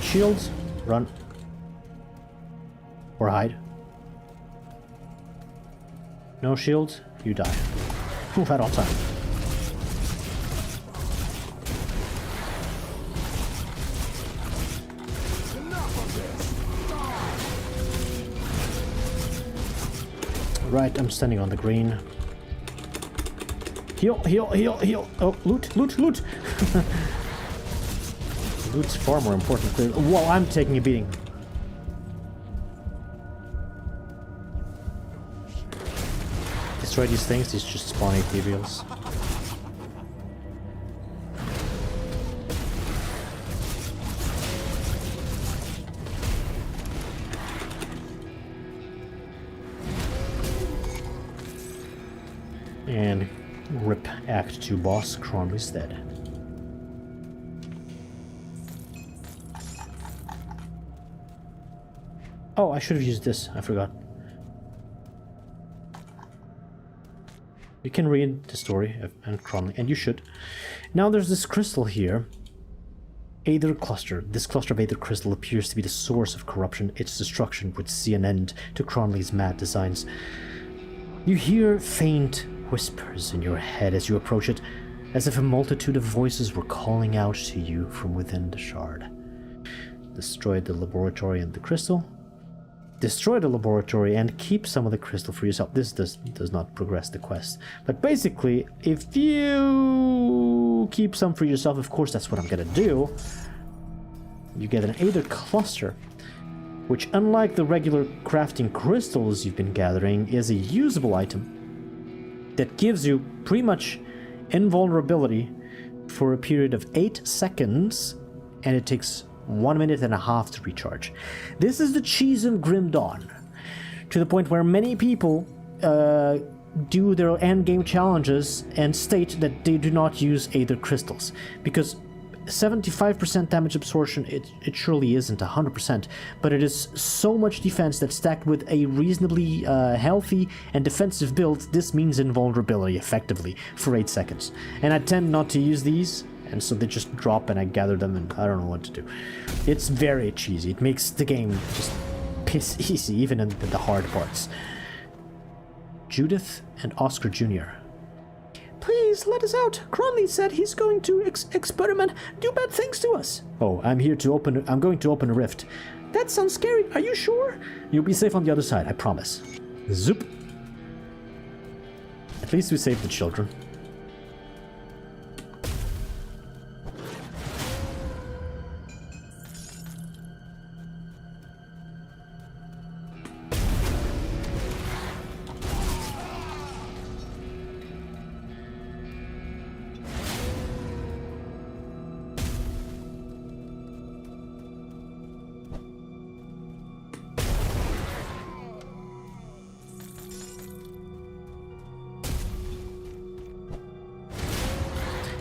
Shields, run. Or hide. No shields, you die. Right on time. Right, I'm standing on the green. Heal, heal, heal, heal. Oh, loot, loot, loot. Loot's far more important, clearly. Whoa, I'm taking a beating. Destroy these things, these just spawn ethereals. And rip Act 2 boss, Cronley's dead. Oh, I should have used this. I forgot. You can read the story of Cronley, and you should. Now there's this crystal here. Aether Cluster. This cluster of Aether Crystal appears to be the source of corruption. Its destruction would see an end to Cronley's mad designs. You hear faint whispers in your head as you approach it, as if a multitude of voices were calling out to you from within the shard. Destroy the laboratory and the crystal. Destroy the laboratory and keep some of the crystal for yourself. This does not progress the quest. But basically, if you keep some for yourself, of course that's what I'm gonna do. You get an Aether Cluster, which, unlike the regular crafting crystals you've been gathering, is a usable item that gives you pretty much invulnerability for a period of 8 seconds, and it takes 1.5 minutes to recharge. This is the cheese and Grim Dawn, to the point where many people do their endgame challenges and state that they do not use Aether Crystals, because 75% damage absorption, it surely isn't 100%, but it is so much defense that stacked with a reasonably healthy and defensive build, this means invulnerability effectively for 8 seconds. And I tend not to use these, and so they just drop and I gather them and I don't know what to do. It's very cheesy. It makes the game just piss easy, even in the hard parts. Judith and Oscar Jr. Please let us out. Cronley said he's going to experiment, do bad things to us. Oh, I'm going to open a rift. That sounds scary. Are you sure? You'll be safe on the other side, I promise. Zoop. At least we saved the children.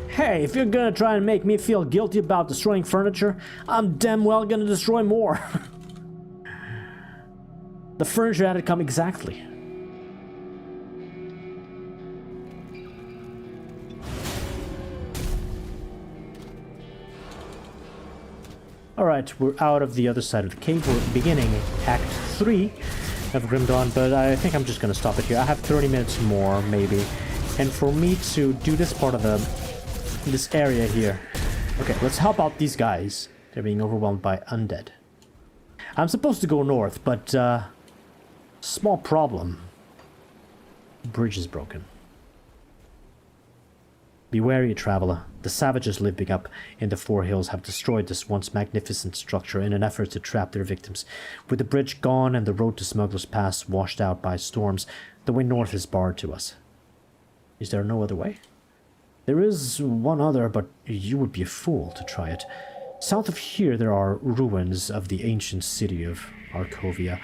Hey, if you're gonna try and make me feel guilty about destroying furniture, I'm damn well gonna destroy more. The furniture had to come exactly. Alright, we're out of the other side of the cave. We're beginning Act 3. of Grim Dawn, but I think I'm just gonna stop it here. I have 30 minutes more, maybe. And for me to do this part of this area here... Okay, let's help out these guys. They're being overwhelmed by undead. I'm supposed to go north, but, small problem. The bridge is broken. Be wary, traveler. The savages living up in the Four Hills have destroyed this once magnificent structure in an effort to trap their victims. With the bridge gone and the road to Smuggler's Pass washed out by storms, the way north is barred to us. Is there no other way? There is one other, but you would be a fool to try it. South of here there are ruins of the ancient city of Arkovia.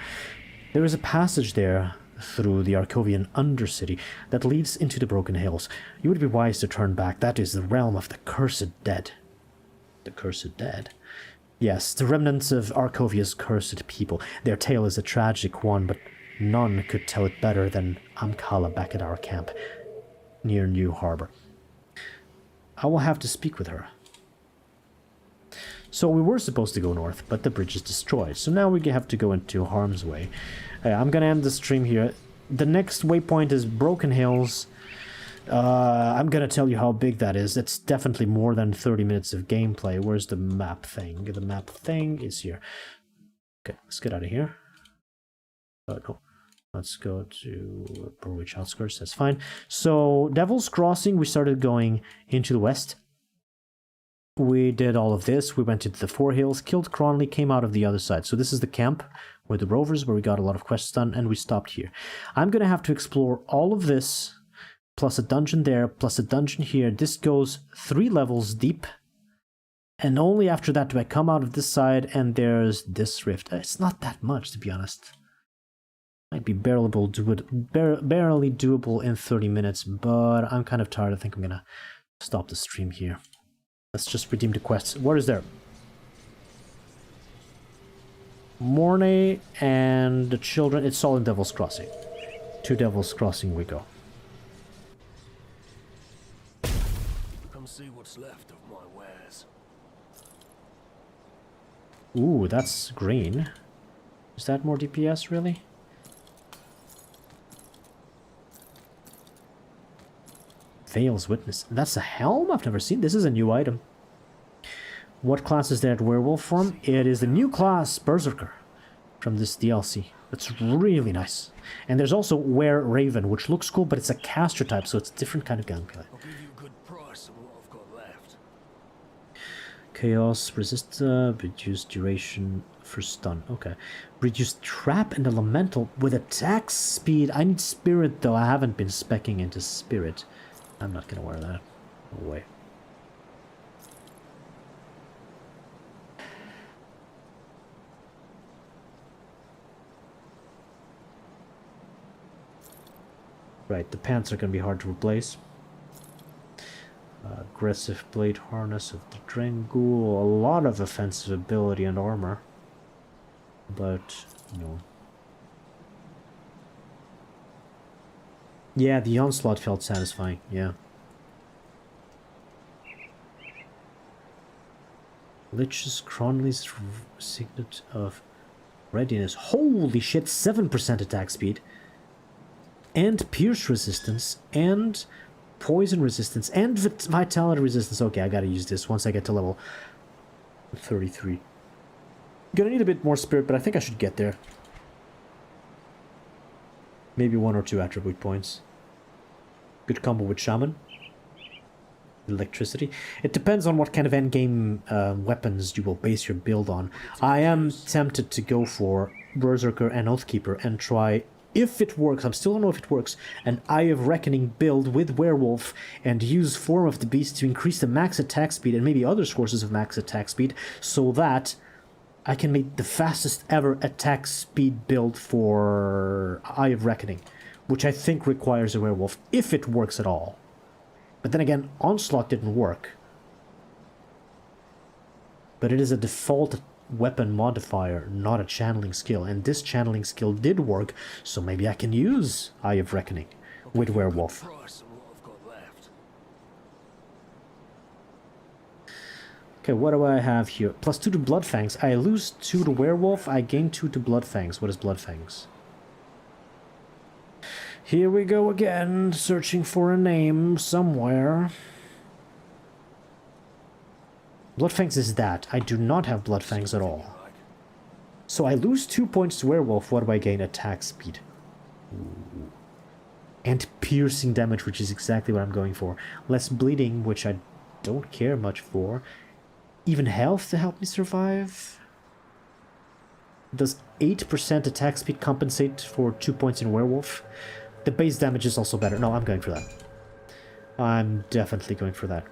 There is a passage there through the Arkovian Undercity that leads into the Broken Hills. You would be wise to turn back. That is the realm of the Cursed Dead. The Cursed Dead? Yes, the remnants of Arkovia's cursed people. Their tale is a tragic one, but none could tell it better than Amkala back at our camp, near New Harbor. I will have to speak with her. So we were supposed to go north, but the bridge is destroyed. So now we have to go into harm's way. I'm gonna end the stream here. The next waypoint is Broken Hills. I'm gonna tell you how big that is. That's definitely more than 30 minutes of gameplay. Where's the map thing? The map thing is here. Okay, let's get out of here. No. Let's go to Burwich Outskirts. That's fine. So, Devil's Crossing, we started going into the west. We did all of this. We went into the Four Hills, killed Cronley, came out of the other side. So this is the camp with the rovers where we got a lot of quests done, and we stopped here. I'm going to have to explore all of this, plus a dungeon there, plus a dungeon here. This goes 3 levels deep, and only after that do I come out of this side, and there's this rift. It's not that much, to be honest. Might be barely doable in 30 minutes, but I'm kind of tired. I think I'm going to stop the stream here. Let's just redeem the quests. What is there? Mornay and the children. It's all in Devil's Crossing. To Devil's Crossing we go. Come see what's left of my wares. Ooh, that's green. Is that more DPS, really? Veil's Witness. That's a helm? I've never seen. This is a new item. What class is that werewolf from? It is the new class Berserker from this DLC. That's really nice. And there's also Were Raven, which looks cool, but it's a caster type, so it's a different kind of gunplay. I'll give you a good price on what I've got left. Chaos, resist, reduced duration for stun. Okay. Reduced trap and elemental with attack speed. I need spirit, though. I haven't been speccing into spirit. I'm not gonna wear that. No way. Right, the pants are gonna be hard to replace. Aggressive blade harness of the Drangul. A lot of offensive ability and armor. But, no. Yeah, the onslaught felt satisfying, yeah. Lich's Cronley's signet of readiness. Holy shit, 7% attack speed. And pierce resistance, and poison resistance, and vitality resistance. Okay, I gotta use this once I get to level 33. Gonna need a bit more spirit, but I think I should get there. Maybe 1 or 2 attribute points. Good combo with Shaman. Electricity. It depends on what kind of endgame weapons you will base your build on. I am tempted to go for Berserker and Oathkeeper and try, if it works, I still don't know if it works, an Eye of Reckoning build with Werewolf and use Form of the Beast to increase the max attack speed and maybe other sources of max attack speed so that I can make the fastest ever attack speed build for Eye of Reckoning, which I think requires a werewolf, if it works at all. But then again, Onslaught didn't work. But it is a default weapon modifier, not a channeling skill, and this channeling skill did work, so maybe I can use Eye of Reckoning with werewolf. Okay, what do I have here? +2 to Bloodfangs. I lose 2 to Werewolf, I gain 2 to Bloodfangs. What is Bloodfangs? Here we go again, searching for a name somewhere. Bloodfangs is that. I do not have Bloodfangs at all. So I lose 2 points to Werewolf. What do I gain? Attack speed. Ooh. And piercing damage, which is exactly what I'm going for. Less bleeding, which I don't care much for. Even health to help me survive. Does 8% attack speed compensate for 2 points in Werewolf? The base damage is also better. No, I'm going for that. I'm definitely going for that.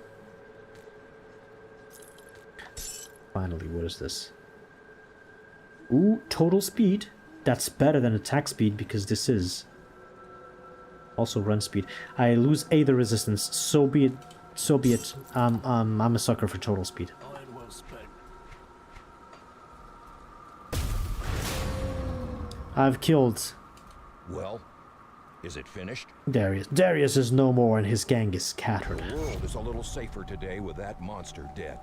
Finally, what is this? Ooh, total speed. That's better than attack speed because this is also run speed. I lose Aether resistance. So be it. So be it. I'm a sucker for total speed. I've killed. Well, is it finished? Darius. Darius is no more and his gang is scattered. The world is a little safer today with that monster dead.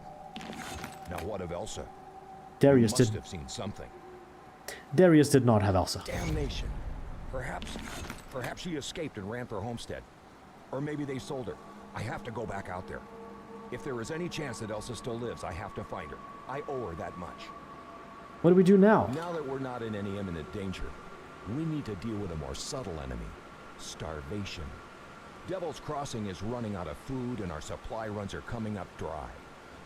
Now what of Elsa? Darius must have seen something. Darius did not have Elsa. Damnation. Perhaps she escaped and ran for Homestead. Or maybe they sold her. I have to go back out there. If there is any chance that Elsa still lives, I have to find her. I owe her that much. What do we do now? Now that we're not in any imminent danger, we need to deal with a more subtle enemy. Starvation. Devil's Crossing is running out of food and our supply runs are coming up dry.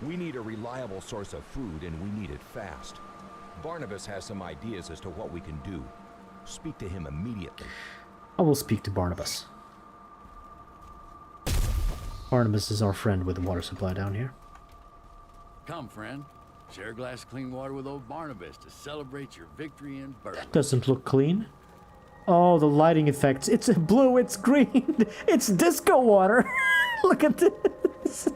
We need a reliable source of food and we need it fast. Barnabas has some ideas as to what we can do. Speak to him immediately. I will speak to Barnabas. Barnabas is our friend with the water supply down here. Come, friend. Share a glass of clean water with old Barnabas to celebrate your victory in Berlin. That doesn't look clean. Oh, the lighting effects. It's blue, it's green. It's disco water. Look at this.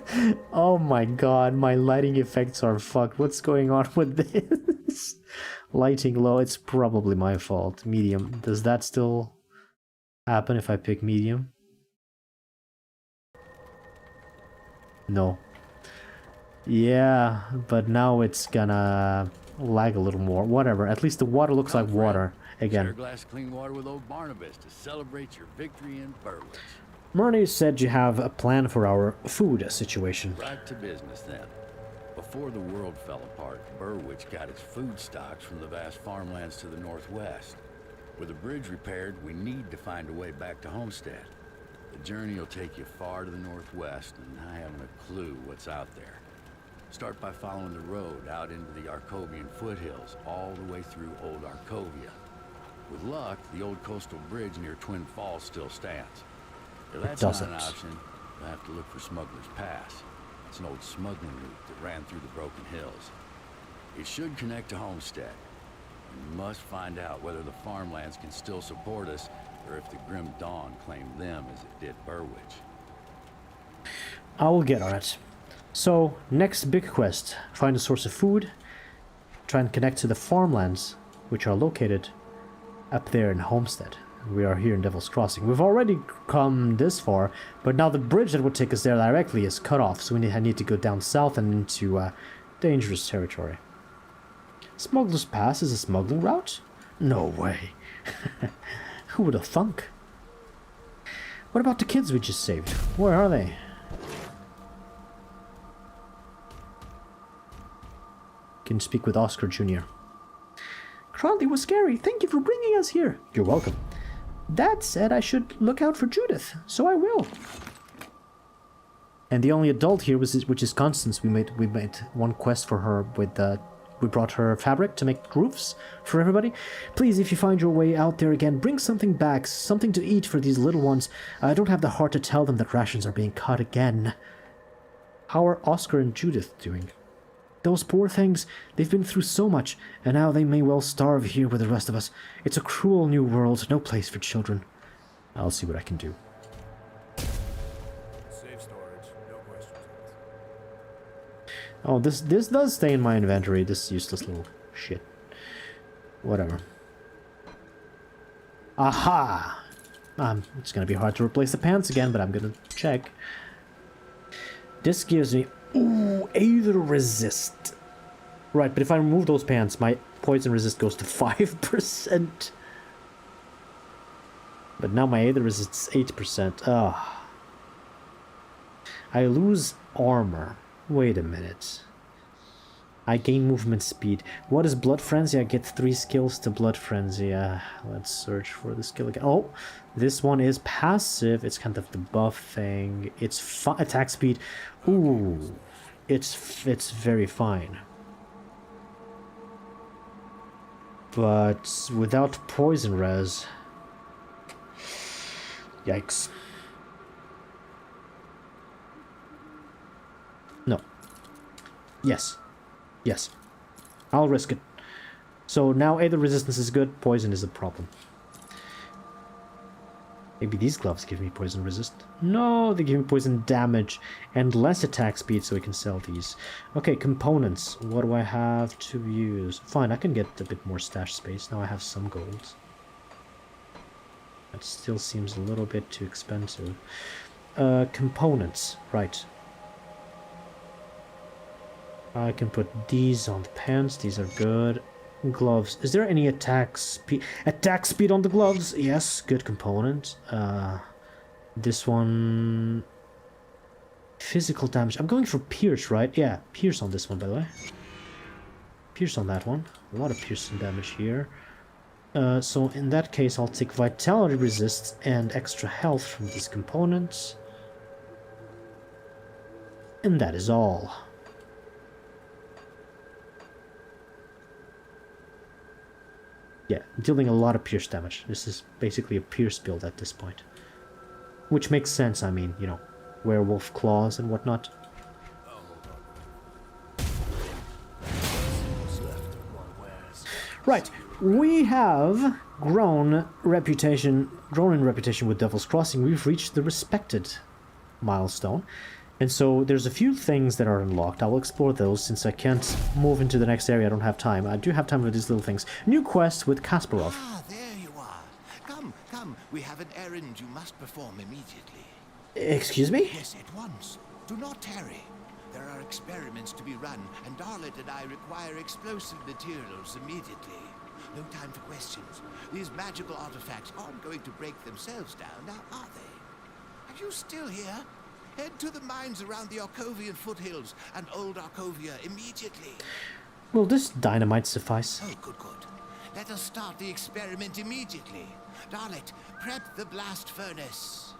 Oh my god, my lighting effects are fucked. What's going on with this? Lighting low, it's probably my fault. Medium. Does that still happen if I pick medium? No. Yeah, but now it's gonna lag a little more. Whatever. At least the water looks like water again. Share a glass of clean water with old Barnabas to celebrate your victory in Berlin. Murney said you have a plan for our food situation. Right to business then. Before the world fell apart, Burwich got its food stocks from the vast farmlands to the northwest. With the bridge repaired, we need to find a way back to Homestead. The journey will take you far to the northwest, and I haven't a clue what's out there. Start by following the road out into the Arcovian foothills, all the way through Old Arcovia. With luck, the old coastal bridge near Twin Falls still stands. If that's not an option, you'll have to look for Smuggler's Pass. It's an old smuggling route that ran through the Broken Hills. It should connect to Homestead. We must find out whether the farmlands can still support us, or if the Grim Dawn claimed them as it did Burwich. I will get on it. So, next big quest. Find a source of food. Try and connect to the farmlands, which are located up there in Homestead. We are here in Devil's Crossing. We've already come this far, but now the bridge that would take us there directly is cut off, so I need to go down south and into dangerous territory. Smuggler's Pass is a smuggling route? No way. Who would have thunk? What about the kids we just saved? Where are they? Can speak with Oscar Jr. Crawley was scary. Thank you for bringing us here. You're welcome. Dad said I should look out for Judith, so I will. And the only adult here which is Constance. We made one quest for her with we brought her fabric to make roofs for everybody. Please, if you find your way out there again, bring something back, something to eat for these little ones. I don't have the heart to tell them that rations are being cut again. How are Oscar and Judith doing? Those poor things, they've been through so much, and now they may well starve here with the rest of us. It's a cruel new world, no place for children. I'll see what I can do. Safe storage, no questions asked. Oh, this does stay in my inventory, this useless little shit. Whatever. Aha! It's gonna be hard to replace the pants again, but I'm gonna check. This gives me... Ooh, Aether resist. Right, but if I remove those pants, my poison resist goes to 5%. But now my Aether resists 8%. Ah. I lose armor. Wait a minute. I gain movement speed. What is Blood Frenzy? I get 3 skills to Blood Frenzy. Let's search for the skill again. Oh, this one is passive. It's kind of the buff thing. It's attack speed. Ooh, it's very fine. But without poison res. Yikes. No. Yes. Yes. I'll risk it. So now Aether resistance is good, poison is a problem. Maybe these gloves give me poison resist. No, they give me poison damage and less attack speed, so we can sell these. Okay, components. What do I have to use? Fine, I can get a bit more stash space. Now I have some gold. That still seems a little bit too expensive. Components. Right. I can put these on the pants. These are good. Gloves. Is there any attack speed? Attack speed on the gloves. Yes, good component. This one. Physical damage. I'm going for pierce, right? Yeah, pierce on this one, by the way. Pierce on that one. A lot of piercing damage here. So in that case, I'll take vitality resists and extra health from these components. And that is all. Yeah, dealing a lot of pierce damage. This is basically a pierce build at this point. Which makes sense, I mean, you know, werewolf claws and whatnot. Right, we have grown in reputation with Devil's Crossing. We've reached the respected milestone. And so there's a few things that are unlocked. I will explore those since I can't move into the next area. I don't have time. I do have time for these little things. New quest with Kasparov. Ah, there you are. Come, come. We have an errand you must perform immediately. Excuse me? Yes, at once. Do not tarry. There are experiments to be run, and Darlet and I require explosive materials immediately. No time for questions. These magical artifacts aren't going to break themselves down, now are they? Are you still here? Head to the mines around the Arkovian foothills and Old Arkovia immediately. Will this dynamite suffice? Oh, good, good. Let us start the experiment immediately. Darlet, prep the blast furnace.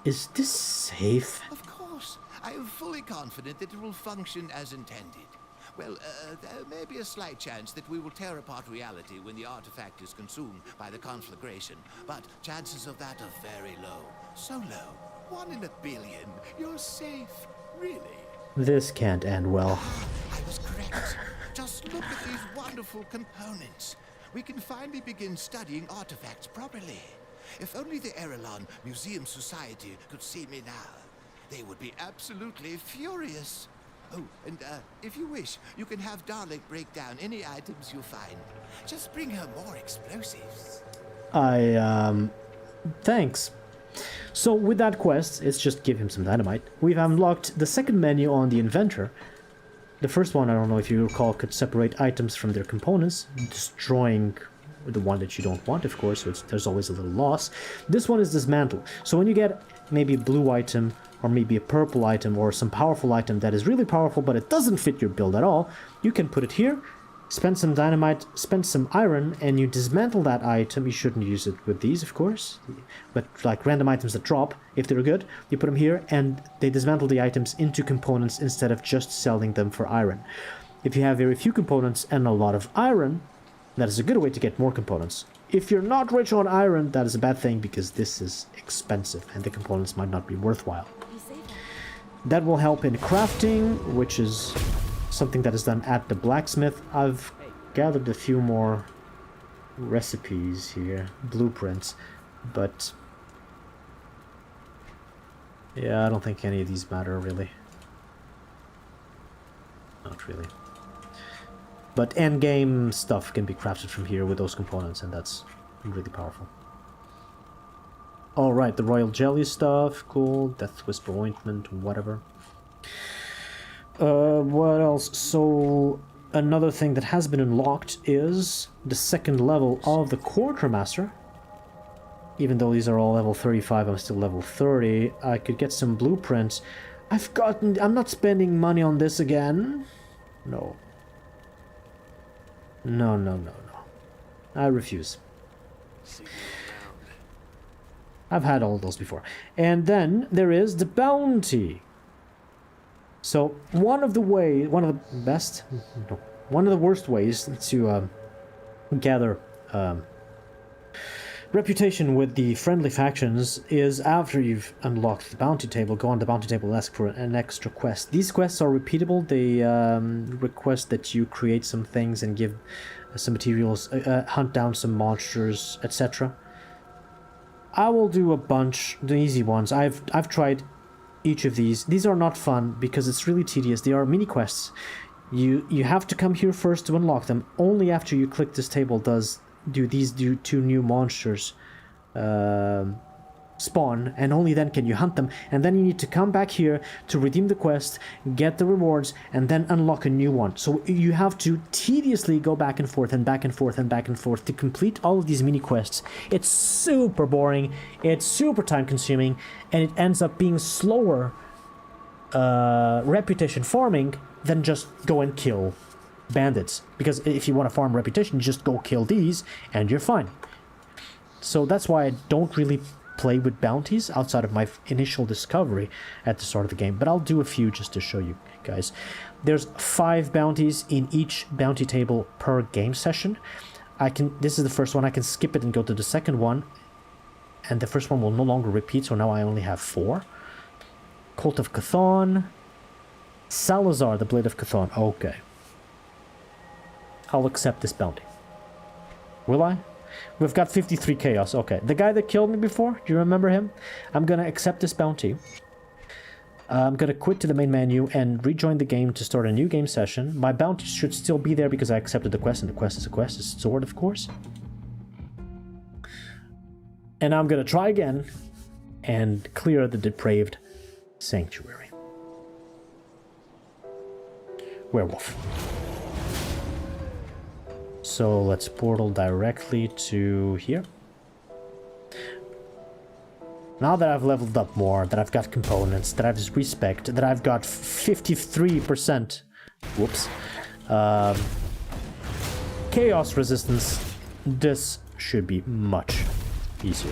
Is this safe? Of course. I am fully confident that it will function as intended. Well, there may be a slight chance that we will tear apart reality when the artifact is consumed by the conflagration, but chances of that are very low. So low. 1 in a billion. You're safe. Really? This can't end well. I was correct. Just look at these wonderful components. We can finally begin studying artifacts properly. If only the Erelon Museum Society could see me now, they would be absolutely furious. Oh, and if you wish, you can have Darlet break down any items you find. Just bring her more explosives. Thanks. So with that quest, it's just give him some dynamite. We've unlocked the second menu on the inventor. The first one, I don't know if you recall, could separate items from their components, destroying the one that you don't want, of course, so there's always a little loss. This one is dismantle. So when you get maybe a blue item, or maybe a purple item, or some powerful item that is really powerful, but it doesn't fit your build at all, you can put it here, spend some dynamite, spend some iron, and you dismantle that item. You shouldn't use it with these, of course, but like random items that drop, if they're good, you put them here, and they dismantle the items into components instead of just selling them for iron. If you have very few components and a lot of iron, that is a good way to get more components. If you're not rich on iron, that is a bad thing because this is expensive and the components might not be worthwhile. That will help in crafting, which is something that is done at the blacksmith. I've gathered a few more recipes here, blueprints, but yeah, I don't think any of these matter really. Not really. But endgame stuff can be crafted from here with those components, and that's really powerful. Alright, the royal jelly stuff, cool. Death Whisper ointment, whatever. What else? So, another thing that has been unlocked is the second level of the Quartermaster. Even though these are all level 35, I'm still level 30. I could get some blueprints. I'm not spending money on this again. No. No, no, no, no. I refuse. I've had all those before. And then there is the bounty. So one of the worst ways to gather reputation with the friendly factions is after you've unlocked the bounty table, go on the bounty table and ask for an extra quest. These quests are repeatable. They request that you create some things and give some materials, hunt down some monsters, etc. I will do a bunch, the easy ones. I've tried each of these. These are not fun because it's really tedious. They are mini quests. You have to come here first to unlock them. Only after you click this table do two new monsters spawn, and only then can you hunt them, and then you need to come back here to redeem the quest, get the rewards, and then unlock a new one. So you have to tediously go back and forth and back and forth and back and forth to complete all of these mini quests. It's super boring, it's super time consuming, and it ends up being slower reputation farming than just go and kill bandits, because if you want to farm reputation, just go kill these and you're fine. So that's why I don't really play with bounties outside of my initial discovery at the start of the game, but I'll do a few just to show you guys. There's 5 bounties in each bounty table per game session. This is the first one. I can skip it and go to the second one, and the first one will no longer repeat, so now I only have 4. Cult of Chthon, Salazar, the Blade of Chthon. Okay, I'll accept this bounty. Will I? We've got 53 chaos. Okay, the guy that killed me before, do you remember him? I'm gonna accept this bounty. I'm gonna quit to the main menu and rejoin the game to start a new game session. My bounty should still be there because I accepted the quest, and the quest is a quest. It's sword, of course. And I'm gonna try again and clear the depraved sanctuary. Werewolf. So let's portal directly to here. Now that I've leveled up more, that I've got components, that I've respect, that I've got 53%, whoops, chaos resistance, this should be much easier.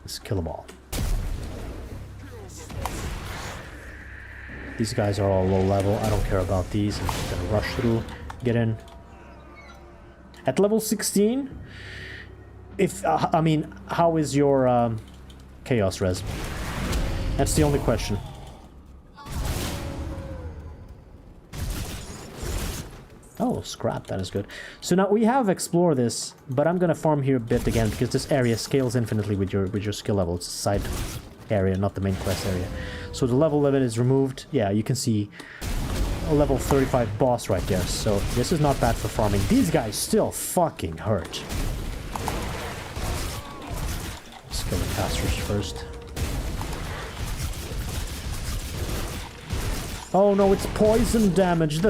Let's kill them all. These guys are all low level. I don't care about these. I'm just gonna rush through, get in. At level 16, I mean, how is your chaos res? That's the only question. Oh, scrap, that is good. So now we have explored this, but I'm gonna farm here a bit again because this area scales infinitely with your skill level. It's a side area, not the main quest area. So the level limit is removed. Yeah, you can see a level 35 boss right there. So this is not bad for farming. These guys still fucking hurt. Let's kill the casters first. Oh no, it's poison damage.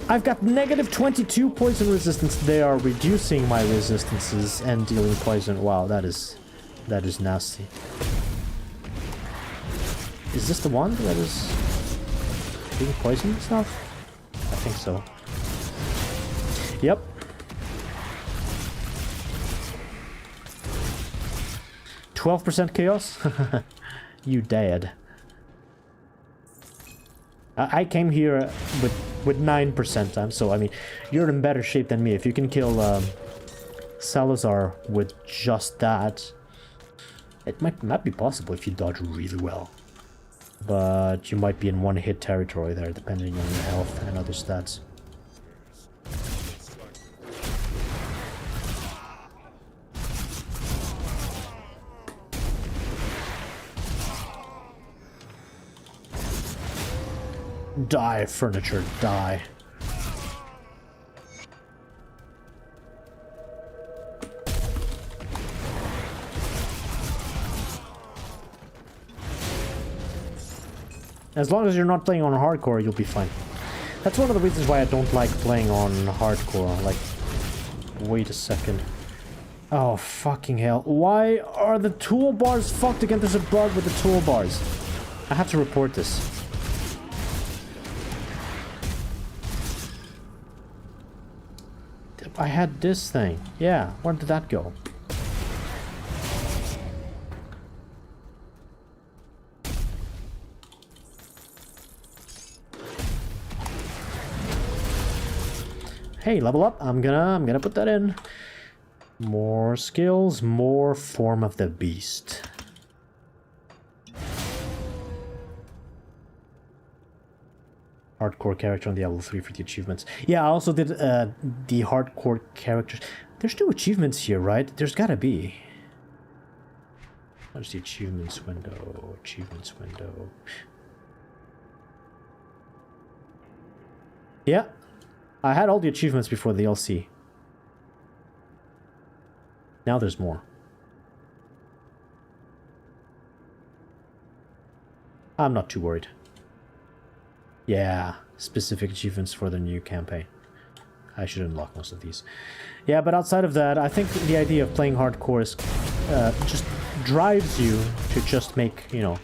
I've got negative 22 poison resistance. They are reducing my resistances and dealing poison. Wow, that is nasty. Is this the one that is being poisoned and stuff? I think so. Yep. %12 chaos? You dead. I came here with 9%, so I mean, you're in better shape than me. If you can kill Salazar with just that, it might be possible if you dodge really well. But you might be in one-hit territory there, depending on your health and other stats. Die, furniture, die. As long as you're not playing on hardcore, you'll be fine. That's one of the reasons why I don't like playing on hardcore. Like, Wait a second. Oh, fucking hell. Why are the toolbars fucked again? There's a bug with the toolbars. I have to report this. I had this thing. Yeah, where did that go? Hey, level up. I'm gonna put that in. More skills, more form of the beast. Hardcore character on the level 3 for the achievements. Yeah, I also did the hardcore characters. There's no achievements here, right? There's gotta be. What's the achievements window? Achievements window. Yeah. I had all the achievements before the DLC. Now there's more. I'm not too worried. Yeah, specific achievements for the new campaign. I should unlock most of these. Yeah, but outside of that, I think the idea of playing hardcore is just drives you to just make, you know,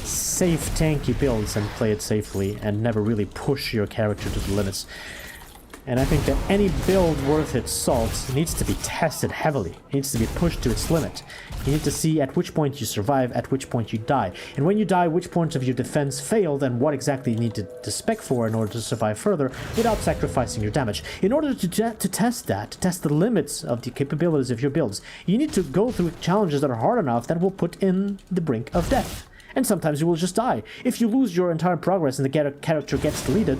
safe tanky builds and play it safely and never really push your character to the limits. And I think that any build worth its salt needs to be tested heavily. It needs to be pushed to its limit. You need to see at which point you survive, at which point you die. And when you die, which points of your defense failed and what exactly you need to spec for in order to survive further without sacrificing your damage. In order to test that, to test the limits of the capabilities of your builds, you need to go through challenges that are hard enough that will put in the brink of death. And sometimes you will just die. If you lose your entire progress and the character gets deleted,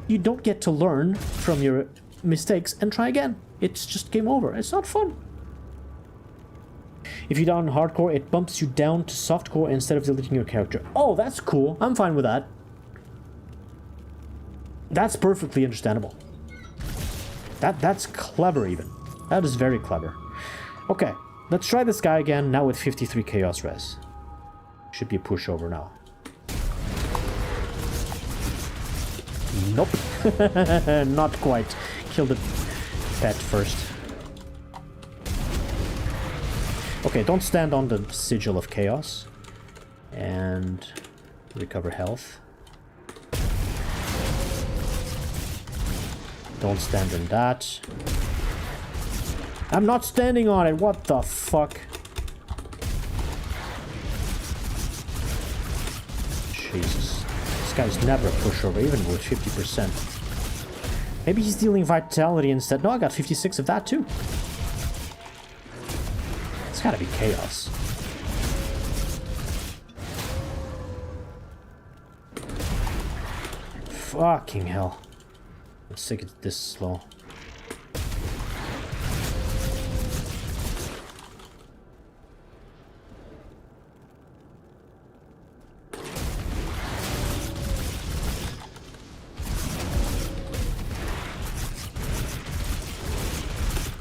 you don't get to learn from your mistakes and try again. It's just game over. It's not fun. If you die on hardcore, it bumps you down to softcore instead of deleting your character. Oh, that's cool. I'm fine with that. That's perfectly understandable. That's clever even. That is very clever. Okay, let's try this guy again, now with 53 chaos res. Should be a pushover now. Nope. Not quite. Kill the pet first. Okay, don't stand on the sigil of chaos. And recover health. Don't stand in that. I'm not standing on it. What the fuck? Jesus. This guy's never a pushover, even with 50%. Maybe he's dealing vitality instead. No, I got 56 of that too. It's gotta be chaos. Fucking hell. Let's take it this slow.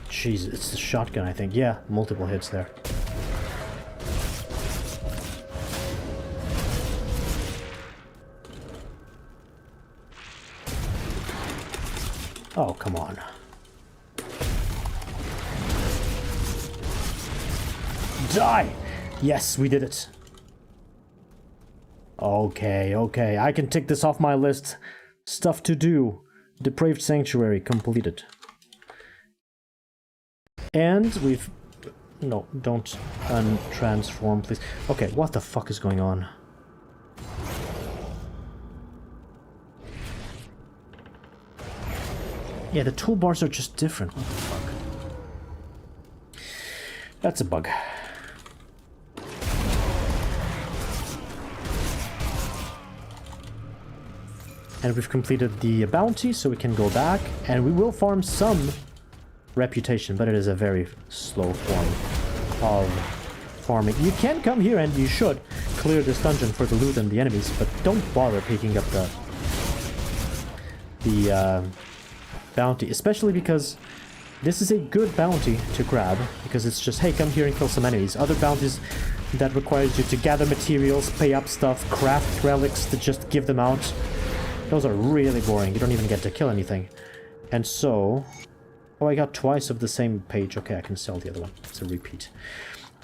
Jeez, it's the shotgun, I think. Yeah, multiple hits there. Oh, come on. Die! Yes, we did it. Okay, okay. I can tick this off my list. Stuff to do. Depraved Sanctuary completed. And we've... No, don't untransform, please. Okay, what the fuck is going on? Yeah, the toolbars are just different. What the fuck? That's a bug. And we've completed the bounty, so we can go back. And we will farm some reputation, but it is a very slow form of farming. You can come here, and you should clear this dungeon for the loot and the enemies, but don't bother picking up the bounty, especially because this is a good bounty to grab, because it's just, hey, come here and kill some enemies. Other bounties that requires you to gather materials, pay up stuff, craft relics to just give them out, those are really boring. You don't even get to kill anything. And so Oh, I got twice of the same page. Okay, I can sell the other one. It's a repeat.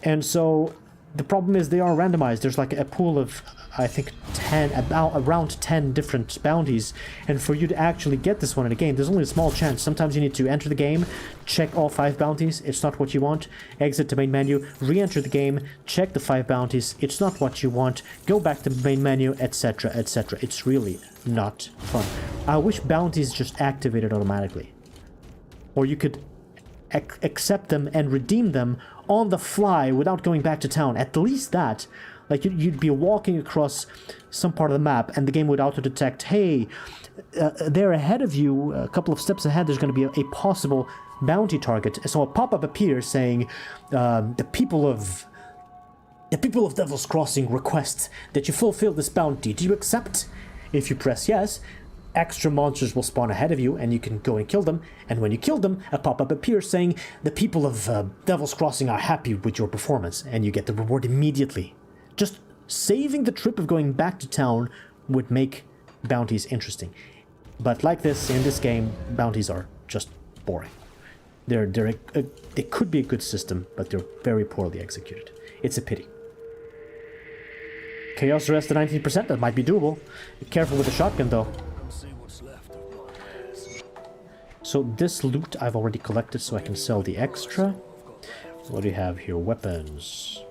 And so the problem is they are randomized. There's like a pool of, I think, around 10 different bounties. And for you to actually get this one in a game, there's only a small chance. Sometimes you need to enter the game, check all 5 bounties. It's not what you want. Exit the main menu, re-enter the game, check the 5 bounties. It's not what you want. Go back to the main menu, etc., etc. It's really not fun. I wish bounties just activated automatically. Or you could accept them and redeem them on the fly without going back to town. At least that. Like, you'd be walking across some part of the map and the game would auto-detect, hey, they're ahead of you, a couple of steps ahead, there's going to be a possible bounty target. So a pop-up appears saying, the people of Devil's Crossing request that you fulfill this bounty. Do you accept? If you press yes, extra monsters will spawn ahead of you and you can go and kill them, and when you kill them, a pop-up appears saying the people of Devil's Crossing are happy with your performance, and you get the reward immediately. Just saving the trip of going back to town would make bounties interesting. But like this, in this game, bounties are just boring. They could be a good system, but they're very poorly executed. It's a pity. Chaos rest to 19%, that might be doable. Be careful with the shotgun though. So this loot I've already collected, so I can sell the extra. What do you have here? Weapons.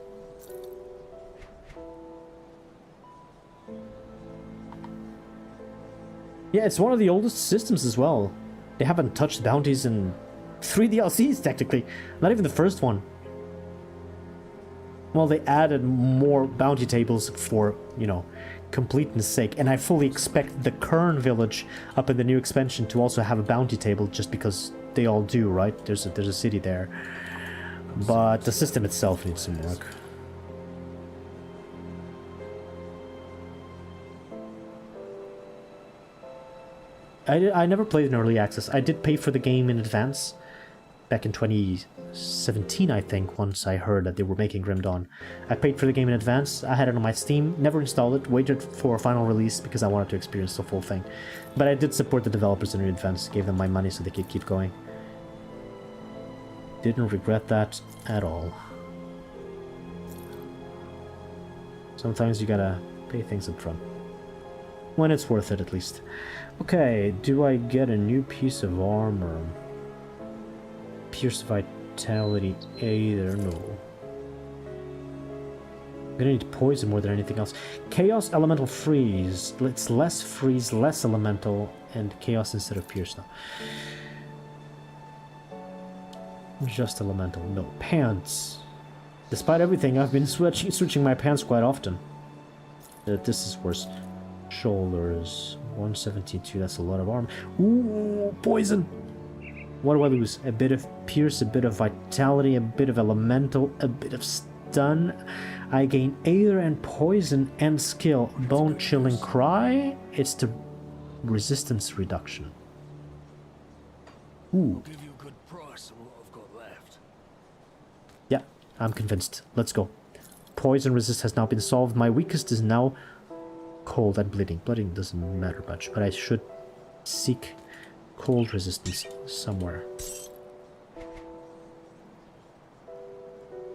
Yeah, it's one of the oldest systems as well. They haven't touched bounties in 3 DLCs, technically. Not even the first one. Well, they added more bounty tables for, you know, completeness sake, and I fully expect the Kern village up in the new expansion to also have a bounty table, just because they all do, right? There's a city there. But the system itself needs some work. I never played in early access. I did pay for the game in advance back in 2017, I think, once I heard that they were making Grim Dawn. I paid for the game in advance. I had it on my Steam, never installed it, waited for a final release because I wanted to experience the full thing. But I did support the developers in advance, gave them my money so they could keep going. Didn't regret that at all. Sometimes you gotta pay things up front. When it's worth it, at least. Okay, do I get a new piece of armor? Pierce Vitality either, no. I'm gonna need poison more than anything else. Chaos Elemental Freeze. It's less freeze, less elemental, and chaos instead of pierce now. Just elemental. No. Pants. Despite everything, I've been switching my pants quite often. This is worse. Shoulders. 172, that's a lot of armor. Ooh, poison! What do I lose? A bit of pierce, a bit of vitality, a bit of elemental, a bit of stun. I gain aether and poison and skill. Bone chilling cry. It's the resistance reduction. Ooh. Give you a good price on what I've got left. Yeah, I'm convinced. Let's go. Poison resist has now been solved. My weakest is now cold and bleeding. Bleeding doesn't matter much, but I should seek cold resistance somewhere.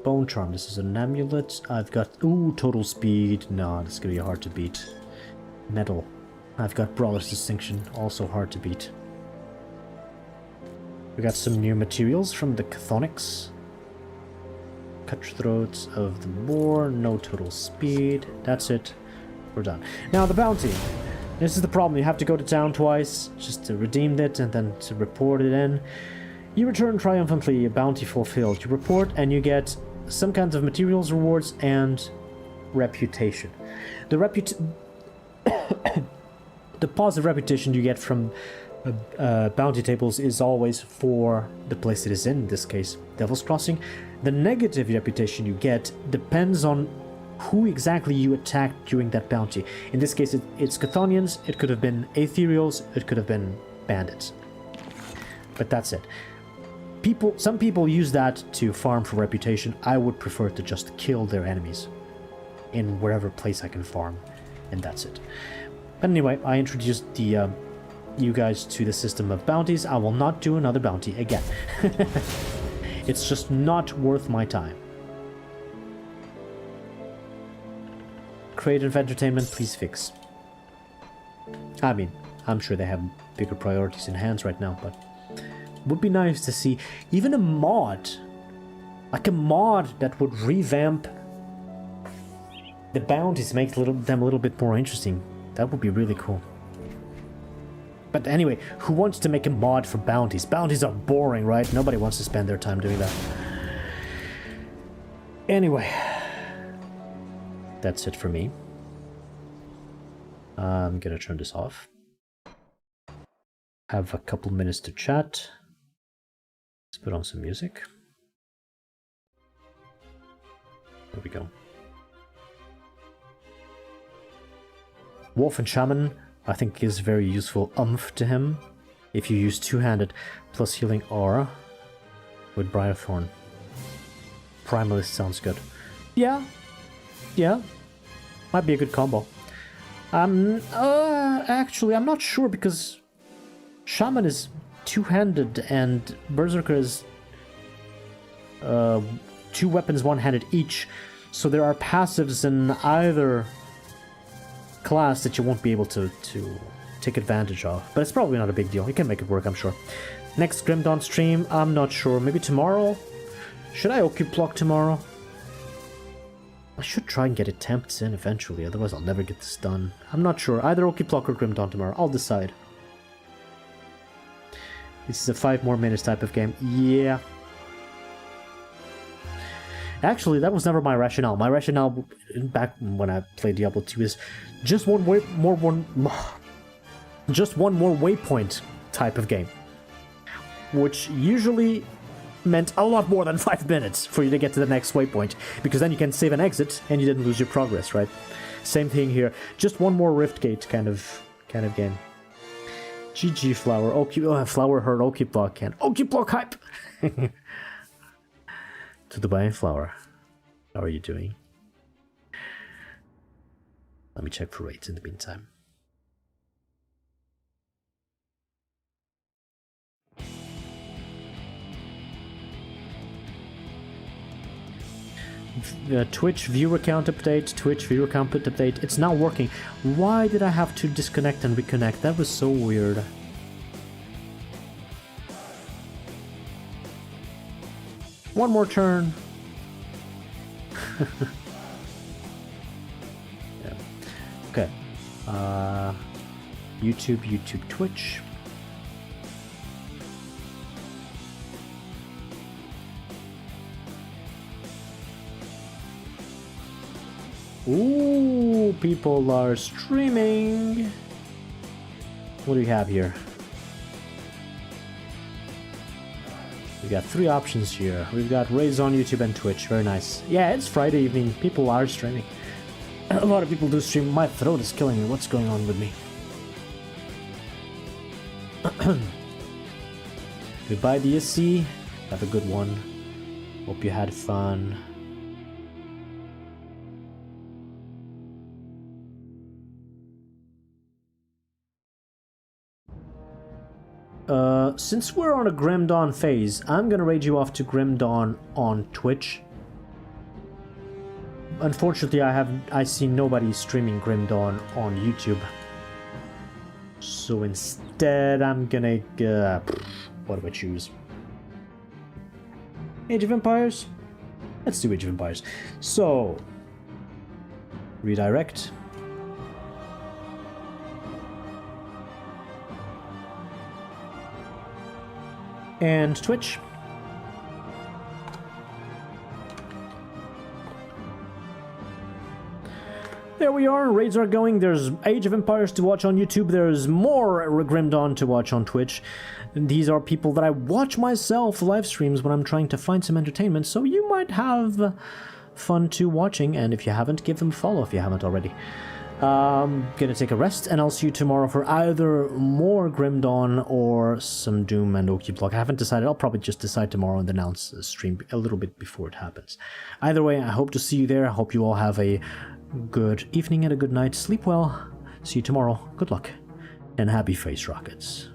Bone charm. This is an amulet. I've got... Ooh, total speed. No, this is gonna be hard to beat. Metal. I've got Brawler's Distinction. Also hard to beat. We got some new materials from the Chthonics. Cutthroats of the Boar. No total speed. That's it. We're done. Now the bounty. This is the problem. You have to go to town twice just to redeem it and then to report it in. You return triumphantly, a bounty fulfilled. You report and you get some kinds of materials rewards and reputation. The the positive reputation you get from bounty tables is always for the place it is in this case, Devil's Crossing. The negative reputation you get depends on who exactly you attacked during that bounty. In this case, it's Chthonians, it could have been Aetherials, it could have been bandits. But that's it. Some people use that to farm for reputation. I would prefer to just kill their enemies in wherever place I can farm, and that's it. But anyway, I introduced the you guys to the system of bounties. I will not do another bounty again. It's just not worth my time. Creative entertainment, please fix. I mean, I'm sure they have bigger priorities in hands right now, but it would be nice to see even a mod. Like a mod that would revamp the bounties, make them a little bit more interesting. That would be really cool. But anyway, who wants to make a mod for bounties? Bounties are boring, right? Nobody wants to spend their time doing that. Anyway, that's it for me. I'm gonna turn this off. Have a couple minutes to chat. Let's put on some music. There we go. Wolf and Shaman, I think, is very useful to him. If you use two-handed plus healing aura with Briarthorn. Primalist sounds good. Yeah. Might be a good combo. Actually, I'm not sure because Shaman is two-handed and Berserker is 2 weapons one-handed each. So there are passives in either class that you won't be able to take advantage of. But it's probably not a big deal. You can make it work, I'm sure. Next Grim Dawn stream, I'm not sure. Maybe tomorrow? Should I Okiblock tomorrow? I should try and get attempts in eventually, otherwise I'll never get this done. I'm not sure. Either Okiblock or Grim Dawn tomorrow. I'll decide. This is a 5 more minutes type of game. Yeah. Actually, that was never my rationale. My rationale back when I played Diablo 2 is just one more waypoint type of game, which usually meant a lot more than 5 minutes for you to get to the next waypoint, because then you can save and exit and you didn't lose your progress, right? Same thing here. Just one more Riftgate kind of game. GG Flower. Flower heard Okiblock and Okiblock hype. To the Bayern Flower. How are you doing? Let me check for rates in the meantime. Twitch viewer count update, Twitch viewer count update. It's now working. Why did I have to disconnect and reconnect? That was so weird. One more turn. Yeah. Okay. YouTube, Twitch. Ooh, people are streaming. What do we have here? We got 3 options here. We've got raids on YouTube and Twitch. Very nice. Yeah, it's Friday evening. People are streaming. A lot of people do stream. My throat is killing me. What's going on with me? Goodbye, DSC. Have a good one. Hope you had fun. Since we're on a Grim Dawn phase, I'm gonna raid you off to Grim Dawn on Twitch. Unfortunately, I see nobody streaming Grim Dawn on YouTube. So instead, I'm gonna what do I choose? Age of Empires? Let's do Age of Empires. So redirect. And Twitch. There we are, raids are going, there's Age of Empires to watch on YouTube, there's more Grim Dawn to watch on Twitch. These are people that I watch myself live streams when I'm trying to find some entertainment, so you might have fun too watching, and if you haven't, give them a follow if you haven't already. Gonna take a rest, and I'll see you tomorrow for either more Grim Dawn or some Doom and Okiblock. I haven't decided. I'll probably just decide tomorrow and announce the stream a little bit before it happens. Either way, I hope to see you there. I hope you all have a good evening and a good night. Sleep well. See you tomorrow. Good luck. and happy face rockets.